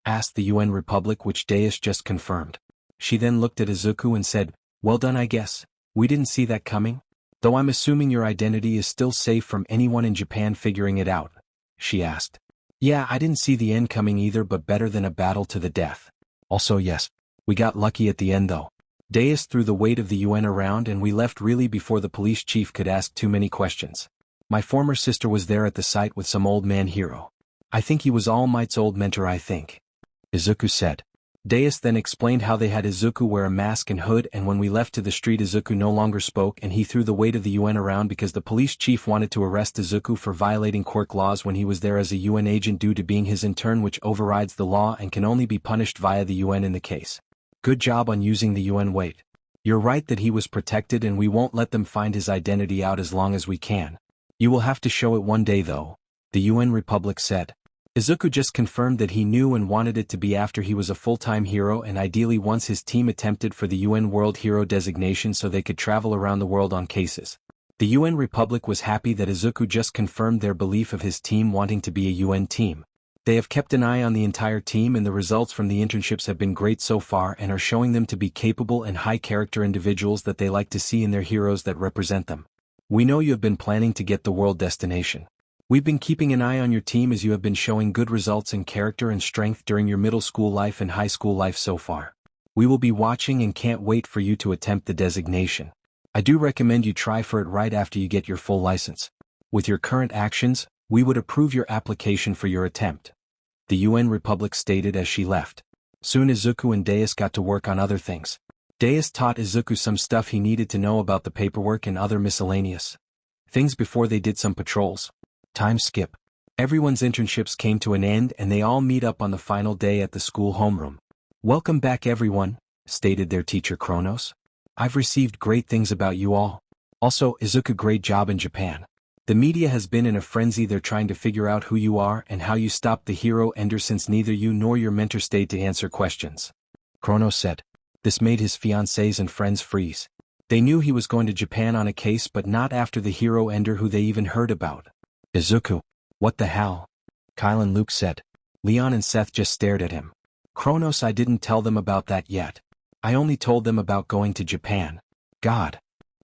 Asked the UN Republic, which Deus just confirmed. She then looked at Izuku and said, well done, I guess. We didn't see that coming. Though I'm assuming your identity is still safe from anyone in Japan figuring it out, she asked. Yeah, I didn't see the end coming either, but better than a battle to the death. Also yes, we got lucky at the end though. Deus threw the weight of the UN around and we left really before the police chief could ask too many questions. My former sister was there at the site with some old man hero. I think he was All Might's old mentor, I think. Izuku said. Deus then explained how they had Izuku wear a mask and hood, and when we left to the street Izuku no longer spoke and he threw the weight of the UN around because the police chief wanted to arrest Izuku for violating Quirk laws when he was there as a UN agent due to being his intern, which overrides the law and can only be punished via the UN in the case. Good job on using the UN weight. You're right that he was protected and we won't let them find his identity out as long as we can. You will have to show it one day though, the UN Republic said. Izuku just confirmed that he knew and wanted it to be after he was a full-time hero and ideally once his team attempted for the UN World Hero designation so they could travel around the world on cases. The UN Republic was happy that Izuku just confirmed their belief of his team wanting to be a UN team. They have kept an eye on the entire team and the results from the internships have been great so far and are showing them to be capable and high-character individuals that they like to see in their heroes that represent them. We know you have been planning to get the world destination. We've been keeping an eye on your team as you have been showing good results in character and strength during your middle school life and high school life so far. We will be watching and can't wait for you to attempt the designation. I do recommend you try for it right after you get your full license. With your current actions, we would approve your application for your attempt. The UN Republic stated as she left. Soon Izuku and Deus got to work on other things. Deus taught Izuku some stuff he needed to know about the paperwork and other miscellaneous things before they did some patrols. Time skip. Everyone's internships came to an end and they all meet up on the final day at the school homeroom. Welcome back everyone, stated their teacher Kronos. I've received great things about you all. Also, Izuku, great job in Japan. The media has been in a frenzy. They're trying to figure out who you are and how you stopped the hero ender since neither you nor your mentor stayed to answer questions. Kronos said. This made his fiancés and friends freeze. They knew he was going to Japan on a case but not after the hero ender who they even heard about. Izuku. What the hell? Kyle and Luke said. Leon and Seth just stared at him. Kronos, I didn't tell them about that yet. I only told them about going to Japan. God.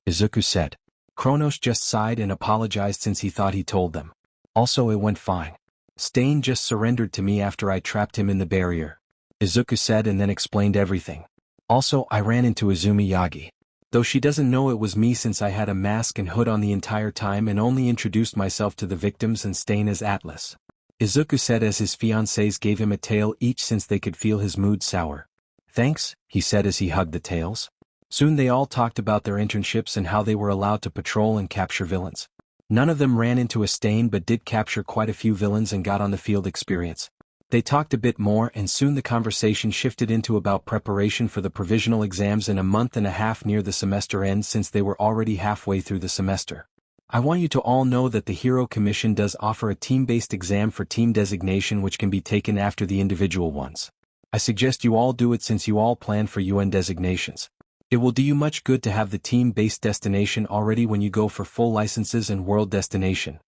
Izuku said. Kronos just sighed and apologized since he thought he told them. Also, it went fine. Stain just surrendered to me after I trapped him in the barrier. Izuku said and then explained everything. Also, I ran into Izumi Yagi. Though she doesn't know it was me since I had a mask and hood on the entire time and only introduced myself to the victims and Stain as Atlas. Izuku said as his fiancés gave him a tail each since they could feel his mood sour. Thanks, he said as he hugged the tails. Soon they all talked about their internships and how they were allowed to patrol and capture villains. None of them ran into a Stain but did capture quite a few villains and got on the field experience. They talked a bit more and soon the conversation shifted into about preparation for the provisional exams in a month and a half near the semester end since they were already halfway through the semester. I want you to all know that the Hero Commission does offer a team-based exam for team designation which can be taken after the individual ones. I suggest you all do it since you all plan for UN designations. It will do you much good to have the team-based destination already when you go for full licenses and world destination,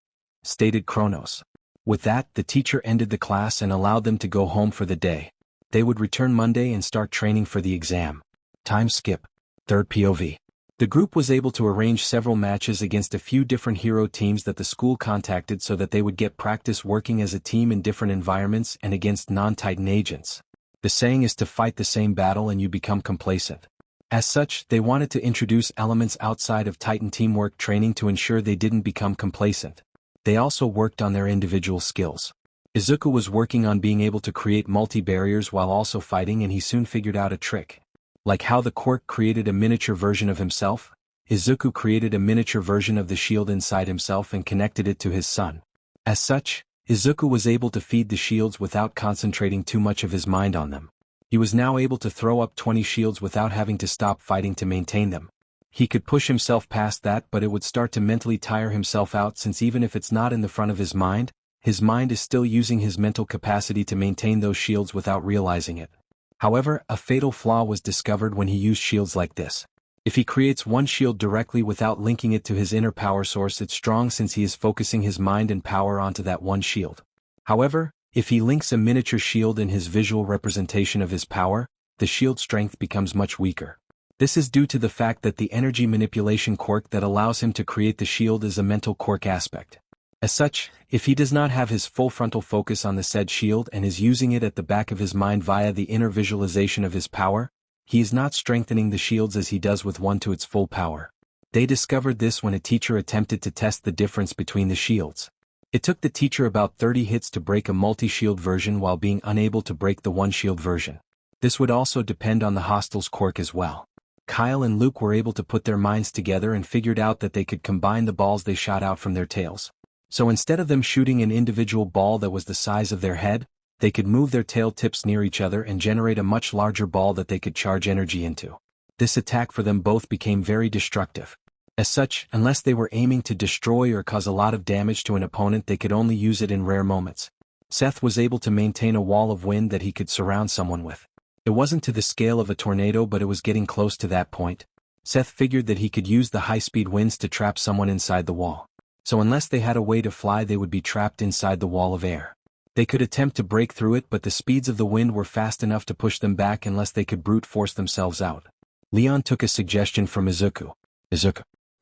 stated Kronos. With that, the teacher ended the class and allowed them to go home for the day. They would return Monday and start training for the exam. Time skip. Third POV. The group was able to arrange several matches against a few different hero teams that the school contacted so that they would get practice working as a team in different environments and against non-Titan agents. The saying is to fight the same battle and you become complacent. As such, they wanted to introduce elements outside of Titan teamwork training to ensure they didn't become complacent. They also worked on their individual skills. Izuku was working on being able to create multi-barriers while also fighting and he soon figured out a trick. Like how the Quirk created a miniature version of himself, Izuku created a miniature version of the shield inside himself and connected it to his son. As such, Izuku was able to feed the shields without concentrating too much of his mind on them. He was now able to throw up 20 shields without having to stop fighting to maintain them. He could push himself past that, but it would start to mentally tire himself out, since even if it's not in the front of his mind is still using his mental capacity to maintain those shields without realizing it. However, a fatal flaw was discovered when he used shields like this. If he creates one shield directly without linking it to his inner power source, it's strong since he is focusing his mind and power onto that one shield. However, if he links a miniature shield in his visual representation of his power, the shield strength becomes much weaker. This is due to the fact that the energy manipulation quirk that allows him to create the shield is a mental quirk aspect. As such, if he does not have his full frontal focus on the said shield and is using it at the back of his mind via the inner visualization of his power, he is not strengthening the shields as he does with one to its full power. They discovered this when a teacher attempted to test the difference between the shields. It took the teacher about 30 hits to break a multi-shield version while being unable to break the one-shield version. This would also depend on the hostile quirk as well. Kyle and Luke were able to put their minds together and figured out that they could combine the balls they shot out from their tails. So instead of them shooting an individual ball that was the size of their head, they could move their tail tips near each other and generate a much larger ball that they could charge energy into. This attack for them both became very destructive. As such, unless they were aiming to destroy or cause a lot of damage to an opponent, they could only use it in rare moments. Seth was able to maintain a wall of wind that he could surround someone with. It wasn't to the scale of a tornado, but it was getting close to that point. Seth figured that he could use the high-speed winds to trap someone inside the wall. So unless they had a way to fly, they would be trapped inside the wall of air. They could attempt to break through it, but the speeds of the wind were fast enough to push them back unless they could brute force themselves out. Leon took a suggestion from Izuku. Izuku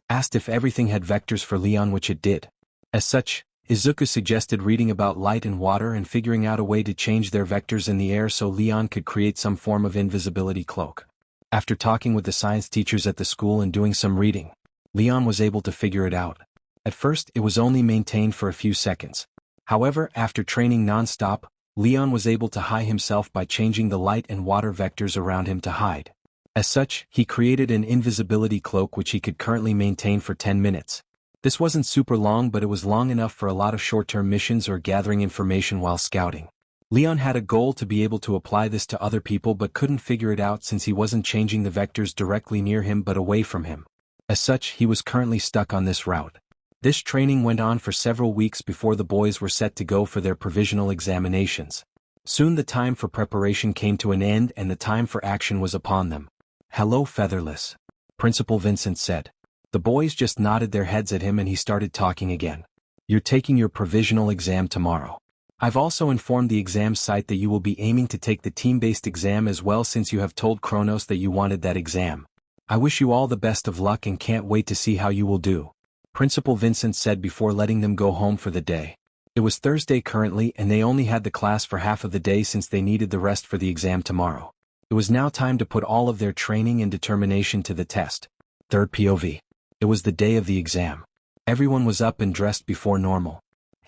asked if everything had vectors for Leon, which it did. As such, Izuku suggested reading about light and water and figuring out a way to change their vectors in the air so Leon could create some form of invisibility cloak. After talking with the science teachers at the school and doing some reading, Leon was able to figure it out. At first, it was only maintained for a few seconds. However, after training non-stop, Leon was able to hide himself by changing the light and water vectors around him to hide. As such, he created an invisibility cloak which he could currently maintain for 10 minutes. This wasn't super long, but it was long enough for a lot of short-term missions or gathering information while scouting. Leon had a goal to be able to apply this to other people but couldn't figure it out since he wasn't changing the vectors directly near him but away from him. As such, he was currently stuck on this route. This training went on for several weeks before the boys were set to go for their provisional examinations. Soon the time for preparation came to an end and the time for action was upon them. "Hello, Featherless," Principal Vincent said. The boys just nodded their heads at him and he started talking again. "You're taking your provisional exam tomorrow. I've also informed the exam site that you will be aiming to take the team-based exam as well, since you have told Kronos that you wanted that exam. I wish you all the best of luck and can't wait to see how you will do," Principal Vincent said before letting them go home for the day. It was Thursday currently and they only had the class for half of the day since they needed the rest for the exam tomorrow. It was now time to put all of their training and determination to the test. Third POV. It was the day of the exam. Everyone was up and dressed before normal.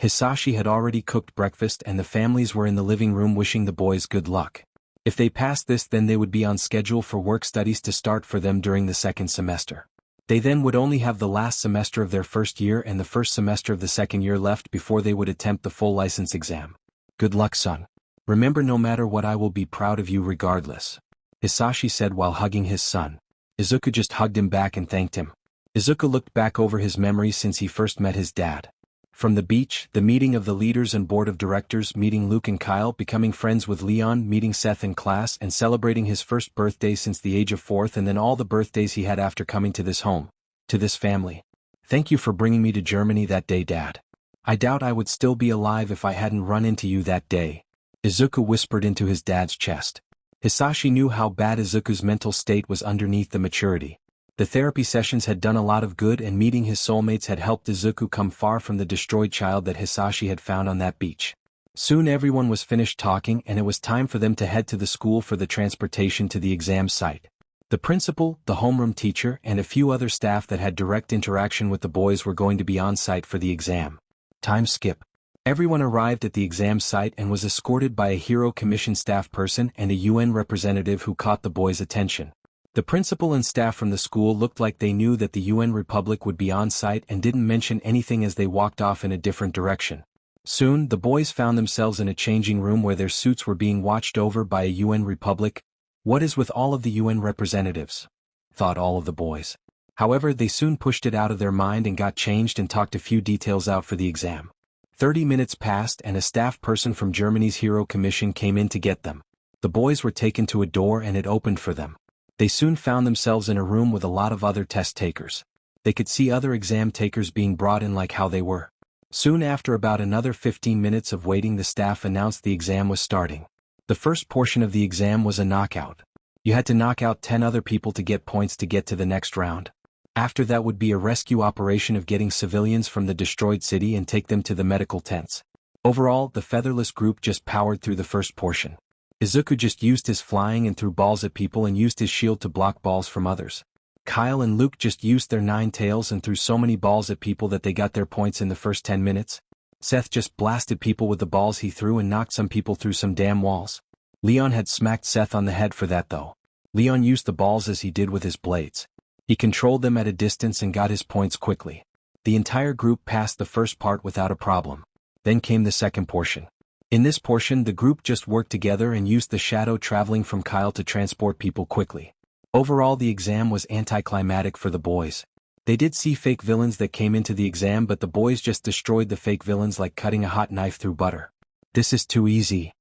Hisashi had already cooked breakfast and the families were in the living room wishing the boys good luck. If they passed this, then they would be on schedule for work studies to start for them during the second semester. They then would only have the last semester of their first year and the first semester of the second year left before they would attempt the full license exam. "Good luck, son. Remember, no matter what, I will be proud of you regardless," Hisashi said while hugging his son. Izuku just hugged him back and thanked him. Izuku looked back over his memories since he first met his dad. From the beach, the meeting of the leaders and board of directors, meeting Luke and Kyle, becoming friends with Leon, meeting Seth in class and celebrating his first birthday since the age of 4th, and then all the birthdays he had after coming to this home, to this family. "Thank you for bringing me to Germany that day, Dad. I doubt I would still be alive if I hadn't run into you that day," Izuku whispered into his dad's chest. Hisashi knew how bad Izuku's mental state was underneath the maturity. The therapy sessions had done a lot of good and meeting his soulmates had helped Izuku come far from the destroyed child that Hisashi had found on that beach. Soon everyone was finished talking and it was time for them to head to the school for the transportation to the exam site. The principal, the homeroom teacher, and a few other staff that had direct interaction with the boys were going to be on site for the exam. Time skip. Everyone arrived at the exam site and was escorted by a Hero Commission staff person and a UN representative who caught the boys' attention. The principal and staff from the school looked like they knew that the UN Republic would be on site and didn't mention anything as they walked off in a different direction. Soon, the boys found themselves in a changing room where their suits were being watched over by a UN republic. What is with all of the UN representatives? Thought all of the boys. However, they soon pushed it out of their mind and got changed and talked a few details out for the exam. 30 minutes passed and a staff person from Germany's Hero Commission came in to get them. The boys were taken to a door and it opened for them. They soon found themselves in a room with a lot of other test takers. They could see other exam takers being brought in like how they were. Soon after about another 15 minutes of waiting, the staff announced the exam was starting. The first portion of the exam was a knockout. You had to knock out 10 other people to get points to get to the next round. After that would be a rescue operation of getting civilians from the destroyed city and take them to the medical tents. Overall, the featherless group just powered through the first portion. Izuku just used his flying and threw balls at people and used his shield to block balls from others. Kyle and Luke just used their 9 tails and threw so many balls at people that they got their points in the first 10 minutes. Seth just blasted people with the balls he threw and knocked some people through some damn walls. Leon had smacked Seth on the head for that though. Leon used the balls as he did with his blades. He controlled them at a distance and got his points quickly. The entire group passed the first part without a problem. Then came the second portion. In this portion, the group just worked together and used the shadow traveling from Kyle to transport people quickly. Overall, the exam was anticlimactic for the boys. They did see fake villains that came into the exam, but the boys just destroyed the fake villains like cutting a hot knife through butter. This is too easy,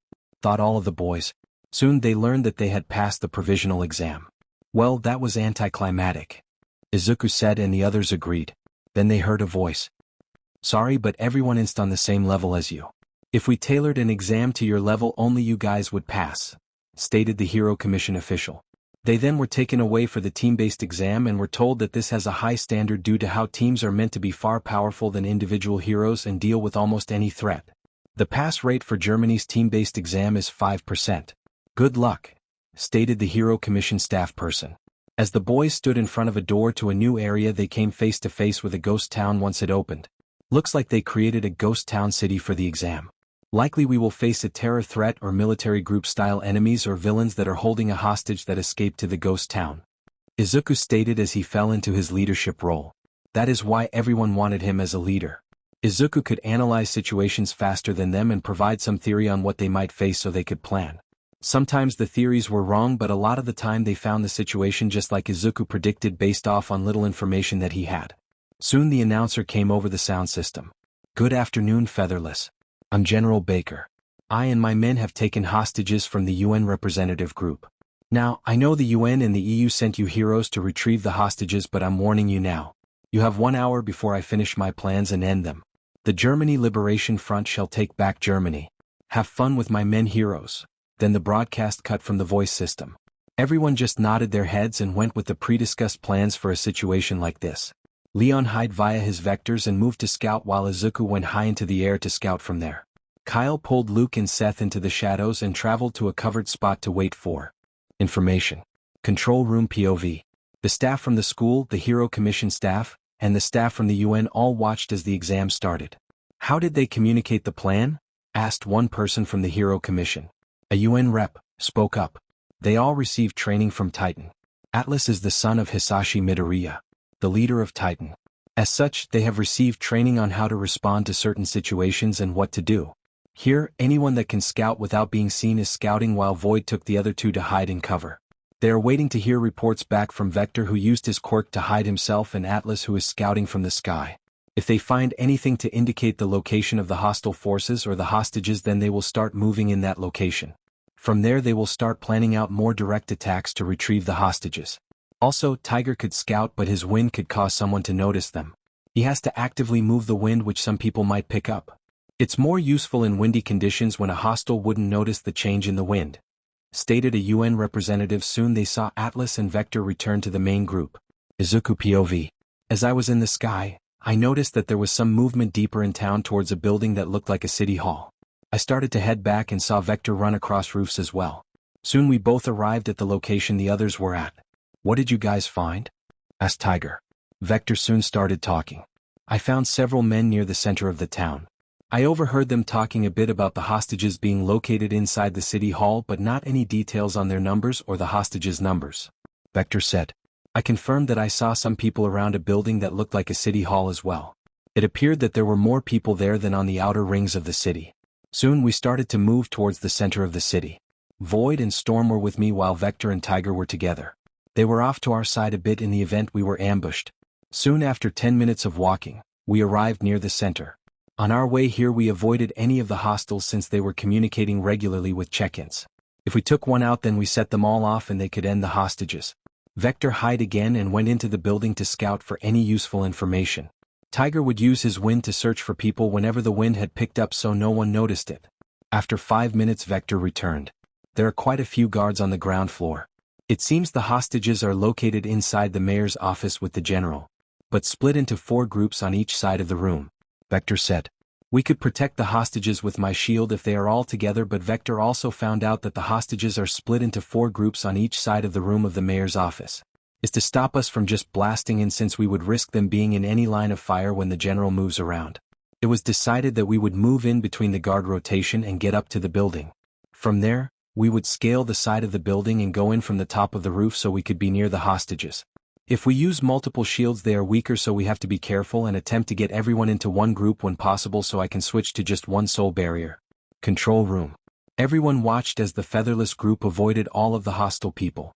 thought all of the boys. Soon they learned that they had passed the provisional exam. Well, that was anticlimactic, Izuku said, and the others agreed. Then they heard a voice. Sorry, but everyone is on the same level as you. If we tailored an exam to your level, only you guys would pass, stated the Hero Commission official. They then were taken away for the team-based exam and were told that this has a high standard due to how teams are meant to be far powerful than individual heroes and deal with almost any threat. The pass rate for Germany's team-based exam is 5%. Good luck, stated the Hero Commission staff person. As the boys stood in front of a door to a new area, they came face to face with a ghost town once it opened. Looks like they created a ghost town city for the exam. Likely we will face a terror threat or military group-style enemies or villains that are holding a hostage that escaped to the ghost town, Izuku stated as he fell into his leadership role. That is why everyone wanted him as a leader. Izuku could analyze situations faster than them and provide some theory on what they might face so they could plan. Sometimes the theories were wrong, but a lot of the time they found the situation just like Izuku predicted based off on little information that he had. Soon the announcer came over the sound system. Good afternoon, Featherless. I'm General Baker. I and my men have taken hostages from the UN representative group. Now, I know the UN and the EU sent you heroes to retrieve the hostages, but I'm warning you now. You have 1 hour before I finish my plans and end them. The Germany Liberation Front shall take back Germany. Have fun with my men heroes. Then the broadcast cut from the voice system. Everyone just nodded their heads and went with the pre-discussed plans for a situation like this. Leon hid via his vectors and moved to scout while Izuku went high into the air to scout from there. Kyle pulled Luke and Seth into the shadows and traveled to a covered spot to wait for information. Control room POV. The staff from the school, the Hero Commission staff, and the staff from the UN all watched as the exam started. How did they communicate the plan? Asked one person from the Hero Commission. A UN rep spoke up. They all received training from Titan. Atlas is the son of Hisashi Midoriya, the leader of Titan. As such, they have received training on how to respond to certain situations and what to do. Here, anyone that can scout without being seen is scouting, while Void took the other two to hide and cover. They are waiting to hear reports back from Vector, who used his quirk to hide himself, and Atlas, who is scouting from the sky. If they find anything to indicate the location of the hostile forces or the hostages, then they will start moving in that location. From there they will start planning out more direct attacks to retrieve the hostages. Also, Tiger could scout, but his wind could cause someone to notice them. He has to actively move the wind, which some people might pick up. It's more useful in windy conditions when a hostile wouldn't notice the change in the wind, stated a UN representative. Soon they saw Atlas and Vector return to the main group. Izuku POV. As I was in the sky, I noticed that there was some movement deeper in town towards a building that looked like a city hall. I started to head back and saw Vector run across roofs as well. Soon we both arrived at the location the others were at. What did you guys find? Asked Tiger. Vector soon started talking. I found several men near the center of the town. I overheard them talking a bit about the hostages being located inside the city hall, but not any details on their numbers or the hostages' numbers. Vector said. I confirmed that I saw some people around a building that looked like a city hall as well. It appeared that there were more people there than on the outer rings of the city. Soon we started to move towards the center of the city. Void and Storm were with me while Vector and Tiger were together. They were off to our side a bit in the event we were ambushed. Soon after 10 minutes of walking, we arrived near the center. On our way here we avoided any of the hostiles since they were communicating regularly with check-ins. If we took one out then we set them all off and they could end the hostages. Vector hid again and went into the building to scout for any useful information. Tiger would use his wind to search for people whenever the wind had picked up so no one noticed it. After 5 minutes Vector returned. There are quite a few guards on the ground floor. It seems the hostages are located inside the mayor's office with the general, but split into 4 groups on each side of the room. Vector said, "We could protect the hostages with my shield if they are all together," but Vector also found out that the hostages are split into 4 groups on each side of the room of the mayor's office. Is to stop us from just blasting in since we would risk them being in any line of fire when the general moves around. It was decided that we would move in between the guard rotation and get up to the building. From there, we would scale the side of the building and go in from the top of the roof so we could be near the hostages. If we use multiple shields they are weaker, so we have to be careful and attempt to get everyone into one group when possible so I can switch to just one soul barrier. Control room. Everyone watched as the featherless group avoided all of the hostile people.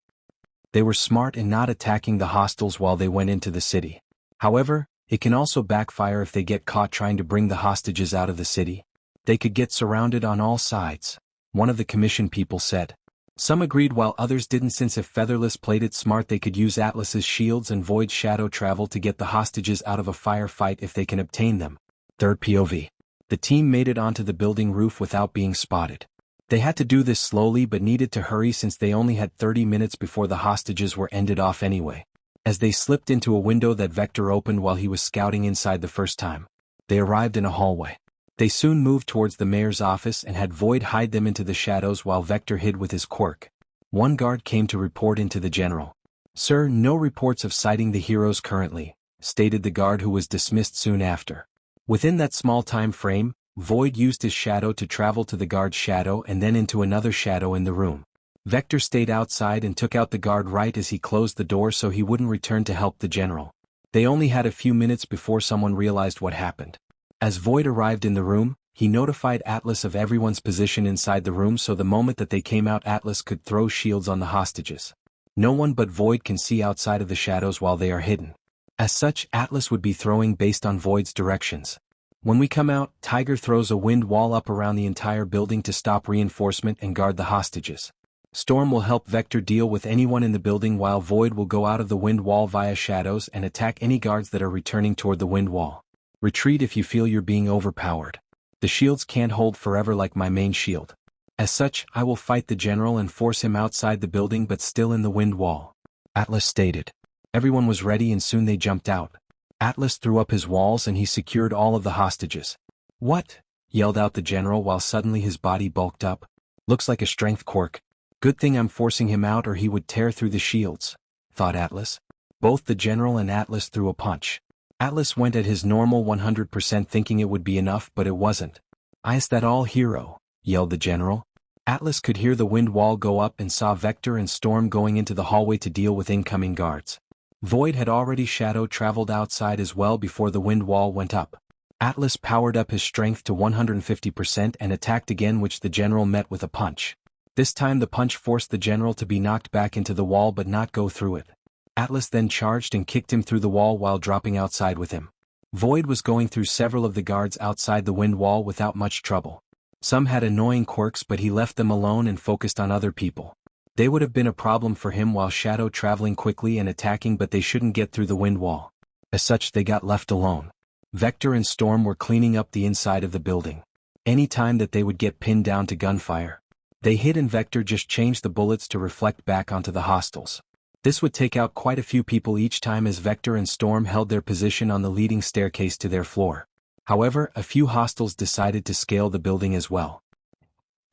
They were smart in not attacking the hostiles while they went into the city. However, it can also backfire if they get caught trying to bring the hostages out of the city. They could get surrounded on all sides, one of the commission people said. Some agreed while others didn't, since if Featherless played it smart they could use Atlas's shields and Void shadow travel to get the hostages out of a firefight if they can obtain them. Third POV. The team made it onto the building roof without being spotted. They had to do this slowly but needed to hurry since they only had 30 minutes before the hostages were ended off anyway. As they slipped into a window that Vector opened while he was scouting inside the first time, they arrived in a hallway. They soon moved towards the mayor's office and had Void hide them into the shadows while Vector hid with his quirk. One guard came to report into the general. "Sir, no reports of sighting the heroes currently," stated the guard, who was dismissed soon after. Within that small time frame, Void used his shadow to travel to the guard's shadow and then into another shadow in the room. Vector stayed outside and took out the guard right as he closed the door so he wouldn't return to help the general. They only had a few minutes before someone realized what happened. As Void arrived in the room, he notified Atlas of everyone's position inside the room so the moment that they came out Atlas could throw shields on the hostages. No one but Void can see outside of the shadows while they are hidden. As such, Atlas would be throwing based on Void's directions. When we come out, Tiger throws a wind wall up around the entire building to stop reinforcement and guard the hostages. Storm will help Vector deal with anyone in the building while Void will go out of the wind wall via shadows and attack any guards that are returning toward the wind wall. Retreat if you feel you're being overpowered. The shields can't hold forever like my main shield. As such, I will fight the general and force him outside the building but still in the wind wall," Atlas stated. Everyone was ready and soon they jumped out. Atlas threw up his walls and he secured all of the hostages. "What?" yelled out the general while suddenly his body bulked up. "Looks like a strength quirk. Good thing I'm forcing him out or he would tear through the shields," thought Atlas. Both the general and Atlas threw a punch. Atlas went at his normal 100% thinking it would be enough, but it wasn't. "Is that all, hero?" yelled the general. Atlas could hear the wind wall go up and saw Vector and Storm going into the hallway to deal with incoming guards. Void had already shadow traveled outside as well before the wind wall went up. Atlas powered up his strength to 150% and attacked again, which the general met with a punch. This time the punch forced the general to be knocked back into the wall but not go through it. Atlas then charged and kicked him through the wall while dropping outside with him. Void was going through several of the guards outside the wind wall without much trouble. Some had annoying quirks but he left them alone and focused on other people. They would have been a problem for him while shadow traveling quickly and attacking, but they shouldn't get through the wind wall. As such, they got left alone. Vector and Storm were cleaning up the inside of the building. Any time that they would get pinned down to gunfire, they hid and Vector just changed the bullets to reflect back onto the hostiles. This would take out quite a few people each time as Vector and Storm held their position on the leading staircase to their floor. However, a few hostiles decided to scale the building as well.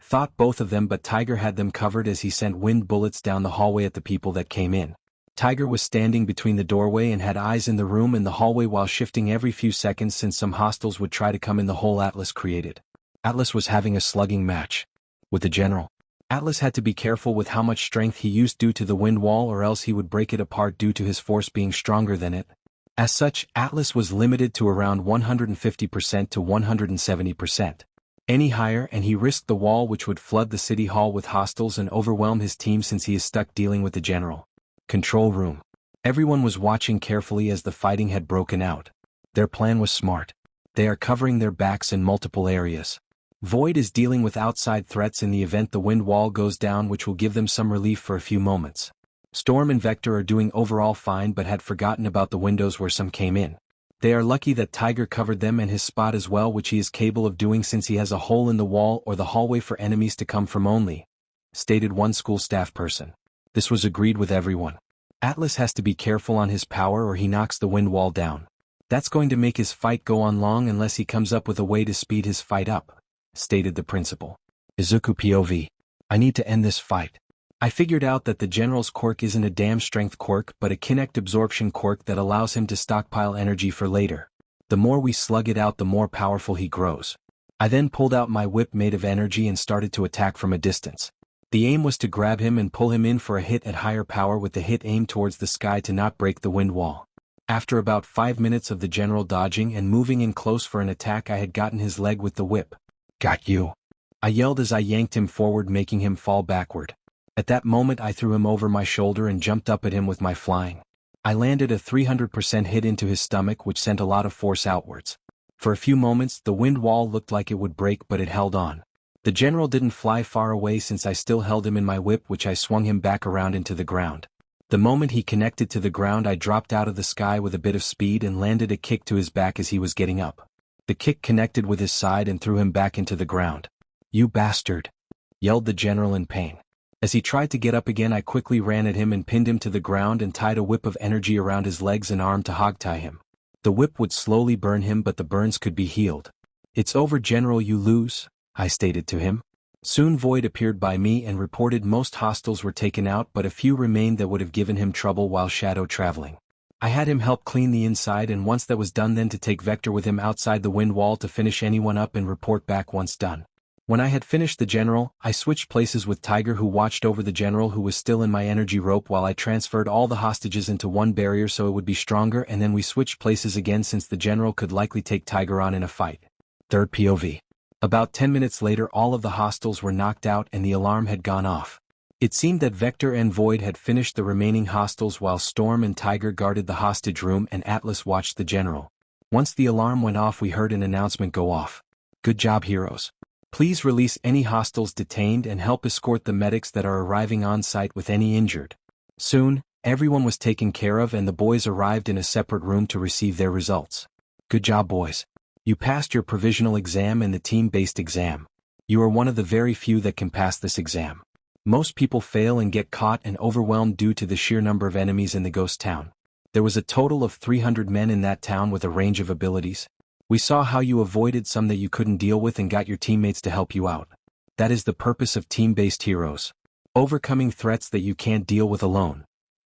Thought both of them, but Tiger had them covered as he sent wind bullets down the hallway at the people that came in. Tiger was standing between the doorway and had eyes in the room and the hallway while shifting every few seconds since some hostiles would try to come in the hole Atlas created. Atlas was having a slugging match with the general. Atlas had to be careful with how much strength he used due to the wind wall or else he would break it apart due to his force being stronger than it. As such, Atlas was limited to around 150% to 170%. Any higher and he risked the wall which would flood the city hall with hostiles and overwhelm his team since he is stuck dealing with the general. Control room. Everyone was watching carefully as the fighting had broken out. Their plan was smart. They are covering their backs in multiple areas. Void is dealing with outside threats in the event the wind wall goes down, which will give them some relief for a few moments. Storm and Vector are doing overall fine but had forgotten about the windows where some came in. They are lucky that Tiger covered them and his spot as well, which he is capable of doing since he has a hole in the wall or the hallway for enemies to come from only, stated one school staff person. This was agreed with everyone. Atlas has to be careful on his power or he knocks the wind wall down. That's going to make his fight go on long unless he comes up with a way to speed his fight up, stated the principal. Izuku POV. I need to end this fight. I figured out that the general's quirk isn't a damn strength quirk but a kinect absorption quirk that allows him to stockpile energy for later. The more we slug it out, the more powerful he grows. I then pulled out my whip made of energy and started to attack from a distance. The aim was to grab him and pull him in for a hit at higher power with the hit aimed towards the sky to not break the wind wall. After about 5 minutes of the general dodging and moving in close for an attack, I had gotten his leg with the whip. Got you! I yelled as I yanked him forward, making him fall backward. At that moment I threw him over my shoulder and jumped up at him with my flying. I landed a 300% hit into his stomach which sent a lot of force outwards. For a few moments the wind wall looked like it would break but it held on. The general didn't fly far away since I still held him in my whip, which I swung him back around into the ground. The moment he connected to the ground I dropped out of the sky with a bit of speed and landed a kick to his back as he was getting up. The kick connected with his side and threw him back into the ground. You bastard! Yelled the general in pain. As he tried to get up again I quickly ran at him and pinned him to the ground and tied a whip of energy around his legs and arm to hogtie him. The whip would slowly burn him but the burns could be healed. It's over, General, you lose, I stated to him. Soon Void appeared by me and reported most hostiles were taken out but a few remained that would have given him trouble while shadow traveling. I had him help clean the inside and once that was done then to take Vector with him outside the wind wall to finish anyone up and report back once done. When I had finished the general, I switched places with Tiger who watched over the general who was still in my energy rope while I transferred all the hostages into one barrier so it would be stronger, and then we switched places again since the general could likely take Tiger on in a fight. Third POV. About 10 minutes later all of the hostiles were knocked out and the alarm had gone off. It seemed that Vector and Void had finished the remaining hostiles while Storm and Tiger guarded the hostage room and Atlas watched the general. Once the alarm went off we heard an announcement go off. Good job, heroes. Please release any hostiles detained and help escort the medics that are arriving on site with any injured. Soon, everyone was taken care of and the boys arrived in a separate room to receive their results. Good job, boys. You passed your provisional exam and the team-based exam. You are one of the very few that can pass this exam. Most people fail and get caught and overwhelmed due to the sheer number of enemies in the ghost town. There was a total of 300 men in that town with a range of abilities. We saw how you avoided some that you couldn't deal with and got your teammates to help you out. That is the purpose of team-based heroes. Overcoming threats that you can't deal with alone.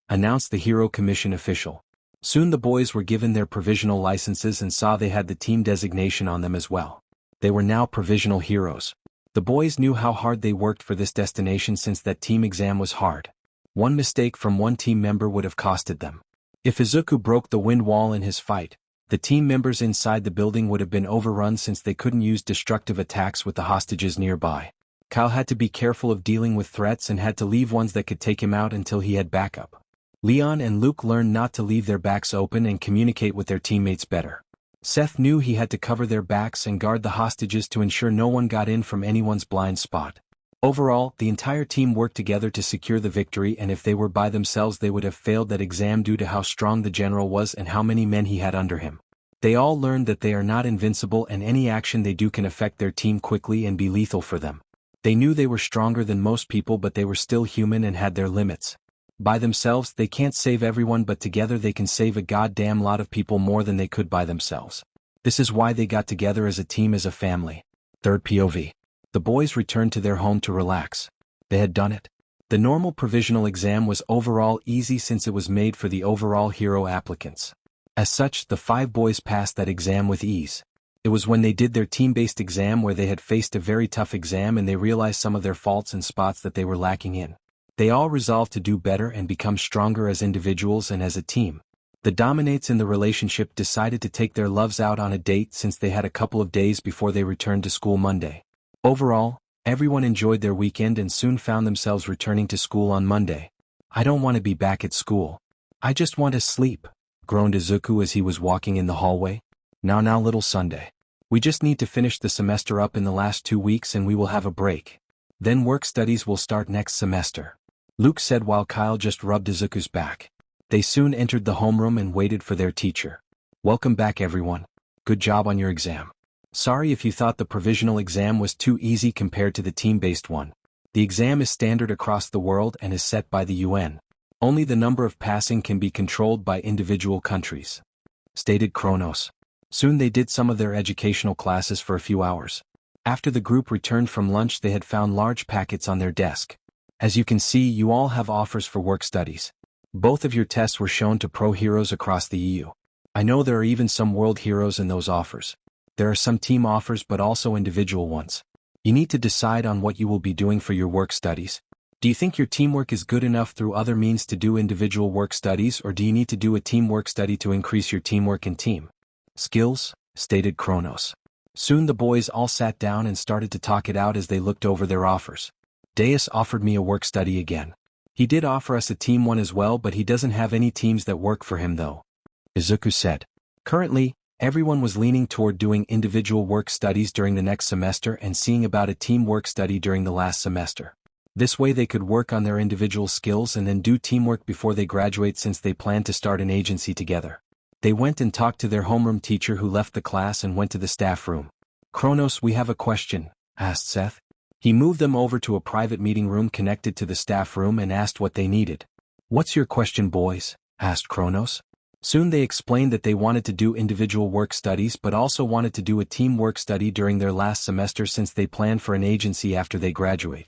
Announced the Hero Commission official. Soon the boys were given their provisional licenses and saw they had the team designation on them as well. They were now provisional heroes. The boys knew how hard they worked for this destination since that team exam was hard. One mistake from one team member would have costed them. If Izuku broke the wind wall in his fight, the team members inside the building would have been overrun since they couldn't use destructive attacks with the hostages nearby. Kyle had to be careful of dealing with threats and had to leave ones that could take him out until he had backup. Leon and Luke learned not to leave their backs open and communicate with their teammates better. Seth knew he had to cover their backs and guard the hostages to ensure no one got in from anyone's blind spot. Overall, the entire team worked together to secure the victory, and if they were by themselves they would have failed that exam due to how strong the general was and how many men he had under him. They all learned that they are not invincible and any action they do can affect their team quickly and be lethal for them. They knew they were stronger than most people but they were still human and had their limits. By themselves they can't save everyone but together they can save a goddamn lot of people more than they could by themselves. This is why they got together as a team, as a family. Third POV. The boys returned to their home to relax. They had done it. The normal provisional exam was overall easy since it was made for the overall hero applicants. As such, the 5 boys passed that exam with ease. It was when they did their team-based exam where they had faced a very tough exam and they realized some of their faults and spots that they were lacking in. They all resolved to do better and become stronger as individuals and as a team. The dominates in the relationship decided to take their loves out on a date since they had a couple of days before they returned to school Monday. Overall, everyone enjoyed their weekend and soon found themselves returning to school on Monday. "I don't want to be back at school. I just want to sleep," groaned Izuku as he was walking in the hallway. Now little Sunday. We just need to finish the semester up in the last 2 weeks and we will have a break. Then work studies will start next semester," Luke said while Kyle just rubbed Izuku's back. They soon entered the homeroom and waited for their teacher. "Welcome back everyone. Good job on your exam. Sorry if you thought the provisional exam was too easy compared to the team-based one. The exam is standard across the world and is set by the UN. Only the number of passing can be controlled by individual countries," stated Kronos. Soon they did some of their educational classes for a few hours. After the group returned from lunch they had found large packets on their desk. "As you can see, you all have offers for work studies. Both of your tests were shown to pro heroes across the EU. I know there are even some world heroes in those offers. There are some team offers but also individual ones. You need to decide on what you will be doing for your work studies. Do you think your teamwork is good enough through other means to do individual work studies, or do you need to do a team work study to increase your teamwork and team skills?" stated Kronos. Soon the boys all sat down and started to talk it out as they looked over their offers. "Deus offered me a work study again. He did offer us a team one as well, but he doesn't have any teams that work for him though," Izuku said. Currently, everyone was leaning toward doing individual work studies during the next semester and seeing about a team work study during the last semester. This way they could work on their individual skills and then do teamwork before they graduate since they plan to start an agency together. They went and talked to their homeroom teacher who left the class and went to the staff room. "Kronos, we have a question," asked Seth. He moved them over to a private meeting room connected to the staff room and asked what they needed. "What's your question, boys?" asked Kronos. Soon they explained that they wanted to do individual work studies but also wanted to do a team work study during their last semester since they plan for an agency after they graduate.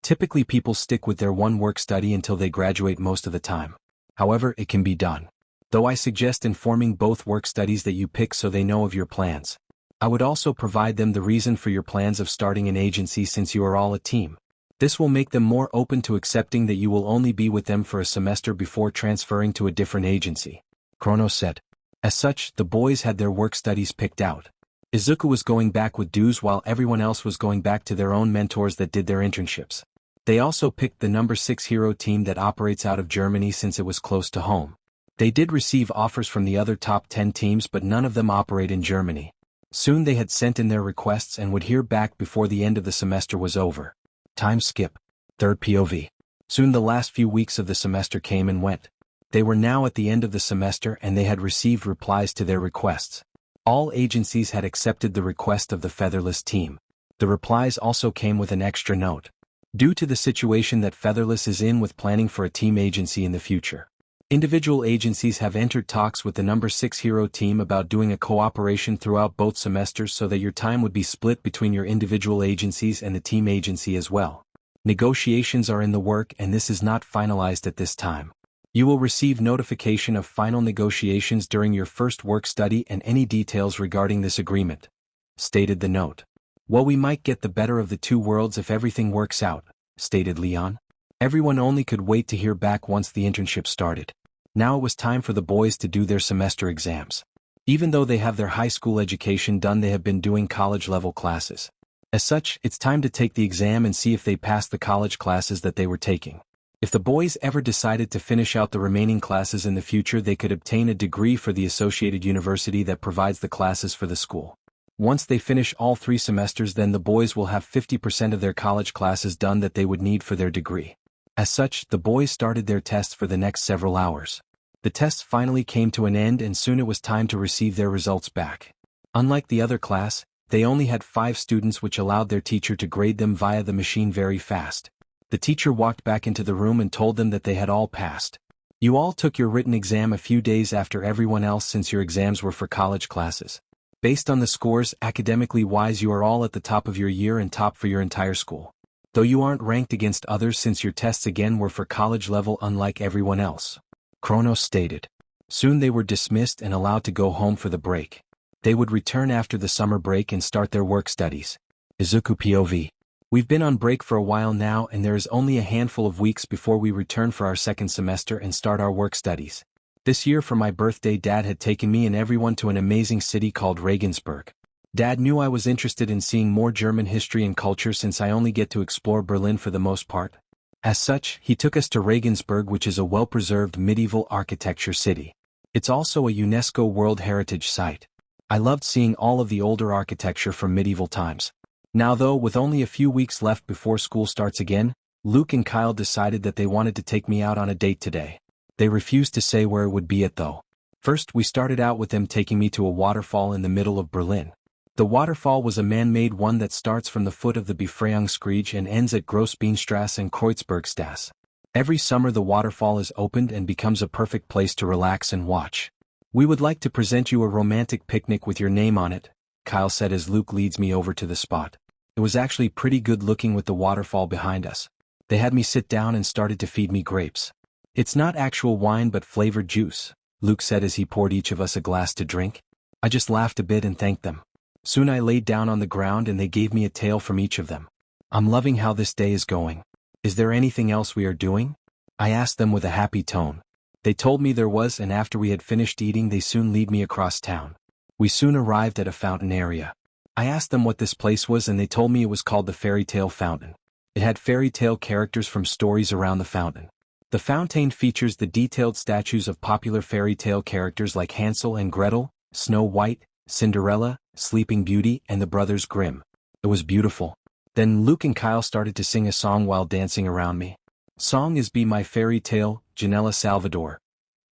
Typically people stick with their one work study until they graduate most of the time. However, it can be done. Though I suggest informing both work studies that you pick so they know of your plans. I would also provide them the reason for your plans of starting an agency since you are all a team. This will make them more open to accepting that you will only be with them for a semester before transferring to a different agency," Kronos said. As such, the boys had their work studies picked out. Izuku was going back with dues while everyone else was going back to their own mentors that did their internships. They also picked the number 6 hero team that operates out of Germany since it was close to home. They did receive offers from the other top 10 teams but none of them operate in Germany. Soon they had sent in their requests and would hear back before the end of the semester was over. Time skip. Third POV. Soon the last few weeks of the semester came and went. They were now at the end of the semester and they had received replies to their requests. All agencies had accepted the request of the Featherless team. The replies also came with an extra note. Due to the situation that Featherless is in with planning for a team agency in the future. Individual agencies have entered talks with the number 6 hero team about doing a cooperation throughout both semesters so that your time would be split between your individual agencies and the team agency as well. Negotiations are in the work and this is not finalized at this time. You will receive notification of final negotiations during your first work study and any details regarding this agreement," stated the note. "Well, we might get the better of the two worlds if everything works out," stated Leon. Everyone only could wait to hear back once the internship started. Now it was time for the boys to do their semester exams. Even though they have their high school education done, they have been doing college-level classes. As such, it's time to take the exam and see if they passed the college classes that they were taking. If the boys ever decided to finish out the remaining classes in the future, they could obtain a degree for the associated university that provides the classes for the school. Once they finish all 3 semesters, then the boys will have 50% of their college classes done that they would need for their degree. As such, the boys started their tests for the next several hours. The tests finally came to an end and soon it was time to receive their results back. Unlike the other class, they only had 5 students, which allowed their teacher to grade them via the machine very fast. The teacher walked back into the room and told them that they had all passed. "You all took your written exam a few days after everyone else since your exams were for college classes. Based on the scores, academically wise, you are all at the top of your year and top for your entire school. Though you aren't ranked against others since your tests again were for college level unlike everyone else," Kronos stated. Soon they were dismissed and allowed to go home for the break. They would return after the summer break and start their work studies. Izuku POV. We've been on break for a while now and there is only a handful of weeks before we return for our second semester and start our work studies. This year for my birthday Dad had taken me and everyone to an amazing city called Regensburg. Dad knew I was interested in seeing more German history and culture since I only get to explore Berlin for the most part. As such, he took us to Regensburg, which is a well-preserved medieval architecture city. It's also a UNESCO World Heritage Site. I loved seeing all of the older architecture from medieval times. Now though, with only a few weeks left before school starts again, Luke and Kyle decided that they wanted to take me out on a date today. They refused to say where it would be at though. First, we started out with them taking me to a waterfall in the middle of Berlin. The waterfall was a man-made one that starts from the foot of the Befreiungsskreuz and ends at Grossbienstrasse and Kreuzbergstrasse. Every summer the waterfall is opened and becomes a perfect place to relax and watch. We would like to present you a romantic picnic with your name on it, Kyle said as Luke leads me over to the spot. It was actually pretty good looking with the waterfall behind us. They had me sit down and started to feed me grapes. It's not actual wine but flavored juice, Luke said as he poured each of us a glass to drink. I just laughed a bit and thanked them. Soon I laid down on the ground and they gave me a tale from each of them. I'm loving how this day is going. Is there anything else we are doing? I asked them with a happy tone. They told me there was, and after we had finished eating they soon lead me across town. We soon arrived at a fountain area. I asked them what this place was and they told me it was called the Fairy Tale Fountain. It had fairy tale characters from stories around the fountain. The fountain features the detailed statues of popular fairy tale characters like Hansel and Gretel, Snow White, Cinderella, Sleeping Beauty, and the Brothers Grimm. It was beautiful. Then Luke and Kyle started to sing a song while dancing around me. Song is Be My Fairy Tale, Janella Salvador.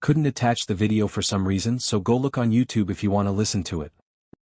Couldn't attach the video for some reason, so go look on YouTube if you want to listen to it.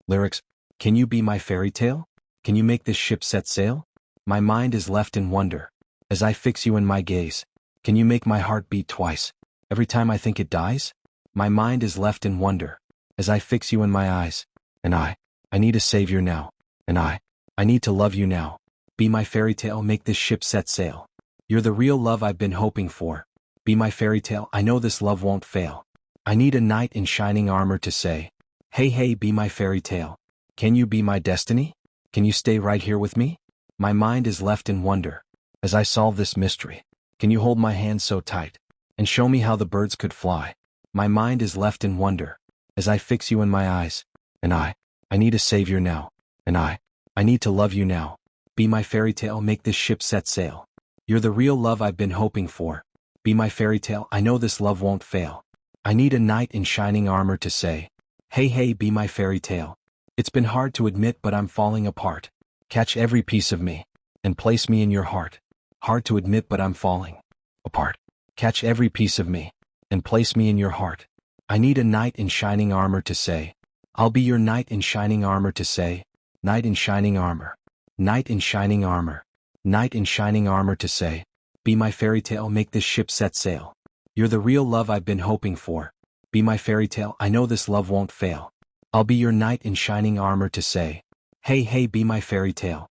Lyrics: Can you be my fairy tale? Can you make this ship set sail? My mind is left in wonder as I fix you in my gaze. Can you make my heart beat twice every time I think it dies? My mind is left in wonder as I fix you in my eyes. And I need a savior now. And I need to love you now. Be my fairy tale, make this ship set sail. You're the real love I've been hoping for. Be my fairy tale, I know this love won't fail. I need a knight in shining armor to say, hey hey, be my fairy tale. Can you be my destiny? Can you stay right here with me? My mind is left in wonder as I solve this mystery. Can you hold my hand so tight and show me how the birds could fly? My mind is left in wonder as I fix you in my eyes. And I need a savior now. And I need to love you now. Be my fairy tale, make this ship set sail. You're the real love I've been hoping for. Be my fairy tale, I know this love won't fail. I need a knight in shining armor to say, hey hey, be my fairy tale. It's been hard to admit but I'm falling apart. Catch every piece of me and place me in your heart. Hard to admit but I'm falling apart. Catch every piece of me and place me in your heart. I need a knight in shining armor to say, I'll be your knight in shining armor to say, knight in shining armor, knight in shining armor, knight in shining armor to say, be my fairy tale, make this ship set sail. You're the real love I've been hoping for. Be my fairy tale, I know this love won't fail. I'll be your knight in shining armor to say, hey hey, be my fairy tale.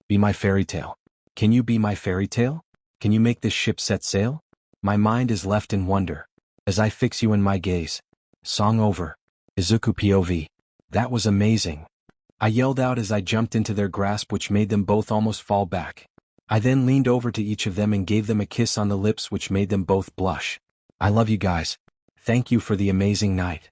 Be my fairy tale. Can you be my fairy tale? Can you make this ship set sail? My mind is left in wonder as I fix you in my gaze. Song over. Izuku POV. That was amazing. I yelled out as I jumped into their grasp, which made them both almost fall back. I then leaned over to each of them and gave them a kiss on the lips, which made them both blush. I love you guys. Thank you for the amazing night.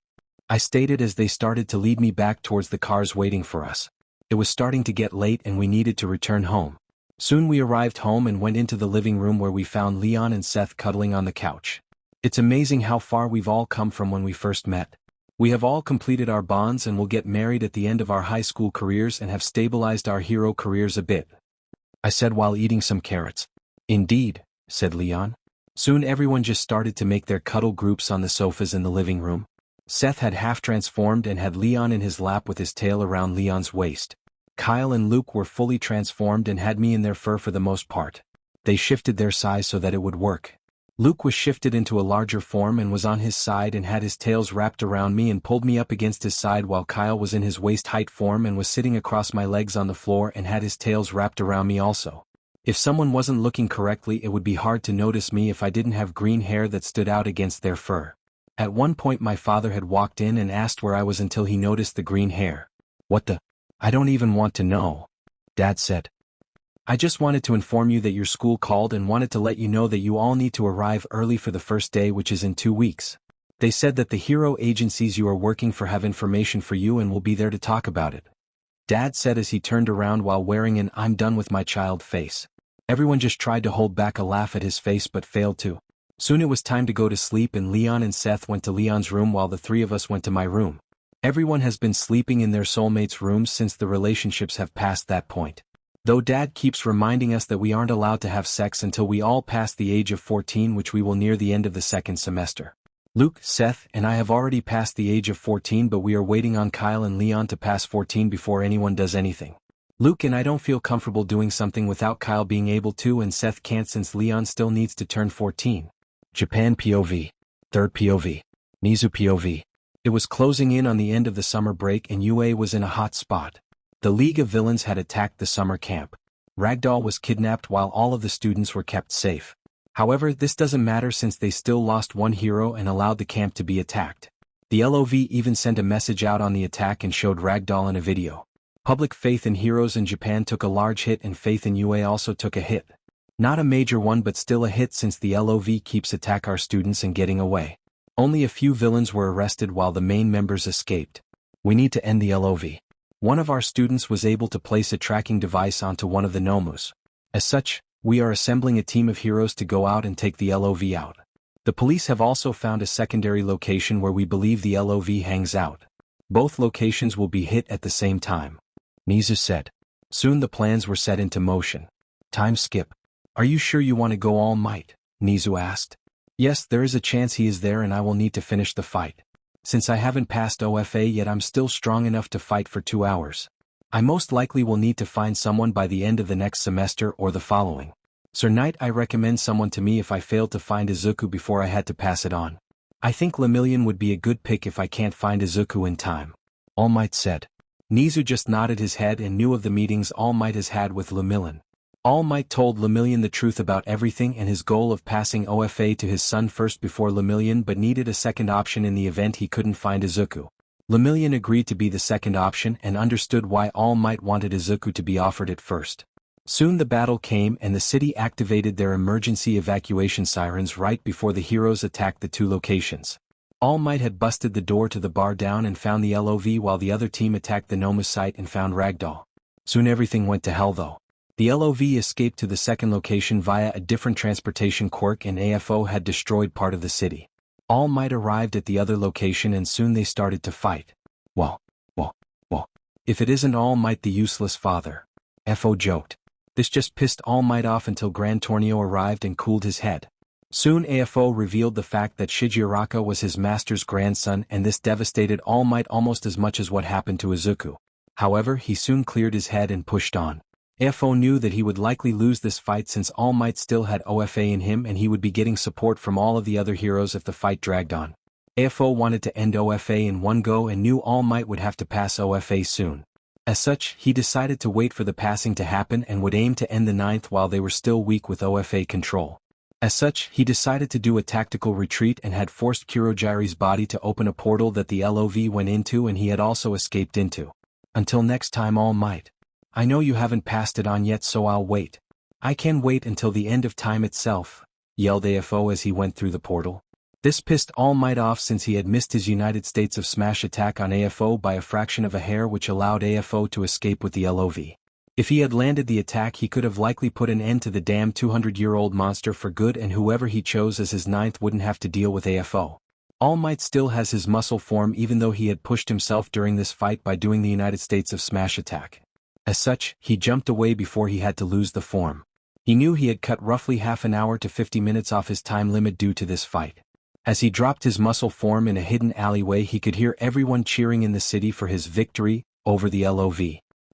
I stated as they started to lead me back towards the cars waiting for us. It was starting to get late and we needed to return home. Soon we arrived home and went into the living room where we found Leon and Seth cuddling on the couch. It's amazing how far we've all come from when we first met. We have all completed our bonds and will get married at the end of our high school careers and have stabilized our hero careers a bit, I said while eating some carrots. Indeed, said Leon. Soon everyone just started to make their cuddle groups on the sofas in the living room. Seth had half transformed and had Leon in his lap with his tail around Leon's waist. Kyle and Luke were fully transformed and had me in their fur for the most part. They shifted their size so that it would work. Luke was shifted into a larger form and was on his side and had his tails wrapped around me and pulled me up against his side, while Kyle was in his waist-height form and was sitting across my legs on the floor and had his tails wrapped around me also. If someone wasn't looking correctly, it would be hard to notice me if I didn't have green hair that stood out against their fur. At one point my father had walked in and asked where I was until he noticed the green hair. What the? I don't even want to know, Dad said. I just wanted to inform you that your school called and wanted to let you know that you all need to arrive early for the first day, which is in 2 weeks. They said that the hero agencies you are working for have information for you and will be there to talk about it. Dad said as he turned around while wearing an "I'm done with my child" face. Everyone just tried to hold back a laugh at his face but failed to. Soon it was time to go to sleep and Leon and Seth went to Leon's room while the three of us went to my room. Everyone has been sleeping in their soulmates' rooms since the relationships have passed that point. Though Dad keeps reminding us that we aren't allowed to have sex until we all pass the age of 14, which we will near the end of the second semester. Luke, Seth, and I have already passed the age of 14, but we are waiting on Kyle and Leon to pass 14 before anyone does anything. Luke and I don't feel comfortable doing something without Kyle being able to, and Seth can't since Leon still needs to turn 14. Japan POV. Third POV. Nizu POV. It was closing in on the end of the summer break and UA was in a hot spot. The League of Villains had attacked the summer camp. Ragdoll was kidnapped while all of the students were kept safe. However, this doesn't matter since they still lost one hero and allowed the camp to be attacked. The LOV even sent a message out on the attack and showed Ragdoll in a video. Public faith in heroes in Japan took a large hit and faith in UA also took a hit. Not a major one but still a hit since the LOV keeps attack our students and getting away. Only a few villains were arrested while the main members escaped. We need to end the LOV. One of our students was able to place a tracking device onto one of the Nomus. As such, we are assembling a team of heroes to go out and take the LOV out. The police have also found a secondary location where we believe the LOV hangs out. Both locations will be hit at the same time. Nizu said. Soon the plans were set into motion. Time skip. Are you sure you want to go All Might? Nizu asked. Yes, there is a chance he is there and I will need to finish the fight. Since I haven't passed OFA yet, I'm still strong enough to fight for 2 hours. I most likely will need to find someone by the end of the next semester or the following. Sir Knight, I recommend someone to me if I failed to find Izuku before I had to pass it on. I think Lemillion would be a good pick if I can't find Izuku in time. All Might said. Nizu just nodded his head and knew of the meetings All Might has had with Lemillion. All Might told Lemillion the truth about everything and his goal of passing OFA to his son first before Lemillion, but needed a second option in the event he couldn't find Izuku. Lemillion agreed to be the second option and understood why All Might wanted Izuku to be offered it first. Soon the battle came and the city activated their emergency evacuation sirens right before the heroes attacked the 2 locations. All Might had busted the door to the bar down and found the LOV while the other team attacked the Nomus site and found Ragdoll. Soon everything went to hell though. The LOV escaped to the second location via a different transportation. Quirk and AFO had destroyed part of the city. All Might arrived at the other location and soon they started to fight. Well. If it isn't All Might the useless father. FO joked. This just pissed All Might off until Gran Tornio arrived and cooled his head. Soon AFO revealed the fact that Shigearaka was his master's grandson and this devastated All Might almost as much as what happened to Izuku. However, he soon cleared his head and pushed on. AFO knew that he would likely lose this fight since All Might still had OFA in him and he would be getting support from all of the other heroes if the fight dragged on. AFO wanted to end OFA in one go and knew All Might would have to pass OFA soon. As such, he decided to wait for the passing to happen and would aim to end the 9th while they were still weak with OFA control. As such, he decided to do a tactical retreat and had forced Kurogiri's body to open a portal that the LOV went into and he had also escaped into. Until next time, All Might. I know you haven't passed it on yet, so I'll wait. I can wait until the end of time itself, yelled AFO as he went through the portal. This pissed All Might off since he had missed his United States of Smash attack on AFO by a fraction of a hair, which allowed AFO to escape with the LOV. If he had landed the attack, he could have likely put an end to the damn 200-year-old monster for good, and whoever he chose as his 9th wouldn't have to deal with AFO. All Might still has his muscle form even though he had pushed himself during this fight by doing the United States of Smash attack. As such, he jumped away before he had to lose the form. He knew he had cut roughly half an hour to 50 minutes off his time limit due to this fight. As he dropped his muscle form in a hidden alleyway, he could hear everyone cheering in the city for his victory over the LOV.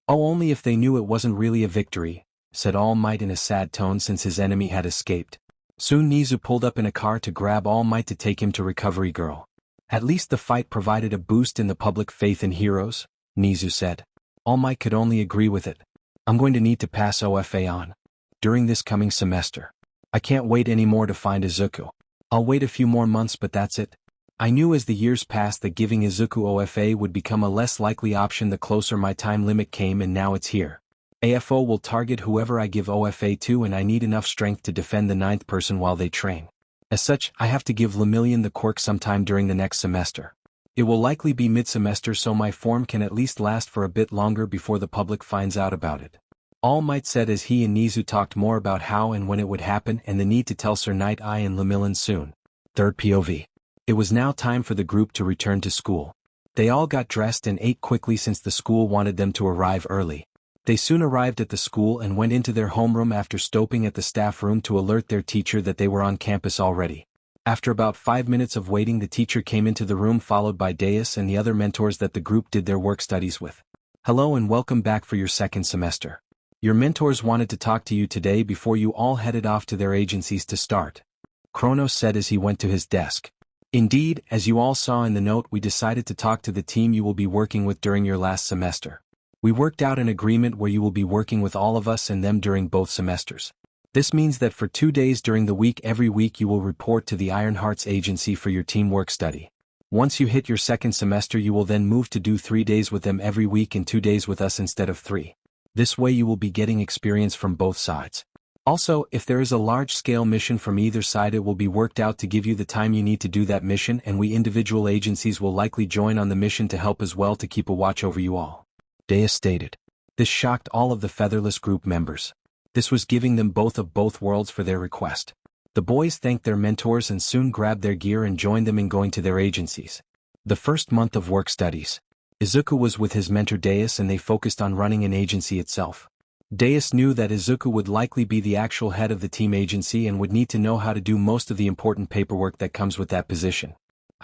Oh, only if they knew it wasn't really a victory, said All Might in a sad tone since his enemy had escaped. Soon Nizu pulled up in a car to grab All Might to take him to Recovery Girl. At least the fight provided a boost in the public faith in heroes, Nizu said. All Might could only agree with it. I'm going to need to pass OFA on during this coming semester. I can't wait anymore to find Izuku. I'll wait a few more months, but that's it. I knew as the years passed that giving Izuku OFA would become a less likely option the closer my time limit came, and now it's here. AFO will target whoever I give OFA to, and I need enough strength to defend the 9th person while they train. As such, I have to give Lemillion the quirk sometime during the next semester. It will likely be mid-semester, so my form can at least last for a bit longer before the public finds out about it. All Might said as he and Nizu talked more about how and when it would happen and the need to tell Sir Night Eye and Lemillion soon. Third POV. It was now time for the group to return to school. They all got dressed and ate quickly since the school wanted them to arrive early. They soon arrived at the school and went into their homeroom after stopping at the staff room to alert their teacher that they were on campus already. After about 5 minutes of waiting, the teacher came into the room followed by Deus and the other mentors that the group did their work studies with. Hello and welcome back for your second semester. Your mentors wanted to talk to you today before you all headed off to their agencies to start. Kronos said as he went to his desk. Indeed, as you all saw in the note, we decided to talk to the team you will be working with during your last semester. We worked out an agreement where you will be working with all of us and them during both semesters. This means that for 2 days during the week every week you will report to the Ironheart's agency for your teamwork study. Once you hit your second semester you will then move to do 3 days with them every week and 2 days with us instead of 3. This way you will be getting experience from both sides. Also, if there is a large-scale mission from either side it will be worked out to give you the time you need to do that mission, and we individual agencies will likely join on the mission to help as well to keep a watch over you all. Deus stated. This shocked all of the Featherless group members. This was giving them both of both worlds for their request. The boys thanked their mentors and soon grabbed their gear and joined them in going to their agencies. The first month of work studies. Izuku was with his mentor Deus and they focused on running an agency itself. Deus knew that Izuku would likely be the actual head of the team agency and would need to know how to do most of the important paperwork that comes with that position.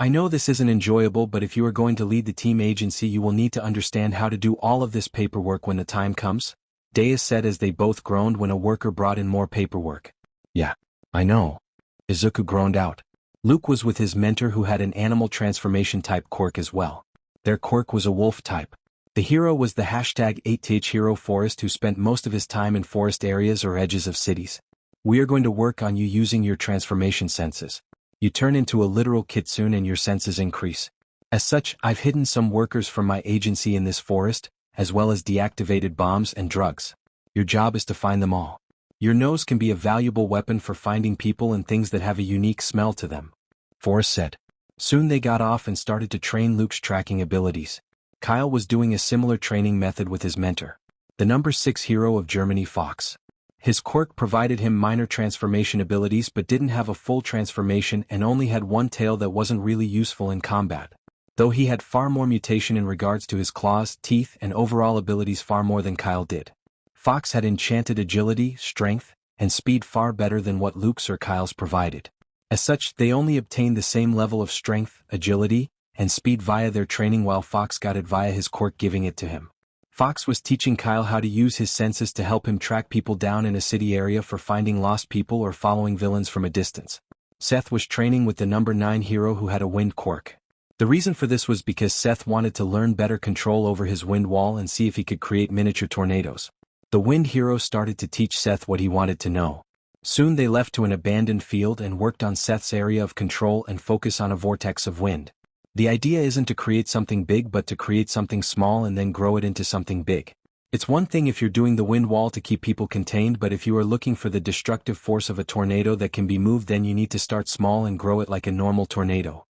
I know this isn't enjoyable, but if you are going to lead the team agency you will need to understand how to do all of this paperwork when the time comes. Deus said as they both groaned when a worker brought in more paperwork. Yeah, I know. Izuku groaned out. Luke was with his mentor who had an animal transformation type quirk as well. Their quirk was a wolf type. The hero was the #8th Hero Forest who spent most of his time in forest areas or edges of cities. We are going to work on you using your transformation senses. You turn into a literal kitsune and your senses increase. As such, I've hidden some workers from my agency in this forest, as well as deactivated bombs and drugs. Your job is to find them all. Your nose can be a valuable weapon for finding people and things that have a unique smell to them. Forrest said. Soon they got off and started to train Luke's tracking abilities. Kyle was doing a similar training method with his mentor, the number 6 hero of Germany Fox. His quirk provided him minor transformation abilities but didn't have a full transformation and only had one tail that wasn't really useful in combat. Though he had far more mutation in regards to his claws, teeth, and overall abilities far more than Kyle did. Fox had enchanted agility, strength, and speed far better than what Luke's or Kyle's provided. As such, they only obtained the same level of strength, agility, and speed via their training while Fox got it via his quirk giving it to him. Fox was teaching Kyle how to use his senses to help him track people down in a city area for finding lost people or following villains from a distance. Seth was training with the number 9 hero who had a wind quirk. The reason for this was because Seth wanted to learn better control over his wind wall and see if he could create miniature tornadoes. The wind hero started to teach Seth what he wanted to know. Soon they left to an abandoned field and worked on Seth's area of control and focus on a vortex of wind. The idea isn't to create something big but to create something small and then grow it into something big. It's one thing if you're doing the wind wall to keep people contained, but if you are looking for the destructive force of a tornado that can be moved, then you need to start small and grow it like a normal tornado.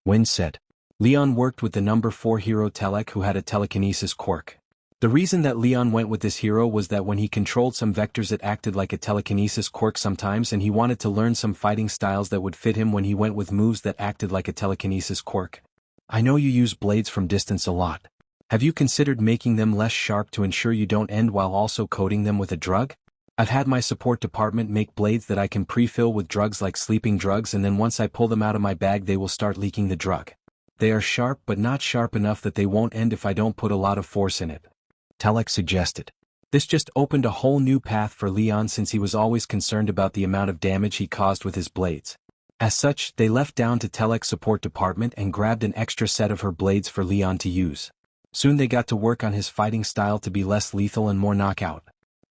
Wind said. Leon worked with the number 4 hero Telek who had a telekinesis quirk. The reason that Leon went with this hero was that when he controlled some vectors it acted like a telekinesis quirk sometimes, and he wanted to learn some fighting styles that would fit him when he went with moves that acted like a telekinesis quirk. I know you use blades from distance a lot. Have you considered making them less sharp to ensure you don't end while also coating them with a drug? I've had my support department make blades that I can pre-fill with drugs like sleeping drugs, and then once I pull them out of my bag they will start leaking the drug. They are sharp but not sharp enough that they won't end if I don't put a lot of force in it. Telek suggested. This just opened a whole new path for Leon since he was always concerned about the amount of damage he caused with his blades. As such, they left down to Telek's support department and grabbed an extra set of her blades for Leon to use. Soon they got to work on his fighting style to be less lethal and more knockout.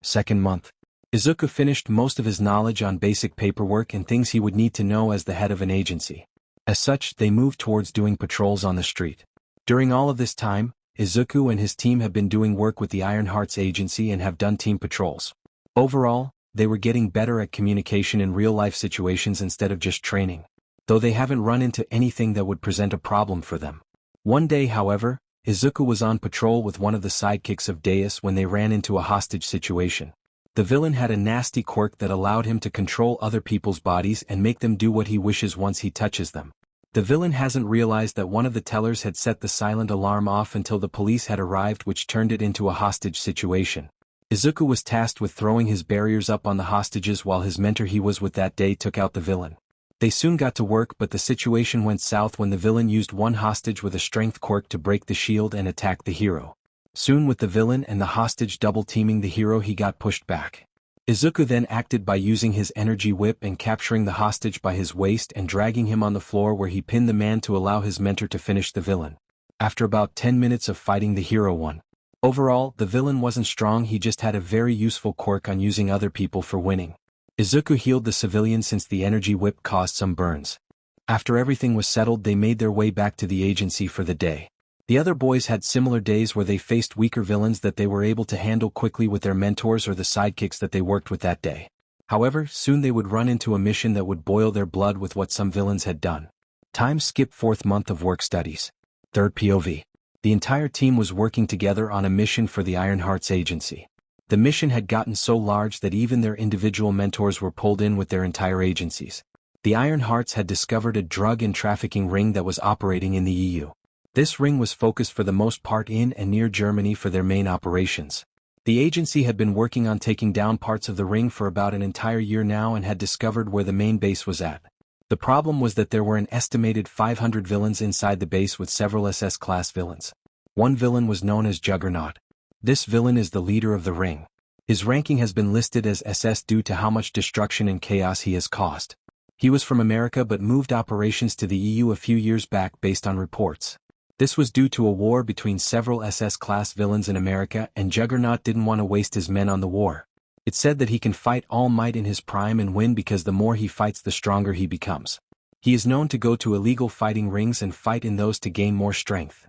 Second month. Izuku finished most of his knowledge on basic paperwork and things he would need to know as the head of an agency. As such, they moved towards doing patrols on the street. During all of this time, Izuku and his team have been doing work with the Ironheart's agency and have done team patrols. Overall, they were getting better at communication in real-life situations instead of just training, though they haven't run into anything that would present a problem for them. One day, however, Izuku was on patrol with one of the sidekicks of Deus when they ran into a hostage situation. The villain had a nasty quirk that allowed him to control other people's bodies and make them do what he wishes once he touches them. The villain hasn't realized that one of the tellers had set the silent alarm off until the police had arrived, which turned it into a hostage situation. Izuku was tasked with throwing his barriers up on the hostages while his mentor he was with that day took out the villain. They soon got to work, but the situation went south when the villain used one hostage with a strength quirk to break the shield and attack the hero. Soon, with the villain and the hostage double-teaming the hero, he got pushed back. Izuku then acted by using his energy whip and capturing the hostage by his waist and dragging him on the floor, where he pinned the man to allow his mentor to finish the villain. After about 10 minutes of fighting, the hero won. Overall, the villain wasn't strong, he just had a very useful quirk on using other people for winning. Izuku healed the civilian since the energy whip caused some burns. After everything was settled, they made their way back to the agency for the day. The other boys had similar days where they faced weaker villains that they were able to handle quickly with their mentors or the sidekicks that they worked with that day. However, soon they would run into a mission that would boil their blood with what some villains had done. Time skip 4th month of work studies. 3rd POV. The entire team was working together on a mission for the Ironheart's agency. The mission had gotten so large that even their individual mentors were pulled in with their entire agencies. The Ironhearts had discovered a drug and trafficking ring that was operating in the EU. This ring was focused for the most part in and near Germany for their main operations. The agency had been working on taking down parts of the ring for about an entire year now and had discovered where the main base was at. The problem was that there were an estimated 500 villains inside the base, with several SS-class villains. One villain was known as Juggernaut. This villain is the leader of the ring. His ranking has been listed as SS due to how much destruction and chaos he has caused. He was from America but moved operations to the EU a few years back based on reports. This was due to a war between several SS-class villains in America, and Juggernaut didn't want to waste his men on the war. It's said that he can fight All Might in his prime and win because the more he fights the stronger he becomes. He is known to go to illegal fighting rings and fight in those to gain more strength.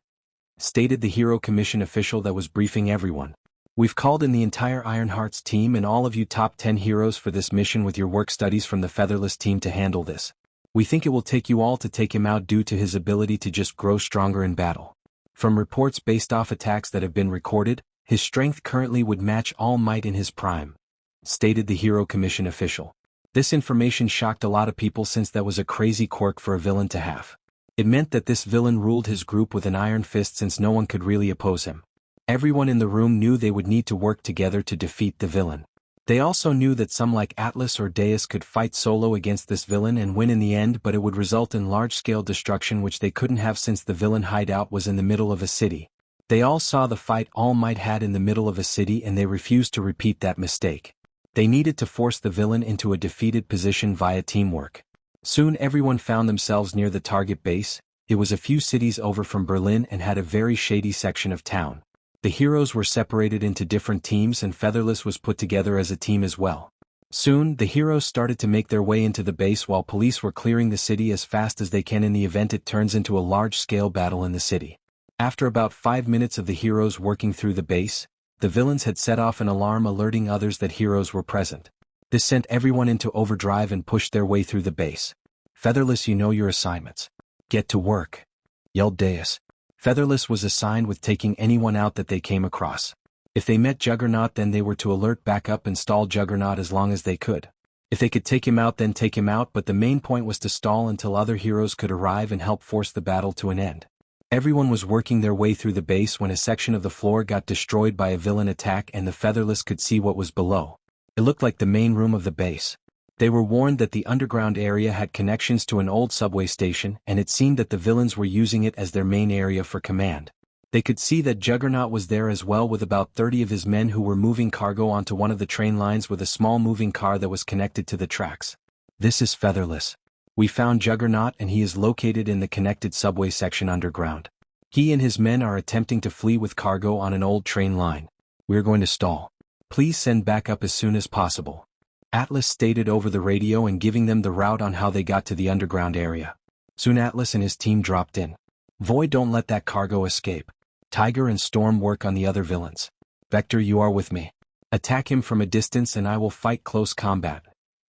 Stated the Hero Commission official that was briefing everyone. We've called in the entire Ironhearts team and all of you top 10 heroes for this mission with your work studies from the Featherless team to handle this. We think it will take you all to take him out due to his ability to just grow stronger in battle. From reports based off attacks that have been recorded, his strength currently would match All Might in his prime. Stated the Hero Commission official. This information shocked a lot of people since that was a crazy quirk for a villain to have. It meant that this villain ruled his group with an iron fist since no one could really oppose him. Everyone in the room knew they would need to work together to defeat the villain. They also knew that some like Atlas or Deus could fight solo against this villain and win in the end, but it would result in large-scale destruction which they couldn't have since the villain hideout was in the middle of a city. They all saw the fight All Might had in the middle of a city and they refused to repeat that mistake. They needed to force the villain into a defeated position via teamwork. Soon everyone found themselves near the target base. It was a few cities over from Berlin and had a very shady section of town. The heroes were separated into different teams and Featherless was put together as a team as well. Soon, the heroes started to make their way into the base while police were clearing the city as fast as they can. In the event it turns into a large-scale battle in the city. After about 5 minutes of the heroes working through the base, the villains had set off an alarm alerting others that heroes were present. This sent everyone into overdrive and pushed their way through the base. Featherless, you know your assignments. Get to work, yelled Deus. Featherless was assigned with taking anyone out that they came across. If they met Juggernaut, then they were to alert backup and stall Juggernaut as long as they could. If they could take him out, then take him out, but the main point was to stall until other heroes could arrive and help force the battle to an end. Everyone was working their way through the base when a section of the floor got destroyed by a villain attack and the Featherless could see what was below. It looked like the main room of the base. They were warned that the underground area had connections to an old subway station, and it seemed that the villains were using it as their main area for command. They could see that Juggernaut was there as well with about 30 of his men who were moving cargo onto one of the train lines with a small moving car that was connected to the tracks. This is Featherless. We found Juggernaut and he is located in the connected subway section underground. He and his men are attempting to flee with cargo on an old train line. We're going to stall. Please send backup as soon as possible. Atlas stated over the radio and giving them the route on how they got to the underground area. Soon Atlas and his team dropped in. Void, don't let that cargo escape. Tiger and Storm work on the other villains. Vector, you are with me. Attack him from a distance and I will fight close combat.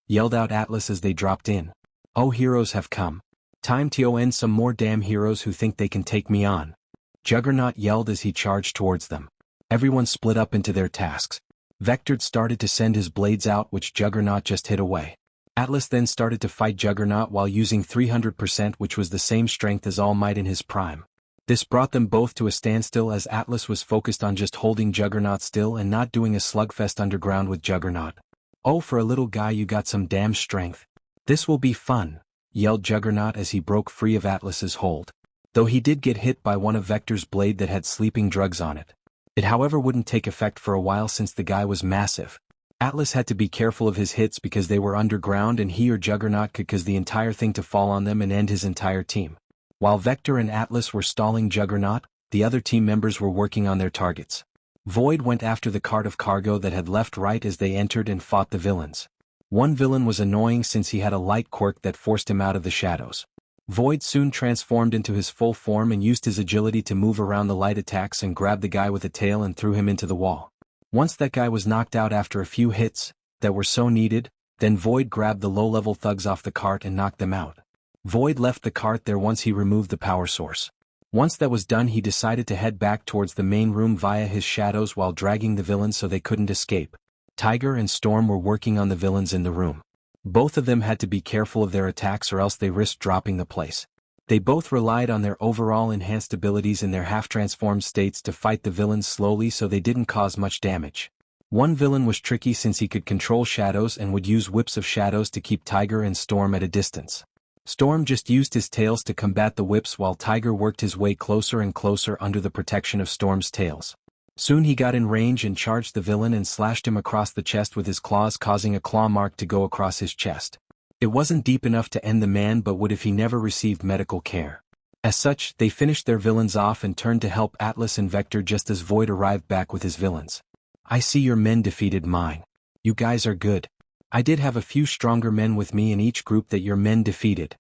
Yelled out Atlas as they dropped in. Oh, heroes have come. Time to end some more damn heroes who think they can take me on. Juggernaut yelled as he charged towards them. Everyone split up into their tasks. Vector started to send his blades out, which Juggernaut just hit away. Atlas then started to fight Juggernaut while using 300%, which was the same strength as All Might in his prime. This brought them both to a standstill as Atlas was focused on just holding Juggernaut still and not doing a slugfest underground with Juggernaut. Oh, for a little guy you got some damn strength. This will be fun, yelled Juggernaut as he broke free of Atlas's hold. Though he did get hit by one of Vector's blade that had sleeping drugs on it. It however wouldn't take effect for a while since the guy was massive. Atlas had to be careful of his hits because they were underground and he or Juggernaut could cause the entire thing to fall on them and end his entire team. While Vector and Atlas were stalling Juggernaut, the other team members were working on their targets. Void went after the cart of cargo that had left right as they entered and fought the villains. One villain was annoying since he had a light quirk that forced him out of the shadows. Void soon transformed into his full form and used his agility to move around the light attacks and grab the guy with a tail and threw him into the wall. Once that guy was knocked out after a few hits, that were so needed, then Void grabbed the low-level thugs off the cart and knocked them out. Void left the cart there once he removed the power source. Once that was done he decided to head back towards the main room via his shadows while dragging the villains so they couldn't escape. Tiger and Storm were working on the villains in the room. Both of them had to be careful of their attacks or else they risked dropping the place. They both relied on their overall enhanced abilities in their half-transformed states to fight the villains slowly so they didn't cause much damage. One villain was tricky since he could control shadows and would use whips of shadows to keep Tiger and Storm at a distance. Storm just used his tails to combat the whips while Tiger worked his way closer and closer under the protection of Storm's tails. Soon he got in range and charged the villain and slashed him across the chest with his claws, causing a claw mark to go across his chest. It wasn't deep enough to end the man but would if he never received medical care. As such, they finished their villains off and turned to help Atlas and Vector just as Void arrived back with his villains. I see your men defeated mine. You guys are good. I did have a few stronger men with me in each group that your men defeated.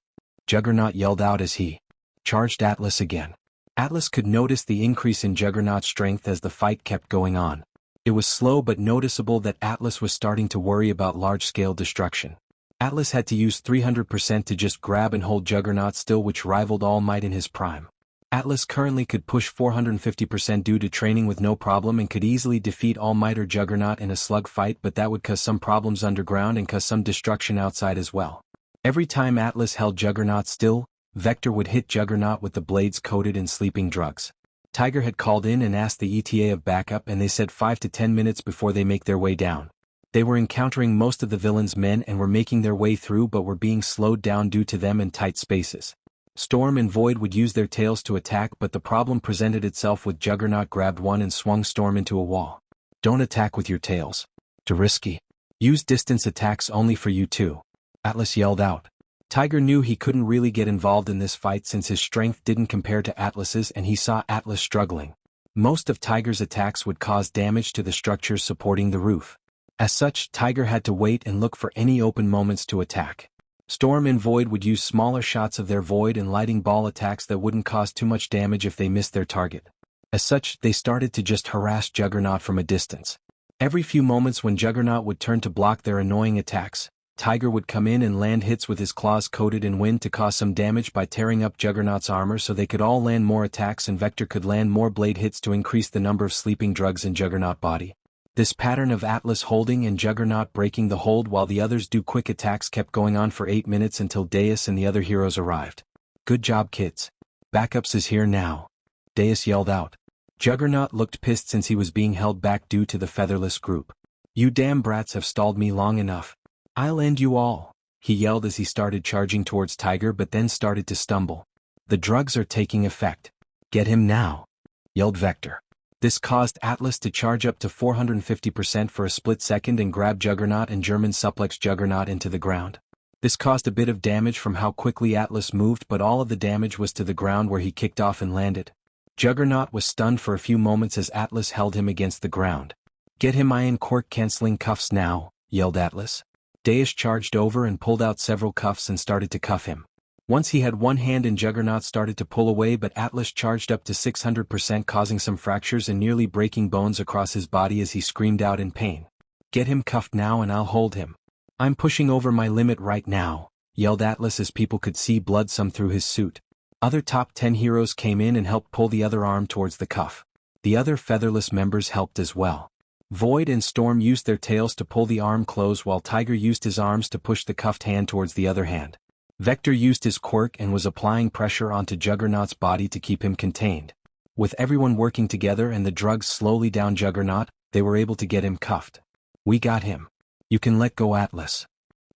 Juggernaut yelled out as he charged Atlas again. Atlas could notice the increase in Juggernaut's strength as the fight kept going on. It was slow but noticeable that Atlas was starting to worry about large-scale destruction. Atlas had to use 300% to just grab and hold Juggernaut still, which rivaled All Might in his prime. Atlas currently could push 450% due to training with no problem and could easily defeat All Might or Juggernaut in a slug fight, but that would cause some problems underground and cause some destruction outside as well. Every time Atlas held Juggernaut still, Vector would hit Juggernaut with the blades coated in sleeping drugs. Tiger had called in and asked the ETA of backup and they said 5 to 10 minutes before they make their way down. They were encountering most of the villains' men and were making their way through but were being slowed down due to them in tight spaces. Storm and Void would use their tails to attack but the problem presented itself with Juggernaut grabbed one and swung Storm into a wall. Don't attack with your tails. Too risky. Use distance attacks only for you two. Atlas yelled out. Tiger knew he couldn't really get involved in this fight since his strength didn't compare to Atlas's and he saw Atlas struggling. Most of Tiger's attacks would cause damage to the structures supporting the roof. As such, Tiger had to wait and look for any open moments to attack. Storm and Void would use smaller shots of their Void and Lighting Ball attacks that wouldn't cause too much damage if they missed their target. As such, they started to just harass Juggernaut from a distance. Every few moments when Juggernaut would turn to block their annoying attacks, Tiger would come in and land hits with his claws coated in wind to cause some damage by tearing up Juggernaut's armor so they could all land more attacks and Vector could land more blade hits to increase the number of sleeping drugs in Juggernaut body. This pattern of Atlas holding and Juggernaut breaking the hold while the others do quick attacks kept going on for 8 minutes until Deus and the other heroes arrived. Good job, kids. Backups is here now. Deus yelled out. Juggernaut looked pissed since he was being held back due to the featherless group. You damn brats have stalled me long enough. I'll end you all, he yelled as he started charging towards Tiger but then started to stumble. The drugs are taking effect. Get him now, yelled Vector. This caused Atlas to charge up to 450% for a split second and grab Juggernaut and German suplex Juggernaut into the ground. This caused a bit of damage from how quickly Atlas moved but all of the damage was to the ground where he kicked off and landed. Juggernaut was stunned for a few moments as Atlas held him against the ground. Get him iron Quirk canceling cuffs now, yelled Atlas. Deus charged over and pulled out several cuffs and started to cuff him. Once he had one hand and Juggernaut started to pull away but Atlas charged up to 600% causing some fractures and nearly breaking bones across his body as he screamed out in pain. Get him cuffed now and I'll hold him. I'm pushing over my limit right now, yelled Atlas as people could see blood some through his suit. Other top 10 heroes came in and helped pull the other arm towards the cuff. The other featherless members helped as well. Void and Storm used their tails to pull the arm close while Tiger used his arms to push the cuffed hand towards the other hand. Vector used his quirk and was applying pressure onto Juggernaut's body to keep him contained. With everyone working together and the drugs slowly down Juggernaut, they were able to get him cuffed. We got him. You can let go, Atlas,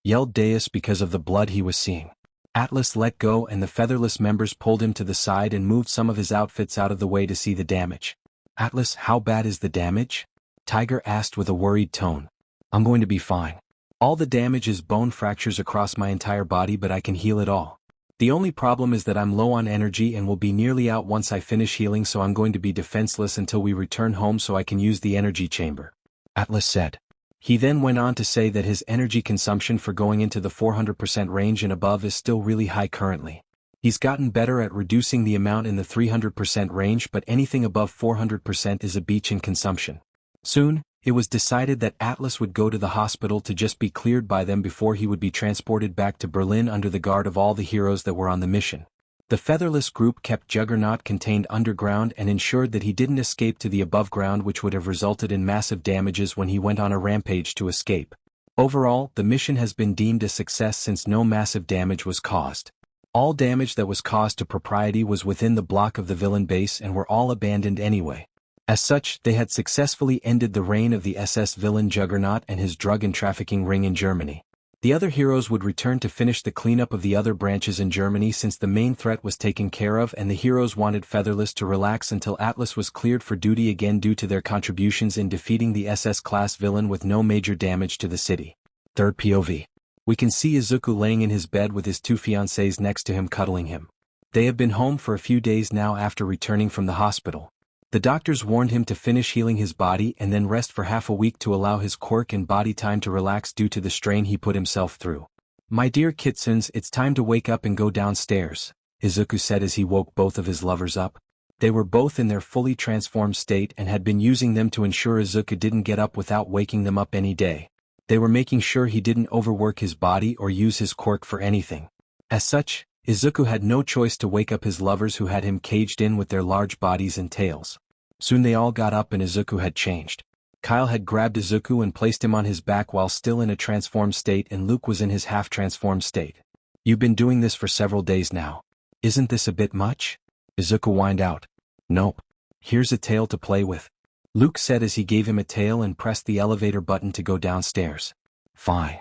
yelled Deus because of the blood he was seeing. Atlas let go and the featherless members pulled him to the side and moved some of his outfits out of the way to see the damage. Atlas, how bad is the damage? Tiger asked with a worried tone. I'm going to be fine. All the damage is bone fractures across my entire body, but I can heal it all. The only problem is that I'm low on energy and will be nearly out once I finish healing, so I'm going to be defenseless until we return home so I can use the energy chamber, Atlas said. He then went on to say that his energy consumption for going into the 400% range and above is still really high currently. He's gotten better at reducing the amount in the 300% range, but anything above 400% is a beach in consumption. Soon, it was decided that Atlas would go to the hospital to just be cleared by them before he would be transported back to Berlin under the guard of all the heroes that were on the mission. The featherless group kept Juggernaut contained underground and ensured that he didn't escape to the above ground, which would have resulted in massive damages when he went on a rampage to escape. Overall, the mission has been deemed a success since no massive damage was caused. All damage that was caused to propriety was within the block of the villain base and were all abandoned anyway. As such, they had successfully ended the reign of the SS villain Juggernaut and his drug and trafficking ring in Germany. The other heroes would return to finish the cleanup of the other branches in Germany since the main threat was taken care of, and the heroes wanted Featherless to relax until Atlas was cleared for duty again due to their contributions in defeating the SS-class villain with no major damage to the city. Third POV. We can see Izuku laying in his bed with his two fiancées next to him cuddling him. They have been home for a few days now after returning from the hospital. The doctors warned him to finish healing his body and then rest for half a week to allow his quirk and body time to relax due to the strain he put himself through. My dear Kitsuns, it's time to wake up and go downstairs, Izuku said as he woke both of his lovers up. They were both in their fully transformed state and had been using them to ensure Izuku didn't get up without waking them up any day. They were making sure he didn't overwork his body or use his quirk for anything. As such, Izuku had no choice to wake up his lovers who had him caged in with their large bodies and tails. Soon they all got up and Izuku had changed. Kyle had grabbed Izuku and placed him on his back while still in a transformed state, and Luke was in his half-transformed state. You've been doing this for several days now. Isn't this a bit much? Izuku whined out. Nope. Here's a tail to play with, Luke said as he gave him a tail and pressed the elevator button to go downstairs. Fine.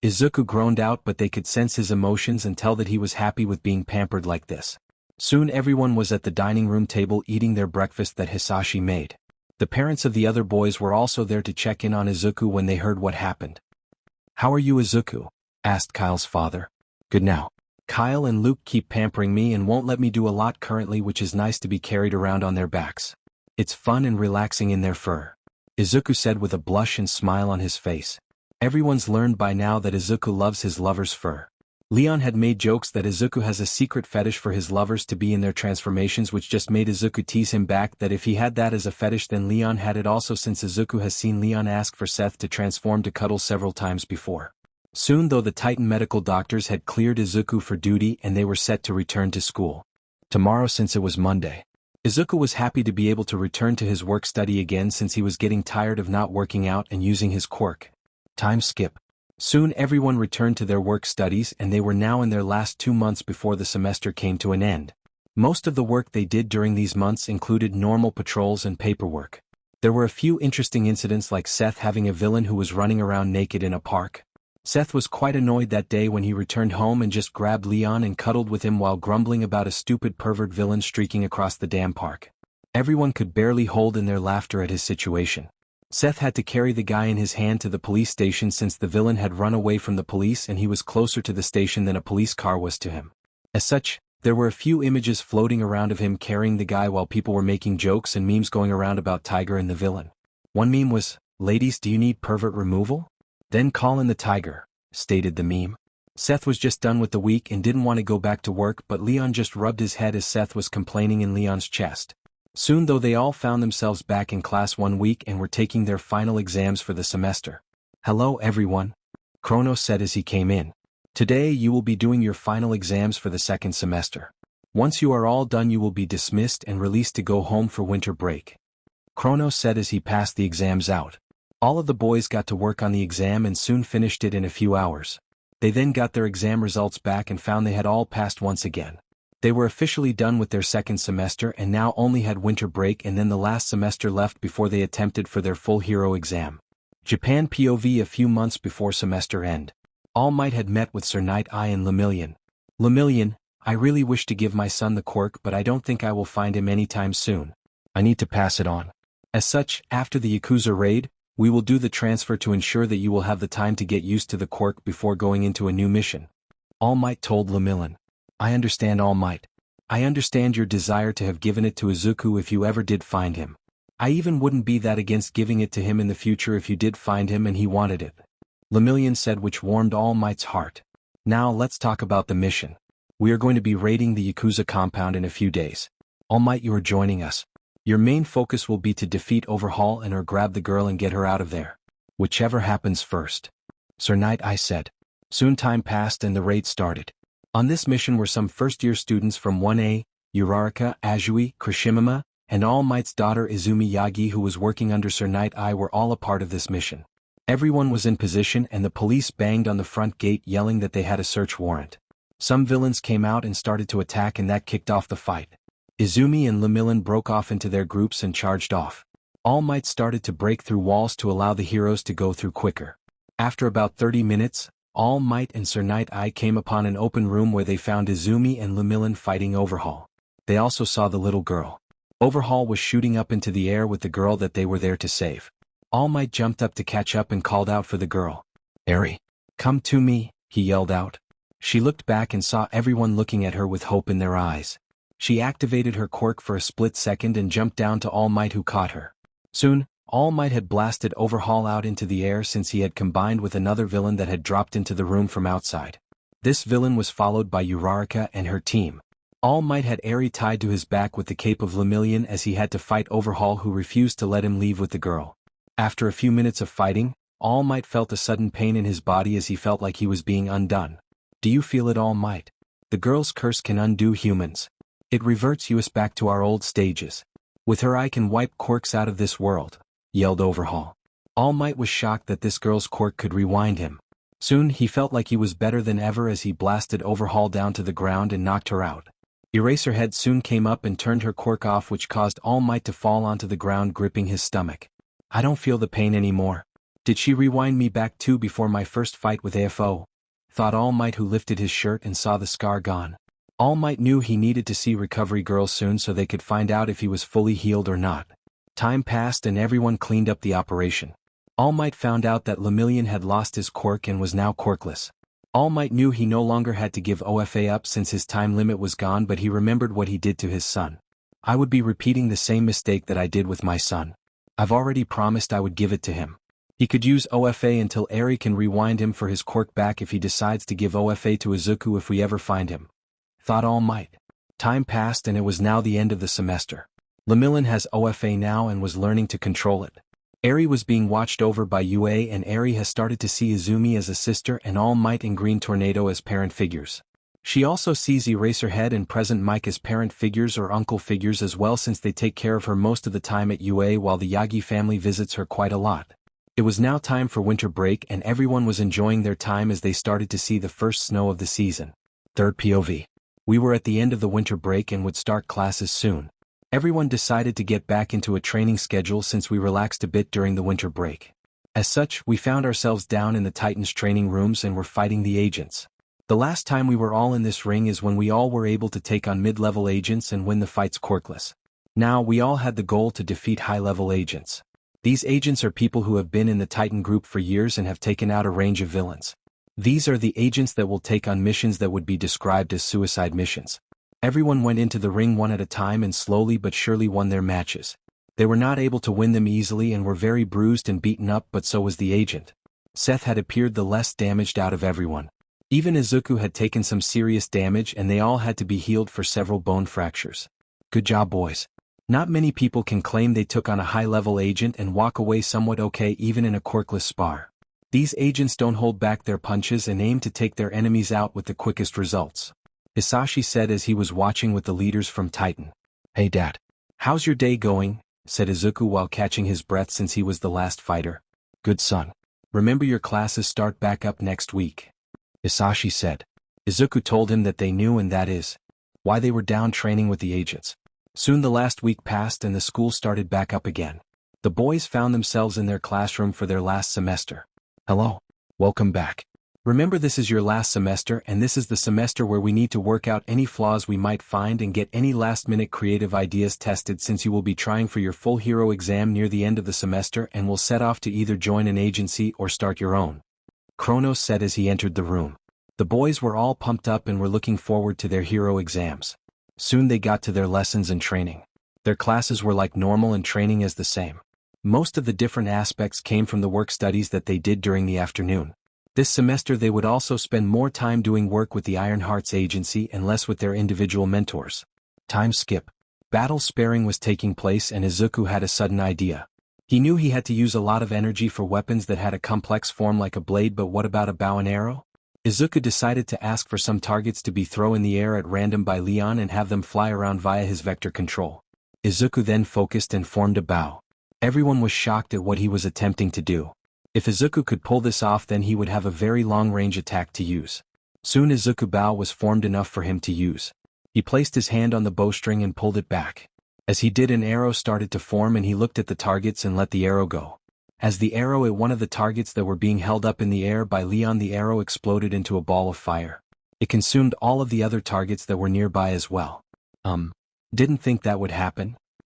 Izuku groaned out, but they could sense his emotions and tell that he was happy with being pampered like this. Soon everyone was at the dining room table eating their breakfast that Hisashi made. The parents of the other boys were also there to check in on Izuku when they heard what happened. How are you, Izuku? Asked Kyle's father. Good now. Kyle and Luke keep pampering me and won't let me do a lot currently, which is nice to be carried around on their backs. It's fun and relaxing in their fur, Izuku said with a blush and smile on his face. Everyone's learned by now that Izuku loves his lover's fur. Leon had made jokes that Izuku has a secret fetish for his lovers to be in their transformations, which just made Izuku tease him back that if he had that as a fetish then Leon had it also, since Izuku has seen Leon ask for Seth to transform to cuddle several times before. Soon though, the Titan medical doctors had cleared Izuku for duty and they were set to return to school tomorrow since it was Monday. Izuku was happy to be able to return to his work study again since he was getting tired of not working out and using his quirk. Time skip. Soon everyone returned to their work studies and they were now in their last 2 months before the semester came to an end. Most of the work they did during these months included normal patrols and paperwork. There were a few interesting incidents, like Seth having a villain who was running around naked in a park. Seth was quite annoyed that day when he returned home and just grabbed Leon and cuddled with him while grumbling about a stupid pervert villain streaking across the damn park. Everyone could barely hold in their laughter at his situation. Seth had to carry the guy in his hand to the police station since the villain had run away from the police and he was closer to the station than a police car was to him. As such, there were a few images floating around of him carrying the guy while people were making jokes and memes going around about Tiger and the villain. One meme was, "Ladies, do you need pervert removal? Then call in the Tiger," stated the meme. Seth was just done with the week and didn't want to go back to work, but Leon just rubbed his head as Seth was complaining in Leon's chest. Soon though, they all found themselves back in class 1 week and were taking their final exams for the semester. Hello everyone, Chrono said as he came in. Today you will be doing your final exams for the second semester. Once you are all done you will be dismissed and released to go home for winter break. Chrono said as he passed the exams out. All of the boys got to work on the exam and soon finished it in a few hours. They then got their exam results back and found they had all passed once again. They were officially done with their second semester and now only had winter break and then the last semester left before they attempted for their full hero exam. Japan POV. A few months before semester end. All Might had met with Sir Night Eye and Lemillion. Lemillion, I really wish to give my son the quirk but I don't think I will find him anytime soon. I need to pass it on. As such, after the Yakuza raid, we will do the transfer to ensure that you will have the time to get used to the quirk before going into a new mission. All Might told Lemillion. I understand All Might. I understand your desire to have given it to Izuku if you ever did find him. I even wouldn't be that against giving it to him in the future if you did find him and he wanted it. Lemillion said, which warmed All Might's heart. Now let's talk about the mission. We are going to be raiding the Yakuza compound in a few days. All Might, you are joining us. Your main focus will be to defeat Overhaul and or grab the girl and get her out of there. Whichever happens first. Sir Night Eye said. Soon time passed and the raid started. On this mission were some first-year students from 1A, Uraraka, Azui, Krishimima, and All Might's daughter Izumi Yagi who was working under Sir Night Eye were all a part of this mission. Everyone was in position and the police banged on the front gate yelling that they had a search warrant. Some villains came out and started to attack and that kicked off the fight. Izumi and Lemillion broke off into their groups and charged off. All Might started to break through walls to allow the heroes to go through quicker. After about 30 minutes, All Might and Sir Night Eye came upon an open room where they found Izumi and Lemillion fighting Overhaul. They also saw the little girl. Overhaul was shooting up into the air with the girl that they were there to save. All Might jumped up to catch up and called out for the girl. Eri, come to me, he yelled out. She looked back and saw everyone looking at her with hope in their eyes. She activated her quirk for a split second and jumped down to All Might who caught her. Soon, All Might had blasted Overhaul out into the air since he had combined with another villain that had dropped into the room from outside. This villain was followed by Uraraka and her team. All Might had Eri tied to his back with the cape of Lemillion as he had to fight Overhaul who refused to let him leave with the girl. After a few minutes of fighting, All Might felt a sudden pain in his body as he felt like he was being undone. Do you feel it, All Might? The girl's curse can undo humans. It reverts us back to our old stages. With her I can wipe quirks out of this world, yelled Overhaul. All Might was shocked that this girl's quirk could rewind him. Soon he felt like he was better than ever as he blasted Overhaul down to the ground and knocked her out. Eraserhead soon came up and turned her quirk off which caused All Might to fall onto the ground gripping his stomach. I don't feel the pain anymore. Did she rewind me back too before my first fight with AFO? Thought All Might who lifted his shirt and saw the scar gone. All Might knew he needed to see Recovery Girl soon so they could find out if he was fully healed or not. Time passed and everyone cleaned up the operation. All Might found out that Lemillion had lost his quirk and was now quirkless. All Might knew he no longer had to give OFA up since his time limit was gone but he remembered what he did to his son. I would be repeating the same mistake that I did with my son. I've already promised I would give it to him. He could use OFA until Eri can rewind him for his quirk back if he decides to give OFA to Izuku if we ever find him. Thought All Might. Time passed and it was now the end of the semester. Lemillion has OFA now and was learning to control it. Eri was being watched over by UA and Eri has started to see Izumi as a sister and All Might and Green Tornado as parent figures. She also sees Eraserhead and Present Mike as parent figures or uncle figures as well since they take care of her most of the time at UA while the Yagi family visits her quite a lot. It was now time for winter break and everyone was enjoying their time as they started to see the first snow of the season. Third POV. We were at the end of the winter break and would start classes soon. Everyone decided to get back into a training schedule since we relaxed a bit during the winter break. As such, we found ourselves down in the Titans training rooms and were fighting the agents. The last time we were all in this ring is when we all were able to take on mid-level agents and win the fights quirkless. Now we all had the goal to defeat high-level agents. These agents are people who have been in the Titan group for years and have taken out a range of villains. These are the agents that will take on missions that would be described as suicide missions. Everyone went into the ring one at a time and slowly but surely won their matches. They were not able to win them easily and were very bruised and beaten up, but so was the agent. Seth had appeared the less damaged out of everyone. Even Izuku had taken some serious damage and they all had to be healed for several bone fractures. Good job, boys. Not many people can claim they took on a high-level agent and walk away somewhat okay even in a quirkless spar. These agents don't hold back their punches and aim to take their enemies out with the quickest results. Hisashi said as he was watching with the leaders from Titan. Hey Dad. How's your day going? Said Izuku while catching his breath since he was the last fighter. Good son. Remember your classes start back up next week. Hisashi said. Izuku told him that they knew and that is why they were down training with the agents. Soon the last week passed and the school started back up again. The boys found themselves in their classroom for their last semester. Hello. Welcome back. Remember this is your last semester and this is the semester where we need to work out any flaws we might find and get any last-minute creative ideas tested since you will be trying for your full hero exam near the end of the semester and will set off to either join an agency or start your own. Kronos said as he entered the room. The boys were all pumped up and were looking forward to their hero exams. Soon they got to their lessons and training. Their classes were like normal and training as the same. Most of the different aspects came from the work studies that they did during the afternoon. This semester they would also spend more time doing work with the Iron Hearts agency and less with their individual mentors. Time skip. Battle sparring was taking place and Izuku had a sudden idea. He knew he had to use a lot of energy for weapons that had a complex form like a blade, but what about a bow and arrow? Izuku decided to ask for some targets to be thrown in the air at random by Leon and have them fly around via his vector control. Izuku then focused and formed a bow. Everyone was shocked at what he was attempting to do. If Izuku could pull this off, then he would have a very long-range attack to use. Soon Izuku bow was formed enough for him to use. He placed his hand on the bowstring and pulled it back. As he did, an arrow started to form and he looked at the targets and let the arrow go. As the arrow hit one of the targets that were being held up in the air by Leon, the arrow exploded into a ball of fire. It consumed all of the other targets that were nearby as well. Didn't think that would happen?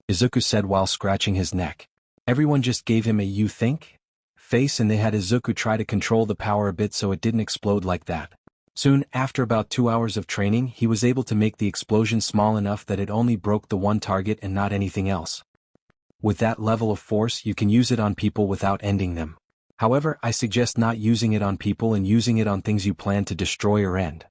Izuku said while scratching his neck. Everyone just gave him a "you think?" face and they had Izuku try to control the power a bit so it didn't explode like that. Soon, after about 2 hours of training, he was able to make the explosion small enough that it only broke the one target and not anything else. With that level of force, you can use it on people without ending them. However, I suggest not using it on people and using it on things you plan to destroy or end.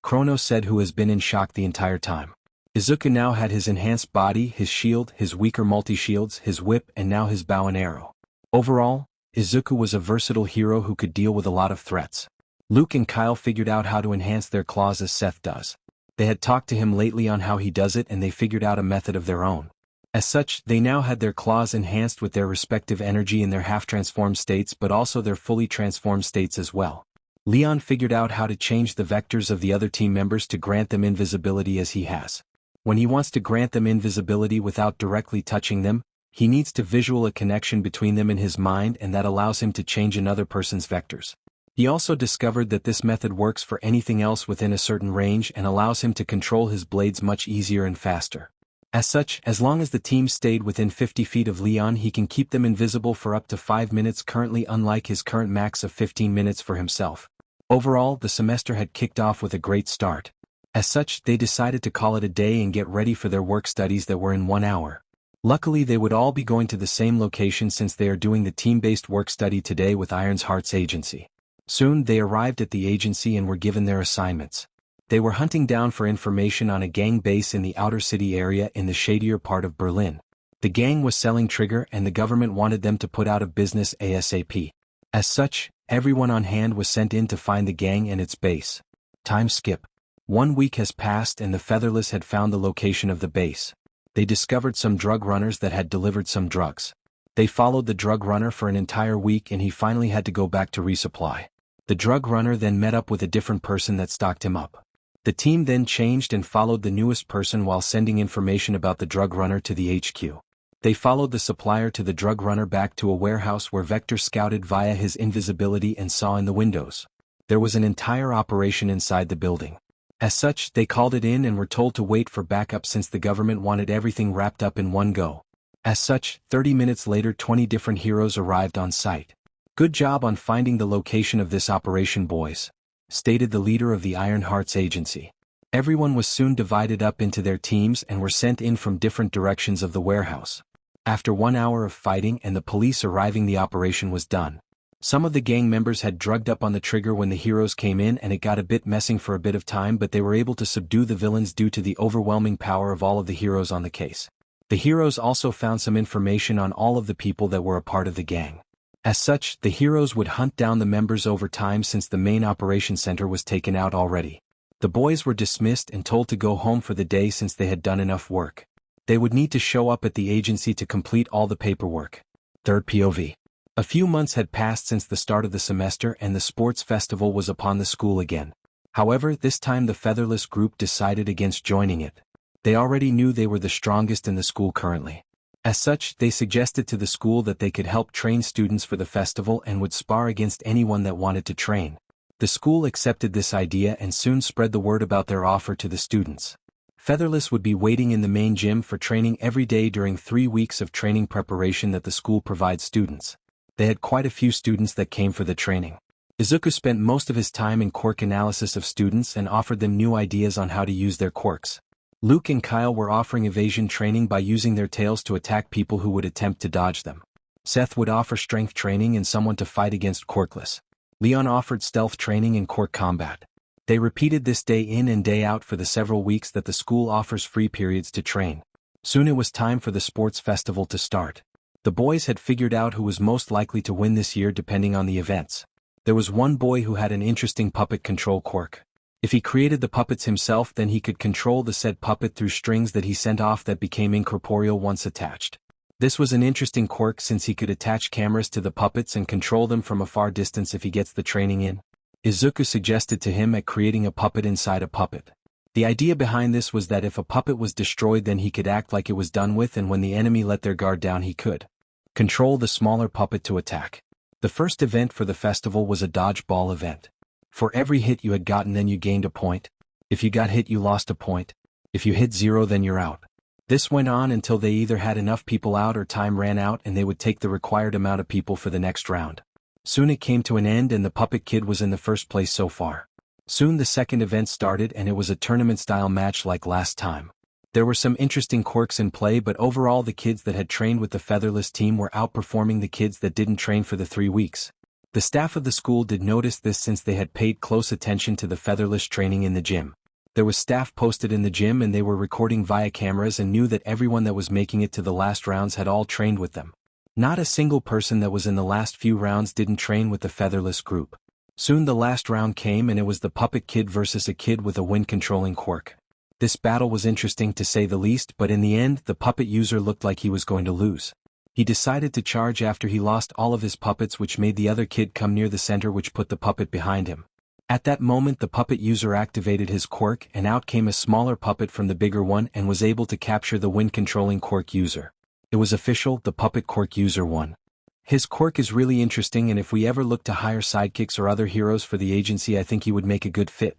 Kronos said, who has been in shock the entire time. Izuku now had his enhanced body, his shield, his weaker multi-shields, his whip, and now his bow and arrow. Overall, Izuku was a versatile hero who could deal with a lot of threats. Luke and Kyle figured out how to enhance their claws as Seth does. They had talked to him lately on how he does it and they figured out a method of their own. As such, they now had their claws enhanced with their respective energy in their half-transformed states but also their fully transformed states as well. Leon figured out how to change the vectors of the other team members to grant them invisibility as he has. When he wants to grant them invisibility without directly touching them, he needs to visual a connection between them in his mind and that allows him to change another person's vectors. He also discovered that this method works for anything else within a certain range and allows him to control his blades much easier and faster. As such, as long as the team stayed within 50 feet of Leon, he can keep them invisible for up to 5 minutes currently, unlike his current max of 15 minutes for himself. Overall, the semester had kicked off with a great start. As such, they decided to call it a day and get ready for their work studies that were in 1 hour. Luckily, they would all be going to the same location since they are doing the team-based work study today with Iron Hearts agency. Soon, they arrived at the agency and were given their assignments. They were hunting down for information on a gang base in the outer city area in the shadier part of Berlin. The gang was selling trigger and the government wanted them to put out of business ASAP. As such, everyone on hand was sent in to find the gang and its base. Time skip. 1 week has passed and the Featherless had found the location of the base. They discovered some drug runners that had delivered some drugs. They followed the drug runner for an entire week and he finally had to go back to resupply. The drug runner then met up with a different person that stocked him up. The team then changed and followed the newest person while sending information about the drug runner to the HQ. They followed the supplier to the drug runner back to a warehouse where Vector scouted via his invisibility and saw in the windows. There was an entire operation inside the building. As such, they called it in and were told to wait for backup since the government wanted everything wrapped up in one go. As such, 30 minutes later 20 different heroes arrived on site. Good job on finding the location of this operation, boys, stated the leader of the Iron Hearts agency. Everyone was soon divided up into their teams and were sent in from different directions of the warehouse. After 1 hour of fighting and the police arriving, the operation was done. Some of the gang members had drugged up on the trigger when the heroes came in and it got a bit messing for a bit of time, but they were able to subdue the villains due to the overwhelming power of all of the heroes on the case. The heroes also found some information on all of the people that were a part of the gang. As such, the heroes would hunt down the members over time since the main operation center was taken out already. The boys were dismissed and told to go home for the day since they had done enough work. They would need to show up at the agency to complete all the paperwork. Third POV. A few months had passed since the start of the semester and the sports festival was upon the school again. However, this time the featherless group decided against joining it. They already knew they were the strongest in the school currently. As such, they suggested to the school that they could help train students for the festival and would spar against anyone that wanted to train. The school accepted this idea and soon spread the word about their offer to the students. Featherless would be waiting in the main gym for training every day during 3 weeks of training preparation that the school provides students. They had quite a few students that came for the training. Izuku spent most of his time in quirk analysis of students and offered them new ideas on how to use their quirks. Luke and Kyle were offering evasion training by using their tails to attack people who would attempt to dodge them. Seth would offer strength training and someone to fight against quirkless. Leon offered stealth training in quirk combat. They repeated this day in and day out for the several weeks that the school offers free periods to train. Soon it was time for the sports festival to start. The boys had figured out who was most likely to win this year depending on the events. There was one boy who had an interesting puppet control quirk. If he created the puppets himself, then he could control the said puppet through strings that he sent off that became incorporeal once attached. This was an interesting quirk since he could attach cameras to the puppets and control them from a far distance if he gets the training in. Izuku suggested to him at creating a puppet inside a puppet. The idea behind this was that if a puppet was destroyed, then he could act like it was done with, and when the enemy let their guard down, he could control the smaller puppet to attack. The first event for the festival was a dodgeball event. For every hit you had gotten, then you gained a point. If you got hit, you lost a point. If you hit 0, then you're out. This went on until they either had enough people out or time ran out and they would take the required amount of people for the next round. Soon it came to an end and the puppet kid was in the first place so far. Soon the second event started and it was a tournament-style match like last time. There were some interesting quirks in play, but overall the kids that had trained with the featherless team were outperforming the kids that didn't train for the 3 weeks. The staff of the school did notice this since they had paid close attention to the featherless training in the gym. There was staff posted in the gym and they were recording via cameras and knew that everyone that was making it to the last rounds had all trained with them. Not a single person that was in the last few rounds didn't train with the featherless group. Soon the last round came and it was the puppet kid versus a kid with a wind-controlling quirk. This battle was interesting to say the least, but in the end the puppet user looked like he was going to lose. He decided to charge after he lost all of his puppets, which made the other kid come near the center, which put the puppet behind him. At that moment the puppet user activated his quirk and out came a smaller puppet from the bigger one and was able to capture the wind-controlling quirk user. It was official, the puppet quirk user won. His quirk is really interesting, and if we ever look to hire sidekicks or other heroes for the agency, I think he would make a good fit.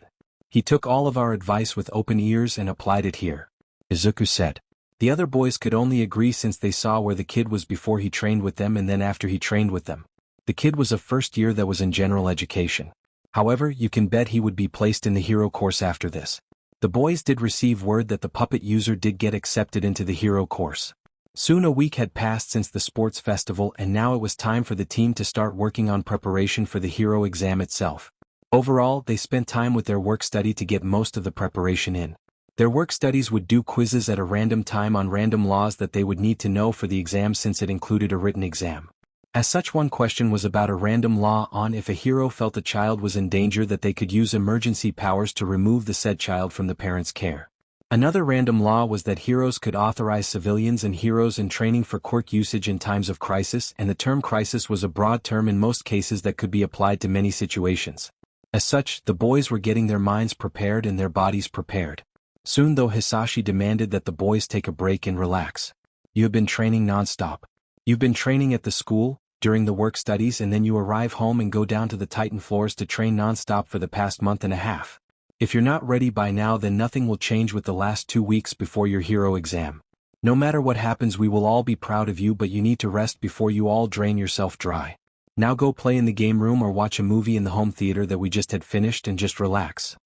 He took all of our advice with open ears and applied it here, Izuku said. The other boys could only agree since they saw where the kid was before he trained with them and then after he trained with them. The kid was a first year that was in general education. However, you can bet he would be placed in the hero course after this. The boys did receive word that the puppet user did get accepted into the hero course. Soon a week had passed since the sports festival and now it was time for the team to start working on preparation for the hero exam itself. Overall, they spent time with their work study to get most of the preparation in. Their work studies would do quizzes at a random time on random laws that they would need to know for the exam since it included a written exam. As such, one question was about a random law on if a hero felt a child was in danger that they could use emergency powers to remove the said child from the parent's care. Another random law was that heroes could authorize civilians and heroes in training for quirk usage in times of crisis, and the term crisis was a broad term in most cases that could be applied to many situations. As such, the boys were getting their minds prepared and their bodies prepared. Soon though Hisashi demanded that the boys take a break and relax. You have been training non-stop. You've been training at the school, during the work studies, and then you arrive home and go down to the Titan floors to train non-stop for the past month and a half. If you're not ready by now, then nothing will change with the last 2 weeks before your hero exam. No matter what happens, we will all be proud of you, but you need to rest before you all drain yourself dry. Now go play in the game room or watch a movie in the home theater that we just had finished and just relax,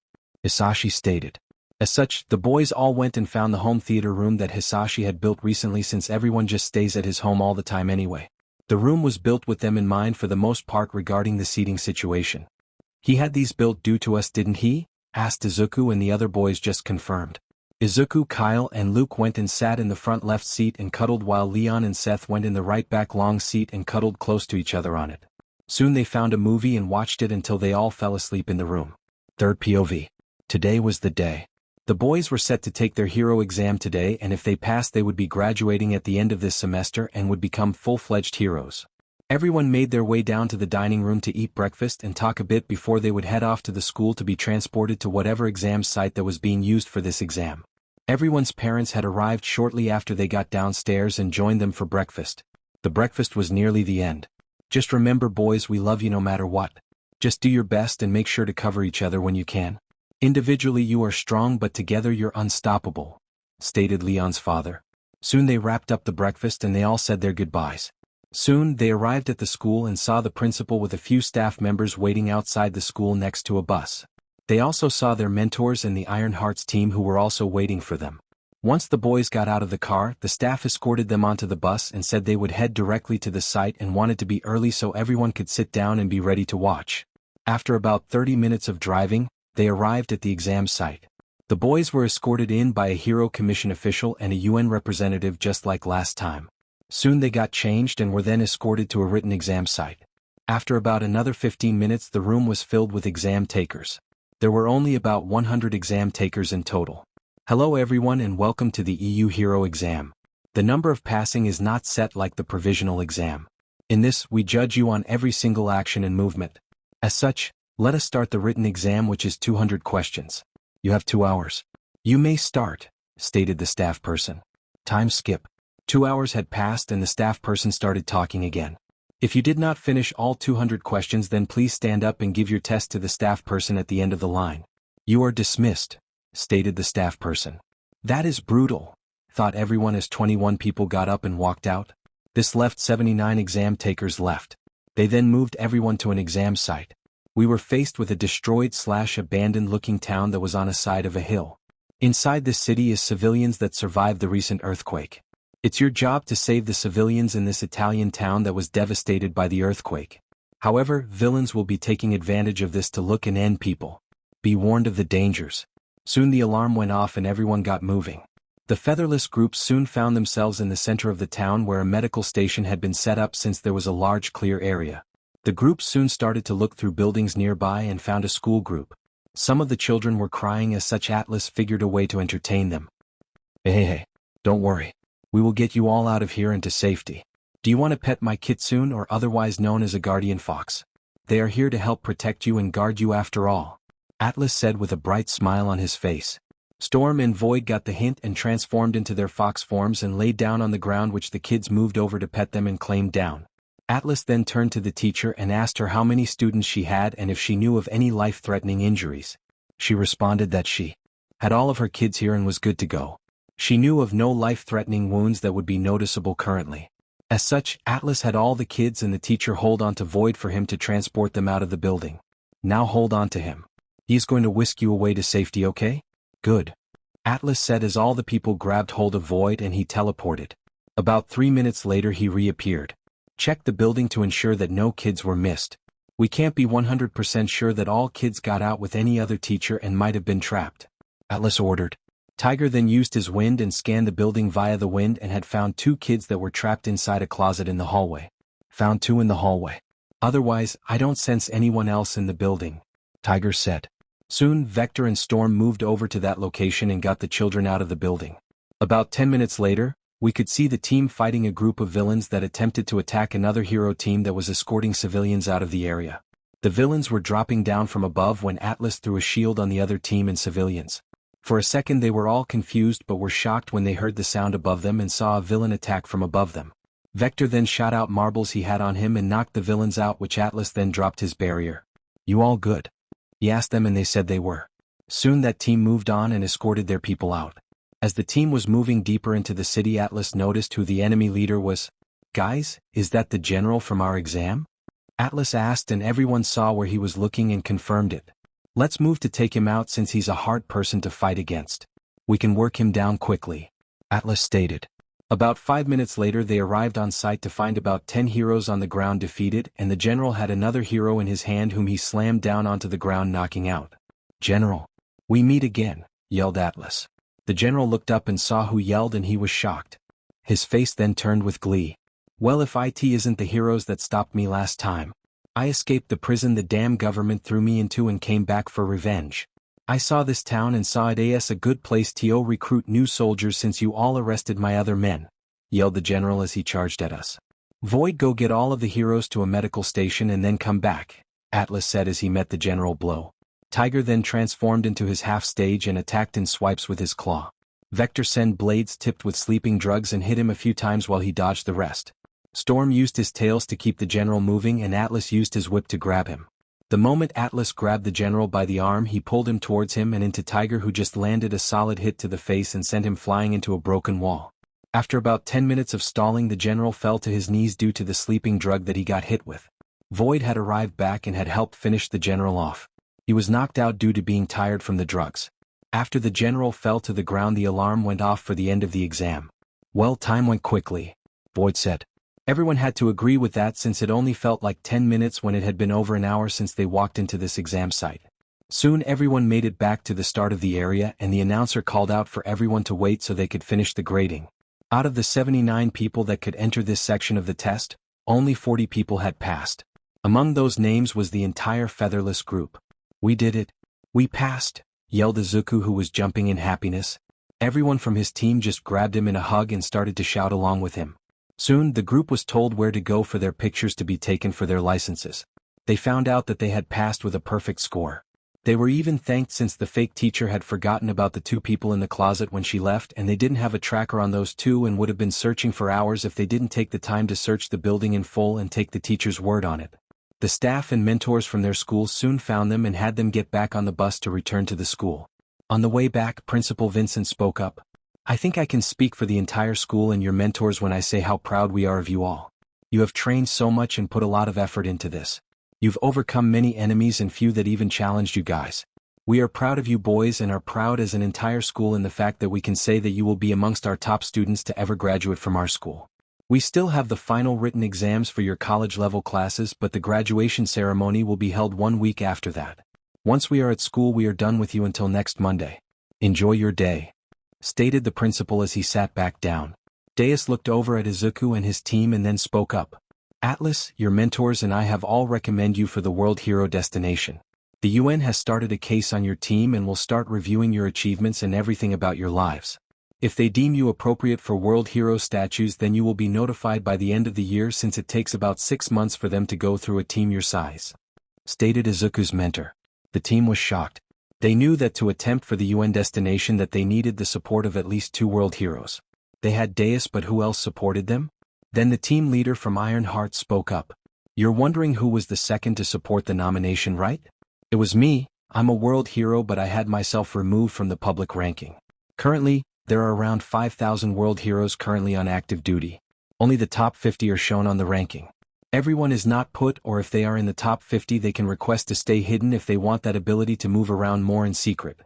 Hisashi stated. As such, the boys all went and found the home theater room that Hisashi had built recently since everyone just stays at his home all the time anyway. The room was built with them in mind for the most part regarding the seating situation. He had these built due to us, didn't he? Asked Izuku, and the other boys just confirmed. Izuku, Kyle, and Luke went and sat in the front left seat and cuddled while Leon and Seth went in the right back long seat and cuddled close to each other on it. Soon they found a movie and watched it until they all fell asleep in the room. Third POV. Today was the day. The boys were set to take their hero exam today, and if they passed they would be graduating at the end of this semester and would become full-fledged heroes. Everyone made their way down to the dining room to eat breakfast and talk a bit before they would head off to the school to be transported to whatever exam site that was being used for this exam. Everyone's parents had arrived shortly after they got downstairs and joined them for breakfast. The breakfast was nearly the end. Just remember, boys, we love you no matter what. Just do your best and make sure to cover each other when you can. Individually you are strong, but together you're unstoppable, stated Leon's father. Soon they wrapped up the breakfast and they all said their goodbyes. Soon they arrived at the school and saw the principal with a few staff members waiting outside the school next to a bus. They also saw their mentors and the Iron Hearts team who were also waiting for them. Once the boys got out of the car, the staff escorted them onto the bus and said they would head directly to the site and wanted to be early so everyone could sit down and be ready to watch. After about 30 minutes of driving, they arrived at the exam site. The boys were escorted in by a Hero Commission official and a UN representative just like last time. Soon they got changed and were then escorted to a written exam site. After about another 15 minutes the room was filled with exam takers. There were only about 100 exam takers in total. Hello everyone and welcome to the EU Hero exam. The number of passing is not set like the provisional exam. In this, we judge you on every single action and movement. As such, let us start the written exam, which is 200 questions. You have 2 hours. You may start, stated the staff person. Time skip. 2 hours had passed and the staff person started talking again. If you did not finish all 200 questions, then please stand up and give your test to the staff person at the end of the line. You are dismissed, stated the staff person. That is brutal, thought everyone as 21 people got up and walked out. This left 79 exam takers left. They then moved everyone to an exam site. We were faced with a destroyed/abandoned looking town that was on a side of a hill. Inside this city is civilians that survived the recent earthquake. It's your job to save the civilians in this Italian town that was devastated by the earthquake. However, villains will be taking advantage of this to look and end people. Be warned of the dangers. Soon the alarm went off and everyone got moving. The featherless group soon found themselves in the center of the town where a medical station had been set up since there was a large clear area. The group soon started to look through buildings nearby and found a school group. Some of the children were crying as such Atlas figured a way to entertain them. Hey, don't worry. We will get you all out of here into safety. Do you want to pet my kitsune, or otherwise known as a guardian fox? They are here to help protect you and guard you after all, Atlas said with a bright smile on his face. Storm and Void got the hint and transformed into their fox forms and laid down on the ground, which the kids moved over to pet them and claimed down. Atlas then turned to the teacher and asked her how many students she had and if she knew of any life-threatening injuries. She responded that she had all of her kids here and was good to go. She knew of no life-threatening wounds that would be noticeable currently. As such, Atlas had all the kids and the teacher hold on to Void for him to transport them out of the building. Now hold on to him. He is going to whisk you away to safety, okay? Good. Atlas said as all the people grabbed hold of Void and he teleported. About 3 minutes later he reappeared. Check the building to ensure that no kids were missed. We can't be 100% sure that all kids got out with any other teacher and might have been trapped, Atlas ordered. Tiger then used his wind and scanned the building via the wind and had found 2 kids that were trapped inside a closet in the hallway. Found 2 in the hallway. Otherwise, I don't sense anyone else in the building, Tiger said. Soon, Vector and Storm moved over to that location and got the children out of the building. About 10 minutes later, we could see the team fighting a group of villains that attempted to attack another hero team that was escorting civilians out of the area. The villains were dropping down from above when Atlas threw a shield on the other team and civilians. For a second they were all confused but were shocked when they heard the sound above them and saw a villain attack from above them. Vector then shot out marbles he had on him and knocked the villains out, which Atlas then dropped his barrier. You all good? He asked them and they said they were. Soon that team moved on and escorted their people out. As the team was moving deeper into the city, Atlas noticed who the enemy leader was. Guys, is that the general from our exam? Atlas asked and everyone saw where he was looking and confirmed it. Let's move to take him out since he's a hard person to fight against. We can work him down quickly, Atlas stated. About 5 minutes later they arrived on site to find about 10 heroes on the ground defeated, and the general had another hero in his hand whom he slammed down onto the ground, knocking out. General, we meet again, yelled Atlas. The general looked up and saw who yelled and he was shocked. His face then turned with glee. Well, if it isn't the heroes that stopped me last time. I escaped the prison the damn government threw me into and came back for revenge. I saw this town and saw it as a good place to recruit new soldiers since you all arrested my other men, yelled the general as he charged at us. Void, go get all of the heroes to a medical station and then come back, Atlas said as he met the general blow. Tiger then transformed into his half-stage and attacked in swipes with his claw. Vector sent blades tipped with sleeping drugs and hit him a few times while he dodged the rest. Storm used his tails to keep the general moving and Atlas used his whip to grab him. The moment Atlas grabbed the general by the arm, he pulled him towards him and into Tiger, who just landed a solid hit to the face and sent him flying into a broken wall. After about 10 minutes of stalling, the general fell to his knees due to the sleeping drug that he got hit with. Void had arrived back and had helped finish the general off. He was knocked out due to being tired from the drugs. After the general fell to the ground, the alarm went off for the end of the exam. Well, time went quickly, Void said. Everyone had to agree with that since it only felt like 10 minutes when it had been over an hour since they walked into this exam site. Soon everyone made it back to the start of the area and the announcer called out for everyone to wait so they could finish the grading. Out of the 79 people that could enter this section of the test, only 40 people had passed. Among those names was the entire featherless group. We did it. We passed, yelled Izuku, who was jumping in happiness. Everyone from his team just grabbed him in a hug and started to shout along with him. Soon the group was told where to go for their pictures to be taken for their licenses. They found out that they had passed with a perfect score. They were even thanked since the fake teacher had forgotten about the 2 people in the closet when she left, and they didn't have a tracker on those 2 and would have been searching for hours if they didn't take the time to search the building in full and take the teacher's word on it. The staff and mentors from their schools soon found them and had them get back on the bus to return to the school. On the way back, Principal Vincent spoke up. I think I can speak for the entire school and your mentors when I say how proud we are of you all. You have trained so much and put a lot of effort into this. You've overcome many enemies and few that even challenged you guys. We are proud of you boys and are proud as an entire school in the fact that we can say that you will be amongst our top students to ever graduate from our school. We still have the final written exams for your college-level classes, but the graduation ceremony will be held 1 week after that. Once we are at school, we are done with you until next Monday. Enjoy your day, stated the principal as he sat back down. Deus looked over at Izuku and his team and then spoke up. Atlas, your mentors and I have all recommend you for the World Hero destination. The UN has started a case on your team and will start reviewing your achievements and everything about your lives. If they deem you appropriate for World Hero statues, then you will be notified by the end of the year, since it takes about 6 months for them to go through a team your size, stated Izuku's mentor. The team was shocked. They knew that to attempt for the UN destination that they needed the support of at least 2 world heroes. They had Deus, but who else supported them? Then the team leader from Iron Heart spoke up. You're wondering who was the second to support the nomination, right? It was me. I'm a world hero, but I had myself removed from the public ranking. Currently, there are around 5,000 world heroes currently on active duty. Only the top 50 are shown on the ranking. Everyone is not put, or if they are in the top 50 they can request to stay hidden if they want that ability to move around more in secret,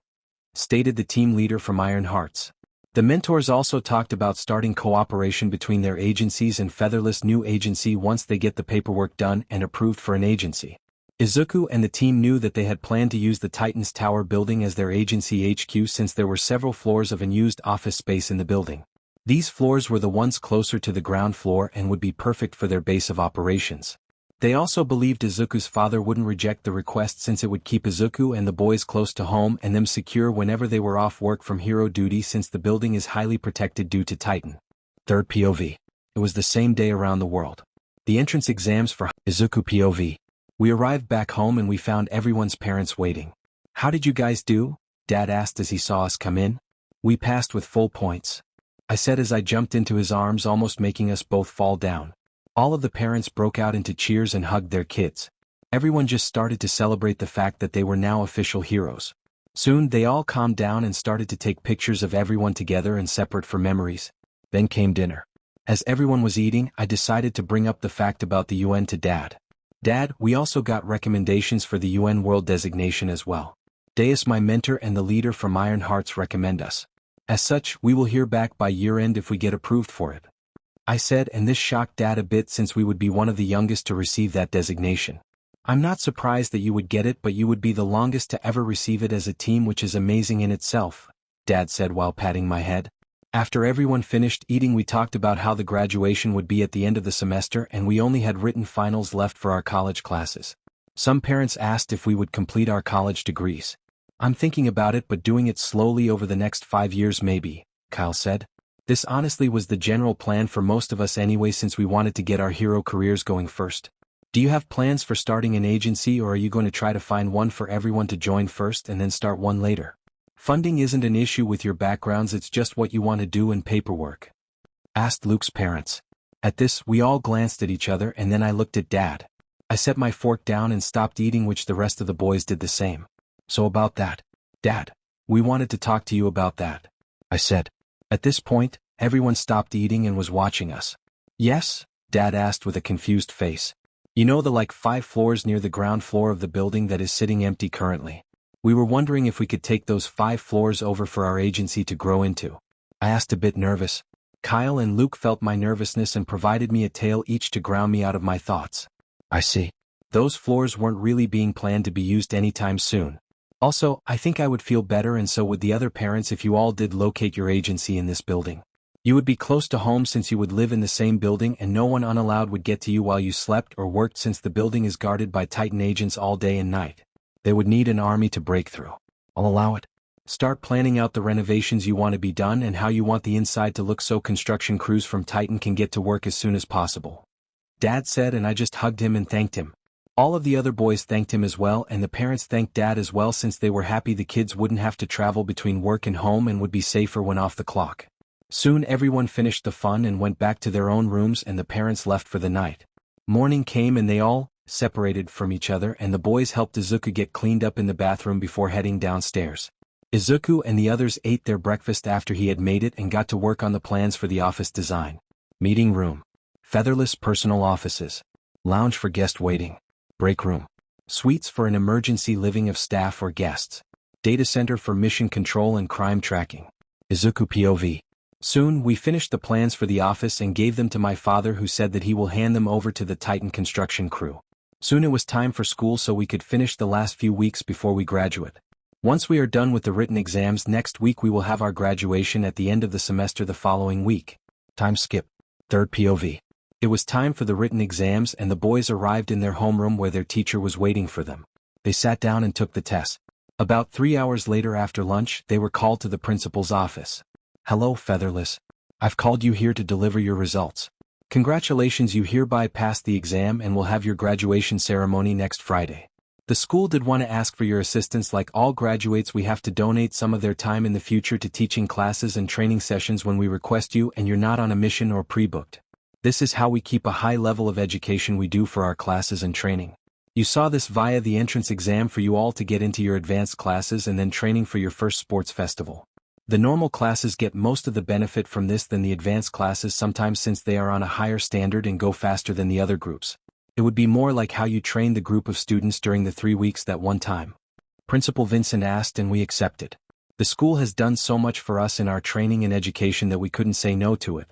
stated the team leader from Iron Hearts. The mentors also talked about starting cooperation between their agencies and Featherless new agency once they get the paperwork done and approved for an agency. Izuku and the team knew that they had planned to use the Titan's Tower building as their agency HQ, since there were several floors of unused office space in the building. These floors were the ones closer to the ground floor and would be perfect for their base of operations. They also believed Izuku's father wouldn't reject the request, since it would keep Izuku and the boys close to home and them secure whenever they were off work from hero duty, since the building is highly protected due to Titan. Third POV. It was the same day around the world. The entrance exams for Izuku POV. We arrived back home and we found everyone's parents waiting. How did you guys do? Dad asked as he saw us come in. We passed with full points, I said as I jumped into his arms, almost making us both fall down. All of the parents broke out into cheers and hugged their kids. Everyone just started to celebrate the fact that they were now official heroes. Soon they all calmed down and started to take pictures of everyone together and separate for memories. Then came dinner. As everyone was eating, I decided to bring up the fact about the UN to Dad. Dad, we also got recommendations for the UN World designation as well. Deus, my mentor and the leader from Iron Hearts, recommend us. As such, we will hear back by year-end if we get approved for it, I said, and this shocked Dad a bit since we would be one of the youngest to receive that designation. I'm not surprised that you would get it, but you would be the longest to ever receive it as a team, which is amazing in itself, Dad said while patting my head. After everyone finished eating, we talked about how the graduation would be at the end of the semester and we only had written finals left for our college classes. Some parents asked if we would complete our college degrees. I'm thinking about it, but doing it slowly over the next 5 years maybe, Kyle said. This honestly was the general plan for most of us anyway, since we wanted to get our hero careers going first. Do you have plans for starting an agency, or are you going to try to find one for everyone to join first and then start one later? Funding isn't an issue with your backgrounds, it's just what you want to do and paperwork, asked Luke's parents. At this, we all glanced at each other and then I looked at Dad. I set my fork down and stopped eating, which the rest of the boys did the same. So about that, Dad, we wanted to talk to you about that, I said. At this point, everyone stopped eating and was watching us. Yes? Dad asked with a confused face. You know the 5 floors near the ground floor of the building that is sitting empty currently? We were wondering if we could take those 5 floors over for our agency to grow into. I asked, a bit nervous. Kyle and Luke felt my nervousness and provided me a tale each to ground me out of my thoughts. I see. Those floors weren't really being planned to be used anytime soon. Also, I think I would feel better, and so would the other parents, if you all did locate your agency in this building. You would be close to home since you would live in the same building, and no one unallowed would get to you while you slept or worked, since the building is guarded by Titan agents all day and night. They would need an army to break through. I'll allow it. Start planning out the renovations you want to be done and how you want the inside to look so construction crews from Titan can get to work as soon as possible, Dad said, and I just hugged him and thanked him. All of the other boys thanked him as well, and the parents thanked Dad as well, since they were happy the kids wouldn't have to travel between work and home and would be safer when off the clock. Soon everyone finished the fun and went back to their own rooms, and the parents left for the night. Morning came and they all separated from each other, and the boys helped Izuku get cleaned up in the bathroom before heading downstairs. Izuku and the others ate their breakfast after he had made it and got to work on the plans for the office design. Meeting room. Featherless personal offices. Lounge for guest waiting. Break room. Suites for an emergency living of staff or guests. Data center for mission control and crime tracking. Izuku POV. Soon we finished the plans for the office and gave them to my father, who said that he will hand them over to the Titan construction crew. Soon it was time for school, so we could finish the last few weeks before we graduate. Once we are done with the written exams next week, we will have our graduation at the end of the semester the following week. Time skip. Third POV. It was time for the written exams, and the boys arrived in their homeroom where their teacher was waiting for them. They sat down and took the test. About 3 hours later, after lunch, they were called to the principal's office. Hello, Featherless. I've called you here to deliver your results. Congratulations, you hereby passed the exam and will have your graduation ceremony next Friday. The school did want to ask for your assistance. Like all graduates, we have to donate some of their time in the future to teaching classes and training sessions when we request you and you're not on a mission or pre-booked. This is how we keep a high level of education we do for our classes and training. You saw this via the entrance exam for you all to get into your advanced classes and then training for your first sports festival. The normal classes get most of the benefit from this than the advanced classes sometimes, since they are on a higher standard and go faster than the other groups. It would be more like how you trained the group of students during the 3 weeks that one time. Principal Vincent asked, and we accepted. The school has done so much for us in our training and education that we couldn't say no to it.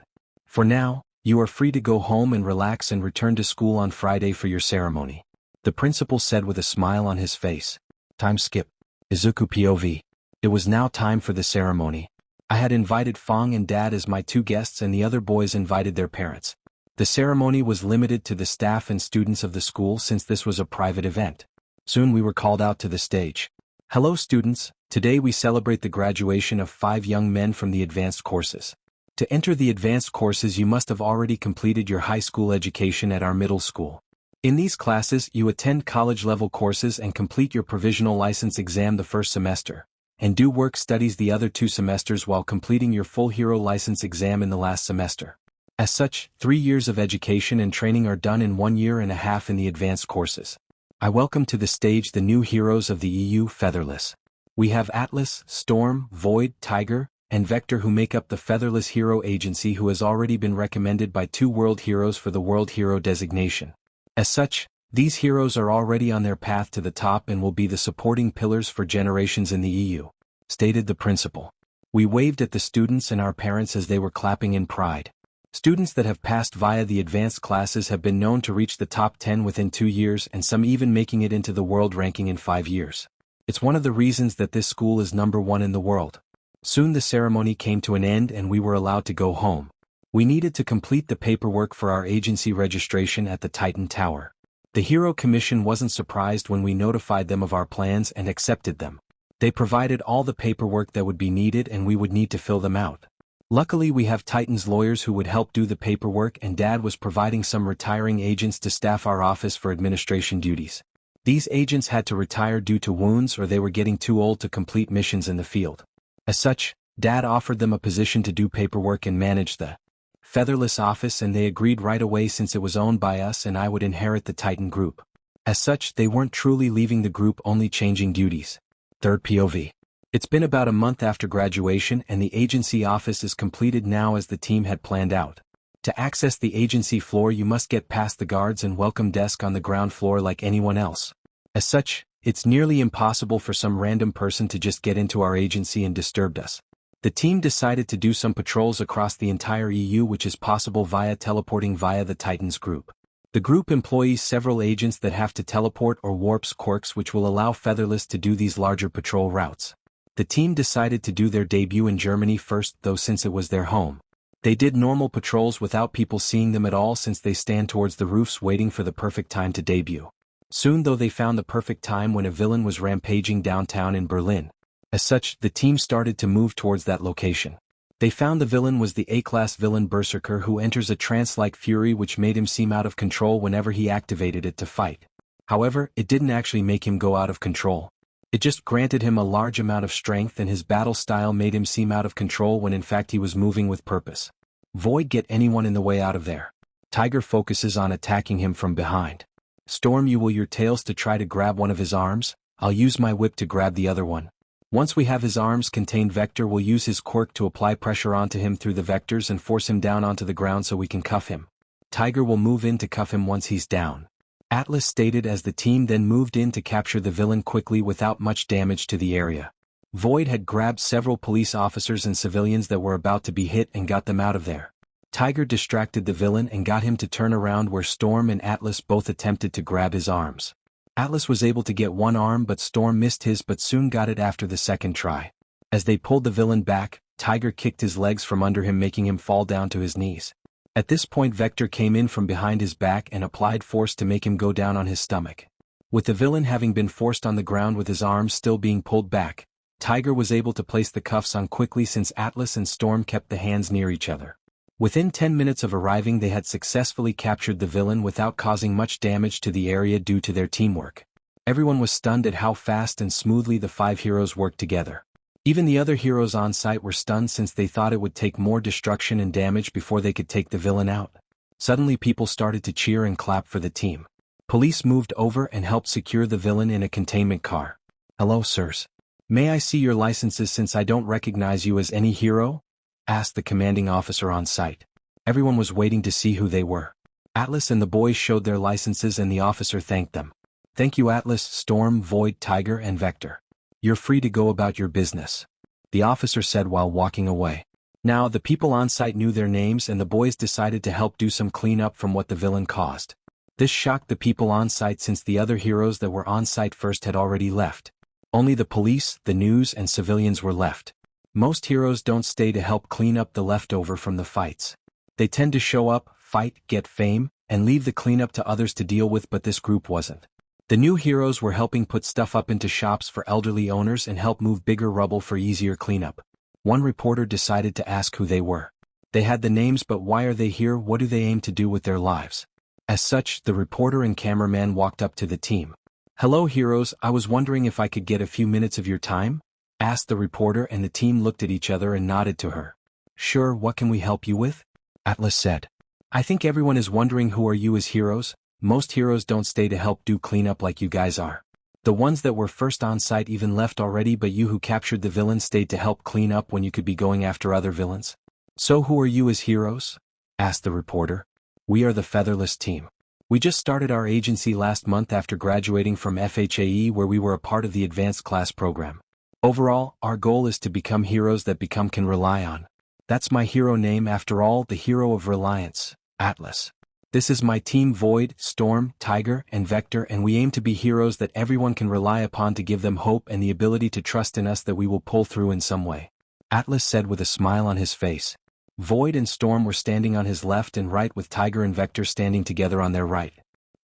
For now, you are free to go home and relax and return to school on Friday for your ceremony, the principal said with a smile on his face. Time skip. Izuku POV. It was now time for the ceremony. I had invited Fong and Dad as my 2 guests, and the other boys invited their parents. The ceremony was limited to the staff and students of the school, since this was a private event. Soon we were called out to the stage. Hello students, today we celebrate the graduation of 5 young men from the advanced courses. To enter the advanced courses, you must have already completed your high school education at our middle school. In these classes, you attend college-level courses and complete your provisional license exam the first semester, and do work studies the other 2 semesters while completing your full hero license exam in the last semester. As such, 3 years of education and training are done in 1.5 years in the advanced courses. I welcome to the stage the new heroes of the EU Featherless. We have Atlas, Storm, Void, Tiger, and Vector, who make up the Featherless Hero Agency, who has already been recommended by 2 world heroes for the World Hero designation. As such, these heroes are already on their path to the top and will be the supporting pillars for generations in the EU, stated the principal. We waved at the students and our parents as they were clapping in pride. Students that have passed via the advanced classes have been known to reach the top 10 within 2 years, and some even making it into the world ranking in 5 years. It's one of the reasons that this school is number 1 in the world. Soon the ceremony came to an end and we were allowed to go home. We needed to complete the paperwork for our agency registration at the Titan Tower. The Hero Commission wasn't surprised when we notified them of our plans and accepted them. They provided all the paperwork that would be needed and we would need to fill them out. Luckily we have Titan's lawyers who would help do the paperwork, and Dad was providing some retiring agents to staff our office for administration duties. These agents had to retire due to wounds or they were getting too old to complete missions in the field. As such, Dad offered them a position to do paperwork and manage the Featherless office, and they agreed right away since it was owned by us and I would inherit the Titan group. As such, they weren't truly leaving the group, only changing duties. Third POV. It's been about a month after graduation and the agency office is completed now as the team had planned out. To access the agency floor you must get past the guards and welcome desk on the ground floor like anyone else. As such, it's nearly impossible for some random person to just get into our agency and disturb us. The team decided to do some patrols across the entire EU, which is possible via teleporting via the Titans group. The group employs several agents that have to teleport or warps quirks, which will allow Featherless to do these larger patrol routes. The team decided to do their debut in Germany first, though, since it was their home. They did normal patrols without people seeing them at all, since they stand towards the roofs waiting for the perfect time to debut. Soon though they found the perfect time when a villain was rampaging downtown in Berlin. As such, the team started to move towards that location. They found the villain was the A-class villain Berserker, who enters a trance-like fury which made him seem out of control whenever he activated it to fight. However, it didn't actually make him go out of control. It just granted him a large amount of strength, and his battle style made him seem out of control when in fact he was moving with purpose. Void, get anyone in the way out of there. Tiger focuses on attacking him from behind. Storm, you will your tails to try to grab one of his arms. I'll use my whip to grab the other one. Once we have his arms contained, Vector will use his quirk to apply pressure onto him through the vectors and force him down onto the ground so we can cuff him. Tiger will move in to cuff him once he's down. Atlas stated as the team then moved in to capture the villain quickly without much damage to the area. Void had grabbed several police officers and civilians that were about to be hit and got them out of there. Tiger distracted the villain and got him to turn around, where Storm and Atlas both attempted to grab his arms. Atlas was able to get one arm, but Storm missed his, but soon got it after the second try. As they pulled the villain back, Tiger kicked his legs from under him, making him fall down to his knees. At this point Vector came in from behind his back and applied force to make him go down on his stomach. With the villain having been forced on the ground with his arms still being pulled back, Tiger was able to place the cuffs on quickly since Atlas and Storm kept the hands near each other. Within 10 minutes of arriving they had successfully captured the villain without causing much damage to the area due to their teamwork. Everyone was stunned at how fast and smoothly the 5 heroes worked together. Even the other heroes on site were stunned since they thought it would take more destruction and damage before they could take the villain out. Suddenly people started to cheer and clap for the team. Police moved over and helped secure the villain in a containment car. "Hello, sirs. May I see your licenses since I don't recognize you as any hero?" asked the commanding officer on site. Everyone was waiting to see who they were. Atlas and the boys showed their licenses and the officer thanked them. "Thank you, Atlas, Storm, Void, Tiger, and Vector. You're free to go about your business," the officer said while walking away. Now the people on site knew their names and the boys decided to help do some cleanup from what the villain caused. This shocked the people on site since the other heroes that were on site first had already left. Only the police, the news, and civilians were left. Most heroes don't stay to help clean up the leftover from the fights. They tend to show up, fight, get fame, and leave the cleanup to others to deal with, but this group wasn't. The new heroes were helping put stuff up into shops for elderly owners and help move bigger rubble for easier cleanup. One reporter decided to ask who they were. They had the names, but why are they here? What do they aim to do with their lives? As such, the reporter and cameraman walked up to the team. "Hello heroes, I was wondering if I could get a few minutes of your time?" asked the reporter, and the team looked at each other and nodded to her. "Sure, what can we help you with?" Atlas said. "I think everyone is wondering who are you as heroes? Most heroes don't stay to help do cleanup like you guys are. The ones that were first on site even left already, but you who captured the villain stayed to help clean up when you could be going after other villains. So who are you as heroes?" asked the reporter. "We are the Featherless team. We just started our agency last month after graduating from FHAE, where we were a part of the advanced class program. Overall, our goal is to become heroes that become can rely on. That's my hero name after all, the Hero of Reliance, Atlas. This is my team, Void, Storm, Tiger, and Vector, and we aim to be heroes that everyone can rely upon to give them hope and the ability to trust in us that we will pull through in some way." Atlas said with a smile on his face. Void and Storm were standing on his left and right with Tiger and Vector standing together on their right.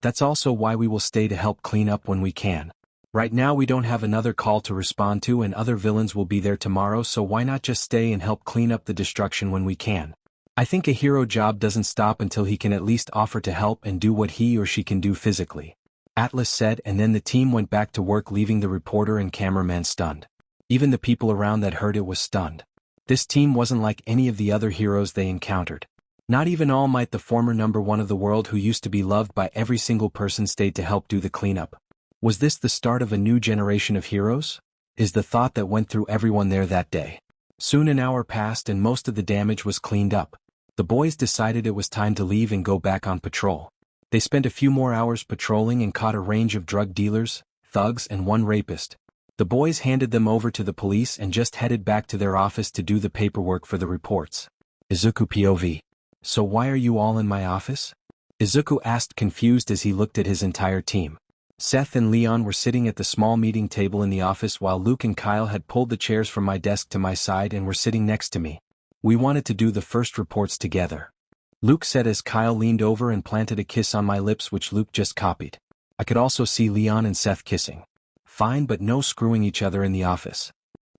That's also why we will stay to help clean up when we can. Right now we don't have another call to respond to and other villains will be there tomorrow, so why not just stay and help clean up the destruction when we can? I think a hero job doesn't stop until he can at least offer to help and do what he or she can do physically. Atlas said, and then the team went back to work, leaving the reporter and cameraman stunned. Even the people around that heard it was stunned. This team wasn't like any of the other heroes they encountered. Not even All Might, the former #1 of the world who used to be loved by every single person, stayed to help do the cleanup. Was this the start of a new generation of heroes? Is the thought that went through everyone there that day. Soon an hour passed and most of the damage was cleaned up. The boys decided it was time to leave and go back on patrol. They spent a few more hours patrolling and caught a range of drug dealers, thugs and one rapist. The boys handed them over to the police and just headed back to their office to do the paperwork for the reports. Izuku POV. So why are you all in my office? Izuku asked, confused as he looked at his entire team. Seth and Leon were sitting at the small meeting table in the office while Luke and Kyle had pulled the chairs from my desk to my side and were sitting next to me. We wanted to do the first reports together. Luke said as Kyle leaned over and planted a kiss on my lips, which Luke just copied. I could also see Leon and Seth kissing. Fine, but no screwing each other in the office.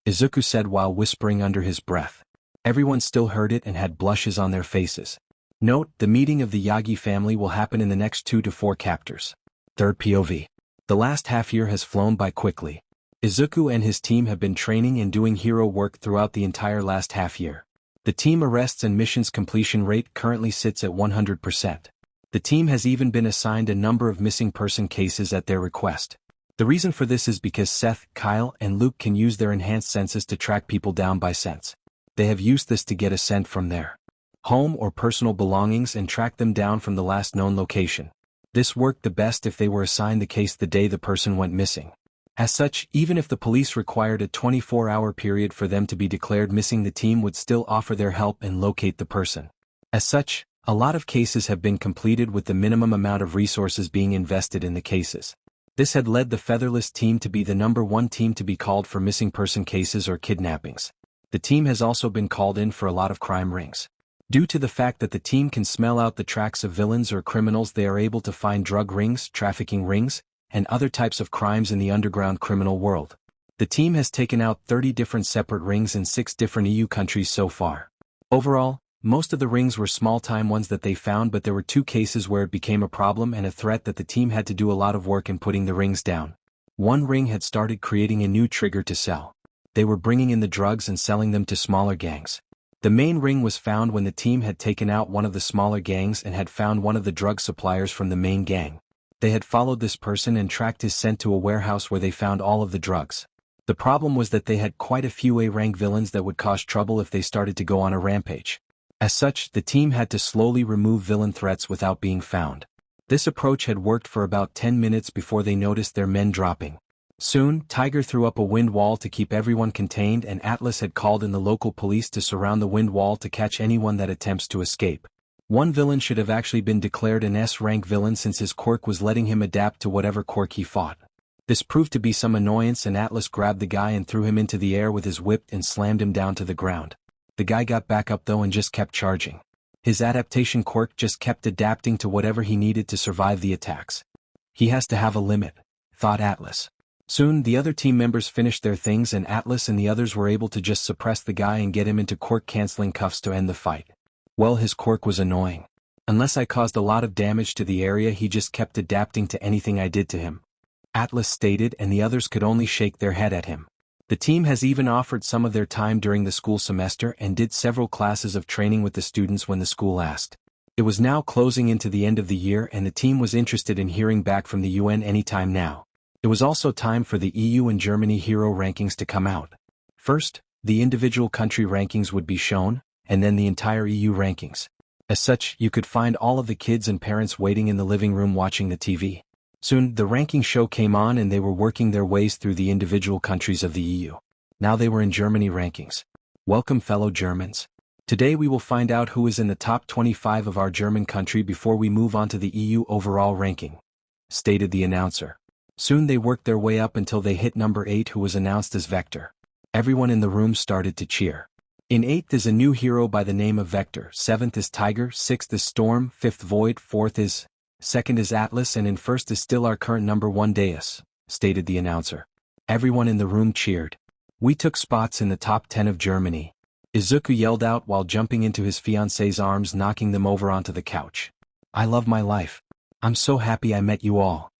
Izuku said while whispering under his breath. Everyone still heard it and had blushes on their faces. Note, the meeting of the Yagi family will happen in the next 2 to 4 chapters. Third POV. The last half year has flown by quickly. Izuku and his team have been training and doing hero work throughout the entire last half year. The team arrests and missions completion rate currently sits at 100%. The team has even been assigned a number of missing person cases at their request. The reason for this is because Seth, Kyle, and Luke can use their enhanced senses to track people down by sense. They have used this to get a scent from their home or personal belongings and track them down from the last known location. This worked the best if they were assigned the case the day the person went missing. As such, even if the police required a 24-hour period for them to be declared missing, the team would still offer their help and locate the person. As such, a lot of cases have been completed with the minimum amount of resources being invested in the cases. This had led the Featherless team to be the #1 team to be called for missing person cases or kidnappings. The team has also been called in for a lot of crime rings. Due to the fact that the team can smell out the tracks of villains or criminals, they are able to find drug rings, trafficking rings, and other types of crimes in the underground criminal world. The team has taken out 30 different separate rings in 6 different EU countries so far. Overall, most of the rings were small-time ones that they found, but there were 2 cases where it became a problem and a threat that the team had to do a lot of work in putting the rings down. One ring had started creating a new trigger to sell. They were bringing in the drugs and selling them to smaller gangs. The main ring was found when the team had taken out one of the smaller gangs and had found one of the drug suppliers from the main gang. They had followed this person and tracked his scent to a warehouse where they found all of the drugs. The problem was that they had quite a few A-rank villains that would cause trouble if they started to go on a rampage. As such, the team had to slowly remove villain threats without being found. This approach had worked for about 10 minutes before they noticed their men dropping. Soon, Tiger threw up a wind wall to keep everyone contained, and Atlas had called in the local police to surround the wind wall to catch anyone that attempts to escape. One villain should have actually been declared an S-rank villain since his quirk was letting him adapt to whatever quirk he fought. This proved to be some annoyance, and Atlas grabbed the guy and threw him into the air with his whip and slammed him down to the ground. The guy got back up though and just kept charging. His adaptation quirk just kept adapting to whatever he needed to survive the attacks. He has to have a limit, thought Atlas. Soon, the other team members finished their things and Atlas and the others were able to just suppress the guy and get him into quirk-canceling cuffs to end the fight. Well, his quirk was annoying. Unless I caused a lot of damage to the area, he just kept adapting to anything I did to him, Atlas stated, and the others could only shake their head at him. The team has even offered some of their time during the school semester and did several classes of training with the students when the school asked. It was now closing into the end of the year and the team was interested in hearing back from the UN anytime now. It was also time for the EU and Germany hero rankings to come out. First, the individual country rankings would be shown, and then the entire EU rankings. As such, you could find all of the kids and parents waiting in the living room watching the TV. Soon, the ranking show came on and they were working their ways through the individual countries of the EU. Now they were in Germany rankings. Welcome, fellow Germans. Today we will find out who is in the top 25 of our German country before we move on to the EU overall ranking, stated the announcer. Soon they worked their way up until they hit number 8, who was announced as Vector. Everyone in the room started to cheer. In 8th is a new hero by the name of Vector, 7th is Tiger, 6th is Storm, 5th Void, 4th is, 2nd is Atlas, and in 1st is still our current number 1 Deus, stated the announcer. Everyone in the room cheered. We took spots in the top 10 of Germany. Izuku yelled out while jumping into his fiancée's arms, knocking them over onto the couch. I love my life. I'm so happy I met you all.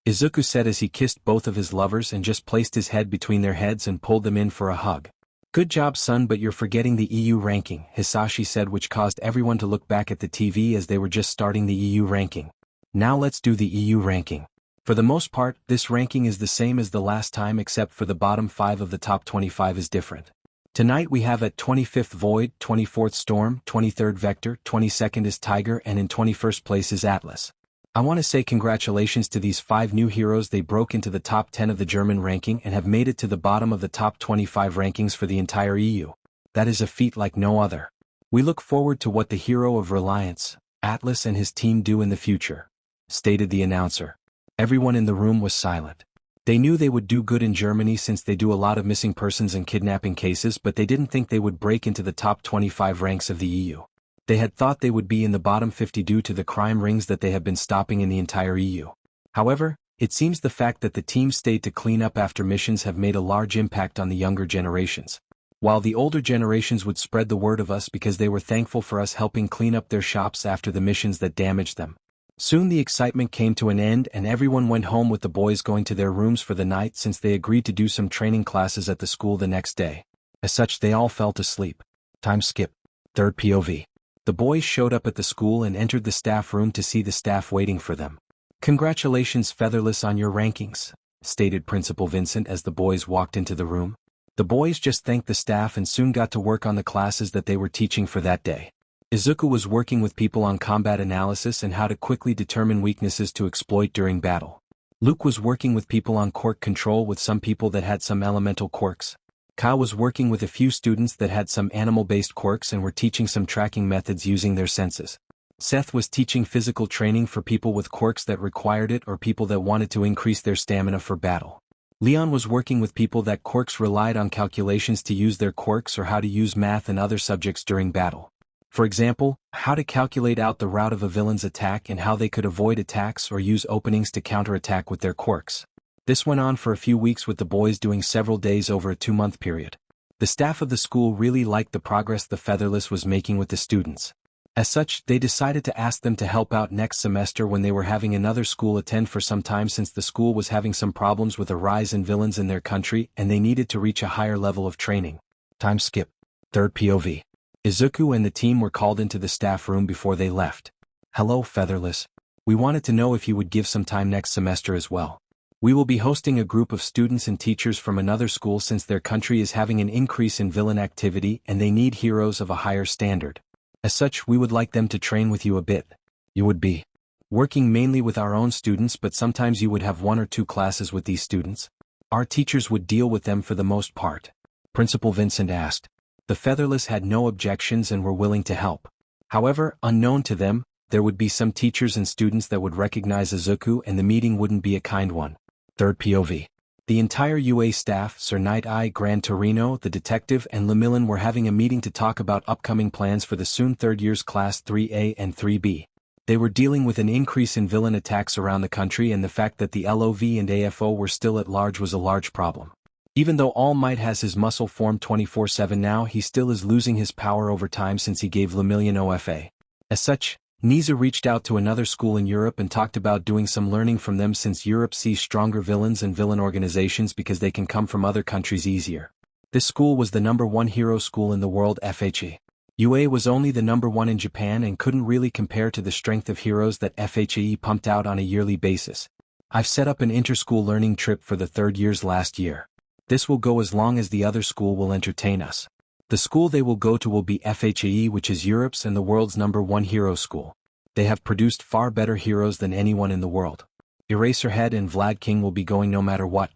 Izuku said as he kissed both of his lovers and just placed his head between their heads and pulled them in for a hug. Good job, son, but you're forgetting the EU ranking, Hisashi said, which caused everyone to look back at the TV as they were just starting the EU ranking. Now let's do the EU ranking. For the most part, this ranking is the same as the last time except for the bottom 5 of the top 25 is different. Tonight we have at 25th Void, 24th Storm, 23rd Vector, 22nd is Tiger, and in 21st place is Atlas. I want to say congratulations to these 5 new heroes. They broke into the top 10 of the German ranking and have made it to the bottom of the top 25 rankings for the entire EU. That is a feat like no other. We look forward to what the Hero of Reliance, Atlas, and his team do in the future, stated the announcer. Everyone in the room was silent. They knew they would do good in Germany since they do a lot of missing persons and kidnapping cases, but they didn't think they would break into the top 25 ranks of the EU. They had thought they would be in the bottom 50 due to the crime rings that they have been stopping in the entire EU. However, it seems the fact that the team stayed to clean up after missions have made a large impact on the younger generations. While the older generations would spread the word of us because they were thankful for us helping clean up their shops after the missions that damaged them. Soon the excitement came to an end and everyone went home with the boys going to their rooms for the night since they agreed to do some training classes at the school the next day. As such, they all fell to sleep. Time skip. 3rd POV. The boys showed up at the school and entered the staff room to see the staff waiting for them. Congratulations, Featherless, on your rankings, stated Principal Vincent as the boys walked into the room. The boys just thanked the staff and soon got to work on the classes that they were teaching for that day. Izuku was working with people on combat analysis and how to quickly determine weaknesses to exploit during battle. Luke was working with people on quirk control with some people that had some elemental quirks. Ka was working with a few students that had some animal-based quirks and were teaching some tracking methods using their senses. Seth was teaching physical training for people with quirks that required it or people that wanted to increase their stamina for battle. Leon was working with people that quirks relied on calculations to use their quirks or how to use math and other subjects during battle. For example, how to calculate out the route of a villain's attack and how they could avoid attacks or use openings to counterattack with their quirks. This went on for a few weeks with the boys doing several days over a 2-month period. The staff of the school really liked the progress the Featherless was making with the students. As such, they decided to ask them to help out next semester when they were having another school attend for some time since the school was having some problems with a rise in villains in their country and they needed to reach a higher level of training. Time skip. 3rd POV. Izuku and the team were called into the staff room before they left. Hello, Featherless. We wanted to know if you would give some time next semester as well. We will be hosting a group of students and teachers from another school since their country is having an increase in villain activity and they need heroes of a higher standard. As such, we would like them to train with you a bit. You would be working mainly with our own students, but sometimes you would have 1 or 2 classes with these students. Our teachers would deal with them for the most part. Principal Vincent asked. The Featherless had no objections and were willing to help. However, unknown to them, there would be some teachers and students that would recognize Izuku and the meeting wouldn't be a kind one. 3rd POV. The entire UA staff, Sir Night Eye, Gran Torino, the detective, and Lemillion were having a meeting to talk about upcoming plans for the soon 3rd years class 3A and 3B. They were dealing with an increase in villain attacks around the country and the fact that the LOV and AFO were still at large was a large problem. Even though All Might has his muscle form 24/7 now, he still is losing his power over time since he gave Lemillion OFA. As such, Niza reached out to another school in Europe and talked about doing some learning from them since Europe sees stronger villains and villain organizations because they can come from other countries easier. This school was the #1 hero school in the world FHE. UA was only the #1 in Japan and couldn't really compare to the strength of heroes that FHE pumped out on a yearly basis. I've set up an inter-school learning trip for the 3rd years last year. This will go as long as the other school will entertain us. The school they will go to will be FHE, which is Europe's and the world's #1 hero school. They have produced far better heroes than anyone in the world. Eraserhead and Vlad King will be going no matter what.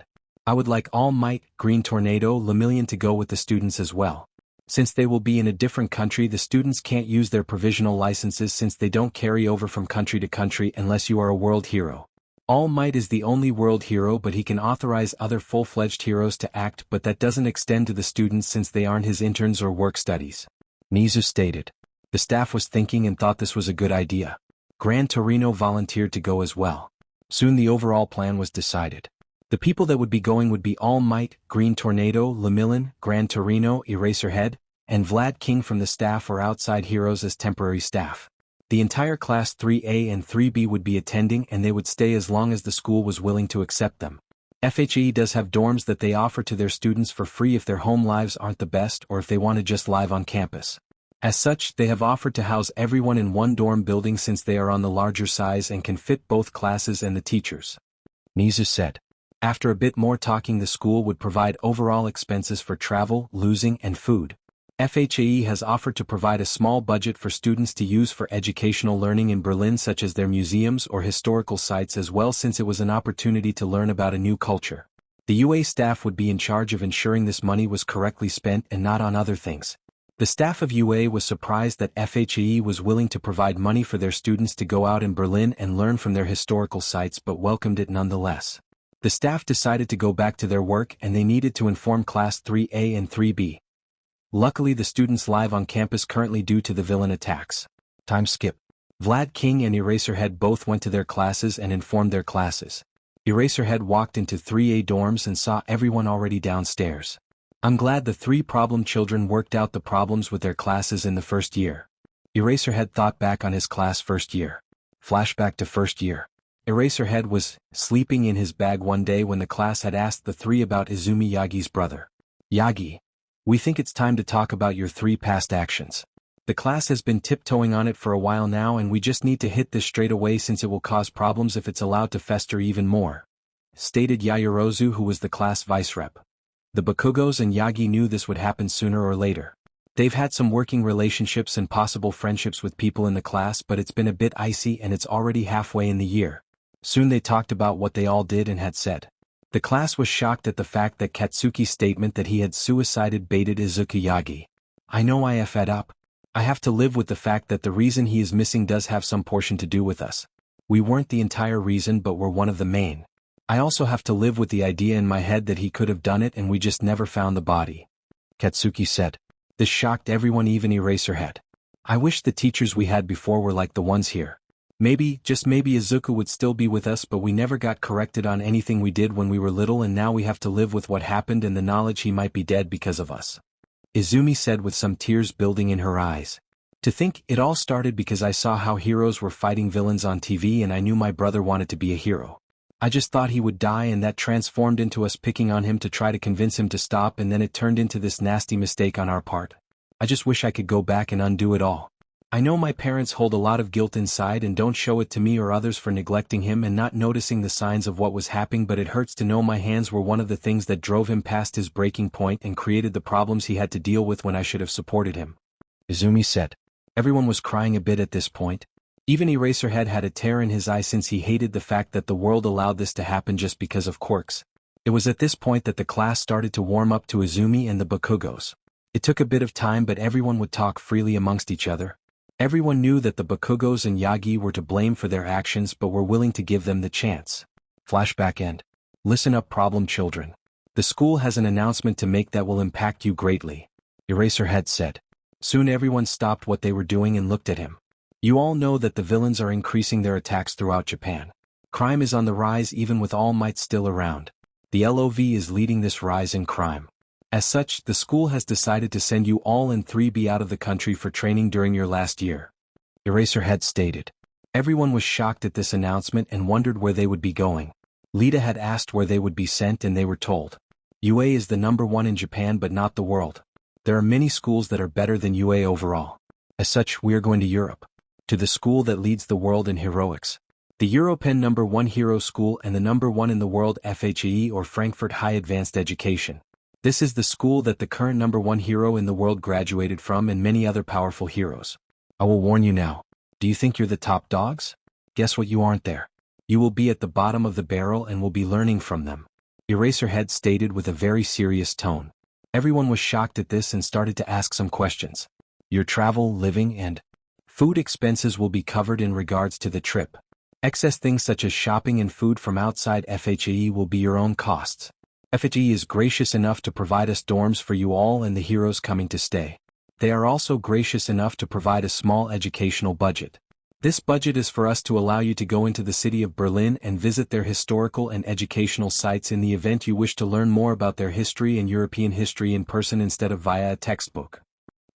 I would like All Might, Green Tornado, Lemillion to go with the students as well. Since they will be in a different country, the students can't use their provisional licenses since they don't carry over from country to country unless you are a world hero. All Might is the only world hero, but he can authorize other full-fledged heroes to act, but that doesn't extend to the students since they aren't his interns or work studies. Nizu stated. The staff was thinking and thought this was a good idea. Gran Torino volunteered to go as well. Soon the overall plan was decided. The people that would be going would be All Might, Green Tornado, Lemillion, Gran Torino, Eraserhead, and Vlad King from the staff or outside heroes as temporary staff. The entire Class 3A and 3B would be attending and they would stay as long as the school was willing to accept them. FHE does have dorms that they offer to their students for free if their home lives aren't the best or if they want to just live on campus. As such, they have offered to house everyone in one dorm building since they are on the larger size and can fit both classes and the teachers. Nizu said. After a bit more talking, the school would provide overall expenses for travel, lodging, and food. FHAE has offered to provide a small budget for students to use for educational learning in Berlin, such as their museums or historical sites as well, since it was an opportunity to learn about a new culture. The UA staff would be in charge of ensuring this money was correctly spent and not on other things. The staff of UA was surprised that FHAE was willing to provide money for their students to go out in Berlin and learn from their historical sites, but welcomed it nonetheless. The staff decided to go back to their work and they needed to inform Class 3A and 3B. Luckily, the students live on campus currently due to the villain attacks. Time skip. Vlad King and Eraserhead both went to their classes and informed their classes. Eraserhead walked into 3A dorms and saw everyone already downstairs. I'm glad the three problem children worked out the problems with their classes in the first year. Eraserhead thought back on his class first year. Flashback to first year. Eraserhead was sleeping in his bag one day when the class had asked the three about Izumi Yagi's brother. Yagi. We think it's time to talk about your three past actions. The class has been tiptoeing on it for a while now and we just need to hit this straight away since it will cause problems if it's allowed to fester even more. Stated Yayorozu, who was the class vice rep. The Bakugos and Yagi knew this would happen sooner or later. They've had some working relationships and possible friendships with people in the class, but it's been a bit icy and it's already halfway in the year. Soon they talked about what they all did and had said. The class was shocked at the fact that Katsuki's statement that he had suicided baited Izuku Yagi. I know I fed up. I have to live with the fact that the reason he is missing does have some portion to do with us. We weren't the entire reason, but we're one of the main. I also have to live with the idea in my head that he could have done it and we just never found the body. Katsuki said. This shocked everyone, even Eraserhead. I wish the teachers we had before were like the ones here. Maybe, just maybe Izuku would still be with us, but we never got corrected on anything we did when we were little and now we have to live with what happened and the knowledge he might be dead because of us. Izumi said with some tears building in her eyes. To think, it all started because I saw how heroes were fighting villains on TV and I knew my brother wanted to be a hero. I just thought he would die and that transformed into us picking on him to try to convince him to stop, and then it turned into this nasty mistake on our part. I just wish I could go back and undo it all. I know my parents hold a lot of guilt inside and don't show it to me or others for neglecting him and not noticing the signs of what was happening, but it hurts to know my hands were one of the things that drove him past his breaking point and created the problems he had to deal with when I should have supported him. Izumi said. Everyone was crying a bit at this point. Even Eraserhead had a tear in his eye since he hated the fact that the world allowed this to happen just because of quirks. It was at this point that the class started to warm up to Izumi and the Bakugos. It took a bit of time, but everyone would talk freely amongst each other. Everyone knew that the Bakugos and Yagi were to blame for their actions but were willing to give them the chance. Flashback end. Listen up, problem children. The school has an announcement to make that will impact you greatly. Eraserhead said. Soon everyone stopped what they were doing and looked at him. You all know that the villains are increasing their attacks throughout Japan. Crime is on the rise even with All Might still around. The LOV is leading this rise in crime. As such, the school has decided to send you all in 3B out of the country for training during your last year. Eraserhead stated. Everyone was shocked at this announcement and wondered where they would be going. Lita had asked where they would be sent and they were told. UA is the #1 in Japan but not the world. There are many schools that are better than UA overall. As such, we are going to Europe. To the school that leads the world in heroics. The European #1 hero school and the #1 in the world FHE or Frankfurt High Advanced Education. This is the school that the current #1 hero in the world graduated from and many other powerful heroes. I will warn you now. Do you think you're the top dogs? Guess what, you aren't there. You will be at the bottom of the barrel and will be learning from them. Eraserhead stated with a very serious tone. Everyone was shocked at this and started to ask some questions. Your travel, living, and food expenses will be covered in regards to the trip. Excess things such as shopping and food from outside FHE will be your own costs. FHE is gracious enough to provide us dorms for you all and the heroes coming to stay. They are also gracious enough to provide a small educational budget. This budget is for us to allow you to go into the city of Berlin and visit their historical and educational sites in the event you wish to learn more about their history and European history in person instead of via a textbook.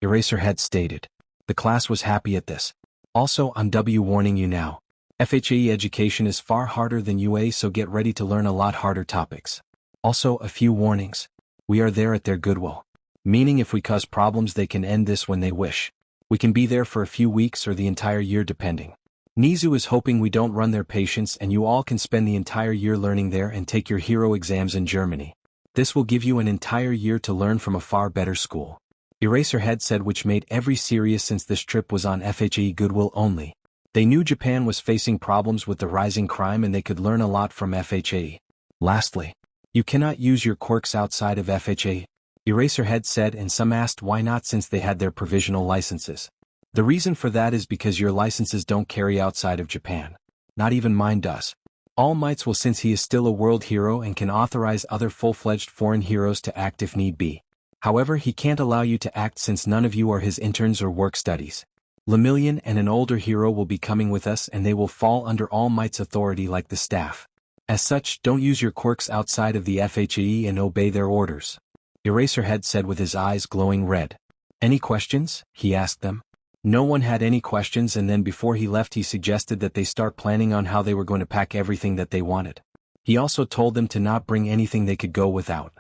Eraserhead stated. The class was happy at this. Also, I'm warning you now. FHE education is far harder than UA, so get ready to learn a lot harder topics. Also, a few warnings. We are there at their goodwill. Meaning if we cause problems they can end this when they wish. We can be there for a few weeks or the entire year depending. Nizu is hoping we don't run their patience and you all can spend the entire year learning there and take your hero exams in Germany. This will give you an entire year to learn from a far better school. Eraserhead said, which made every serious since this trip was on FHE goodwill only. They knew Japan was facing problems with the rising crime and they could learn a lot from FHE. Lastly, you cannot use your quirks outside of FHE. Eraserhead said, and some asked why not since they had their provisional licenses. The reason for that is because your licenses don't carry outside of Japan. Not even mine does. All Might's will, since he is still a world hero and can authorize other full-fledged foreign heroes to act if need be. However, he can't allow you to act since none of you are his interns or work studies. Lemillion and an older hero will be coming with us and they will fall under All Might's authority like the staff. As such, don't use your quirks outside of the FHE and obey their orders. Eraserhead said with his eyes glowing red. Any questions? He asked them. No one had any questions, and then before he left he suggested that they start planning on how they were going to pack everything that they wanted. He also told them to not bring anything they could go without.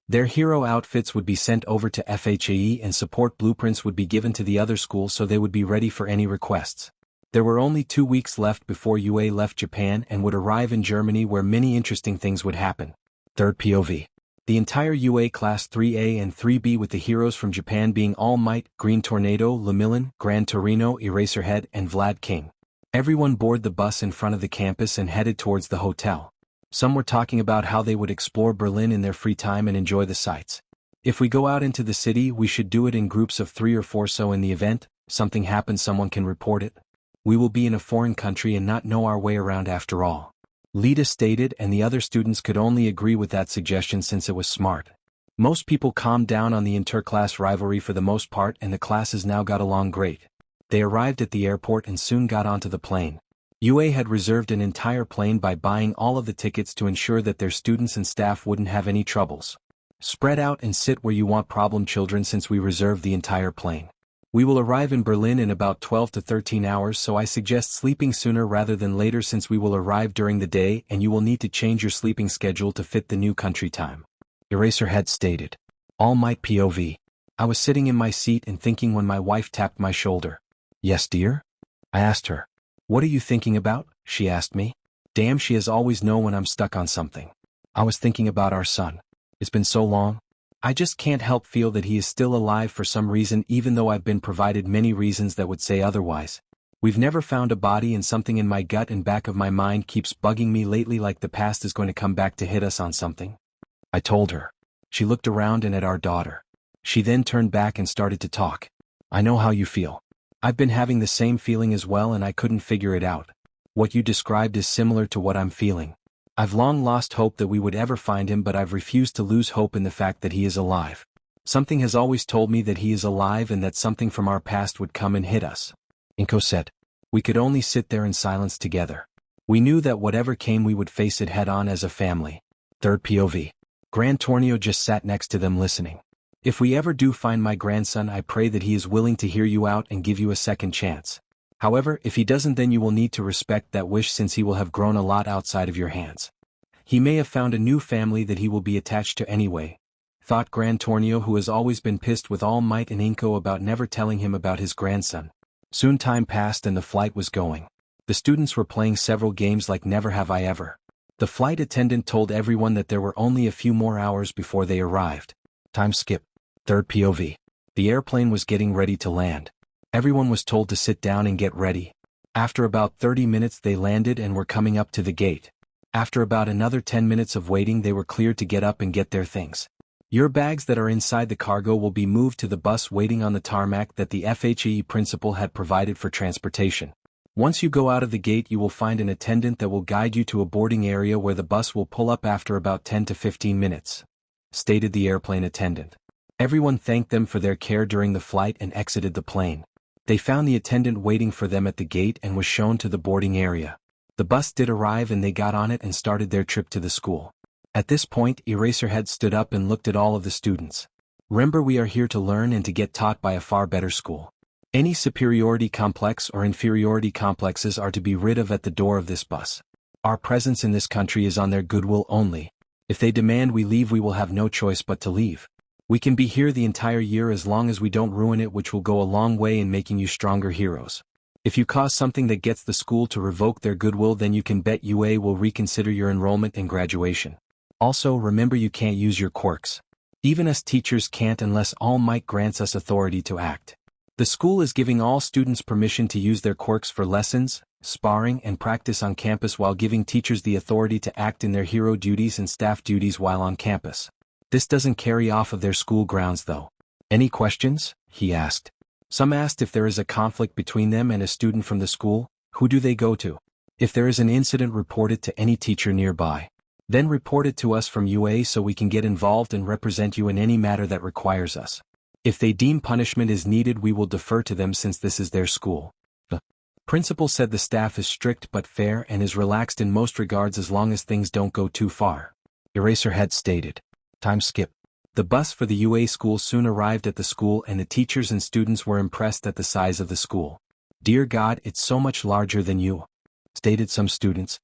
Their hero outfits would be sent over to FHE and support blueprints would be given to the other schools so they would be ready for any requests. There were only 2 weeks left before UA left Japan and would arrive in Germany, where many interesting things would happen. Third POV. The entire UA Class 3A and 3B with the heroes from Japan being All Might, Green Tornado, Lemillion, Gran Torino, Eraserhead, and Vlad King. Everyone boarded the bus in front of the campus and headed towards the hotel. Some were talking about how they would explore Berlin in their free time and enjoy the sights. If we go out into the city, we should do it in groups of 3 or 4, so in the event something happens someone can report it. We will be in a foreign country and not know our way around after all. Lita stated, and the other students could only agree with that suggestion since it was smart. Most people calmed down on the interclass rivalry for the most part, and the classes now got along great. They arrived at the airport and soon got onto the plane. UA had reserved an entire plane by buying all of the tickets to ensure that their students and staff wouldn't have any troubles. Spread out and sit where you want, problem children, since we reserved the entire plane. We will arrive in Berlin in about 12 to 13 hours, so I suggest sleeping sooner rather than later since we will arrive during the day and you will need to change your sleeping schedule to fit the new country time. Eraserhead stated. All Might POV. I was sitting in my seat and thinking when my wife tapped my shoulder. Yes, dear? I asked her. What are you thinking about? She asked me. Damn, she has always known when I'm stuck on something. I was thinking about our son. It's been so long. I just can't help feel that he is still alive for some reason, even though I've been provided many reasons that would say otherwise. We've never found a body, and something in my gut and back of my mind keeps bugging me lately, like the past is going to come back to hit us on something. I told her. She looked around and at our daughter. She then turned back and started to talk. I know how you feel. I've been having the same feeling as well, and I couldn't figure it out. What you described is similar to what I'm feeling. I've long lost hope that we would ever find him, but I've refused to lose hope in the fact that he is alive. Something has always told me that he is alive and that something from our past would come and hit us. Inko said. We could only sit there in silence together. We knew that whatever came we would face it head on as a family. Third POV. Gran Tornio just sat next to them listening. If we ever do find my grandson, I pray that he is willing to hear you out and give you a second chance. However, if he doesn't, then you will need to respect that wish since he will have grown a lot outside of your hands. He may have found a new family that he will be attached to anyway, thought Gran Tornio, who has always been pissed with All Might and Inko about never telling him about his grandson. Soon time passed and the flight was going. The students were playing several games like Never Have I Ever. The flight attendant told everyone that there were only a few more hours before they arrived. Time skip. Third POV. The airplane was getting ready to land. Everyone was told to sit down and get ready. After about 30 minutes they landed and were coming up to the gate. After about another 10 minutes of waiting they were cleared to get up and get their things. Your bags that are inside the cargo will be moved to the bus waiting on the tarmac that the FHE principal had provided for transportation. Once you go out of the gate you will find an attendant that will guide you to a boarding area where the bus will pull up after about 10 to 15 minutes, stated the airplane attendant. Everyone thanked them for their care during the flight and exited the plane. They found the attendant waiting for them at the gate and was shown to the boarding area. The bus did arrive and they got on it and started their trip to the school. At this point, Eraserhead stood up and looked at all of the students. Remember, we are here to learn and to get taught by a far better school. Any superiority complex or inferiority complexes are to be rid of at the door of this bus. Our presence in this country is on their goodwill only. If they demand we leave, we will have no choice but to leave. We can be here the entire year as long as we don't ruin it, which will go a long way in making you stronger heroes. If you cause something that gets the school to revoke their goodwill, then you can bet UA will reconsider your enrollment and graduation. Also, remember, you can't use your quirks. Even us teachers can't unless All Might grants us authority to act. The school is giving all students permission to use their quirks for lessons, sparring and practice on campus while giving teachers the authority to act in their hero duties and staff duties while on campus. This doesn't carry off of their school grounds though. Any questions? He asked. Some asked if there is a conflict between them and a student from the school, who do they go to? If there is an incident, report it to any teacher nearby. Then report it to us from UA so we can get involved and represent you in any matter that requires us. If they deem punishment is needed, we will defer to them since this is their school. The principal said the staff is strict but fair and is relaxed in most regards as long as things don't go too far. Eraserhead stated. Time skip. The bus for the UA school soon arrived at the school and the teachers and students were impressed at the size of the school. Dear God, it's so much larger than you, stated some students.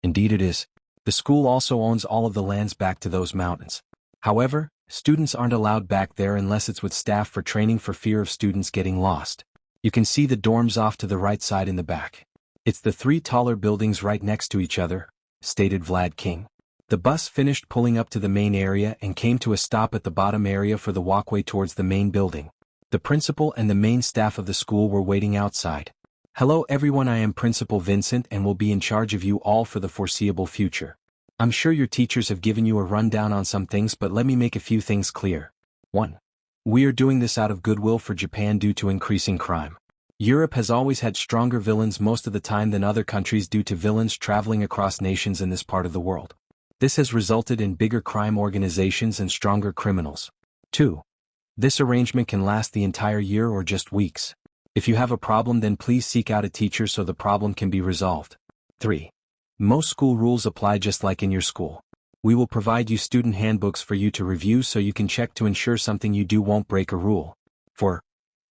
Indeed it is. The school also owns all of the lands back to those mountains. However, students aren't allowed back there unless it's with staff for training for fear of students getting lost. You can see the dorms off to the right side in the back. It's the 3 taller buildings right next to each other, stated Vlad King. The bus finished pulling up to the main area and came to a stop at the bottom area for the walkway towards the main building. The principal and the main staff of the school were waiting outside. Hello everyone, I am Principal Vincent and will be in charge of you all for the foreseeable future. I'm sure your teachers have given you a rundown on some things, but let me make a few things clear. 1. We are doing this out of goodwill for Japan due to increasing crime. Europe has always had stronger villains most of the time than other countries due to villains traveling across nations in this part of the world. This has resulted in bigger crime organizations and stronger criminals. 2. This arrangement can last the entire year or just weeks. If you have a problem, then please seek out a teacher so the problem can be resolved. 3. Most school rules apply just like in your school. We will provide you student handbooks for you to review so you can check to ensure something you do won't break a rule. 4.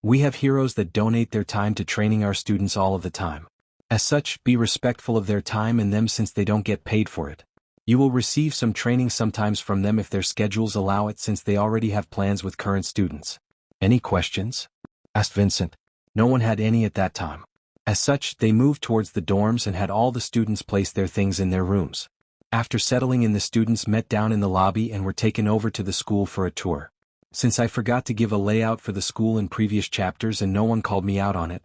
We have heroes that donate their time to training our students all of the time. As such, be respectful of their time and them since they don't get paid for it. You will receive some training sometimes from them if their schedules allow it, since they already have plans with current students. Any questions? Asked Vincent. No one had any at that time. As such, they moved towards the dorms and had all the students place their things in their rooms. After settling in, the students met down in the lobby and were taken over to the school for a tour. Since I forgot to give a layout for the school in previous chapters and no one called me out on it.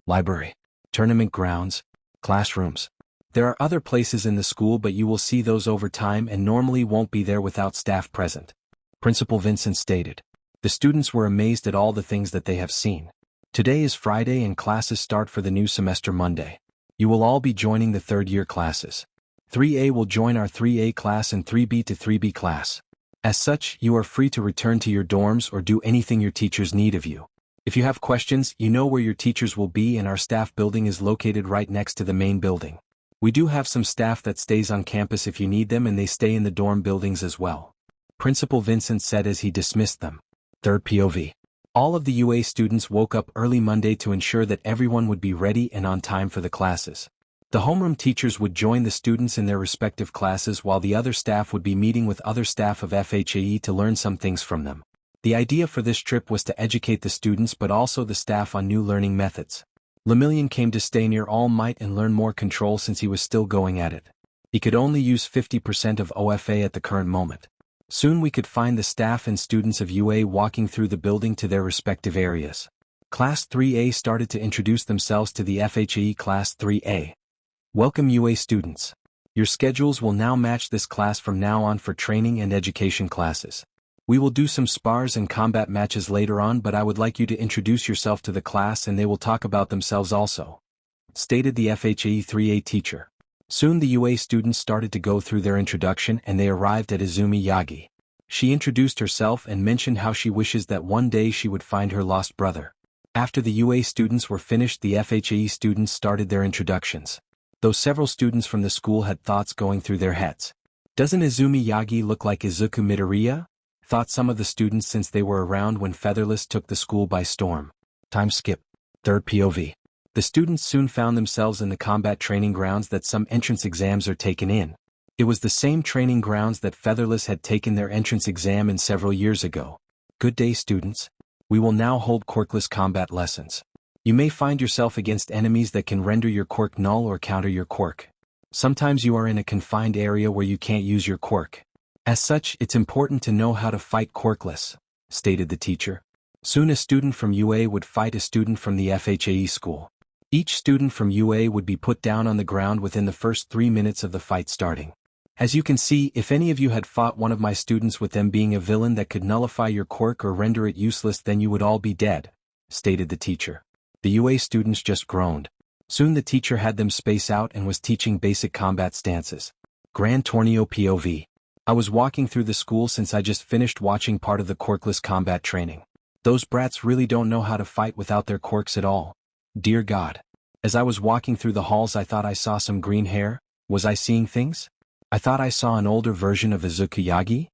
Library, tournament grounds, classrooms. There are other places in the school, but you will see those over time and normally won't be there without staff present. Principal Vincent stated. The students were amazed at all the things that they have seen. Today is Friday and classes start for the new semester Monday. You will all be joining the third-year classes. 3A will join our 3A class and 3B to 3B class. As such, you are free to return to your dorms or do anything your teachers need of you. If you have questions, you know where your teachers will be, and our staff building is located right next to the main building. We do have some staff that stays on campus if you need them, and they stay in the dorm buildings as well. Principal Vincent said as he dismissed them. Third POV. All of the UA students woke up early Monday to ensure that everyone would be ready and on time for the classes. The homeroom teachers would join the students in their respective classes while the other staff would be meeting with other staff of FHAE to learn some things from them. The idea for this trip was to educate the students but also the staff on new learning methods. Lemillion came to stay near All Might and learn more control since he was still going at it. He could only use 50% of OFA at the current moment. Soon we could find the staff and students of UA walking through the building to their respective areas. Class 3A started to introduce themselves to the FHAE Class 3A. Welcome UA students. Your schedules will now match this class from now on for training and education classes. We will do some spars and combat matches later on, but I would like you to introduce yourself to the class and they will talk about themselves also. stated the FHAE 3A teacher. Soon the UA students started to go through their introduction and they arrived at Izumi Yagi. She introduced herself and mentioned how she wishes that one day she would find her lost brother. After the UA students were finished, the FHAE students started their introductions. Though several students from the school had thoughts going through their heads. Doesn't Izumi Yagi look like Izuku Midoriya? Thought some of the students since they were around when Featherless took the school by storm. Time skip. Third POV. The students soon found themselves in the combat training grounds that some entrance exams are taken in. It was the same training grounds that Featherless had taken their entrance exam in several years ago. Good day, students. We will now hold quirkless combat lessons. You may find yourself against enemies that can render your quirk null or counter your quirk. Sometimes you are in a confined area where you can't use your quirk. As such, it's important to know how to fight quirkless, stated the teacher. Soon a student from UA would fight a student from the FHAE school. Each student from UA would be put down on the ground within the first 3 minutes of the fight starting. As you can see, if any of you had fought one of my students with them being a villain that could nullify your quirk or render it useless, then you would all be dead, stated the teacher. The UA students just groaned. Soon the teacher had them space out and was teaching basic combat stances. Grand Torneo POV. I was walking through the school since I just finished watching part of the quirkless combat training. Those brats really don't know how to fight without their quirks at all. Dear God. As I was walking through the halls, I thought I saw some green hair. Was I seeing things? I thought I saw an older version of Izuku Yagi.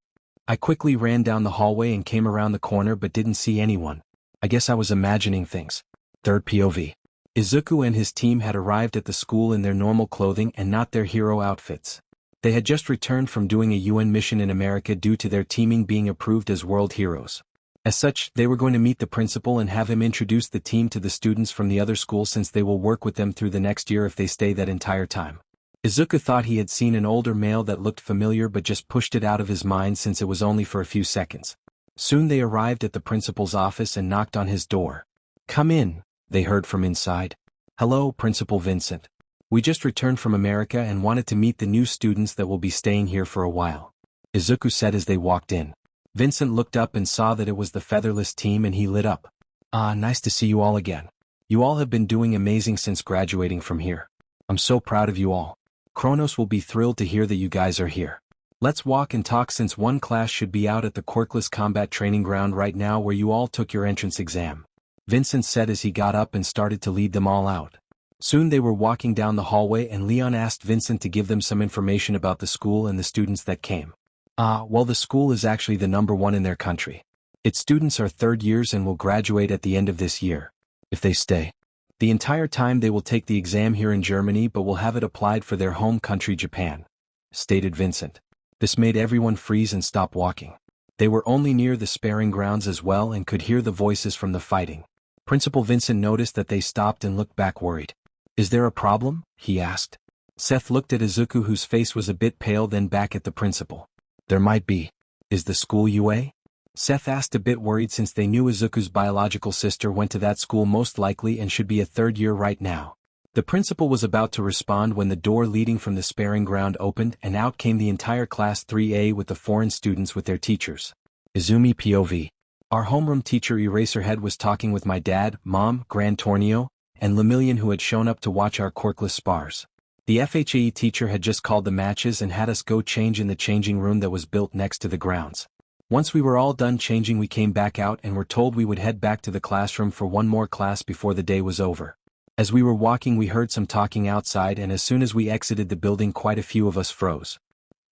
I quickly ran down the hallway and came around the corner but didn't see anyone. I guess I was imagining things. Third POV. Izuku and his team had arrived at the school in their normal clothing and not their hero outfits. They had just returned from doing a UN mission in America due to their teaming being approved as world heroes. As such, they were going to meet the principal and have him introduce the team to the students from the other school since they will work with them through the next year if they stay that entire time. Izuku thought he had seen an older male that looked familiar but just pushed it out of his mind since it was only for a few seconds. Soon they arrived at the principal's office and knocked on his door. Come in, they heard from inside. Hello, Principal Vincent. We just returned from America and wanted to meet the new students that will be staying here for a while, Izuku said as they walked in. Vincent looked up and saw that it was the Featherless team and he lit up. Ah, nice to see you all again. You all have been doing amazing since graduating from here. I'm so proud of you all. Kronos will be thrilled to hear that you guys are here. Let's walk and talk since one class should be out at the quirkless combat training ground right now where you all took your entrance exam, Vincent said as he got up and started to lead them all out. Soon they were walking down the hallway and Leon asked Vincent to give them some information about the school and the students that came. Well, the school is actually the #1 in their country. Its students are third years and will graduate at the end of this year, if they stay. The entire time they will take the exam here in Germany but will have it applied for their home country Japan, stated Vincent. This made everyone freeze and stop walking. They were only near the sparring grounds as well and could hear the voices from the fighting. Principal Vincent noticed that they stopped and looked back worried. Is there a problem? He asked. Seth looked at Izuku whose face was a bit pale, then back at the principal. There might be. Is the school UA? Seth asked, a bit worried since they knew Izuku's biological sister went to that school most likely and should be a third year right now. The principal was about to respond when the door leading from the sparring ground opened and out came the entire class 3A with the foreign students with their teachers. Izumi POV. Our homeroom teacher Eraserhead was talking with my dad, mom, Grand Torneo, and Lemillion who had shown up to watch our quirkless spars. The FHAE teacher had just called the matches and had us go change in the changing room that was built next to the grounds. Once we were all done changing, we came back out and were told we would head back to the classroom for one more class before the day was over. As we were walking, we heard some talking outside, and as soon as we exited the building, quite a few of us froze.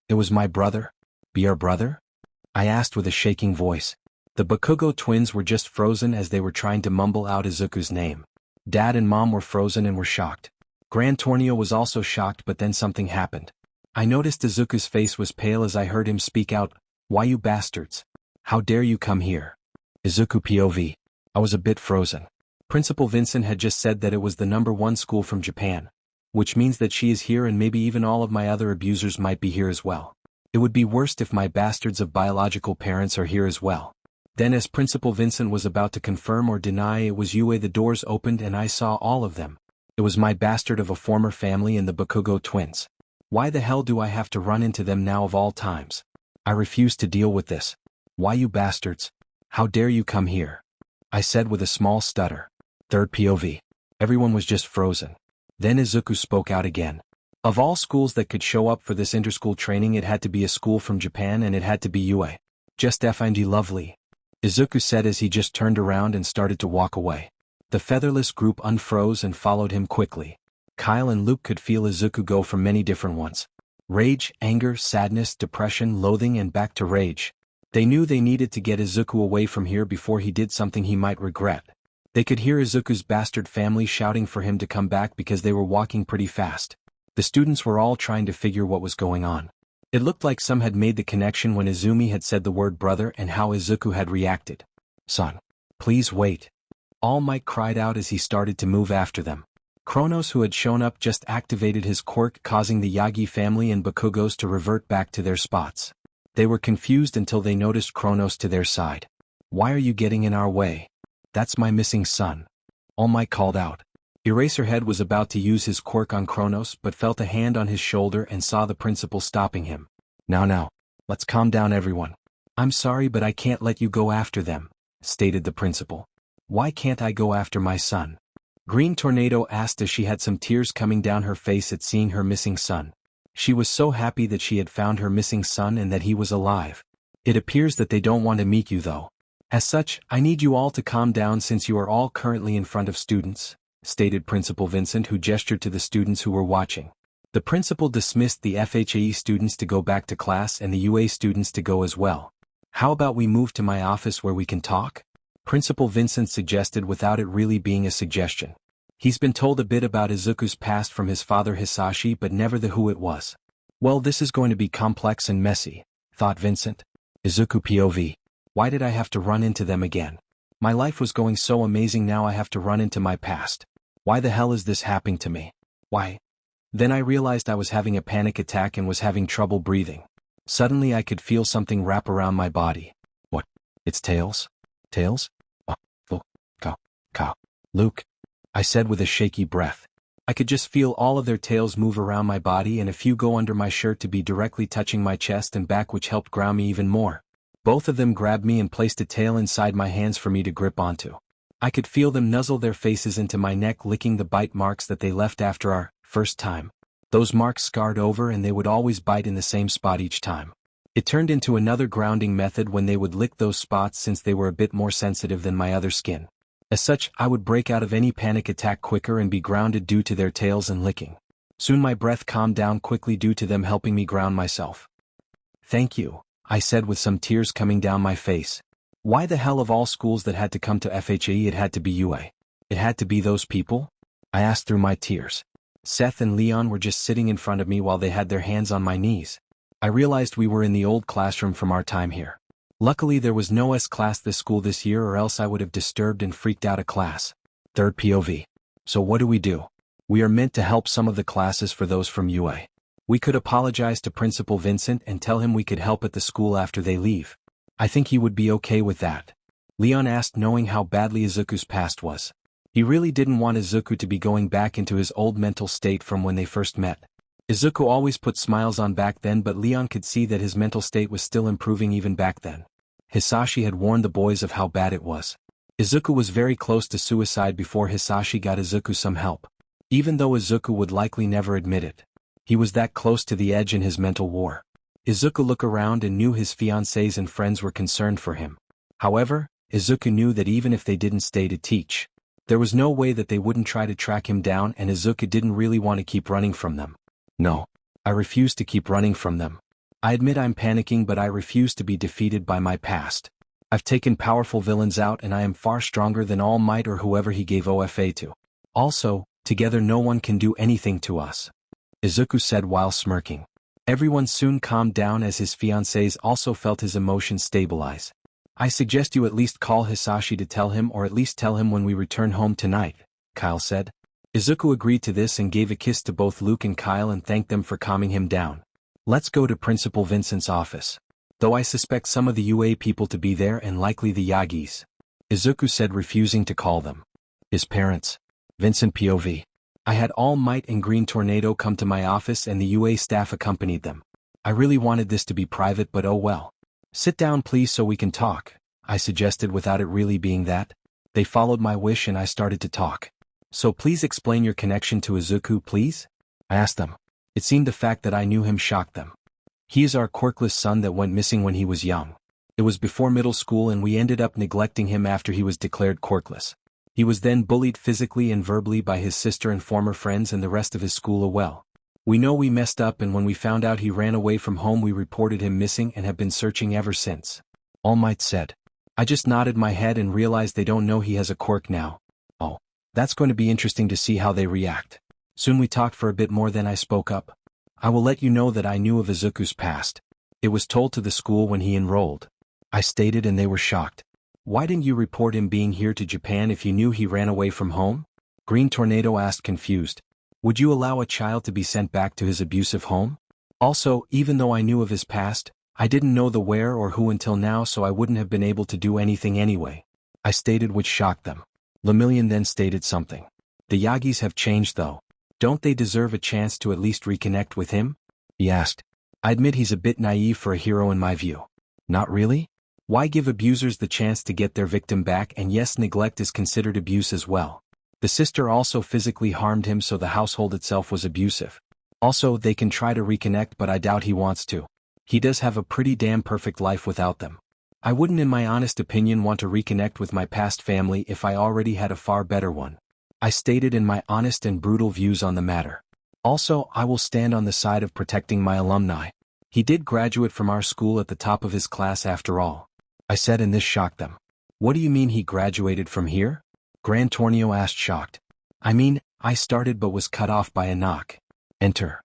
It was my brother? Be our brother? I asked with a shaking voice. The Bakugo twins were just frozen as they were trying to mumble out Izuku's name. Dad and Mom were frozen and were shocked. Grand Torneo was also shocked, but then something happened. I noticed Izuku's face was pale as I heard him speak out, "Why, you bastards? How dare you come here?" Izuku POV. I was a bit frozen. Principal Vincent had just said that it was the #1 school from Japan, which means that she is here and maybe even all of my other abusers might be here as well. It would be worst if my bastards of biological parents are here as well. Then as Principal Vincent was about to confirm or deny it was UA, the doors opened and I saw all of them. It was my bastard of a former family and the Bakugo twins. Why the hell do I have to run into them now of all times? I refuse to deal with this. Why, you bastards? How dare you come here? I said with a small stutter. Third POV. Everyone was just frozen. Then Izuku spoke out again. Of all schools that could show up for this interschool training, it had to be a school from Japan, and it had to be UA. Just find lovely. Izuku said as he just turned around and started to walk away. The featherless group unfroze and followed him quickly. Kyle and Luke could feel Izuku go from many different ones. Rage, anger, sadness, depression, loathing, and back to rage. They knew they needed to get Izuku away from here before he did something he might regret. They could hear Izuku's bastard family shouting for him to come back because they were walking pretty fast. The students were all trying to figure what was going on. It looked like some had made the connection when Izumi had said the word brother and how Izuku had reacted. Son, please wait. All Might cried out as he started to move after them. Kronos, who had shown up, just activated his quirk, causing the Yagi family and Bakugos to revert back to their spots. They were confused until they noticed Kronos to their side. Why are you getting in our way? That's my missing son. All Might called out. Eraserhead was about to use his quirk on Kronos but felt a hand on his shoulder and saw the principal stopping him. Now, let's calm down everyone. I'm sorry, but I can't let you go after them, stated the principal. Why can't I go after my son? Green Tornado asked as she had some tears coming down her face at seeing her missing son. She was so happy that she had found her missing son and that he was alive. It appears that they don't want to meet you though. As such, I need you all to calm down since you are all currently in front of students, stated Principal Vincent, who gestured to the students who were watching. The principal dismissed the FHAE students to go back to class and the UA students to go as well. How about we move to my office where we can talk? Principal Vincent suggested without it really being a suggestion. He's been told a bit about Izuku's past from his father Hisashi but never the who it was. Well, this is going to be complex and messy, thought Vincent. Izuku POV. Why did I have to run into them again? My life was going so amazing, now I have to run into my past. Why the hell is this happening to me? Why? Then I realized I was having a panic attack and was having trouble breathing. Suddenly I could feel something wrap around my body. What? It's tails? Tails? Luke, I said with a shaky breath. I could just feel all of their tails move around my body and a few go under my shirt to be directly touching my chest and back, which helped ground me even more. Both of them grabbed me and placed a tail inside my hands for me to grip onto. I could feel them nuzzle their faces into my neck, licking the bite marks that they left after our first time. Those marks scarred over and they would always bite in the same spot each time. It turned into another grounding method when they would lick those spots since they were a bit more sensitive than my other skin. As such, I would break out of any panic attack quicker and be grounded due to their tails and licking. Soon my breath calmed down quickly due to them helping me ground myself. Thank you, I said with some tears coming down my face. Why the hell of all schools that had to come to FHAE it had to be UA? It had to be those people? I asked through my tears. Seth and Leon were just sitting in front of me while they had their hands on my knees. I realized we were in the old classroom from our time here. Luckily there was no S class this school this year, or else I would have disturbed and freaked out a class. Third POV. So what do? We are meant to help some of the classes for those from UA. We could apologize to Principal Vincent and tell him we could help at the school after they leave. I think he would be okay with that. Leon asked, knowing how badly Izuku's past was. He really didn't want Izuku to be going back into his old mental state from when they first met. Izuku always put smiles on back then, but Leon could see that his mental state was still improving even back then. Hisashi had warned the boys of how bad it was. Izuku was very close to suicide before Hisashi got Izuku some help. Even though Izuku would likely never admit it. He was that close to the edge in his mental war. Izuku looked around and knew his fiancés and friends were concerned for him. However, Izuku knew that even if they didn't stay to teach, there was no way that they wouldn't try to track him down, and Izuku didn't really want to keep running from them. No, I refuse to keep running from them. I admit I'm panicking, but I refuse to be defeated by my past. I've taken powerful villains out and I am far stronger than All Might or whoever he gave OFA to. Also, together no one can do anything to us. Izuku said while smirking. Everyone soon calmed down as his fiancés also felt his emotions stabilize. I suggest you at least call Hisashi to tell him, or at least tell him when we return home tonight, Kyle said. Izuku agreed to this and gave a kiss to both Luke and Kyle and thanked them for calming him down. Let's go to Principal Vincent's office. Though I suspect some of the UA people to be there and likely the Yagis. Izuku said, refusing to call them. His parents. Vincent POV. I had All Might and Green Tornado come to my office and the UA staff accompanied them. I really wanted this to be private, but oh well. Sit down please so we can talk, I suggested without it really being that. They followed my wish and I started to talk. So please explain your connection to Izuku, please? I asked them. It seemed the fact that I knew him shocked them. He is our quirkless son that went missing when he was young. It was before middle school and we ended up neglecting him after he was declared quirkless. He was then bullied physically and verbally by his sister and former friends and the rest of his school as well. We know we messed up, and when we found out he ran away from home we reported him missing and have been searching ever since. All Might said. I just nodded my head and realized they don't know he has a quirk now. Oh, that's going to be interesting to see how they react. Soon we talked for a bit more, then I spoke up. I will let you know that I knew of Izuku's past. It was told to the school when he enrolled. I stated, and they were shocked. Why didn't you report him being here to Japan if you knew he ran away from home? Green Tornado asked, confused. Would you allow a child to be sent back to his abusive home? Also, even though I knew of his past, I didn't know the where or who until now, so I wouldn't have been able to do anything anyway. I stated, which shocked them. Lemillion then stated something. The Yagis have changed though. Don't they deserve a chance to at least reconnect with him? He asked. I admit he's a bit naive for a hero in my view. Not really? Why give abusers the chance to get their victim back? And yes, neglect is considered abuse as well. The sister also physically harmed him, so the household itself was abusive. Also, they can try to reconnect, but I doubt he wants to. He does have a pretty damn perfect life without them. I wouldn't, in my honest opinion, want to reconnect with my past family if I already had a far better one. I stated in my honest and brutal views on the matter. Also, I will stand on the side of protecting my alumni. He did graduate from our school at the top of his class after all. I said, and this shocked them. What do you mean he graduated from here? Gran Tornio asked, shocked. I mean, I started but was cut off by a knock. Enter.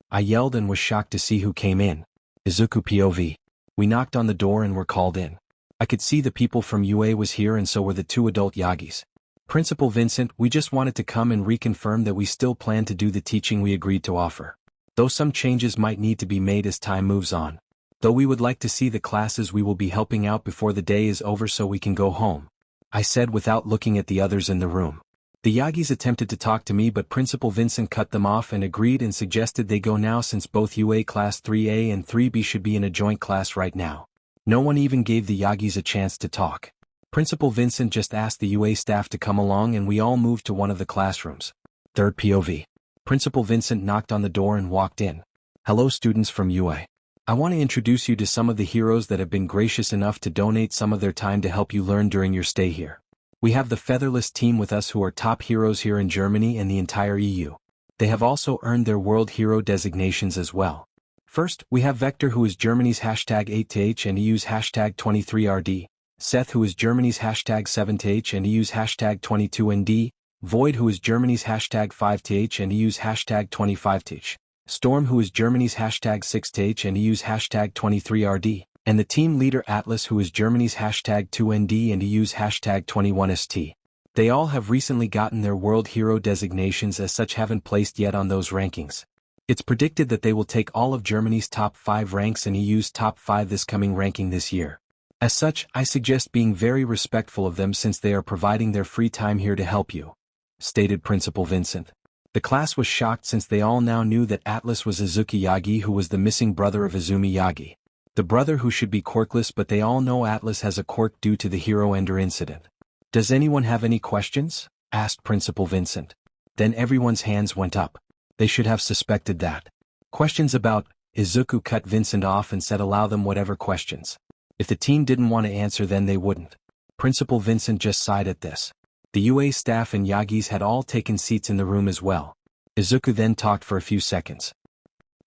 I yelled and was shocked to see who came in. Izuku POV. We knocked on the door and were called in. I could see the people from UA was here, and so were the two adult Yagis. Principal Vincent, we just wanted to come and reconfirm that we still plan to do the teaching we agreed to offer. Though some changes might need to be made as time moves on. Though we would like to see the classes we will be helping out before the day is over so we can go home. I said without looking at the others in the room. The Yagis attempted to talk to me, but Principal Vincent cut them off and agreed and suggested they go now, since both UA Class 3A and 3B should be in a joint class right now. No one even gave the Yagis a chance to talk. Principal Vincent just asked the UA staff to come along and we all moved to one of the classrooms. Third POV. Principal Vincent knocked on the door and walked in. Hello students from UA. I want to introduce you to some of the heroes that have been gracious enough to donate some of their time to help you learn during your stay here. We have the Featherless team with us, who are top heroes here in Germany and the entire EU. They have also earned their World Hero designations as well. First, we have Vector, who is Germany's #8th and EU's #23RD, Seth, who is Germany's #7th and EU's #22ND, Void, who is Germany's #5th and EU's #25th, Storm, who is Germany's #6th and EU's #23RD, and the team leader Atlas, who is Germany's #2ND and EU's #21ST. They all have recently gotten their World Hero designations, as such haven't placed yet on those rankings. It's predicted that they will take all of Germany's top 5 ranks and EU's top 5 this coming ranking this year. As such, I suggest being very respectful of them since they are providing their free time here to help you, stated Principal Vincent. The class was shocked since they all now knew that Atlas was Izuku Yagi, who was the missing brother of Izumi Yagi. The brother who should be quirkless, but they all know Atlas has a quirk due to the Hero Ender incident. Does anyone have any questions? Asked Principal Vincent. Then everyone's hands went up. They should have suspected that. Questions about Izuku cut Vincent off and said allow them whatever questions. If the team didn't want to answer, then they wouldn't. Principal Vincent just sighed at this. The UA staff and Yagis had all taken seats in the room as well. Izuku then talked for a few seconds.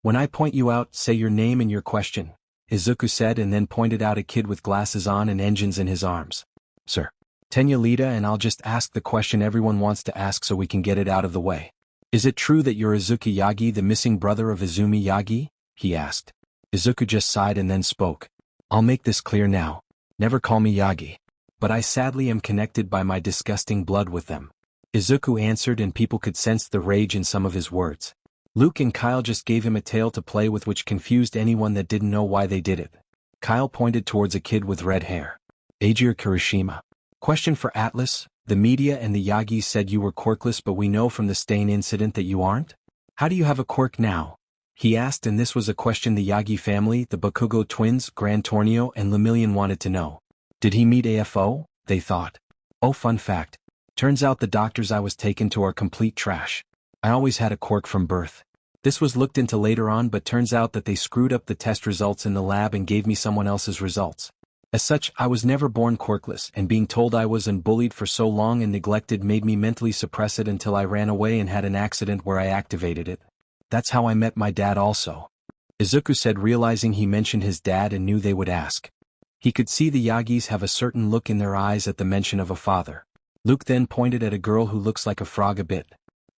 When I point you out, say your name and your question, Izuku said, and then pointed out a kid with glasses on and engines in his arms. Sir. Tenya Lita, and I'll just ask the question everyone wants to ask so we can get it out of the way. Is it true that you're Izuku Yagi, the missing brother of Izumi Yagi? He asked. Izuku just sighed and then spoke. I'll make this clear now. Never call me Yagi. But I sadly am connected by my disgusting blood with them. Izuku answered, and people could sense the rage in some of his words. Luke and Kyle just gave him a tale to play with, which confused anyone that didn't know why they did it. Kyle pointed towards a kid with red hair. Ajir Kirishima. Question for Atlas. The media and the Yagis said you were quirkless, but we know from the Stain incident that you aren't? How do you have a quirk now? He asked, and this was a question the Yagi family, the Bakugo twins, Gran Tornio and Lemillion wanted to know. Did he meet AFO? They thought. Oh, fun fact. Turns out the doctors I was taken to are complete trash. I always had a quirk from birth. This was looked into later on, but turns out that they screwed up the test results in the lab and gave me someone else's results. As such, I was never born quirkless, and being told I was and bullied for so long and neglected made me mentally suppress it until I ran away and had an accident where I activated it. That's how I met my dad also. Izuku said, realizing he mentioned his dad and knew they would ask. He could see the Yagis have a certain look in their eyes at the mention of a father. Luke then pointed at a girl who looks like a frog a bit.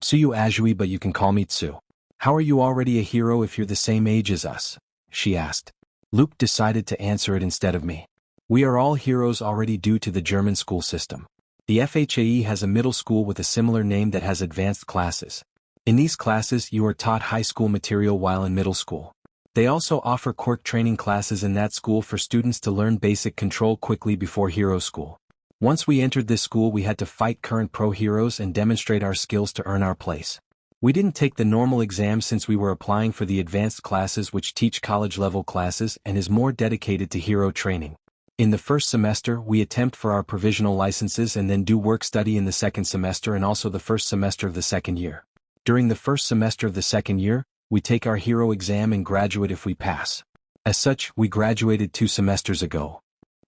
Tsuyu Azui, but you can call me Tsu. How are you already a hero if you're the same age as us? She asked. Luke decided to answer it instead of me. We are all heroes already due to the German school system. The FHAE has a middle school with a similar name that has advanced classes. In these classes you are taught high school material while in middle school. They also offer quirk training classes in that school for students to learn basic control quickly before hero school. Once we entered this school we had to fight current pro heroes and demonstrate our skills to earn our place. We didn't take the normal exam since we were applying for the advanced classes which teach college-level classes and is more dedicated to hero training. In the first semester we attempt for our provisional licenses and then do work study in the second semester and also the first semester of the second year. During the first semester of the second year, we take our hero exam and graduate if we pass. As such, we graduated 2 semesters ago.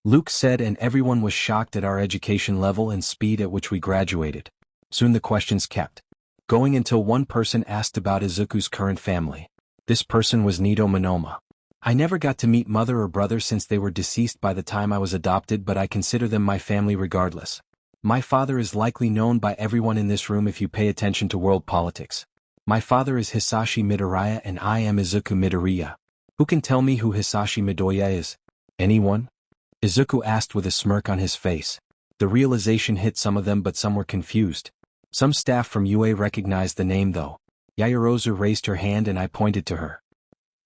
Luke said, and everyone was shocked at our education level and speed at which we graduated. Soon the questions kept going until one person asked about Izuku's current family. This person was Nido Monoma. I never got to meet mother or brother since they were deceased by the time I was adopted, but I consider them my family regardless. My father is likely known by everyone in this room if you pay attention to world politics. My father is Hisashi Midoriya and I am Izuku Midoriya. Who can tell me who Hisashi Midoriya is? Anyone? Izuku asked with a smirk on his face. The realization hit some of them, but some were confused. Some staff from UA recognized the name though. Yaoyorozu raised her hand and I pointed to her.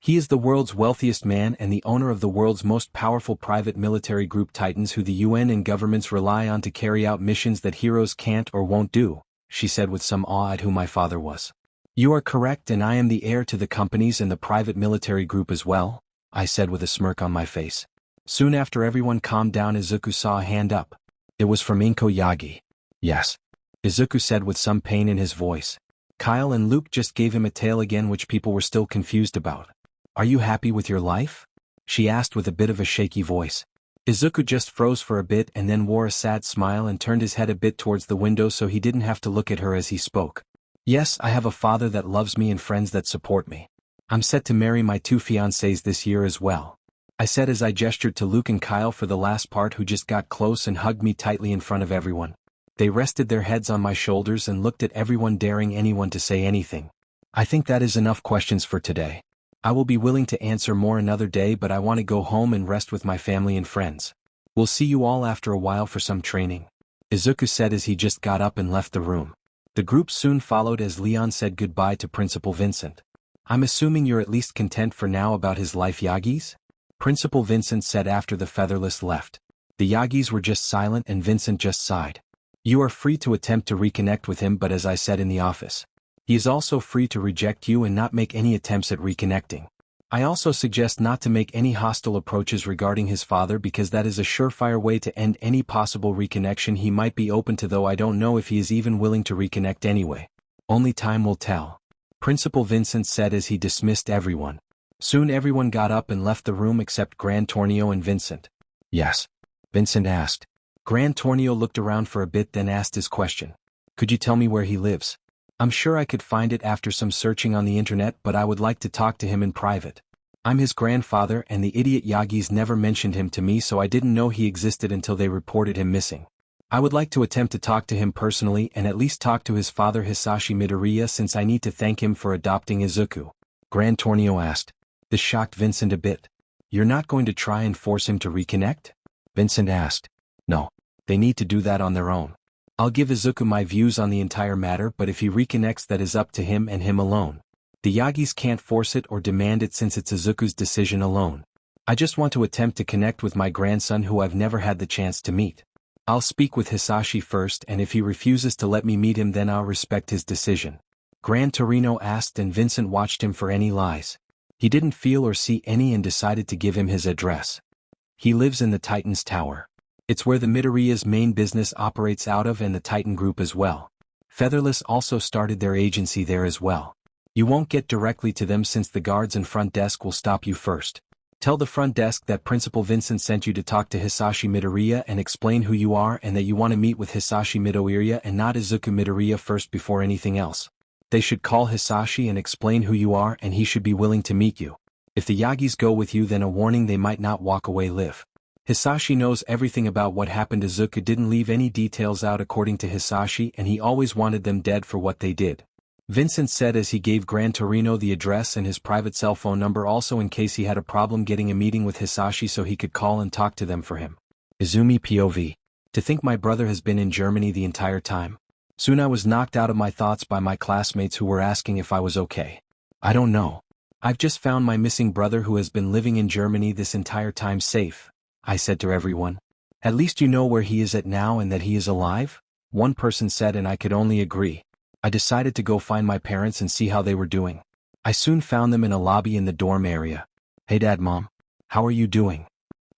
He is the world's wealthiest man and the owner of the world's most powerful private military group Titans, who the UN and governments rely on to carry out missions that heroes can't or won't do, she said with some awe at who my father was. You are correct, and I am the heir to the companies and the private military group as well, I said with a smirk on my face. Soon after everyone calmed down, Izuku saw a hand up. It was from Inko Yagi. Yes, Izuku said with some pain in his voice. Kyle and Luke just gave him a tail again, which people were still confused about. Are you happy with your life? She asked with a bit of a shaky voice. Izuku just froze for a bit and then wore a sad smile and turned his head a bit towards the window so he didn't have to look at her as he spoke. Yes, I have a father that loves me and friends that support me. I'm set to marry my 2 fiancés this year as well, I said as I gestured to Luke and Kyle for the last part, who just got close and hugged me tightly in front of everyone. They rested their heads on my shoulders and looked at everyone, daring anyone to say anything. I think that is enough questions for today. I will be willing to answer more another day, but I want to go home and rest with my family and friends. We'll see you all after a while for some training, Izuku said as he just got up and left the room. The group soon followed as Leon said goodbye to Principal Vincent. I'm assuming you're at least content for now about his life, Yagis? Principal Vincent said after the featherless left. The Yagis were just silent and Vincent just sighed. You are free to attempt to reconnect with him, but as I said in the office, he is also free to reject you and not make any attempts at reconnecting. I also suggest not to make any hostile approaches regarding his father, because that is a surefire way to end any possible reconnection he might be open to, though I don't know if he is even willing to reconnect anyway. Only time will tell, Principal Vincent said as he dismissed everyone. Soon everyone got up and left the room except Gran Tornio and Vincent. Yes? Vincent asked. Gran Tornio looked around for a bit, then asked his question. Could you tell me where he lives? I'm sure I could find it after some searching on the internet, but I would like to talk to him in private. I'm his grandfather and the idiot Yagis never mentioned him to me, so I didn't know he existed until they reported him missing. I would like to attempt to talk to him personally and at least talk to his father Hisashi Midoriya, since I need to thank him for adopting Izuku. Gran Tornio asked. This shocked Vincent a bit. You're not going to try and force him to reconnect? Vincent asked. No, they need to do that on their own. I'll give Izuku my views on the entire matter, but if he reconnects, that is up to him and him alone. The Yagis can't force it or demand it since it's Izuku's decision alone. I just want to attempt to connect with my grandson, who I've never had the chance to meet. I'll speak with Hisashi first, and if he refuses to let me meet him, then I'll respect his decision. Gran Torino asked, and Vincent watched him for any lies. He didn't feel or see any and decided to give him his address. He lives in the Titan's Tower. It's where the Midoriya's main business operates out of and the Titan Group as well. Featherless also started their agency there as well. You won't get directly to them since the guards and front desk will stop you first. Tell the front desk that Principal Vincent sent you to talk to Hisashi Midoriya and explain who you are and that you want to meet with Hisashi Midoriya and not Izuku Midoriya first before anything else. They should call Hisashi and explain who you are and he should be willing to meet you. If the Yagis go with you, then a warning, they might not walk away live. Hisashi knows everything about what happened. Izuku didn't leave any details out according to Hisashi, and he always wanted them dead for what they did. Vincent said as he gave Gran Torino the address and his private cell phone number also in case he had a problem getting a meeting with Hisashi so he could call and talk to them for him. Izumi POV. To think my brother has been in Germany the entire time. Soon I was knocked out of my thoughts by my classmates who were asking if I was okay. I don't know. I've just found my missing brother who has been living in Germany this entire time safe, I said to everyone. At least you know where he is at now and that he is alive? One person said, and I could only agree. I decided to go find my parents and see how they were doing. I soon found them in a lobby in the dorm area. Hey Dad, Mom. How are you doing?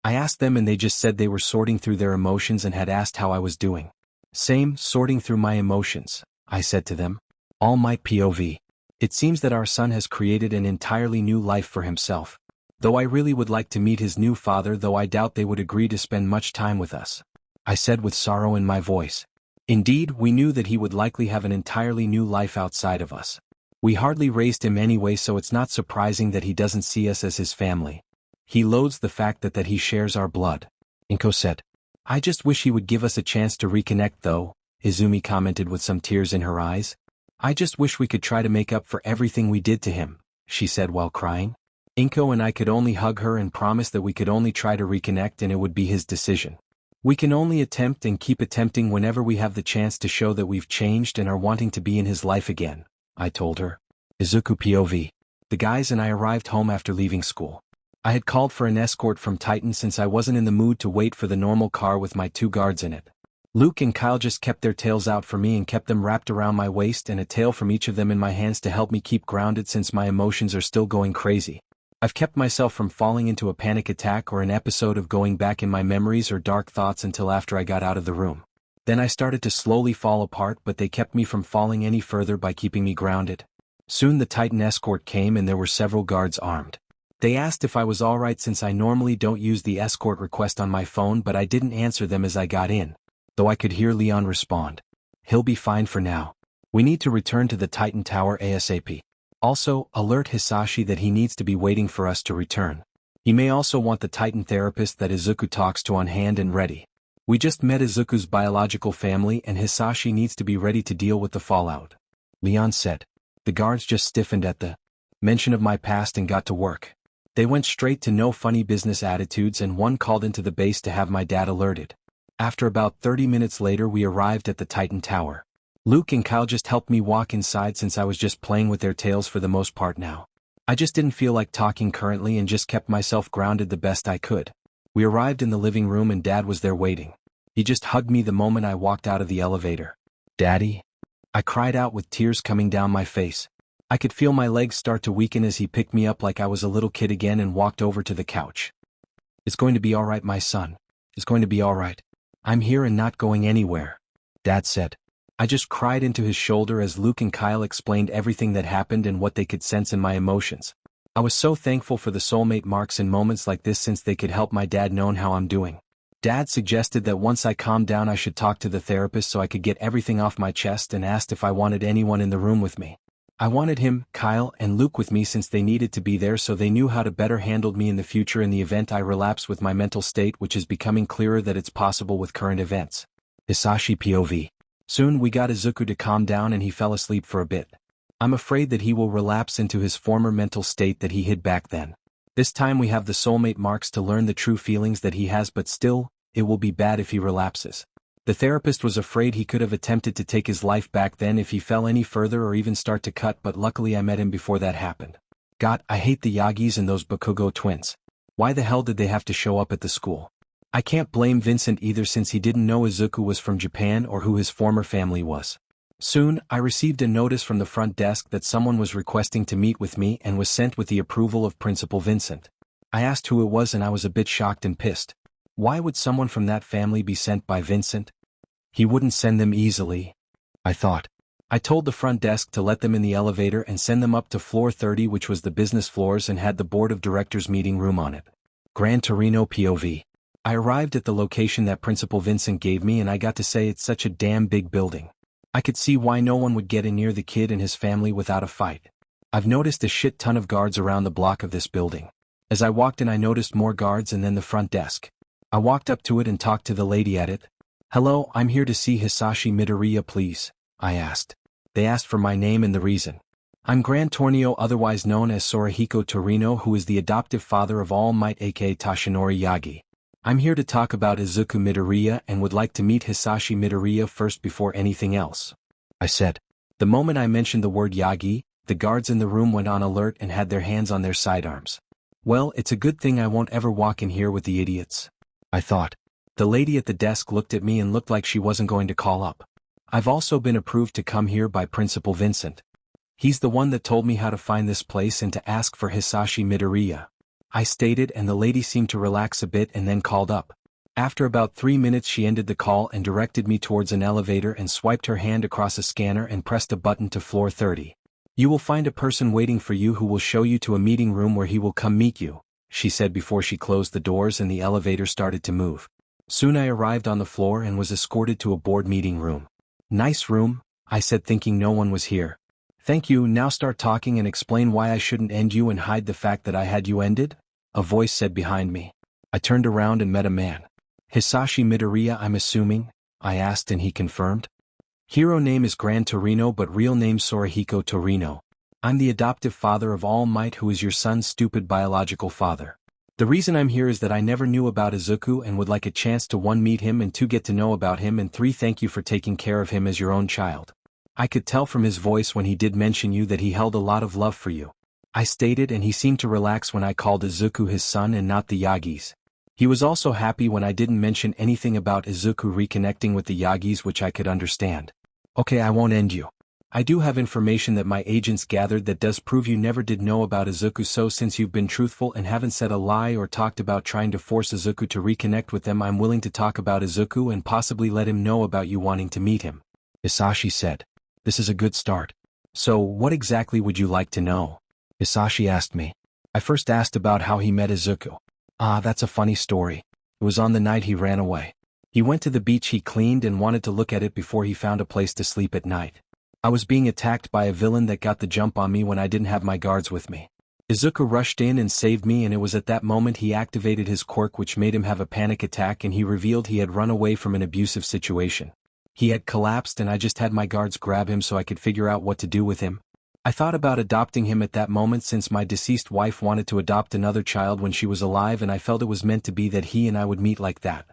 I asked them and they just said they were sorting through their emotions and had asked how I was doing. Same, sorting through my emotions, I said to them. All my POV. It seems that our son has created an entirely new life for himself. Though I really would like to meet his new father, though I doubt they would agree to spend much time with us. I said with sorrow in my voice. Indeed, we knew that he would likely have an entirely new life outside of us. We hardly raised him anyway, so it's not surprising that he doesn't see us as his family. He loathes the fact that he shares our blood. Inko said. I just wish he would give us a chance to reconnect though, Izumi commented with some tears in her eyes. I just wish we could try to make up for everything we did to him, she said while crying. Inko and I could only hug her and promise that we could only try to reconnect and it would be his decision. We can only attempt and keep attempting whenever we have the chance to show that we've changed and are wanting to be in his life again, I told her. Izuku POV. The guys and I arrived home after leaving school. I had called for an escort from Titan since I wasn't in the mood to wait for the normal car with my 2 guards in it. Luke and Kyle just kept their tails out for me and kept them wrapped around my waist and a tail from each of them in my hands to help me keep grounded since my emotions are still going crazy. I've kept myself from falling into a panic attack or an episode of going back in my memories or dark thoughts until after I got out of the room. Then I started to slowly fall apart, but they kept me from falling any further by keeping me grounded. Soon the Titan escort came and there were several guards armed. They asked if I was alright since I normally don't use the escort request on my phone, but I didn't answer them as I got in, though I could hear Leon respond. He'll be fine for now. We need to return to the Titan Tower ASAP. Also, alert Hisashi that he needs to be waiting for us to return. He may also want the Titan therapist that Izuku talks to on hand and ready. We just met Izuku's biological family and Hisashi needs to be ready to deal with the fallout. Leon said. The guards just stiffened at the mention of my past and got to work. They went straight to no funny business attitudes and one called into the base to have my dad alerted. After about 30 minutes later we arrived at the Titan Tower. Luke and Kyle just helped me walk inside since I was just playing with their tails for the most part now. I just didn't feel like talking currently and just kept myself grounded the best I could. We arrived in the living room and Dad was there waiting. He just hugged me the moment I walked out of the elevator. Daddy? I cried out with tears coming down my face. I could feel my legs start to weaken as he picked me up like I was a little kid again and walked over to the couch. It's going to be alright, my son. It's going to be alright. I'm here and not going anywhere, Dad said. I just cried into his shoulder as Luke and Kyle explained everything that happened and what they could sense in my emotions. I was so thankful for the soulmate marks in moments like this since they could help my dad know how I'm doing. Dad suggested that once I calmed down I should talk to the therapist so I could get everything off my chest and asked if I wanted anyone in the room with me. I wanted him, Kyle, and Luke with me since they needed to be there so they knew how to better handle me in the future in the event I relapse with my mental state, which is becoming clearer that it's possible with current events. Hisashi POV. Soon we got Izuku to calm down and he fell asleep for a bit. I'm afraid that he will relapse into his former mental state that he hid back then. This time we have the soulmate marks to learn the true feelings that he has, but still, it will be bad if he relapses. The therapist was afraid he could have attempted to take his life back then if he fell any further or even start to cut, but luckily I met him before that happened. God, I hate the Yagis and those Bakugo twins. Why the hell did they have to show up at the school? I can't blame Vincent either since he didn't know Izuku was from Japan or who his former family was. Soon, I received a notice from the front desk that someone was requesting to meet with me and was sent with the approval of Principal Vincent. I asked who it was and I was a bit shocked and pissed. Why would someone from that family be sent by Vincent? He wouldn't send them easily, I thought. I told the front desk to let them in the elevator and send them up to floor 30, which was the business floors and had the board of directors meeting room on it. Gran Torino POV. I arrived at the location that Principal Vincent gave me, and I got to say, it's such a damn big building. I could see why no one would get in near the kid and his family without a fight. I've noticed a shit ton of guards around the block of this building. As I walked in, I noticed more guards and then the front desk. I walked up to it and talked to the lady at it. "Hello, I'm here to see Hisashi Midoriya, please," I asked. They asked for my name and the reason. "I'm Gran Tornio, otherwise known as Sorahiko Torino, who is the adoptive father of All Might aka Toshinori Yagi. I'm here to talk about Izuku Midoriya and would like to meet Hisashi Midoriya first before anything else," I said. The moment I mentioned the word Yagi, the guards in the room went on alert and had their hands on their sidearms. Well, it's a good thing I won't ever walk in here with the idiots, I thought. The lady at the desk looked at me and looked like she wasn't going to call up. "I've also been approved to come here by Principal Vincent. He's the one that told me how to find this place and to ask for Hisashi Midoriya," I stated, and the lady seemed to relax a bit and then called up. After about 3 minutes she ended the call and directed me towards an elevator and swiped her hand across a scanner and pressed a button to floor 30. "You will find a person waiting for you who will show you to a meeting room where he will come meet you," she said before she closed the doors and the elevator started to move. Soon I arrived on the floor and was escorted to a board meeting room. "Nice room," I said, thinking no one was here. "Thank you, now start talking and explain why I shouldn't end you and hide the fact that I had you ended," a voice said behind me. I turned around and met a man. "Hisashi Midoriya, I'm assuming?" I asked, and he confirmed. "Hero name is Gran Torino but real name Sorahiko Torino. I'm the adoptive father of All Might, who is your son's stupid biological father. The reason I'm here is that I never knew about Izuku and would like a chance to 1 meet him and 2 get to know about him and 3 thank you for taking care of him as your own child. I could tell from his voice when he did mention you that he held a lot of love for you," I stated, and he seemed to relax when I called Izuku his son and not the Yagis. He was also happy when I didn't mention anything about Izuku reconnecting with the Yagis, which I could understand. "Okay, I won't end you. I do have information that my agents gathered that does prove you never did know about Izuku, so since you've been truthful and haven't said a lie or talked about trying to force Izuku to reconnect with them, I'm willing to talk about Izuku and possibly let him know about you wanting to meet him," Hisashi said. "This is a good start. So, what exactly would you like to know?" Hisashi asked me. I first asked about how he met Izuku. That's a funny story. It was on the night he ran away. He went to the beach he cleaned and wanted to look at it before he found a place to sleep at night. I was being attacked by a villain that got the jump on me when I didn't have my guards with me. Izuku rushed in and saved me, and it was at that moment he activated his quirk, which made him have a panic attack, and he revealed he had run away from an abusive situation. He had collapsed and I just had my guards grab him so I could figure out what to do with him. I thought about adopting him at that moment since my deceased wife wanted to adopt another child when she was alive, and I felt it was meant to be that he and I would meet like that.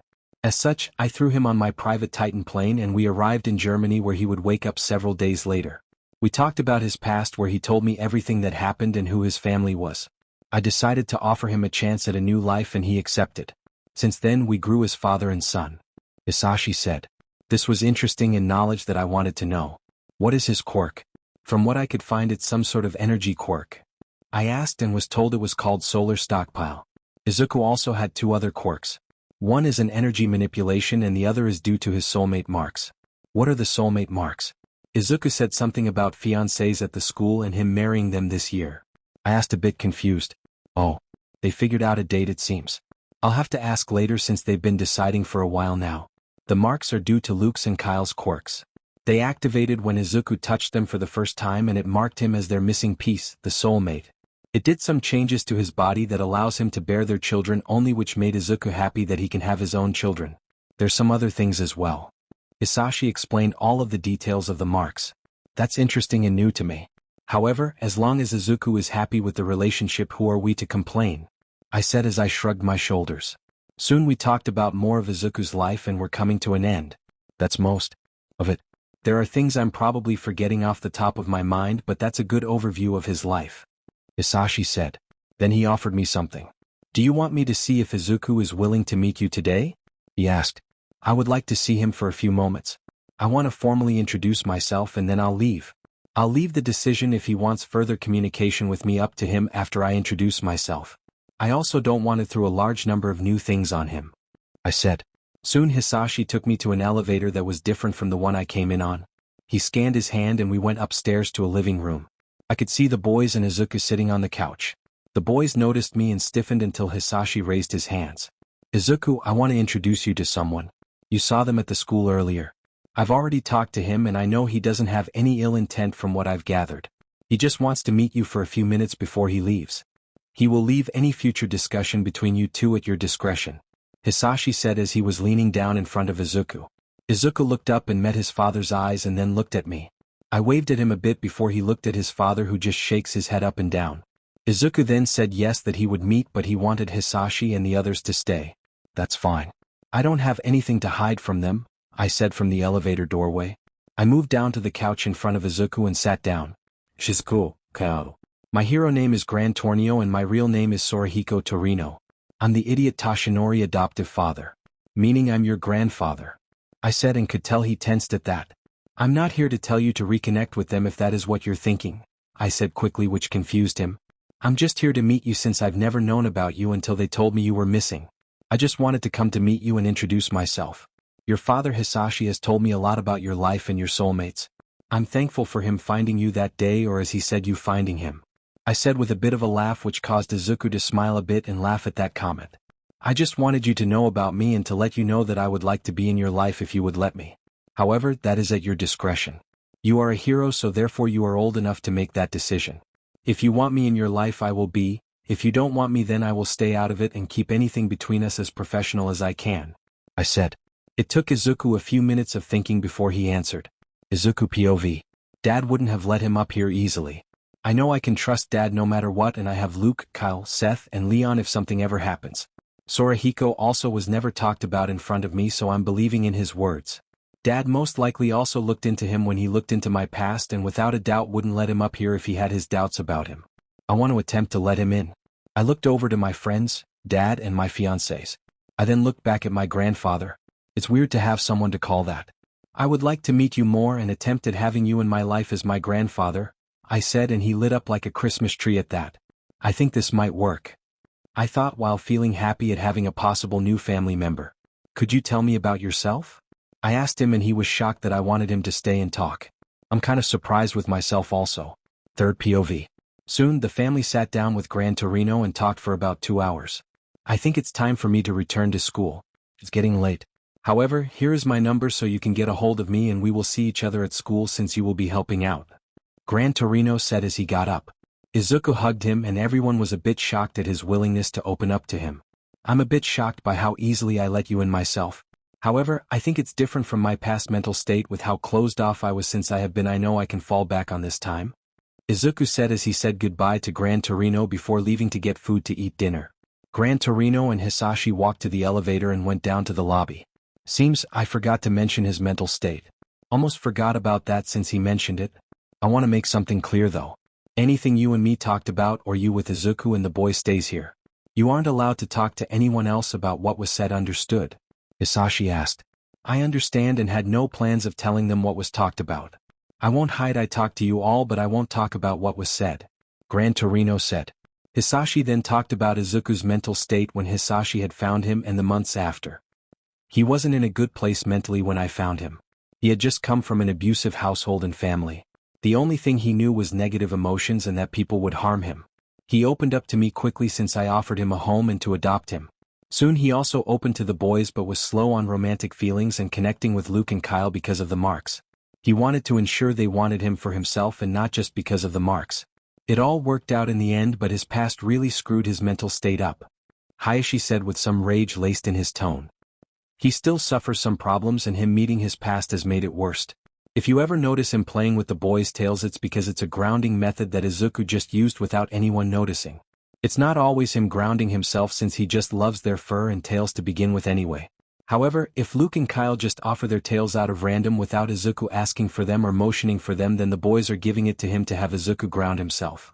As such, I threw him on my private Titan plane and we arrived in Germany, where he would wake up several days later. We talked about his past, where he told me everything that happened and who his family was. I decided to offer him a chance at a new life and he accepted. Since then we grew as father and son," Hisashi said. "This was interesting and knowledge that I wanted to know. What is his quirk?" "From what I could find, it's some sort of energy quirk," I asked, and was told it was called Solar Stockpile. Izuku also had 2 other quirks. One is an energy manipulation and the other is due to his soulmate marks. "What are the soulmate marks?" Izuku said something about fiancés at the school and him marrying them this year. I asked, a bit confused. "Oh, they figured out a date, it seems. I'll have to ask later since they've been deciding for a while now. The marks are due to Luke's and Kyle's quirks. They activated when Izuku touched them for the first time, and it marked him as their missing piece, the soulmate. It did some changes to his body that allows him to bear their children only, which made Izuku happy that he can have his own children. There's some other things as well." Hisashi explained all of the details of the marks. "That's interesting and new to me. However, as long as Izuku is happy with the relationship, who are we to complain?" I said as I shrugged my shoulders. Soon we talked about more of Izuku's life and were coming to an end. That's most of it. There are things I'm probably forgetting off the top of my mind, but that's a good overview of his life," Hisashi said. Then he offered me something. "Do you want me to see if Izuku is willing to meet you today?" he asked. "I would like to see him for a few moments. I want to formally introduce myself and then I'll leave. I'll leave the decision if he wants further communication with me up to him after I introduce myself. I also don't want to throw a large number of new things on him." I said. Soon Hisashi took me to an elevator that was different from the one I came in on. He scanned his hand and we went upstairs to a living room. I could see the boys and Izuku sitting on the couch. The boys noticed me and stiffened until Hisashi raised his hands. Izuku, I want to introduce you to someone. You saw them at the school earlier. I've already talked to him and I know he doesn't have any ill intent from what I've gathered. He just wants to meet you for a few minutes before he leaves. He will leave any future discussion between you two at your discretion, Hisashi said as he was leaning down in front of Izuku. Izuku looked up and met his father's eyes and then looked at me. I waved at him a bit before he looked at his father, who just shakes his head up and down. Izuku then said yes, that he would meet, but he wanted Hisashi and the others to stay. That's fine. I don't have anything to hide from them, I said from the elevator doorway. I moved down to the couch in front of Izuku and sat down. Shizuku, Kao. My hero name is Gran Tornio and my real name is Sorahiko Torino. I'm the idiot Toshinori adoptive father. Meaning I'm your grandfather, I said, and could tell he tensed at that. I'm not here to tell you to reconnect with them if that is what you're thinking, I said quickly, which confused him. I'm just here to meet you since I've never known about you until they told me you were missing. I just wanted to come to meet you and introduce myself. Your father Hisashi has told me a lot about your life and your soulmates. I'm thankful for him finding you that day, or as he said, you finding him, I said with a bit of a laugh, which caused Izuku to smile a bit and laugh at that comment. I just wanted you to know about me and to let you know that I would like to be in your life if you would let me. However, that is at your discretion. You are a hero, so therefore you are old enough to make that decision. If you want me in your life, I will be. If you don't want me, then I will stay out of it and keep anything between us as professional as I can, I said. It took Izuku a few minutes of thinking before he answered. Izuku POV. Dad wouldn't have let him up here easily. I know I can trust Dad no matter what, and I have Luke, Kyle, Seth, and Leon if something ever happens. Sorahiko also was never talked about in front of me, so I'm believing in his words. Dad most likely also looked into him when he looked into my past, and without a doubt wouldn't let him up here if he had his doubts about him. I want to attempt to let him in. I looked over to my friends, Dad, and my fiancés. I then looked back at my grandfather. It's weird to have someone to call that. I would like to meet you more and attempt at having you in my life as my grandfather, I said, and he lit up like a Christmas tree at that. I think this might work, I thought, while feeling happy at having a possible new family member. Could you tell me about yourself? I asked him, and he was shocked that I wanted him to stay and talk. I'm kind of surprised with myself also. Third POV. Soon the family sat down with Gran Torino and talked for about 2 hours. I think it's time for me to return to school. It's getting late. However, here is my number so you can get a hold of me, and we will see each other at school since you will be helping out, Gran Torino said as he got up. Izuku hugged him, and everyone was a bit shocked at his willingness to open up to him. I'm a bit shocked by how easily I let you in myself. However, I think it's different from my past mental state with how closed off I was since I have been. I know I can fall back on this time, Izuku said as he said goodbye to Gran Torino before leaving to get food to eat dinner. Gran Torino and Hisashi walked to the elevator and went down to the lobby. Seems I forgot to mention his mental state. Almost forgot about that since he mentioned it. I want to make something clear though. Anything you and me talked about, or you with Izuku and the boy, stays here. You aren't allowed to talk to anyone else about what was said, understood? Hisashi asked. I understand and had no plans of telling them what was talked about. I won't hide I talked to you all, but I won't talk about what was said, Gran Torino said. Hisashi then talked about Izuku's mental state when Hisashi had found him and the months after. He wasn't in a good place mentally when I found him. He had just come from an abusive household and family. The only thing he knew was negative emotions and that people would harm him. He opened up to me quickly since I offered him a home and to adopt him. Soon he also opened to the boys, but was slow on romantic feelings and connecting with Luke and Kyle because of the marks. He wanted to ensure they wanted him for himself and not just because of the marks. It all worked out in the end, but his past really screwed his mental state up, Hayashi said with some rage laced in his tone. He still suffers some problems, and him meeting his past has made it worse. If you ever notice him playing with the boys' tails, it's because it's a grounding method that Izuku just used without anyone noticing. It's not always him grounding himself since he just loves their fur and tails to begin with anyway. However, if Luke and Kyle just offer their tails out of random without Izuku asking for them or motioning for them, then the boys are giving it to him to have Izuku ground himself,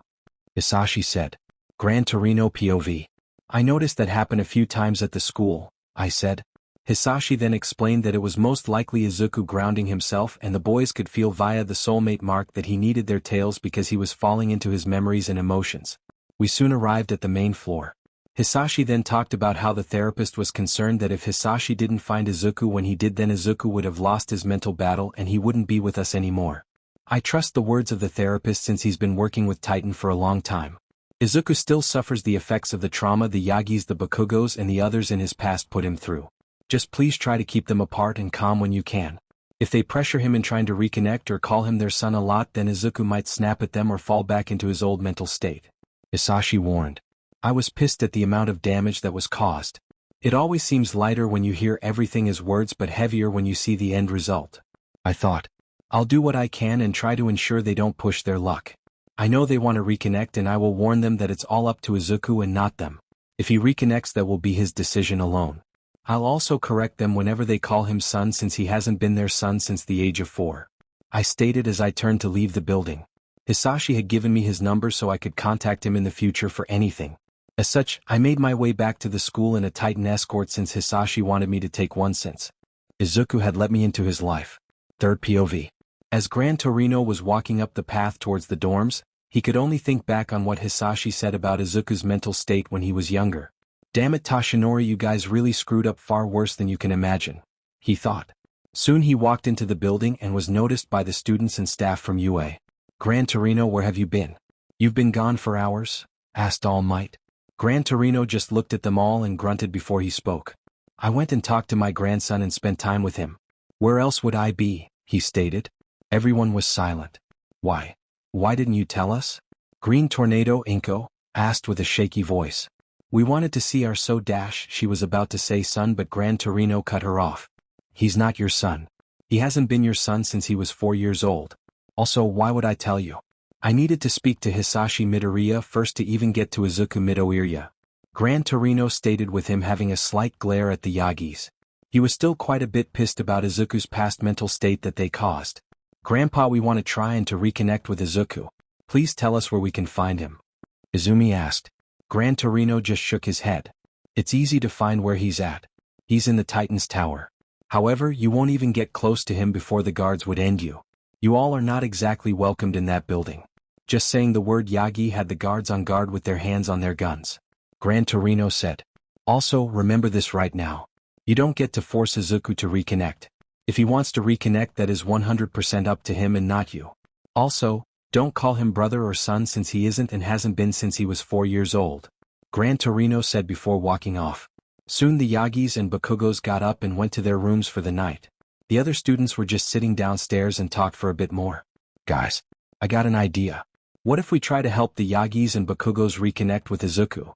Hisashi said. Gran Torino POV. I noticed that happen a few times at the school, I said. Hisashi then explained that it was most likely Izuku grounding himself, and the boys could feel via the soulmate mark that he needed their tails because he was falling into his memories and emotions. We soon arrived at the main floor. Hisashi then talked about how the therapist was concerned that if Hisashi didn't find Izuku when he did, then Izuku would have lost his mental battle and he wouldn't be with us anymore. I trust the words of the therapist since he's been working with Titan for a long time. Izuku still suffers the effects of the trauma the Yagis, the Bakugos and the others in his past put him through. Just please try to keep them apart and calm when you can. If they pressure him in trying to reconnect or call him their son a lot, then Izuku might snap at them or fall back into his old mental state. Hisashi warned. I was pissed at the amount of damage that was caused. It always seems lighter when you hear everything as words but heavier when you see the end result. I thought, I'll do what I can and try to ensure they don't push their luck. I know they want to reconnect and I will warn them that it's all up to Izuku and not them. If he reconnects, that will be his decision alone. I'll also correct them whenever they call him son since he hasn't been their son since the age of 4. I stated as I turned to leave the building. Hisashi had given me his number so I could contact him in the future for anything. As such, I made my way back to the school in a Titan escort since Hisashi wanted me to take one since Izuku had let me into his life. Third POV. As Gran Torino was walking up the path towards the dorms, he could only think back on what Hisashi said about Izuku's mental state when he was younger. Damn it, Toshinori, you guys really screwed up far worse than you can imagine, he thought. Soon he walked into the building and was noticed by the students and staff from UA. Gran Torino, where have you been? You've been gone for hours? Asked All Might. Gran Torino just looked at them all and grunted before he spoke. I went and talked to my grandson and spent time with him. Where else would I be? He stated. Everyone was silent. Why? Why didn't you tell us? Green Tornado Inko asked with a shaky voice. We wanted to see our so dash, she was about to say son, but Gran Torino cut her off. He's not your son. He hasn't been your son since he was 4 years old. Also, why would I tell you? I needed to speak to Hisashi Midoriya first to even get to Izuku Midoriya. Gran Torino stated with him having a slight glare at the Yagis. He was still quite a bit pissed about Izuku's past mental state that they caused. Grandpa, we want to try and to reconnect with Izuku. Please tell us where we can find him. Izumi asked. Gran Torino just shook his head. It's easy to find where he's at. He's in the Titan's tower. However, you won't even get close to him before the guards would end you. You all are not exactly welcomed in that building. Just saying the word Yagi had the guards on guard with their hands on their guns. Gran Torino said. Also, remember this right now. You don't get to force Izuku to reconnect. If he wants to reconnect, that is 100% up to him and not you. Also, don't call him brother or son since he isn't and hasn't been since he was 4 years old. Gran Torino said before walking off. Soon the Yagis and Bakugos got up and went to their rooms for the night. The other students were just sitting downstairs and talked for a bit more. Guys, I got an idea. What if we try to help the Yagis and Bakugos reconnect with Izuku?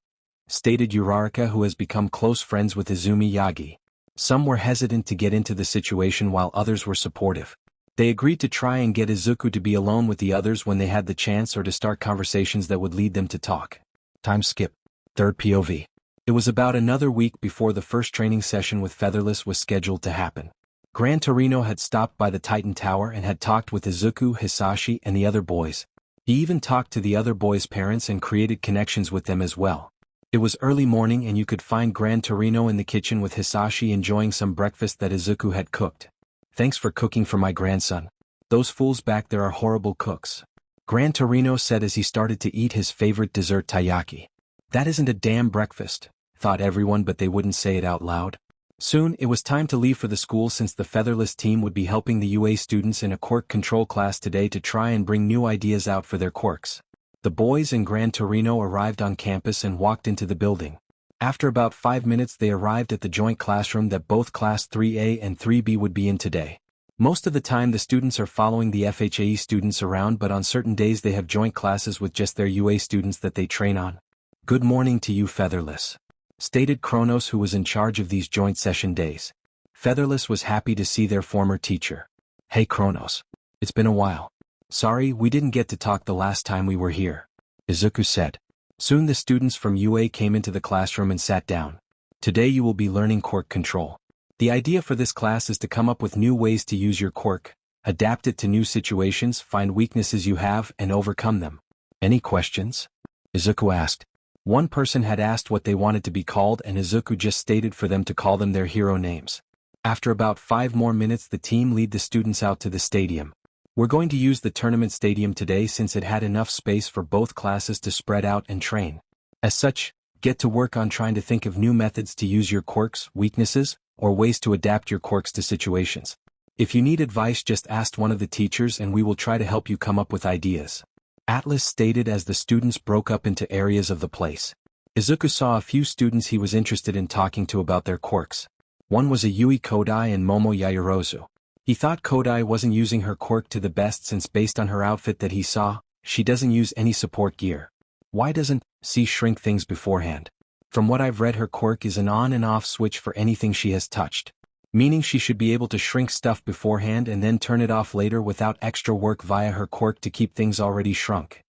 Stated Uraraka, who has become close friends with Izumi Yagi. Some were hesitant to get into the situation while others were supportive. They agreed to try and get Izuku to be alone with the others when they had the chance or to start conversations that would lead them to talk. Time skip. Third POV. It was about another week before the first training session with Featherless was scheduled to happen. Gran Torino had stopped by the Titan Tower and had talked with Izuku, Hisashi, and the other boys. He even talked to the other boys' parents and created connections with them as well. It was early morning and you could find Gran Torino in the kitchen with Hisashi enjoying some breakfast that Izuku had cooked. Thanks for cooking for my grandson. Those fools back there are horrible cooks. Gran Torino said as he started to eat his favorite dessert taiyaki. That isn't a damn breakfast, thought everyone, but they wouldn't say it out loud. Soon, it was time to leave for the school since the Featherless team would be helping the UA students in a quirk control class today to try and bring new ideas out for their quirks. The boys and Gran Torino arrived on campus and walked into the building. After about 5 minutes they arrived at the joint classroom that both Class 3A and 3B would be in today. Most of the time the students are following the FHAE students around, but on certain days they have joint classes with just their UA students that they train on. Good morning to you, Featherless, stated Kronos, who was in charge of these joint session days. Featherless was happy to see their former teacher. Hey Kronos. It's been a while. Sorry, we didn't get to talk the last time we were here, Izuku said. Soon the students from UA came into the classroom and sat down. Today you will be learning quirk control. The idea for this class is to come up with new ways to use your quirk, adapt it to new situations, find weaknesses you have, and overcome them. Any questions? Izuku asked. One person had asked what they wanted to be called and Izuku just stated for them to call them their hero names. After about 5 more minutes the team lead the students out to the stadium. We're going to use the tournament stadium today since it had enough space for both classes to spread out and train. As such, Get to work on trying to think of new methods to use your quirks, weaknesses, or ways to adapt your quirks to situations. If you need advice, just ask one of the teachers and we will try to help you come up with ideas. Atlas stated as the students broke up into areas of the place. Izuku saw a few students he was interested in talking to about their quirks. One was a Yui Kodai and Momo Yaoyorozu. He thought Kodai wasn't using her quirk to the best since based on her outfit that he saw, she doesn't use any support gear. Why doesn't she shrink things beforehand? From what I've read, her quirk is an on and off switch for anything she has touched. Meaning she should be able to shrink stuff beforehand and then turn it off later without extra work via her quirk to keep things already shrunk,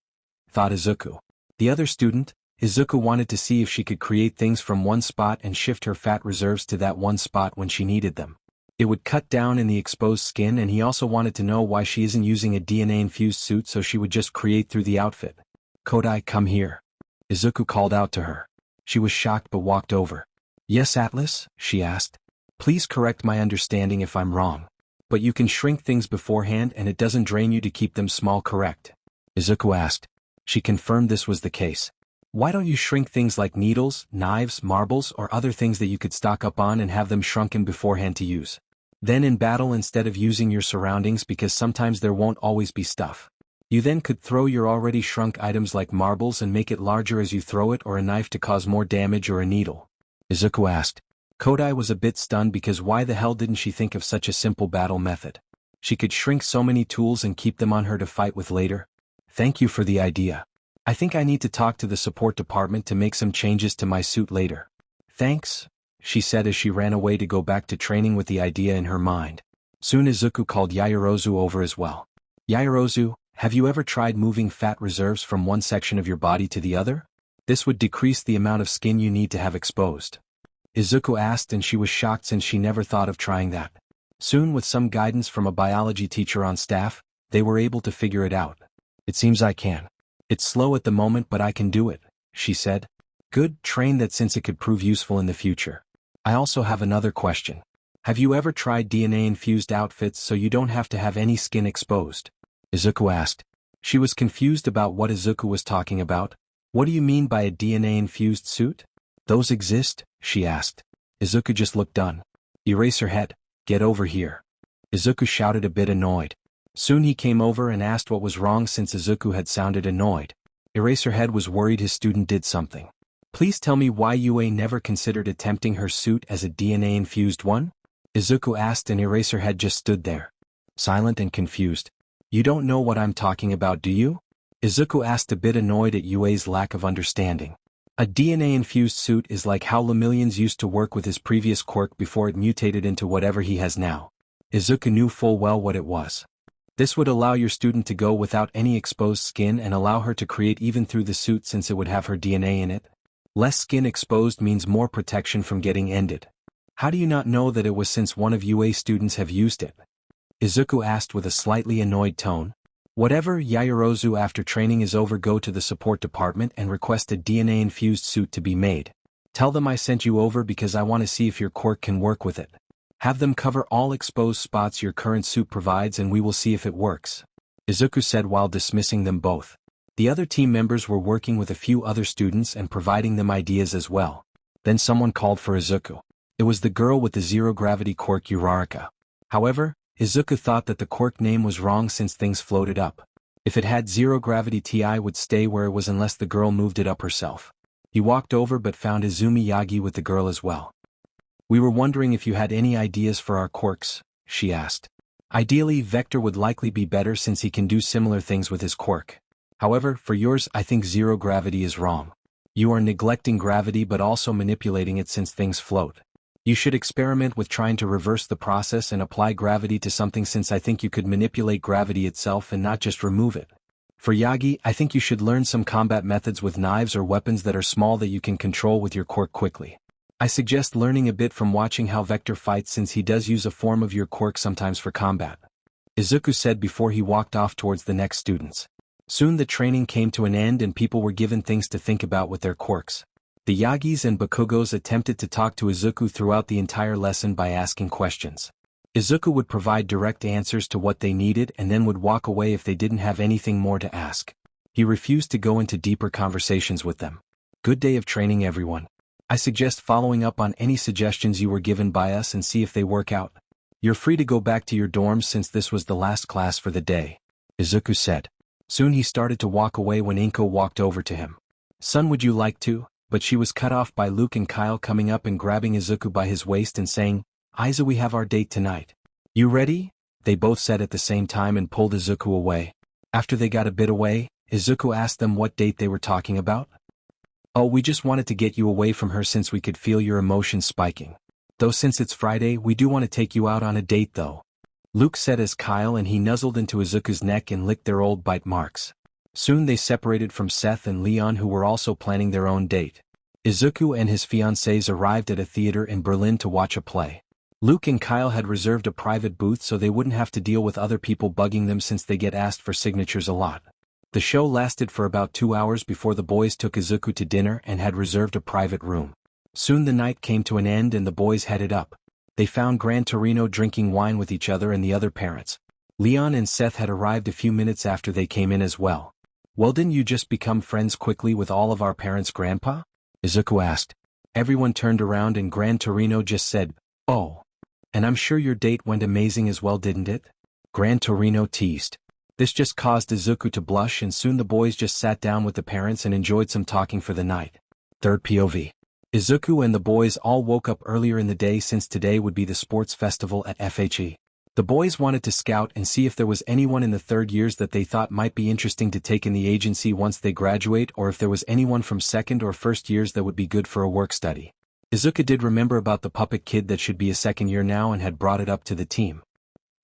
thought Izuku. The other student, Izuku, wanted to see if she could create things from one spot and shift her fat reserves to that one spot when she needed them. It would cut down in the exposed skin, and he also wanted to know why she isn't using a DNA-infused suit so she would just create through the outfit. Kodai, come here. Izuku called out to her. She was shocked but walked over. Yes, Atlas? She asked. Please correct my understanding if I'm wrong. But you can shrink things beforehand and it doesn't drain you to keep them small, correct? Izuku asked. She confirmed this was the case. Why don't you shrink things like needles, knives, marbles, or other things that you could stock up on and have them shrunken beforehand to use? Then in battle, instead of using your surroundings, because sometimes there won't always be stuff, you then could throw your already shrunk items like marbles and make it larger as you throw it, or a knife to cause more damage, or a needle. Izuku asked. Kodai was a bit stunned because why the hell didn't she think of such a simple battle method? She could shrink so many tools and keep them on her to fight with later. Thank you for the idea. I think I need to talk to the support department to make some changes to my suit later. Thanks, she said as she ran away to go back to training with the idea in her mind. Soon Izuku called Yaoyorozu over as well. Yaoyorozu, have you ever tried moving fat reserves from one section of your body to the other? This would decrease the amount of skin you need to have exposed. Izuku asked, and she was shocked since she never thought of trying that. Soon, with some guidance from a biology teacher on staff, they were able to figure it out. It seems I can. It's slow at the moment, but I can do it, she said. Good, train that since it could prove useful in the future. I also have another question. Have you ever tried DNA-infused outfits so you don't have to have any skin exposed? Izuku asked. She was confused about what Izuku was talking about. What do you mean by a DNA-infused suit? Those exist? She asked. Izuku just looked done. Erase her head. Get over here. Izuku shouted, a bit annoyed. Soon he came over and asked what was wrong since Izuku had sounded annoyed. Eraserhead was worried his student did something. Please tell me why Yue never considered attempting her suit as a DNA-infused one? Izuku asked, and Eraserhead just stood there, silent and confused. You don't know what I'm talking about, do you? Izuku asked, a bit annoyed at Yue's lack of understanding. A DNA-infused suit is like how Lemillions used to work with his previous quirk before it mutated into whatever he has now. Izuku knew full well what it was. This would allow your student to go without any exposed skin and allow her to create even through the suit since it would have her DNA in it. Less skin exposed means more protection from getting ended. How do you not know that it was since one of Yue's students have used it? Izuku asked with a slightly annoyed tone. Whatever, Yaoyorozu, after training is over, go to the support department and request a DNA-infused suit to be made. Tell them I sent you over because I want to see if your quirk can work with it. Have them cover all exposed spots your current suit provides and we will see if it works. Izuku said while dismissing them both. The other team members were working with a few other students and providing them ideas as well. Then someone called for Izuku. It was the girl with the zero-gravity quirk, Uraraka. However, Izuku thought that the quirk name was wrong since things floated up. If it had zero-gravity, TI would stay where it was unless the girl moved it up herself. He walked over but found Izumi Yagi with the girl as well. We were wondering if you had any ideas for our quirks, she asked. Ideally, Vector would likely be better since he can do similar things with his quirk. However, for yours, I think zero-gravity is wrong. You are neglecting gravity but also manipulating it since things float. You should experiment with trying to reverse the process and apply gravity to something since I think you could manipulate gravity itself and not just remove it. For Yagi, I think you should learn some combat methods with knives or weapons that are small that you can control with your quirk quickly. I suggest learning a bit from watching how Vector fights since he does use a form of your quirk sometimes for combat. Izuku said before he walked off towards the next students. Soon the training came to an end and people were given things to think about with their quirks. The Yagis and Bakugos attempted to talk to Izuku throughout the entire lesson by asking questions. Izuku would provide direct answers to what they needed and then would walk away if they didn't have anything more to ask. He refused to go into deeper conversations with them. Good day of training everyone. I suggest following up on any suggestions you were given by us and see if they work out. You're free to go back to your dorms since this was the last class for the day, Izuku said. Soon he started to walk away when Inko walked over to him. Son, would you like to? But she was cut off by Luke and Kyle coming up and grabbing Izuku by his waist and saying, Izu, we have our date tonight. You ready? They both said at the same time and pulled Izuku away. After they got a bit away, Izuku asked them what date they were talking about. Oh, we just wanted to get you away from her since we could feel your emotions spiking. Though since it's Friday, we do want to take you out on a date though. Luke said as Kyle and he nuzzled into Izuku's neck and licked their old bite marks. Soon they separated from Seth and Leon, who were also planning their own date. Izuku and his fiancées arrived at a theater in Berlin to watch a play. Luke and Kyle had reserved a private booth so they wouldn't have to deal with other people bugging them since they get asked for signatures a lot. The show lasted for about 2 hours before the boys took Izuku to dinner and had reserved a private room. Soon the night came to an end and the boys headed up. They found Gran Torino drinking wine with each other and the other parents. Leon and Seth had arrived a few minutes after they came in as well. Well, didn't you just become friends quickly with all of our parents' grandpa? Izuku asked. Everyone turned around and Gran Torino just said, oh. And I'm sure your date went amazing as well, didn't it? Gran Torino teased. This just caused Izuku to blush and soon the boys just sat down with the parents and enjoyed some talking for the night. Third POV. Izuku and the boys all woke up earlier in the day since today would be the sports festival at FHE. The boys wanted to scout and see if there was anyone in the third years that they thought might be interesting to take in the agency once they graduate, or if there was anyone from second or first years that would be good for a work study. Izuku did remember about the puppet kid that should be a second year now and had brought it up to the team.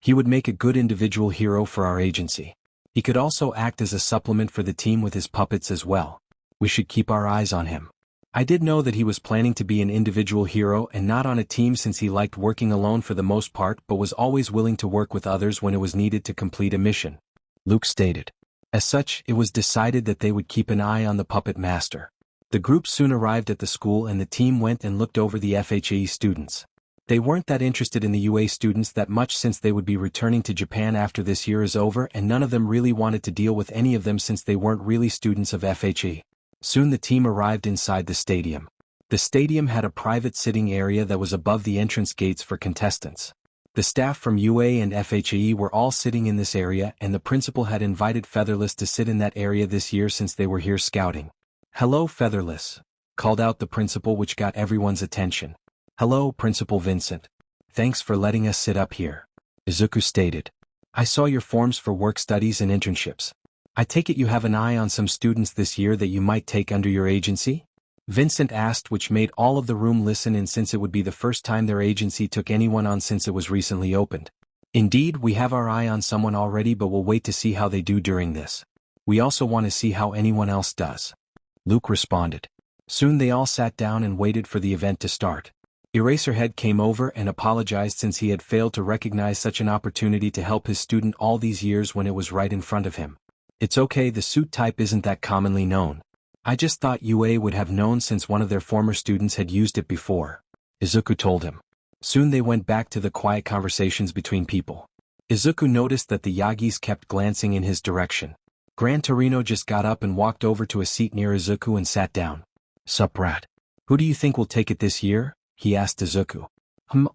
He would make a good individual hero for our agency. He could also act as a supplement for the team with his puppets as well. We should keep our eyes on him. I did know that he was planning to be an individual hero and not on a team since he liked working alone for the most part but was always willing to work with others when it was needed to complete a mission, Luke stated. As such, it was decided that they would keep an eye on the puppet master. The group soon arrived at the school and the team went and looked over the FHE students. They weren't that interested in the UA students that much since they would be returning to Japan after this year is over and none of them really wanted to deal with any of them since they weren't really students of FHE. Soon the team arrived inside the stadium. The stadium had a private sitting area that was above the entrance gates for contestants. The staff from UA and FHE were all sitting in this area and the principal had invited Featherless to sit in that area this year since they were here scouting. Hello, Featherless, called out the principal, which got everyone's attention. Hello, Principal Vincent. Thanks for letting us sit up here, Izuku stated. I saw your forms for work studies and internships. I take it you have an eye on some students this year that you might take under your agency? Vincent asked, which made all of the room listen in since it would be the first time their agency took anyone on since it was recently opened. Indeed, we have our eye on someone already but we'll wait to see how they do during this. We also want to see how anyone else does. Luke responded. Soon they all sat down and waited for the event to start. Eraserhead came over and apologized since he had failed to recognize such an opportunity to help his student all these years when it was right in front of him. It's okay, the suit type isn't that commonly known. I just thought UA would have known since one of their former students had used it before, Izuku told him. Soon they went back to the quiet conversations between people. Izuku noticed that the Yagis kept glancing in his direction. Gran Torino just got up and walked over to a seat near Izuku and sat down. Sup, rat? Who do you think will take it this year? He asked Izuku.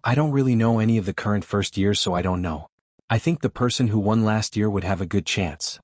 I don't really know any of the current first years, so I don't know. I think the person who won last year would have a good chance,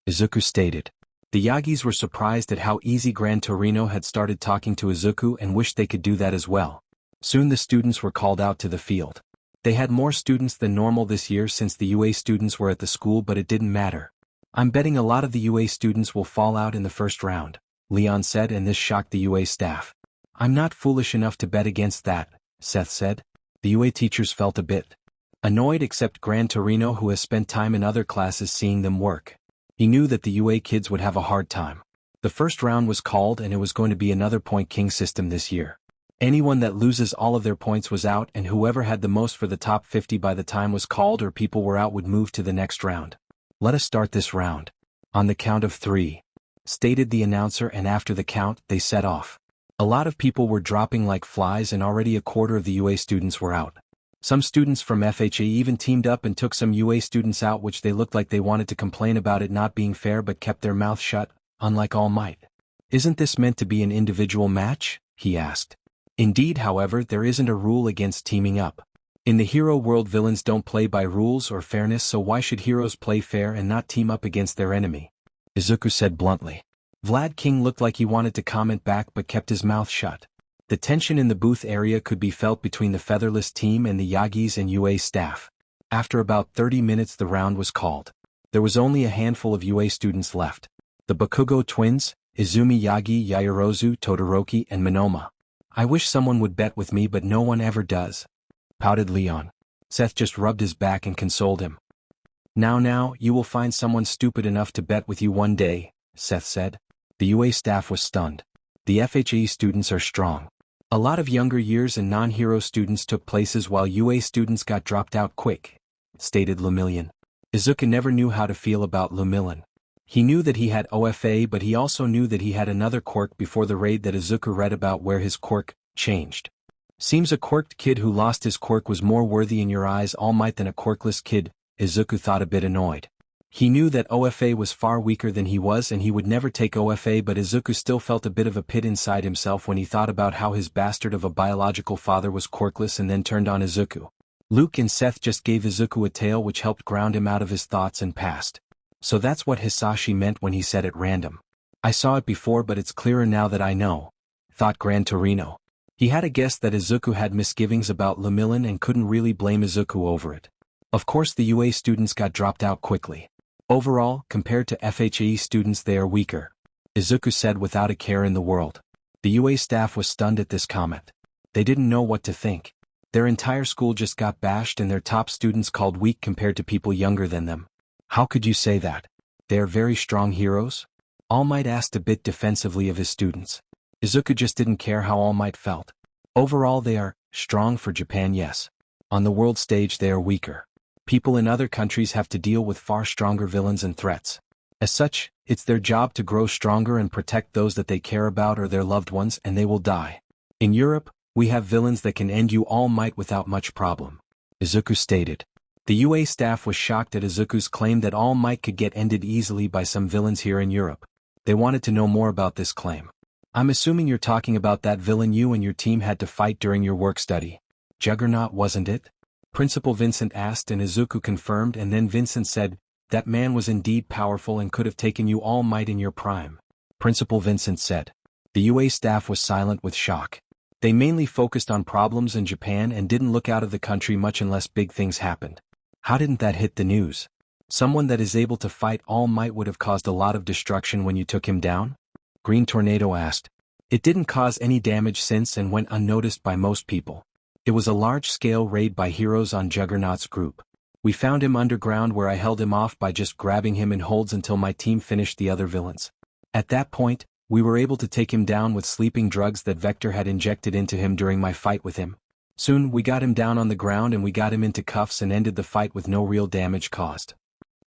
Izuku stated. The Yagis were surprised at how easy Gran Torino had started talking to Izuku and wished they could do that as well. Soon the students were called out to the field. They had more students than normal this year since the UA students were at the school, but it didn't matter. I'm betting a lot of the UA students will fall out in the first round, Leon said, and this shocked the UA staff. I'm not foolish enough to bet against that, Seth said. The UA teachers felt a bit annoyed except Gran Torino, who has spent time in other classes seeing them work. He knew that the UA kids would have a hard time. The first round was called and it was going to be another point king system this year. Anyone that loses all of their points was out and whoever had the most for the top 50 by the time was called or people were out would move to the next round. Let us start this round. On the count of 3, stated the announcer, and after the count, they set off. A lot of people were dropping like flies and already a quarter of the UA students were out. Some students from FHE even teamed up and took some UA students out, which they looked like they wanted to complain about it not being fair but kept their mouth shut, unlike All Might. Isn't this meant to be an individual match? He asked. Indeed, however, there isn't a rule against teaming up. In the hero world, villains don't play by rules or fairness, so why should heroes play fair and not team up against their enemy? Izuku said bluntly. Vlad King looked like he wanted to comment back but kept his mouth shut. The tension in the booth area could be felt between the featherless team and the Yagis and UA staff. After about 30 minutes the round was called. There was only a handful of UA students left. The Bakugo twins, Izumi Yagi, Yaoyorozu, Todoroki, and Monoma. I wish someone would bet with me, but no one ever does, pouted Leon. Seth just rubbed his back and consoled him. Now, you will find someone stupid enough to bet with you one day, Seth said. The UA staff was stunned. The FHE students are strong. A lot of younger years and non-hero students took places while UA students got dropped out quick, stated Lumillion. Izuku never knew how to feel about Lumillion. He knew that he had OFA, but he also knew that he had another quirk before the raid that Izuku read about where his quirk changed. Seems a quirked kid who lost his quirk was more worthy in your eyes, All Might, than a quirkless kid, Izuku thought, a bit annoyed. He knew that OFA was far weaker than he was and he would never take OFA, but Izuku still felt a bit of a pit inside himself when he thought about how his bastard of a biological father was quirkless and then turned on Izuku. Luke and Seth just gave Izuku a tail which helped ground him out of his thoughts and passed. So that's what Hisashi meant when he said at random. I saw it before, but it's clearer now that I know, thought Gran Torino. He had a guess that Izuku had misgivings about Lumillion and couldn't really blame Izuku over it. Of course the UA students got dropped out quickly. Overall, compared to FHE students, they are weaker, Izuku said without a care in the world. The UA staff was stunned at this comment. They didn't know what to think. Their entire school just got bashed and their top students called weak compared to people younger than them. How could you say that? They are very strong heroes? All Might asked a bit defensively of his students. Izuku just didn't care how All Might felt. Overall they are strong for Japan, yes. On the world stage they are weaker. People in other countries have to deal with far stronger villains and threats. As such, it's their job to grow stronger and protect those that they care about or their loved ones, and they will die. In Europe, we have villains that can end you All Might without much problem, Izuku stated. The UA staff was shocked at Izuku's claim that All Might could get ended easily by some villains here in Europe. They wanted to know more about this claim. I'm assuming you're talking about that villain you and your team had to fight during your work study. Juggernaut, wasn't it? Principal Vincent asked, and Izuku confirmed, and then Vincent said, that man was indeed powerful and could have taken you All Might in your prime. Principal Vincent said. The UA staff was silent with shock. They mainly focused on problems in Japan and didn't look out of the country much unless big things happened. How didn't that hit the news? Someone that is able to fight All Might would have caused a lot of destruction when you took him down? Green Tornado asked. It didn't cause any damage since and went unnoticed by most people. It was a large-scale raid by heroes on Juggernaut's group. We found him underground where I held him off by just grabbing him in holds until my team finished the other villains. At that point, we were able to take him down with sleeping drugs that Vector had injected into him during my fight with him. Soon we got him down on the ground and we got him into cuffs and ended the fight with no real damage caused,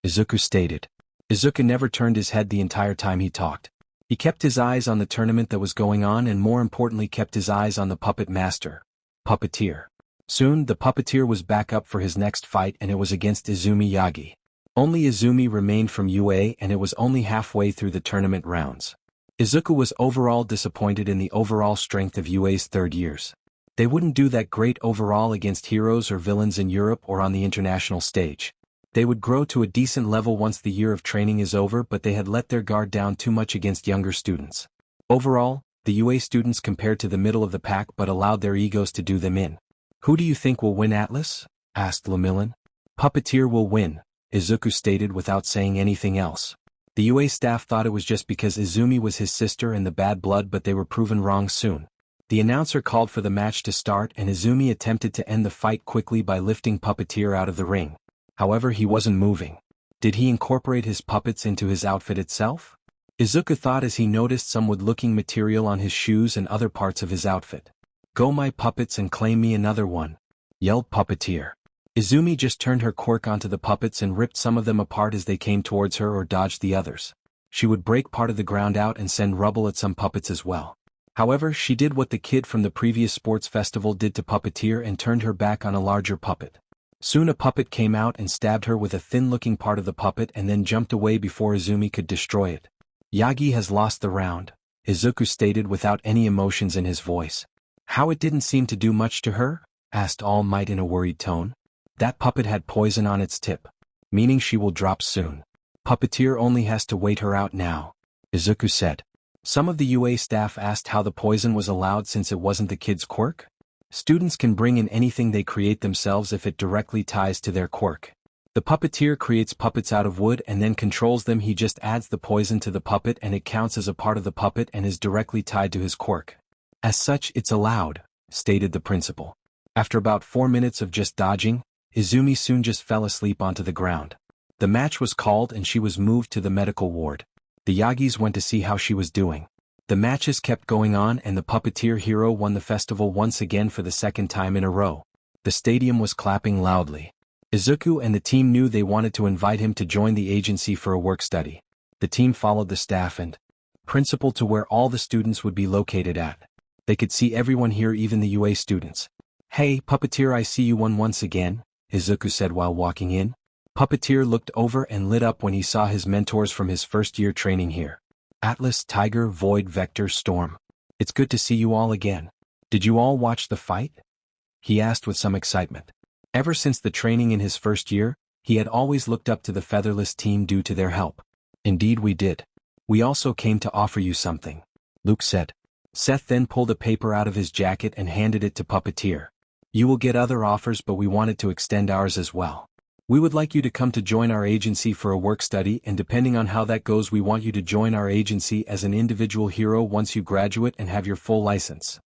Izuku stated. Izuku never turned his head the entire time he talked. He kept his eyes on the tournament that was going on and more importantly kept his eyes on the puppet master, Puppeteer. Soon the Puppeteer was back up for his next fight and it was against Izumi Yagi. Only Izumi remained from UA and it was only halfway through the tournament rounds. Izuku was overall disappointed in the overall strength of UA's third years. They wouldn't do that great overall against heroes or villains in Europe or on the international stage. They would grow to a decent level once the year of training is over, but they had let their guard down too much against younger students. Overall, the UA students compared to the middle of the pack but allowed their egos to do them in. Who do you think will win, Atlas? Asked Lumillion. Puppeteer will win, Izuku stated without saying anything else. The UA staff thought it was just because Izumi was his sister and the bad blood, but they were proven wrong soon. The announcer called for the match to start and Izumi attempted to end the fight quickly by lifting Puppeteer out of the ring. However, he wasn't moving. Did he incorporate his puppets into his outfit itself? Izuku thought as he noticed some wood-looking material on his shoes and other parts of his outfit. Go my puppets and claim me another one, yelled Puppeteer. Izumi just turned her quirk onto the puppets and ripped some of them apart as they came towards her or dodged the others. She would break part of the ground out and send rubble at some puppets as well. However, she did what the kid from the previous sports festival did to Puppeteer and turned her back on a larger puppet. Soon a puppet came out and stabbed her with a thin-looking part of the puppet and then jumped away before Izumi could destroy it. Yagi has lost the round, Izuku stated without any emotions in his voice. How it didn't seem to do much to her? Asked All Might in a worried tone. That puppet had poison on its tip, meaning she will drop soon. Puppeteer only has to wait her out now, Izuku said. Some of the UA staff asked how the poison was allowed since it wasn't the kid's quirk. Students can bring in anything they create themselves if it directly ties to their quirk. The puppeteer creates puppets out of wood and then controls them. He just adds the poison to the puppet and it counts as a part of the puppet and is directly tied to his quirk. As such, it's allowed, stated the principal. After about 4 minutes of just dodging, Izumi soon just fell asleep onto the ground. The match was called and she was moved to the medical ward. The Yagis went to see how she was doing. The matches kept going on and the puppeteer hero won the festival once again for the second time in a row. The stadium was clapping loudly. Izuku and the team knew they wanted to invite him to join the agency for a work study. The team followed the staff and principal to where all the students would be located at. They could see everyone here, even the UA students. Hey, puppeteer, I see you won once again, Izuku said while walking in. Puppeteer looked over and lit up when he saw his mentors from his first year training here. Atlas, Tiger, Void, Vector, Storm. It's good to see you all again. Did you all watch the fight? He asked with some excitement. Ever since the training in his first year, he had always looked up to the Featherless team due to their help. Indeed we did. We also came to offer you something, Luke said. Seth then pulled a paper out of his jacket and handed it to Puppeteer. You will get other offers, but we wanted to extend ours as well. We would like you to come to join our agency for a work study, and depending on how that goes, we want you to join our agency as an individual hero once you graduate and have your full license.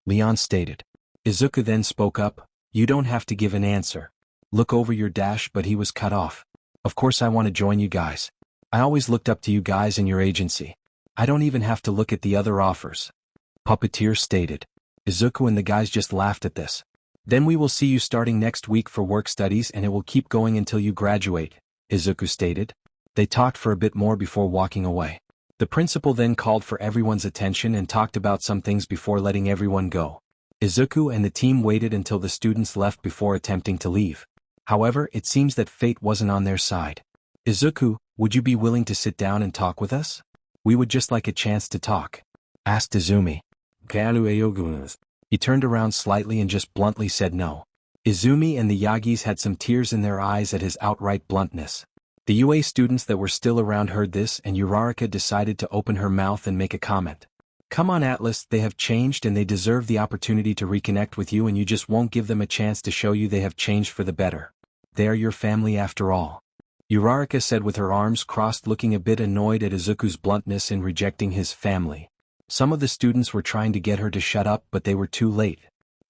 Leon stated. Izuku then spoke up. You don't have to give an answer. Look over your dash, but he was cut off. Of course I want to join you guys. I always looked up to you guys and your agency. I don't even have to look at the other offers. Puppeteer stated. Izuku and the guys just laughed at this. Then we will see you starting next week for work studies and it will keep going until you graduate, Izuku stated. They talked for a bit more before walking away. The principal then called for everyone's attention and talked about some things before letting everyone go. Izuku and the team waited until the students left before attempting to leave. However, it seems that fate wasn't on their side. Izuku, would you be willing to sit down and talk with us? We would just like a chance to talk, asked Izumi. He turned around slightly and just bluntly said no. Izumi and the Yagis had some tears in their eyes at his outright bluntness. The UA students that were still around heard this, and Uraraka decided to open her mouth and make a comment. Come on, Atlas, they have changed and they deserve the opportunity to reconnect with you, and you just won't give them a chance to show you they have changed for the better. They are your family after all. Uraraka said with her arms crossed, looking a bit annoyed at Izuku's bluntness in rejecting his family. Some of the students were trying to get her to shut up, but they were too late.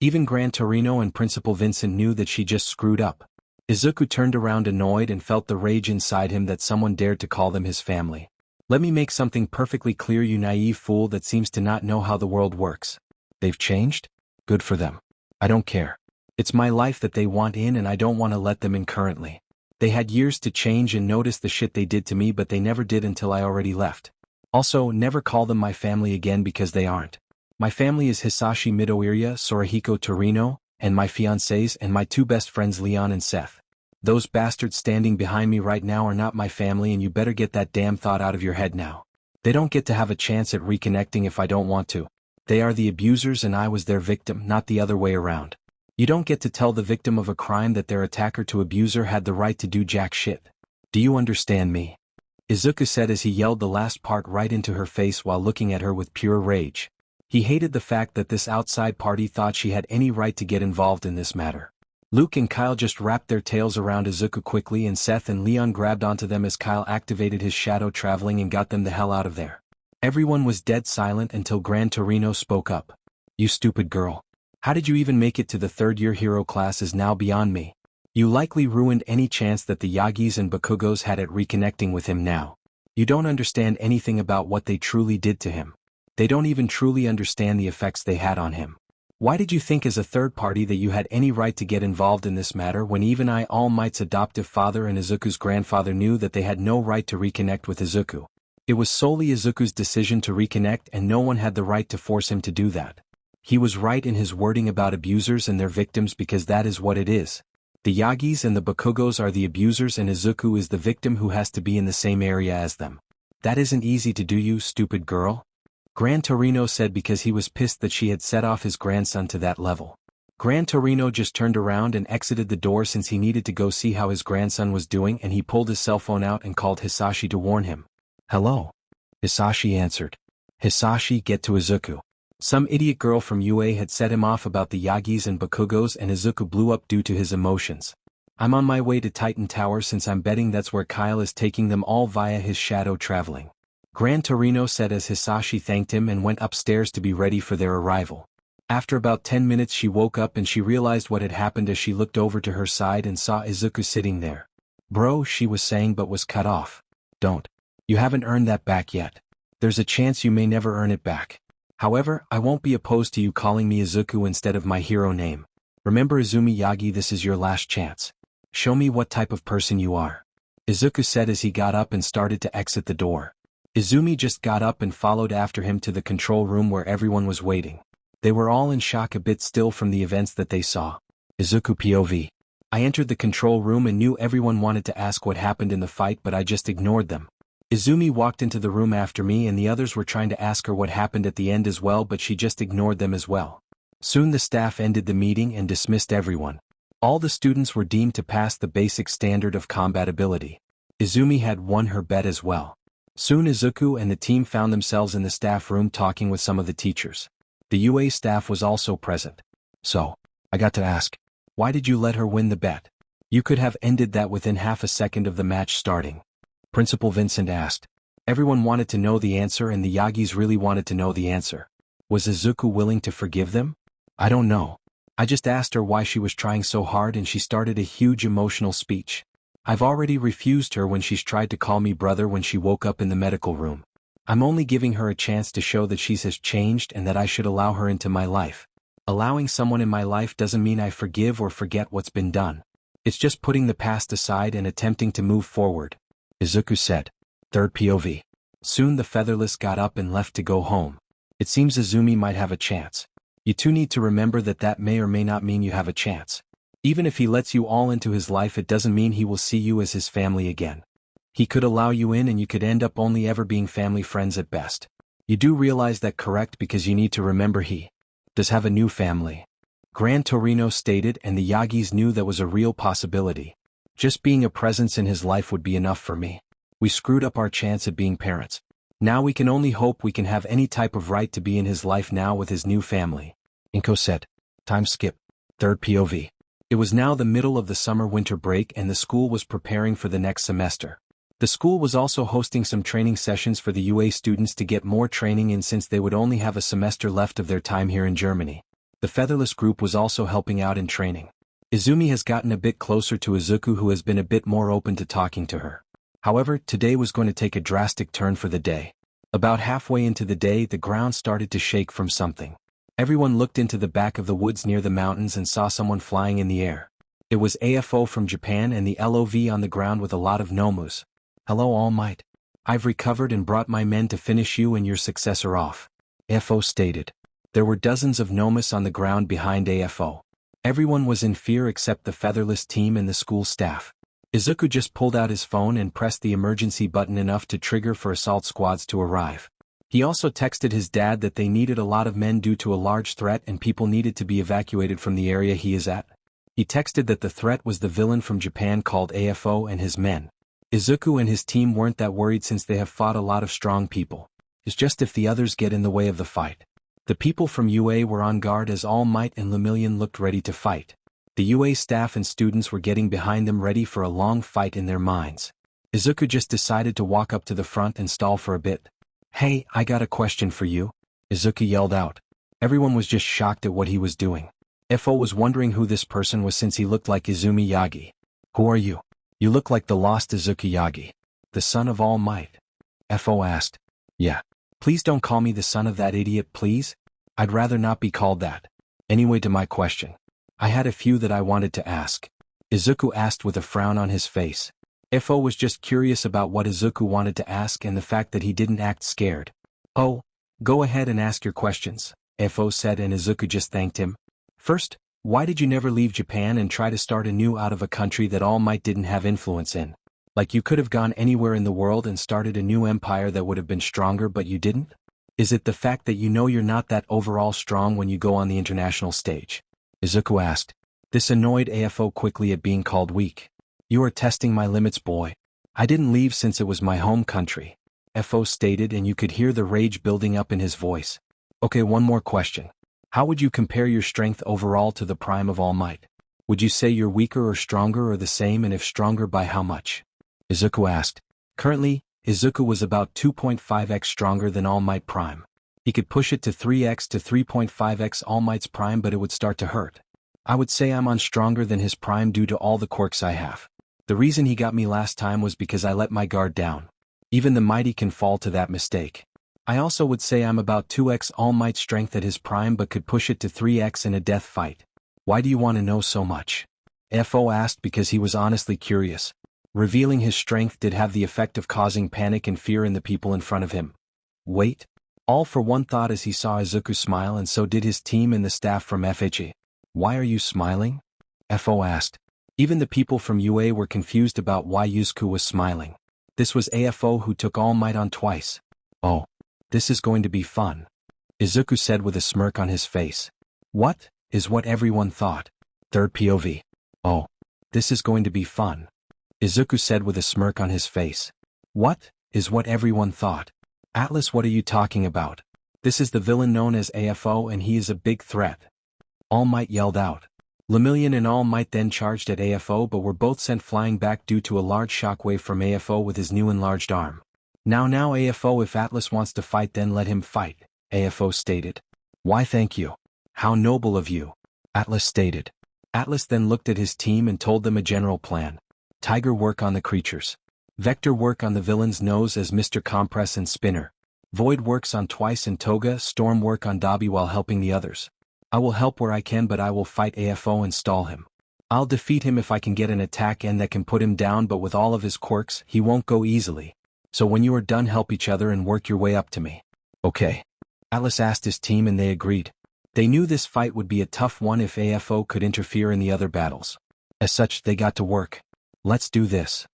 Even Gran Torino and Principal Vincent knew that she just screwed up. Izuku turned around annoyed and felt the rage inside him that someone dared to call them his family. Let me make something perfectly clear, you naive fool that seems to not know how the world works. They've changed? Good for them. I don't care. It's my life that they want in and I don't want to let them in currently. They had years to change and notice the shit they did to me, but they never did until I already left. Also, never call them my family again because they aren't. My family is Hisashi Midoriya, Sorahiko Torino, and my fiancés and my two best friends Leon and Seth. Those bastards standing behind me right now are not my family, and you better get that damn thought out of your head now. They don't get to have a chance at reconnecting if I don't want to. They are the abusers and I was their victim, not the other way around. You don't get to tell the victim of a crime that their attacker to abuser had the right to do jack shit. Do you understand me? Izuku said as he yelled the last part right into her face while looking at her with pure rage. He hated the fact that this outside party thought she had any right to get involved in this matter. Luke and Kyle just wrapped their tails around Izuku quickly, and Seth and Leon grabbed onto them as Kyle activated his shadow traveling and got them the hell out of there. Everyone was dead silent until Gran Torino spoke up. You stupid girl. How did you even make it to the third-year hero class is now beyond me. You likely ruined any chance that the Yagis and Bakugos had at reconnecting with him now. You don't understand anything about what they truly did to him. They don't even truly understand the effects they had on him. Why did you think as a third party that you had any right to get involved in this matter when even I, All Might's adoptive father and Izuku's grandfather, knew that they had no right to reconnect with Izuku? It was solely Izuku's decision to reconnect, and no one had the right to force him to do that. He was right in his wording about abusers and their victims, because that is what it is. The Yagis and the Bakugos are the abusers and Izuku is the victim who has to be in the same area as them. That isn't easy to do, you stupid girl. Gran Torino said because he was pissed that she had set off his grandson to that level. Gran Torino just turned around and exited the door since he needed to go see how his grandson was doing, and he pulled his cell phone out and called Hisashi to warn him. Hello? Hisashi answered. Hisashi, get to Izuku. Some idiot girl from UA had set him off about the Yagis and Bakugos, and Izuku blew up due to his emotions. I'm on my way to Titan Tower since I'm betting that's where Kyle is taking them all via his shadow traveling. Gran Torino said as Hisashi thanked him and went upstairs to be ready for their arrival. After about 10 minutes she woke up and she realized what had happened as she looked over to her side and saw Izuku sitting there. Bro, she was saying, but was cut off. Don't. You haven't earned that back yet. There's a chance you may never earn it back. However, I won't be opposed to you calling me Izuku instead of my hero name. Remember Izumi Yagi, this is your last chance. Show me what type of person you are. Izuku said as he got up and started to exit the door. Izumi just got up and followed after him to the control room where everyone was waiting. They were all in shock, a bit still from the events that they saw. Izuku POV. I entered the control room and knew everyone wanted to ask what happened in the fight, but I just ignored them. Izumi walked into the room after me and the others were trying to ask her what happened at the end as well, but she just ignored them as well. Soon the staff ended the meeting and dismissed everyone. All the students were deemed to pass the basic standard of combat ability. Izumi had won her bet as well. Soon Izuku and the team found themselves in the staff room talking with some of the teachers. The UA staff was also present. So, I got to ask, why did you let her win the bet? You could have ended that within half a second of the match starting. Principal Vincent asked. Everyone wanted to know the answer and the Yagis really wanted to know the answer. Was Izuku willing to forgive them? I don't know. I just asked her why she was trying so hard and she started a huge emotional speech. I've already refused her when she's tried to call me brother when she woke up in the medical room. I'm only giving her a chance to show that she has changed and that I should allow her into my life. Allowing someone in my life doesn't mean I forgive or forget what's been done. It's just putting the past aside and attempting to move forward. Izuku said. Third POV. Soon the Featherless got up and left to go home. It seems Izumi might have a chance. You two need to remember that that may or may not mean you have a chance. Even if he lets you all into his life, it doesn't mean he will see you as his family again. He could allow you in and you could end up only ever being family friends at best. You do realize that, correct? Because you need to remember he does have a new family. Gran Torino stated, and the Yagis knew that was a real possibility. Just being a presence in his life would be enough for me. We screwed up our chance at being parents. Now we can only hope we can have any type of right to be in his life now with his new family. Inko said. Time skip. Third POV. It was now the middle of the summer-winter break and the school was preparing for the next semester. The school was also hosting some training sessions for the UA students to get more training in since they would only have a semester left of their time here in Germany. The Featherless group was also helping out in training. Izumi has gotten a bit closer to Izuku, who has been a bit more open to talking to her. However, today was going to take a drastic turn for the day. About halfway into the day, the ground started to shake from something. Everyone looked into the back of the woods near the mountains and saw someone flying in the air. It was AFO from Japan and the LOV on the ground with a lot of nomus. Hello All Might. I've recovered and brought my men to finish you and your successor off. AFO stated. There were dozens of nomus on the ground behind AFO. Everyone was in fear except the Featherless team and the school staff. Izuku just pulled out his phone and pressed the emergency button enough to trigger for assault squads to arrive. He also texted his dad that they needed a lot of men due to a large threat and people needed to be evacuated from the area he is at. He texted that the threat was the villain from Japan called AFO and his men. Izuku and his team weren't that worried since they have fought a lot of strong people. It's just if the others get in the way of the fight. The people from UA were on guard as All Might and Lemillion looked ready to fight. The UA staff and students were getting behind them ready for a long fight in their minds. Izuku just decided to walk up to the front and stall for a bit. Hey, I got a question for you. Izuku yelled out. Everyone was just shocked at what he was doing. FO was wondering who this person was since he looked like Izumi Yagi. Who are you? You look like the lost Izuku Yagi. The son of All Might. FO asked. Yeah. Please don't call me the son of that idiot, please. I'd rather not be called that. Anyway, to my question. I had a few that I wanted to ask. Izuku asked with a frown on his face. FO was just curious about what Izuku wanted to ask and the fact that he didn't act scared. Oh, go ahead and ask your questions, FO said, and Izuku just thanked him. First, why did you never leave Japan and try to start anew out of a country that All Might didn't have influence in? Like you could have gone anywhere in the world and started a new empire that would have been stronger, but you didn't? Is it the fact that you know you're not that overall strong when you go on the international stage? Izuku asked. This annoyed AFO quickly at being called weak. You are testing my limits, boy. I didn't leave since it was my home country, FO stated, and you could hear the rage building up in his voice. Okay, one more question. How would you compare your strength overall to the prime of All Might? Would you say you're weaker or stronger or the same, and if stronger, by how much? Izuku asked. Currently, Izuku was about 2.5x stronger than All Might Prime. He could push it to 3x to 3.5x All Might's Prime, but it would start to hurt. I would say I'm on stronger than his Prime due to all the quirks I have. The reason he got me last time was because I let my guard down. Even the mighty can fall to that mistake. I also would say I'm about 2x All Might strength at his Prime but could push it to 3x in a death fight. Why do you want to know so much? FO asked because he was honestly curious. Revealing his strength did have the effect of causing panic and fear in the people in front of him. Wait. All for one thought as he saw Izuku smile, and so did his team and the staff from FHE. Why are you smiling? FO asked. Even the people from UA were confused about why Izuku was smiling. This was AFO who took All Might on twice. Oh. This is going to be fun. Izuku said with a smirk on his face. What? Is what everyone thought. Third POV. Oh. This is going to be fun. Izuku said with a smirk on his face. What? Is what everyone thought. Atlas, what are you talking about? This is the villain known as AFO, and he is a big threat. All Might yelled out. Lemillion and All Might then charged at AFO but were both sent flying back due to a large shockwave from AFO with his new enlarged arm. Now AFO, if Atlas wants to fight then let him fight, AFO stated. Why thank you. How noble of you, Atlas stated. Atlas then looked at his team and told them a general plan. Tiger work on the creatures. Vector work on the villain's nose as Mr. Compress and Spinner. Void works on Twice and Toga. Storm work on Dobby while helping the others. I will help where I can, but I will fight AFO and stall him. I'll defeat him if I can get an attack in that can put him down, but with all of his quirks, he won't go easily. So when you are done, help each other and work your way up to me. Okay. Atlas asked his team and they agreed. They knew this fight would be a tough one if AFO could interfere in the other battles. As such, they got to work. Let's do this.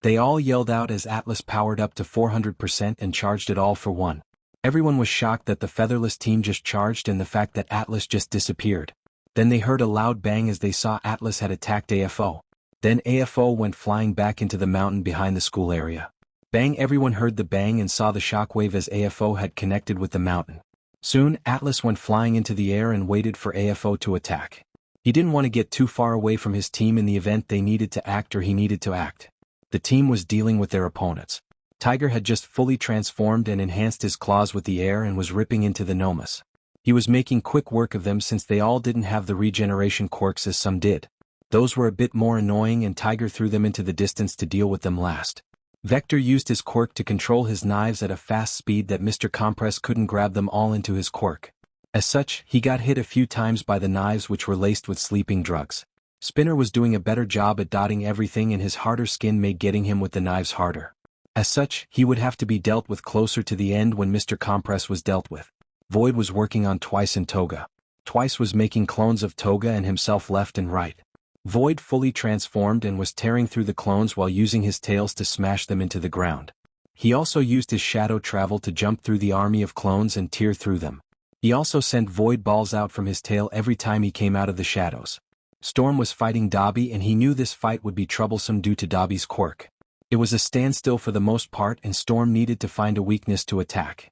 They all yelled out as Atlas powered up to 400% and charged it all for one. Everyone was shocked that the featherless team just charged and the fact that Atlas just disappeared. Then they heard a loud bang as they saw Atlas had attacked AFO. Then AFO went flying back into the mountain behind the school area. Bang! Everyone heard the bang and saw the shockwave as AFO had connected with the mountain. Soon, Atlas went flying into the air and waited for AFO to attack. He didn't want to get too far away from his team in the event they needed to act or he needed to act. The team was dealing with their opponents. Tiger had just fully transformed and enhanced his claws with the air and was ripping into the Nomas. He was making quick work of them since they all didn't have the regeneration quirks as some did. Those were a bit more annoying and Tiger threw them into the distance to deal with them last. Vector used his quirk to control his knives at a fast speed that Mr. Compress couldn't grab them all into his quirk. As such, he got hit a few times by the knives which were laced with sleeping drugs. Spinner was doing a better job at dodging everything and his harder skin made getting him with the knives harder. As such, he would have to be dealt with closer to the end when Mr. Compress was dealt with. Void was working on Twice and Toga. Twice was making clones of Toga and himself left and right. Void fully transformed and was tearing through the clones while using his tails to smash them into the ground. He also used his shadow travel to jump through the army of clones and tear through them. He also sent void balls out from his tail every time he came out of the shadows. Storm was fighting Dobby and he knew this fight would be troublesome due to Dobby's quirk. It was a standstill for the most part and Storm needed to find a weakness to attack.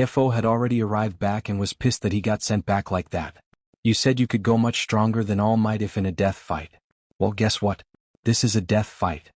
FO had already arrived back and was pissed that he got sent back like that. You said you could go much stronger than All Might if in a death fight. Well, guess what? This is a death fight,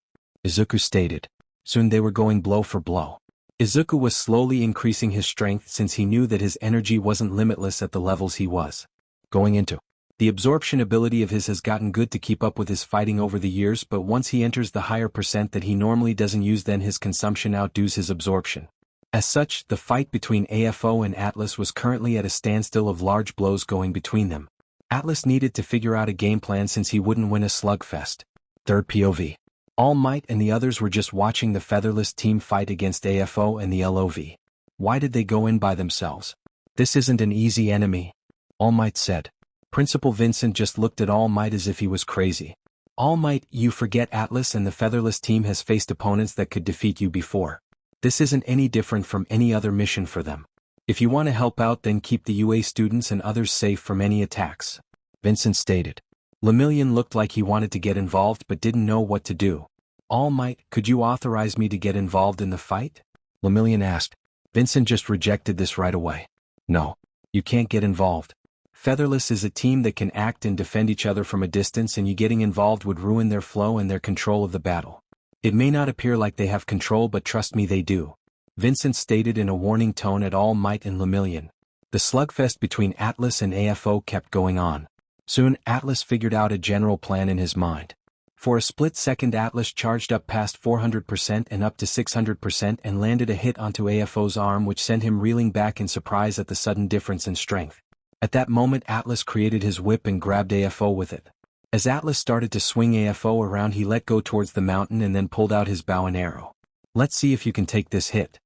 Izuku stated. Soon they were going blow for blow. Izuku was slowly increasing his strength since he knew that his energy wasn't limitless at the levels he was going into. The absorption ability of his has gotten good to keep up with his fighting over the years, but once he enters the higher percent that he normally doesn't use, then his consumption outdoes his absorption. As such, the fight between AFO and Atlas was currently at a standstill of large blows going between them. Atlas needed to figure out a game plan since he wouldn't win a slugfest. Third POV. All Might and the others were just watching the featherless team fight against AFO and the LOV. Why did they go in by themselves? This isn't an easy enemy, All Might said. Principal Vincent just looked at All Might as if he was crazy. All Might, you forget Atlas and the featherless team has faced opponents that could defeat you before. This isn't any different from any other mission for them. If you want to help out, then keep the UA students and others safe from any attacks, Vincent stated. Lemillion looked like he wanted to get involved but didn't know what to do. All Might, could you authorize me to get involved in the fight? Lemillion asked. Vincent just rejected this right away. No. You can't get involved. Featherless is a team that can act and defend each other from a distance, and you getting involved would ruin their flow and their control of the battle. It may not appear like they have control, but trust me, they do, Vincent stated in a warning tone at All Might and Lemillion. The slugfest between Atlas and AFO kept going on. Soon Atlas figured out a general plan in his mind. For a split second, Atlas charged up past 400% and up to 600% and landed a hit onto AFO's arm, which sent him reeling back in surprise at the sudden difference in strength. At that moment, Atlas created his whip and grabbed AFO with it. As Atlas started to swing AFO around, he let go towards the mountain and then pulled out his bow and arrow. Let's see if you can take this hit,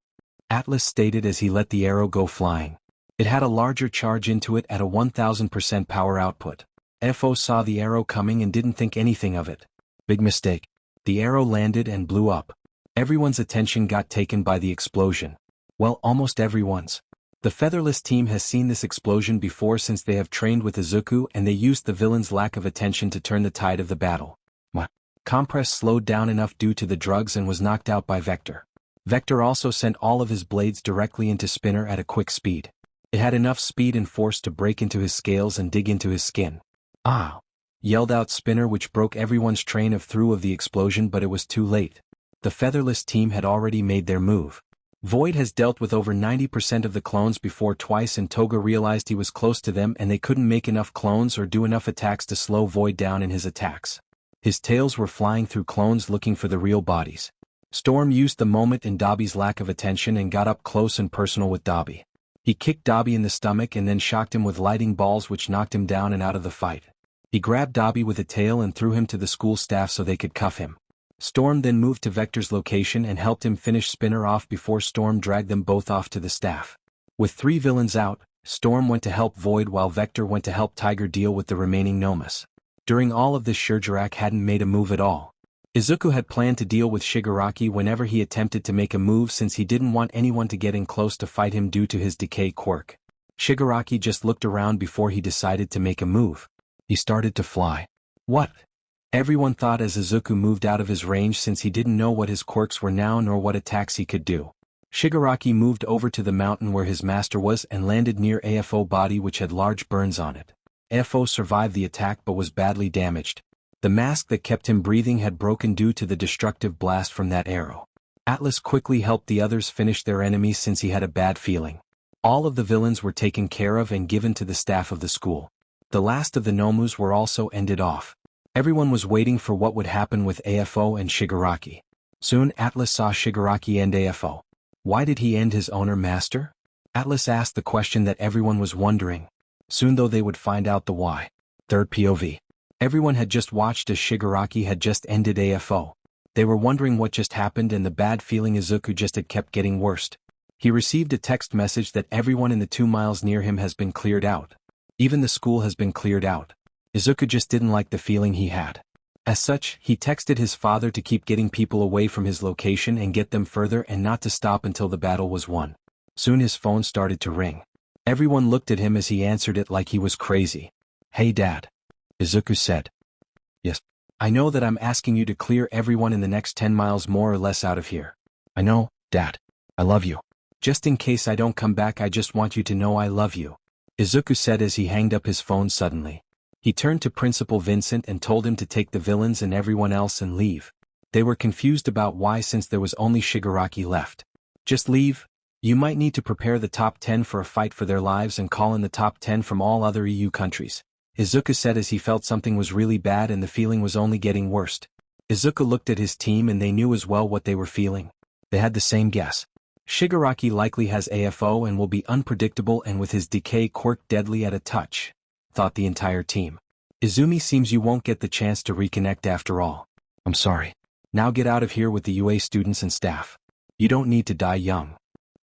Atlas stated as he let the arrow go flying. It had a larger charge into it at a 1000% power output. AFO saw the arrow coming and didn't think anything of it. Big mistake. The arrow landed and blew up. Everyone's attention got taken by the explosion. Well, almost everyone's. The Featherless team has seen this explosion before since they have trained with Izuku, and they used the villain's lack of attention to turn the tide of the battle. Compress slowed down enough due to the drugs and was knocked out by Vector. Vector also sent all of his blades directly into Spinner at a quick speed. It had enough speed and force to break into his scales and dig into his skin. Ah! Yelled out Spinner, which broke everyone's train of thought of the explosion, but it was too late. The Featherless team had already made their move. Void has dealt with over 90% of the clones before twice, and Toga realized he was close to them and they couldn't make enough clones or do enough attacks to slow Void down in his attacks. His tails were flying through clones looking for the real bodies. Storm used the moment in Dobby's lack of attention and got up close and personal with Dobby. He kicked Dobby in the stomach and then shocked him with lighting balls, which knocked him down and out of the fight. He grabbed Dobby with a tail and threw him to the school staff so they could cuff him. Storm then moved to Vector's location and helped him finish Spinner off before Storm dragged them both off to the staff. With 3 villains out, Storm went to help Void while Vector went to help Tiger deal with the remaining Nomus. During all of this, Shigaraki hadn't made a move at all. Izuku had planned to deal with Shigaraki whenever he attempted to make a move, since he didn't want anyone to get in close to fight him due to his decay quirk. Shigaraki just looked around before he decided to make a move. He started to fly. What? Everyone thought as Izuku moved out of his range, since he didn't know what his quirks were now nor what attacks he could do. Shigaraki moved over to the mountain where his master was and landed near AFO body, which had large burns on it. AFO survived the attack but was badly damaged. The mask that kept him breathing had broken due to the destructive blast from that arrow. Atlas quickly helped the others finish their enemies since he had a bad feeling. All of the villains were taken care of and given to the staff of the school. The last of the Nomus were also ended off. Everyone was waiting for what would happen with AFO and Shigaraki. Soon Atlas saw Shigaraki end AFO. Why did he end his owner master? Atlas asked the question that everyone was wondering. Soon though they would find out the why. Third POV. Everyone had just watched as Shigaraki had just ended AFO. They were wondering what just happened, and the bad feeling Izuku just had kept getting worse. He received a text message that everyone in the 2 miles near him has been cleared out. Even the school has been cleared out. Izuku just didn't like the feeling he had. As such, he texted his father to keep getting people away from his location and get them further, and not to stop until the battle was won. Soon his phone started to ring. Everyone looked at him as he answered it like he was crazy. "Hey Dad," Izuku said. "Yes. I know that I'm asking you to clear everyone in the next 10 miles more or less out of here. I know, Dad. I love you. Just in case I don't come back, I just want you to know I love you," Izuku said as he hanged up his phone suddenly. He turned to Principal Vincent and told him to take the villains and everyone else and leave. They were confused about why, since there was only Shigaraki left. "Just leave? You might need to prepare the top 10 for a fight for their lives and call in the top 10 from all other EU countries," Izuku said as he felt something was really bad and the feeling was only getting worse. Izuku looked at his team and they knew as well what they were feeling. They had the same guess. Shigaraki likely has AFO and will be unpredictable and with his decay quirk deadly at a touch, thought the entire team. "Izumi, seems you won't get the chance to reconnect after all. I'm sorry. Now get out of here with the UA students and staff. You don't need to die young,"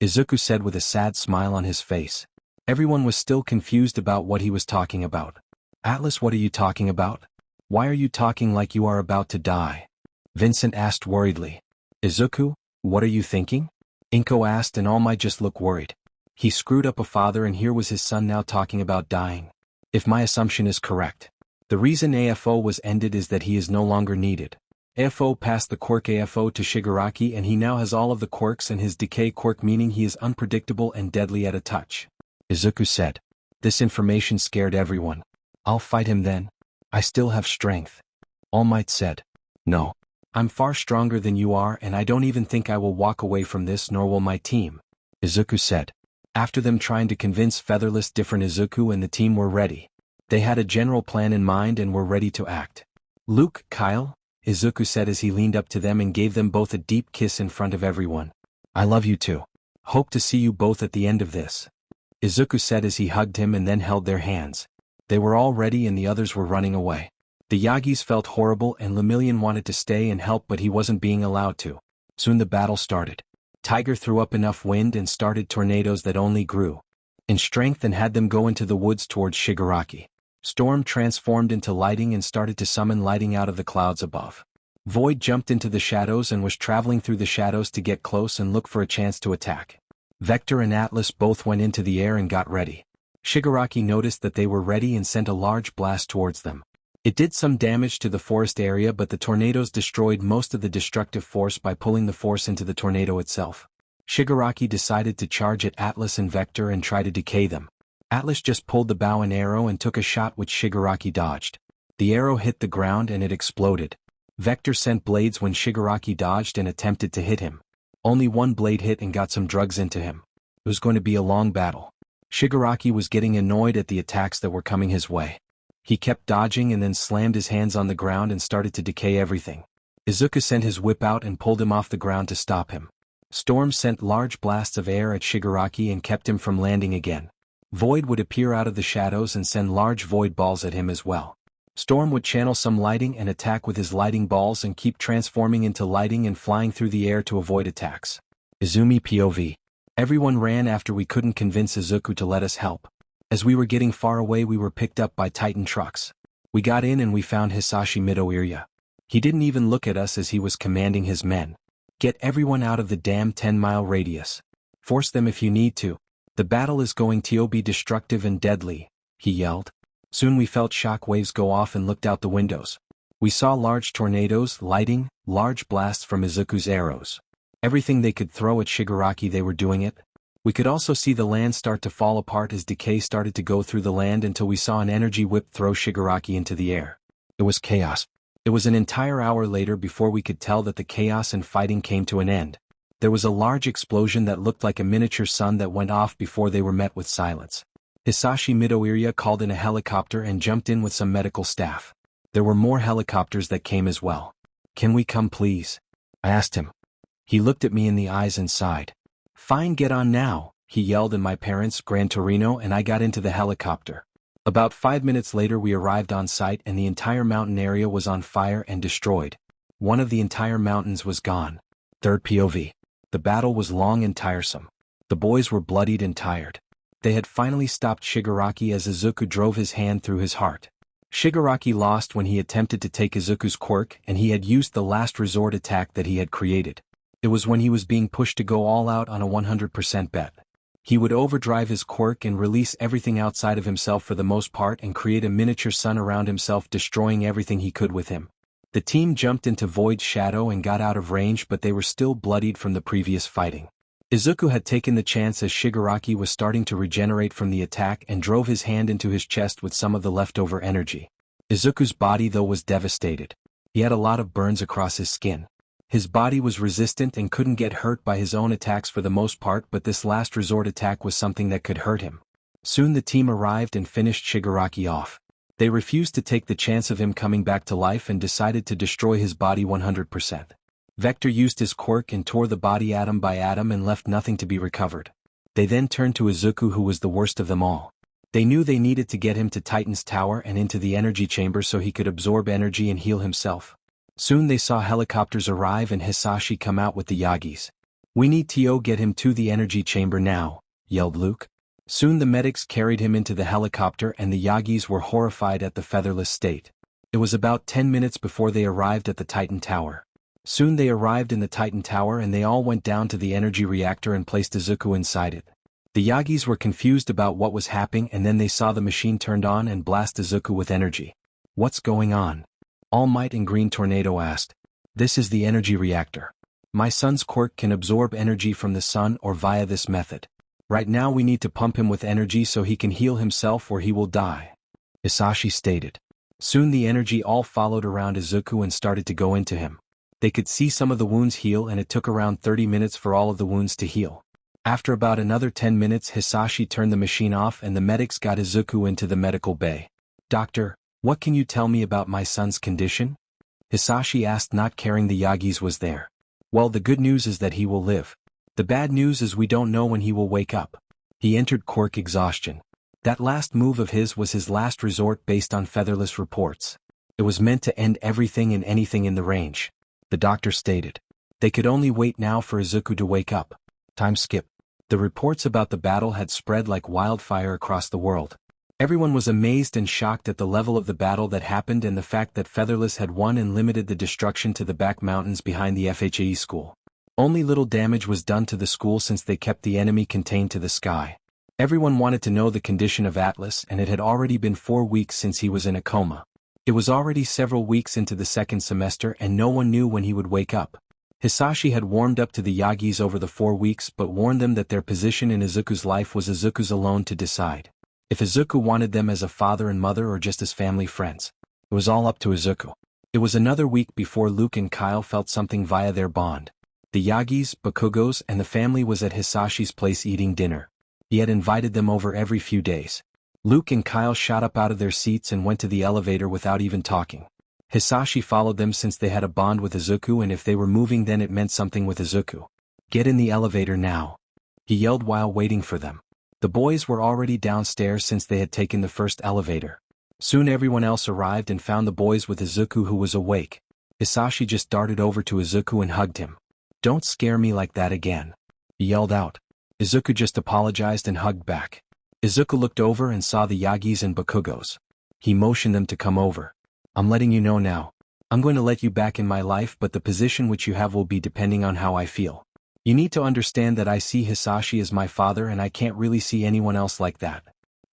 Izuku said with a sad smile on his face. Everyone was still confused about what he was talking about. "Atlas, what are you talking about? Why are you talking like you are about to die?" Vincent asked worriedly. "Izuku, what are you thinking?" Inko asked, and All Might just looked worried. He screwed up a father and here was his son now talking about dying. If my assumption is correct. The reason AFO was ended is that he is no longer needed. AFO passed the quirk AFO to Shigaraki and he now has all of the quirks and his decay quirk, meaning he is unpredictable and deadly at a touch. Izuku said. This information scared everyone. I'll fight him then. I still have strength. All Might said. No. I'm far stronger than you are and I don't even think I will walk away from this, nor will my team. Izuku said. After them trying to convince Featherless different, Izuku and the team were ready. They had a general plan in mind and were ready to act. Luke, Kyle, Izuku said as he leaned up to them and gave them both a deep kiss in front of everyone. I love you too. Hope to see you both at the end of this. Izuku said as he hugged him and then held their hands. They were all ready and the others were running away. The Yagis felt horrible and Lemillion wanted to stay and help, but he wasn't being allowed to. Soon the battle started. Tiger threw up enough wind and started tornadoes that only grew in strength and had them go into the woods towards Shigaraki. Storm transformed into lightning and started to summon lighting out of the clouds above. Void jumped into the shadows and was traveling through the shadows to get close and look for a chance to attack. Vector and Atlas both went into the air and got ready. Shigaraki noticed that they were ready and sent a large blast towards them. It did some damage to the forest area, but the tornadoes destroyed most of the destructive force by pulling the force into the tornado itself. Shigaraki decided to charge at Atlas and Vector and try to decay them. Atlas just pulled the bow and arrow and took a shot which Shigaraki dodged. The arrow hit the ground and it exploded. Vector sent blades when Shigaraki dodged and attempted to hit him. Only one blade hit and got some drugs into him. It was going to be a long battle. Shigaraki was getting annoyed at the attacks that were coming his way. He kept dodging and then slammed his hands on the ground and started to decay everything. Izuku sent his whip out and pulled him off the ground to stop him. Storm sent large blasts of air at Shigaraki and kept him from landing again. Void would appear out of the shadows and send large void balls at him as well. Storm would channel some lighting and attack with his lighting balls and keep transforming into lighting and flying through the air to avoid attacks. Izumi POV. Everyone ran after we couldn't convince Izuku to let us help. As we were getting far away, we were picked up by Titan trucks. We got in and we found Hisashi Midoriya. He didn't even look at us as he was commanding his men. Get everyone out of the damn 10-mile radius. Force them if you need to. The battle is going to be destructive and deadly, he yelled. Soon we felt shock waves go off and looked out the windows. We saw large tornadoes, lighting, large blasts from Izuku's arrows. Everything they could throw at Shigaraki, they were doing it. We could also see the land start to fall apart as decay started to go through the land until we saw an energy whip throw Shigaraki into the air. It was chaos. It was an entire hour later before we could tell that the chaos and fighting came to an end. There was a large explosion that looked like a miniature sun that went off before they were met with silence. Hisashi Midoriya called in a helicopter and jumped in with some medical staff. There were more helicopters that came as well. Can we come please? I asked him. He looked at me in the eyes and sighed. Fine, get on now, he yelled, and my parents, Gran Torino, and I got into the helicopter. About 5 minutes later we arrived on site and the entire mountain area was on fire and destroyed. One of the entire mountains was gone. Third POV. The battle was long and tiresome. The boys were bloodied and tired. They had finally stopped Shigaraki as Izuku drove his hand through his heart. Shigaraki lost when he attempted to take Izuku's quirk and he had used the last resort attack that he had created. It was when he was being pushed to go all out on a 100% bet. He would overdrive his quirk and release everything outside of himself for the most part and create a miniature sun around himself, destroying everything he could with him. The team jumped into Void's shadow and got out of range, but they were still bloodied from the previous fighting. Izuku had taken the chance as Shigaraki was starting to regenerate from the attack and drove his hand into his chest with some of the leftover energy. Izuku's body though was devastated. He had a lot of burns across his skin. His body was resistant and couldn't get hurt by his own attacks for the most part, but this last resort attack was something that could hurt him. Soon the team arrived and finished Shigaraki off. They refused to take the chance of him coming back to life and decided to destroy his body 100%. Vector used his quirk and tore the body atom by atom and left nothing to be recovered. They then turned to Izuku, who was the worst of them all. They knew they needed to get him to Titan's tower and into the energy chamber so he could absorb energy and heal himself. Soon they saw helicopters arrive and Hisashi come out with the Yagis. We need to get him to the energy chamber now, yelled Luke. Soon the medics carried him into the helicopter and the Yagis were horrified at the featherless state. It was about 10 minutes before they arrived at the Titan Tower. Soon they arrived in the Titan Tower and they all went down to the energy reactor and placed Izuku inside it. The Yagis were confused about what was happening, and then they saw the machine turned on and blast Izuku with energy. What's going on? All Might and Green Tornado asked. This is the energy reactor. My son's quirk can absorb energy from the sun or via this method. Right now we need to pump him with energy so he can heal himself or he will die, Hisashi stated. Soon the energy all followed around Izuku and started to go into him. They could see some of the wounds heal, and it took around 30 minutes for all of the wounds to heal. After about another 10 minutes, Hisashi turned the machine off and the medics got Izuku into the medical bay. Doctor, what can you tell me about my son's condition? Hisashi asked, not caring the Yagis was there. Well, the good news is that he will live. The bad news is we don't know when he will wake up. He entered quirk exhaustion. That last move of his was his last resort based on featherless reports. It was meant to end everything and anything in the range, the doctor stated. They could only wait now for Izuku to wake up. Time skip. The reports about the battle had spread like wildfire across the world. Everyone was amazed and shocked at the level of the battle that happened and the fact that Featherless had won and limited the destruction to the back mountains behind the FHAE school. Only little damage was done to the school since they kept the enemy contained to the sky. Everyone wanted to know the condition of Atlas, and it had already been 4 weeks since he was in a coma. It was already several weeks into the second semester and no one knew when he would wake up. Hisashi had warmed up to the Yagis over the 4 weeks but warned them that their position in Izuku's life was Izuku's alone to decide. If Izuku wanted them as a father and mother or just as family friends. It was all up to Izuku. It was another week before Luke and Kyle felt something via their bond. The Yagis, Bakugos, and the family was at Hisashi's place eating dinner. He had invited them over every few days. Luke and Kyle shot up out of their seats and went to the elevator without even talking. Hisashi followed them since they had a bond with Izuku, and if they were moving then it meant something with Izuku. Get in the elevator now, he yelled while waiting for them. The boys were already downstairs since they had taken the first elevator. Soon everyone else arrived and found the boys with Izuku, who was awake. Hisashi just darted over to Izuku and hugged him. Don't scare me like that again, he yelled out. Izuku just apologized and hugged back. Izuku looked over and saw the Yagis and Bakugos. He motioned them to come over. I'm letting you know now. I'm going to let you back in my life, but the position which you have will be depending on how I feel. You need to understand that I see Hisashi as my father and I can't really see anyone else like that.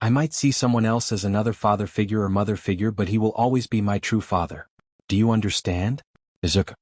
I might see someone else as another father figure or mother figure, but he will always be my true father. Do you understand? Izuku.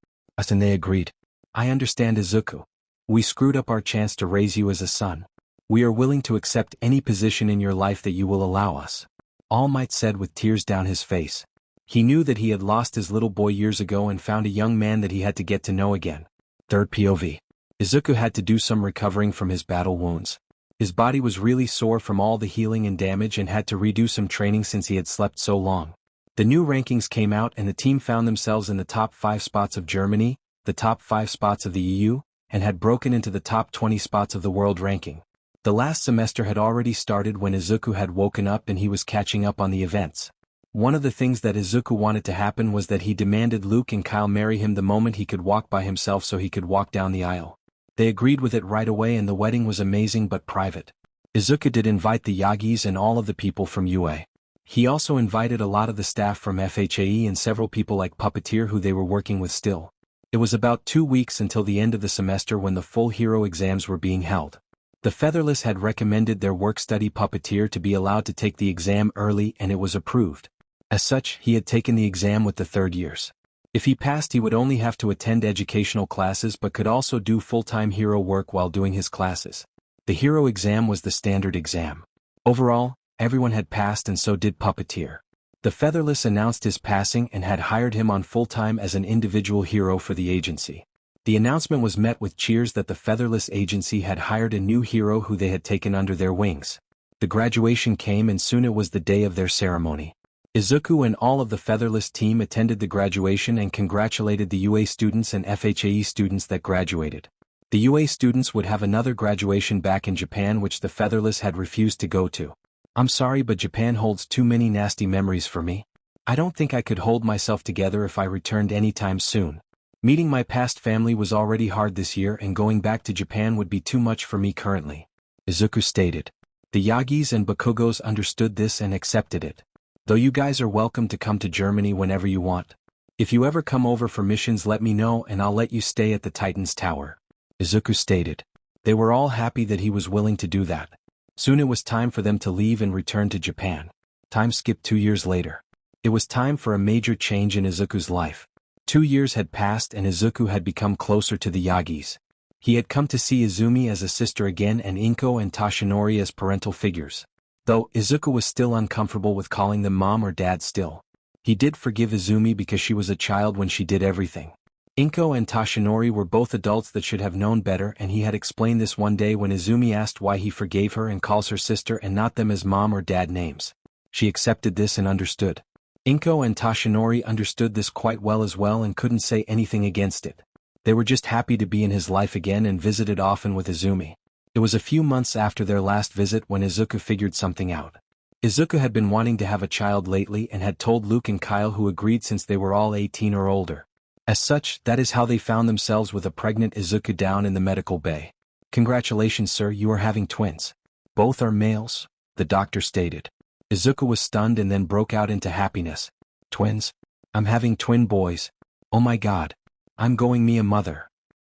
And they agreed. I understand, Izuku. We screwed up our chance to raise you as a son. We are willing to accept any position in your life that you will allow us. All Might said with tears down his face. He knew that he had lost his little boy years ago and found a young man that he had to get to know again. Third POV. Izuku had to do some recovering from his battle wounds. His body was really sore from all the healing and damage and had to redo some training since he had slept so long. The new rankings came out and the team found themselves in the top 5 spots of Germany, the top 5 spots of the EU, and had broken into the top 20 spots of the world ranking. The last semester had already started when Izuku had woken up and he was catching up on the events. One of the things that Izuku wanted to happen was that he demanded Luke and Kyle marry him the moment he could walk by himself so he could walk down the aisle. They agreed with it right away and the wedding was amazing but private. Izuku did invite the Yagis and all of the people from UA. He also invited a lot of the staff from FHAE and several people like Puppeteer who they were working with still. It was about 2 weeks until the end of the semester when the full hero exams were being held. The Featherless had recommended their work-study Puppeteer to be allowed to take the exam early and it was approved. As such, he had taken the exam with the 3rd years. If he passed, he would only have to attend educational classes but could also do full-time hero work while doing his classes. The hero exam was the standard exam. Overall, everyone had passed and so did Puppeteer. The Featherless announced his passing and had hired him on full-time as an individual hero for the agency. The announcement was met with cheers that the Featherless agency had hired a new hero who they had taken under their wings. The graduation came and soon it was the day of their ceremony. Izuku and all of the Featherless team attended the graduation and congratulated the UA students and FHAE students that graduated. The UA students would have another graduation back in Japan which the Featherless had refused to go to. I'm sorry, but Japan holds too many nasty memories for me. I don't think I could hold myself together if I returned anytime soon. Meeting my past family was already hard this year and going back to Japan would be too much for me currently, Izuku stated. The Yagis and Bakugos understood this and accepted it. Though you guys are welcome to come to Germany whenever you want. If you ever come over for missions let me know and I'll let you stay at the Titan's Tower, Izuku stated. They were all happy that he was willing to do that. Soon it was time for them to leave and return to Japan. Time skipped 2 years later. It was time for a major change in Izuku's life. 2 years had passed and Izuku had become closer to the Yagis. He had come to see Izumi as a sister again and Inko and Toshinori as parental figures. Though Izuku was still uncomfortable with calling them mom or dad still. He did forgive Izumi because she was a child when she did everything. Inko and Toshinori were both adults that should have known better, and he had explained this one day when Izumi asked why he forgave her and calls her sister and not them as mom or dad names. She accepted this and understood. Inko and Toshinori understood this quite well as well and couldn't say anything against it. They were just happy to be in his life again and visited often with Izumi. It was a few months after their last visit when Izuku figured something out. Izuku had been wanting to have a child lately and had told Luke and Kyle, who agreed since they were all 18 or older. As such, that is how they found themselves with a pregnant Izuku down in the medical bay. "Congratulations, sir, you are having twins. Both are males," the doctor stated. Izuku was stunned and then broke out into happiness. "Twins? I'm having twin boys. Oh my god. I'm going me a mother."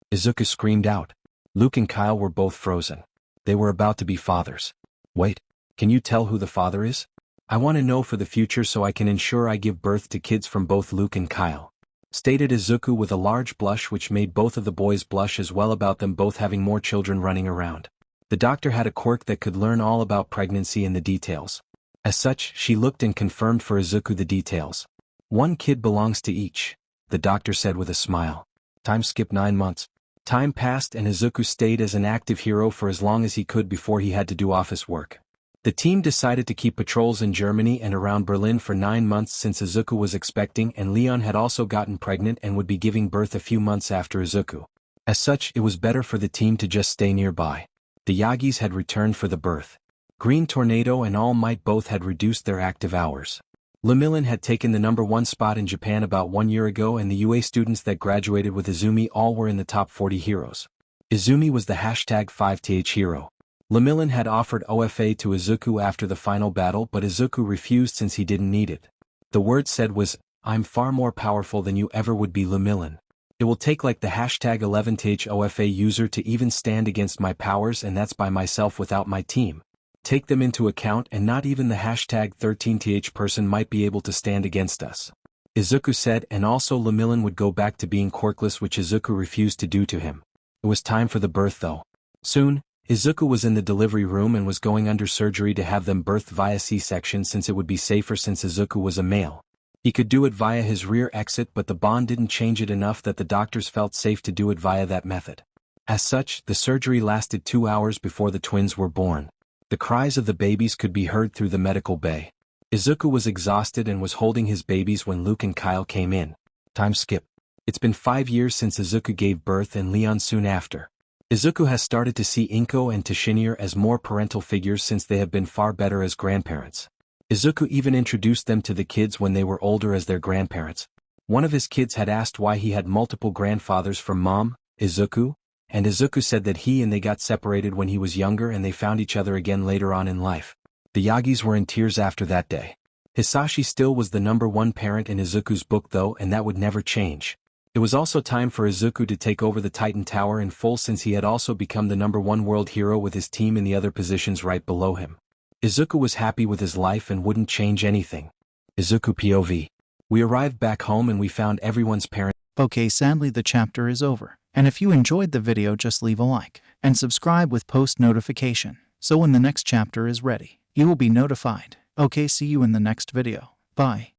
Izuku screamed out. Luke and Kyle were both frozen. They were about to be fathers. "Wait, can you tell who the father is? I want to know for the future so I can ensure I give birth to kids from both Luke and Kyle," stated Izuku with a large blush, which made both of the boys blush as well about them both having more children running around. The doctor had a quirk that could learn all about pregnancy and the details. As such, she looked and confirmed for Izuku the details. "One kid belongs to each," the doctor said with a smile. Time skipped 9 months. Time passed and Izuku stayed as an active hero for as long as he could before he had to do office work. The team decided to keep patrols in Germany and around Berlin for 9 months since Izuku was expecting, and Leon had also gotten pregnant and would be giving birth a few months after Izuku. As such, it was better for the team to just stay nearby. The Yagis had returned for the birth. Green Tornado and All Might both had reduced their active hours. Lemillion had taken the #1 spot in Japan about 1 year ago, and the UA students that graduated with Izumi all were in the top 40 heroes. Izumi was the #5th hero. Lemillion had offered OFA to Izuku after the final battle, but Izuku refused since he didn't need it. The word said was, "I'm far more powerful than you ever would be, Lemillion. It will take like the #11th OFA user to even stand against my powers, and that's by myself without my team. Take them into account and not even the #13th person might be able to stand against us," Izuku said, and also Lemillion would go back to being quirkless, which Izuku refused to do to him. It was time for the birth though. Soon, Izuku was in the delivery room and was going under surgery to have them birthed via C-section since it would be safer since Izuku was a male. He could do it via his rear exit, but the bond didn't change it enough that the doctors felt safe to do it via that method. As such, the surgery lasted 2 hours before the twins were born. The cries of the babies could be heard through the medical bay. Izuku was exhausted and was holding his babies when Luke and Kyle came in. Time skip. It's been 5 years since Izuku gave birth and Leon soon after. Izuku has started to see Inko and Toshinori as more parental figures since they have been far better as grandparents. Izuku even introduced them to the kids when they were older as their grandparents. One of his kids had asked why he had multiple grandfathers from mom, Izuku, and Izuku said that he and they got separated when he was younger and they found each other again later on in life. The Yagis were in tears after that day. Hisashi still was the #1 parent in Izuku's book though, and that would never change. It was also time for Izuku to take over the Titan Tower in full since he had also become the #1 world hero with his team in the other positions right below him. Izuku was happy with his life and wouldn't change anything. Izuku POV. We arrived back home and we found everyone's parents. Okay, sadly the chapter is over. And if you enjoyed the video, just leave a like and subscribe with post notification, so when the next chapter is ready, you will be notified. Okay, see you in the next video. Bye.